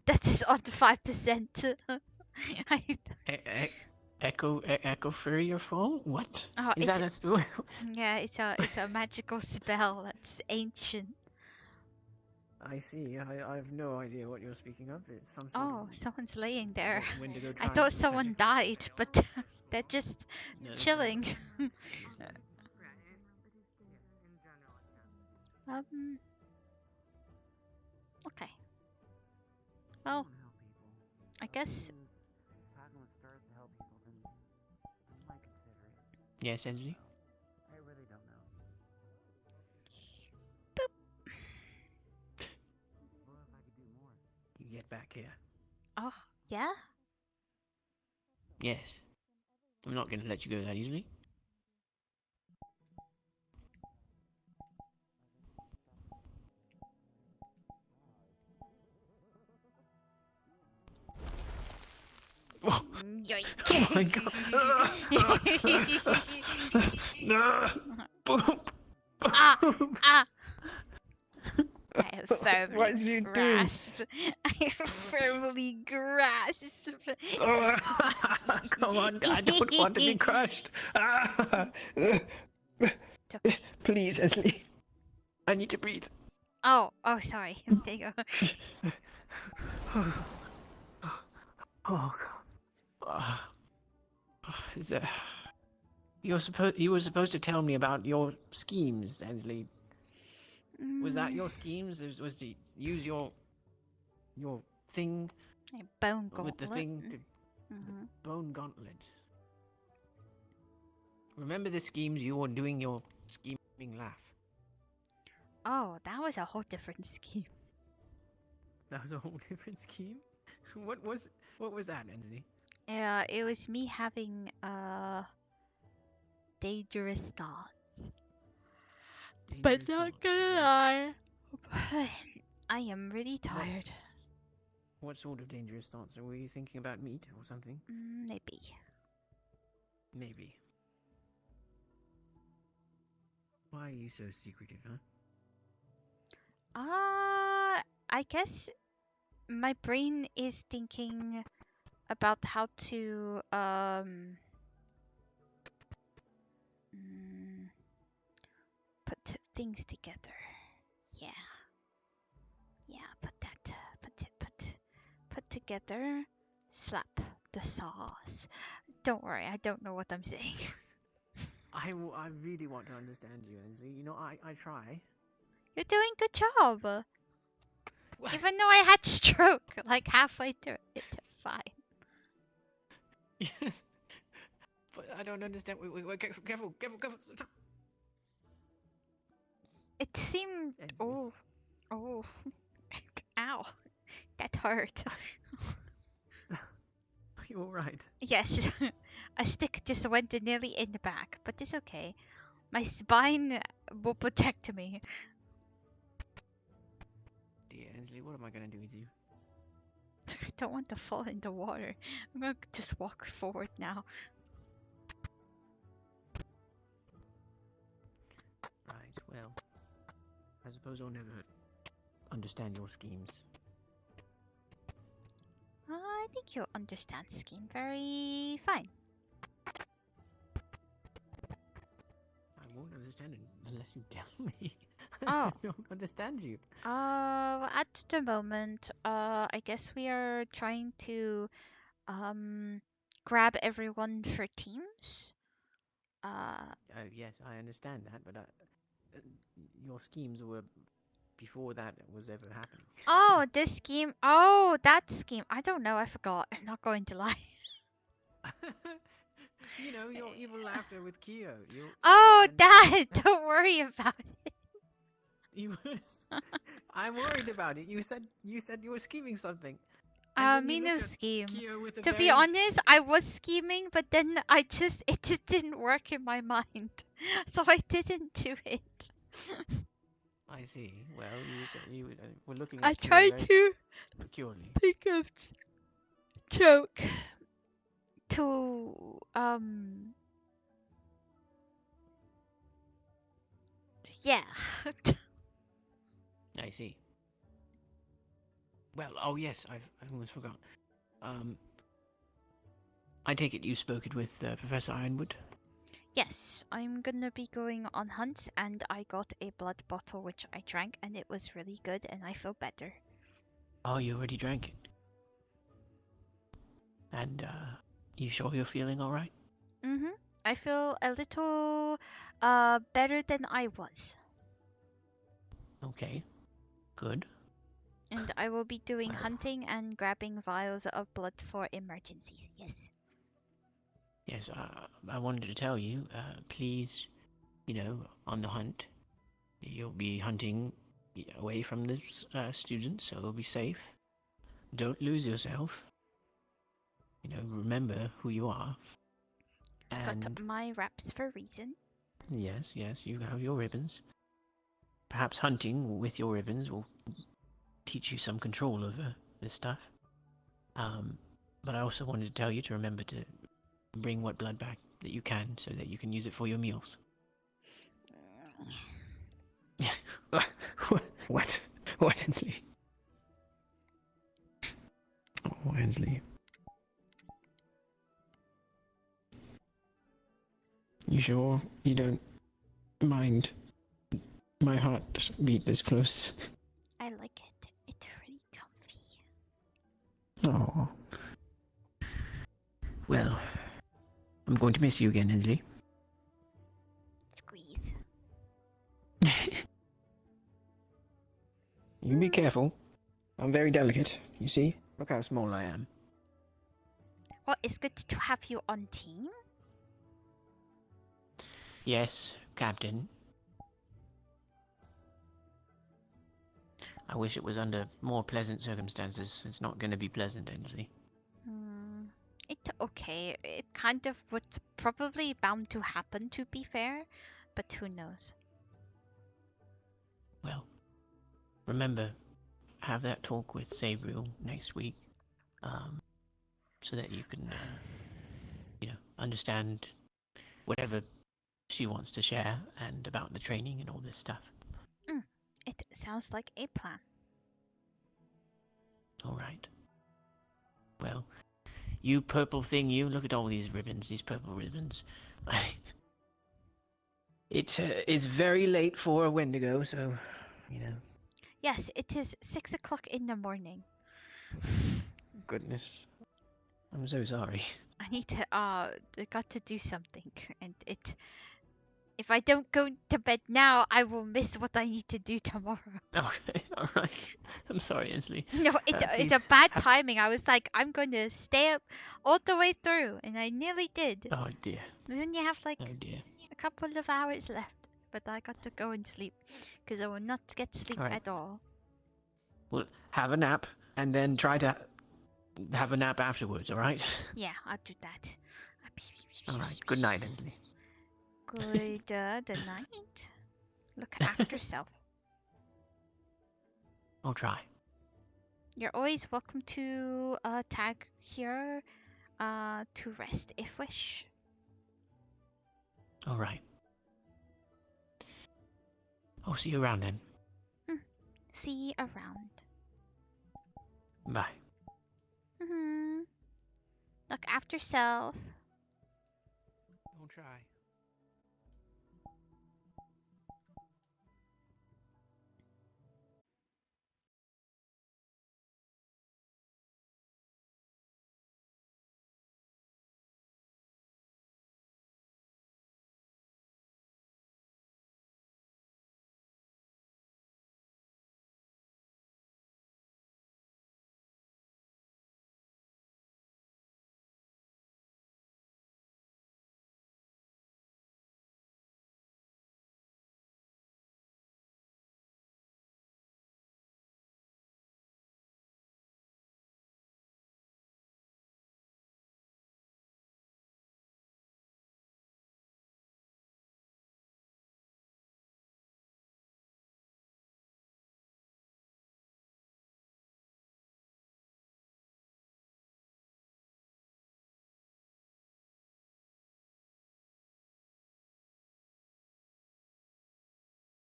that is on 5%. Echo for your phone? What? Oh, Is that a... Yeah, it's a magical spell that's ancient. I see. I have no idea what you're speaking of. It's some sort Oh, someone's laying there. Wendigo I tribe thought someone magic. died, but they're just No. chilling. Okay. Well, I guess. Yes, Ensely? I really don't know. What if I could do more? You get back here. Oh, yeah? Yes. I'm not going to let you go that easily. Oh. Yoink. Oh my god. No. Ah! I firmly What did you grasp. I firmly grasp. Come on, I don't want to be crushed. Please, Ensely. I need to breathe. Oh, sorry. There you go. Oh, God. Is that... You were supposed to tell me about your schemes, Ensely. Was that your schemes? Was to use your thing A bone with the gauntlet. thing to the bone gauntlet? Remember the schemes you were doing your scheming laugh? Oh, that was a whole different scheme. That was a whole different scheme. What was that, Ensely? It was me having dangerous thoughts. But not gonna lie, I am really tired. What sort of dangerous thoughts? Were you thinking about meat or something? Maybe. Maybe. Why are you so secretive, huh? I guess my brain is thinking about how to put things together. Yeah. Put together. Slap the sauce. Don't worry, I don't know what I'm saying. I really want to understand you, Ensely. You know, I try. You're doing good job. Even though I had stroke like halfway through it, fine. But I don't understand. Wait, careful. Stop. It seemed. Oh. Ow. That hurt. Are you alright? Yes. A stick just went nearly in the back, but it's okay. My spine will protect me. Dear Ensely, what am I gonna do with you? I don't want to fall in the water. I'm gonna just walk forward now. Right, well, I suppose I'll never understand your schemes. I think you'll understand scheme very fine. I won't understand it unless you tell me. Oh. I don't understand you. At the moment, I guess we are trying to grab everyone for teams. Yes, I understand that, but your schemes were before that was ever happening. Oh, this scheme. Oh, that scheme. I don't know. I forgot. I'm not going to lie. You know, your evil laughter with Kyo. Oh, that! Don't worry about it. I'm worried about it. You said you were scheming something. Me no scheme. To be honest, I was scheming, but then it just didn't work in my mind, so I didn't do it. I see. Well, you were looking I at Kyo tried very to securely. think of joke to yeah. I see. Well, oh yes, I almost forgot. I take it you spoke it with Professor Ironwood? Yes, I'm gonna be going on hunt, and I got a blood bottle which I drank, and it was really good, and I feel better. Oh, you already drank it. And you sure you're feeling all right? I feel a little better than I was. Okay. Good. And I will be doing hunting and grabbing vials of blood for emergencies. Yes. Yes, I wanted to tell you, please, on the hunt, you'll be hunting away from the students, so you'll be safe. Don't lose yourself. Remember who you are. And got my wraps for a reason. Yes, you have your ribbons. Perhaps hunting with your ribbons will teach you some control over this stuff. But I also wanted to tell you to remember to bring what blood back that you can so that you can use it for your meals. What? What, Ensely? Oh, Ensely. You sure you don't mind my heart beat this close? I like it. It's really comfy. Oh. Well, I'm going to miss you again, Ensely. Squeeze. You be careful. I'm very delicate, you see? Look how small I am. Well, it's good to have you on team. Yes, Captain. I wish it was under more pleasant circumstances. It's not going to be pleasant, Ensely. It's okay. It kind of was probably bound to happen, to be fair, but who knows? Well, remember, have that talk with Sabriel next week, so that you can, understand whatever she wants to share and about the training and all this stuff. It sounds like a plan. All right. Well, you purple thing, you look at all these ribbons, these purple ribbons. It is very late for a Wendigo, so Yes, it is 6 o'clock in the morning. Goodness, I'm so sorry. I need to I got to do something, and if I don't go to bed now, I will miss what I need to do tomorrow. Okay, all right. I'm sorry, Ensely. No, it's a bad timing. I was like, I'm going to stay up all the way through, and I nearly did. Oh dear. We only have like Oh dear. a couple of hours left, but I got to go and sleep because I will not get sleep All right. at all. Well, have a nap and then try to have a nap afterwards. All right. Yeah, I'll do that. All right. Good night, Ensely. Good the night. Look after self. I'll try. You're always welcome to tag here to rest if wish. All right. I'll see you around then. See you around. Bye. Look after self. I'll try.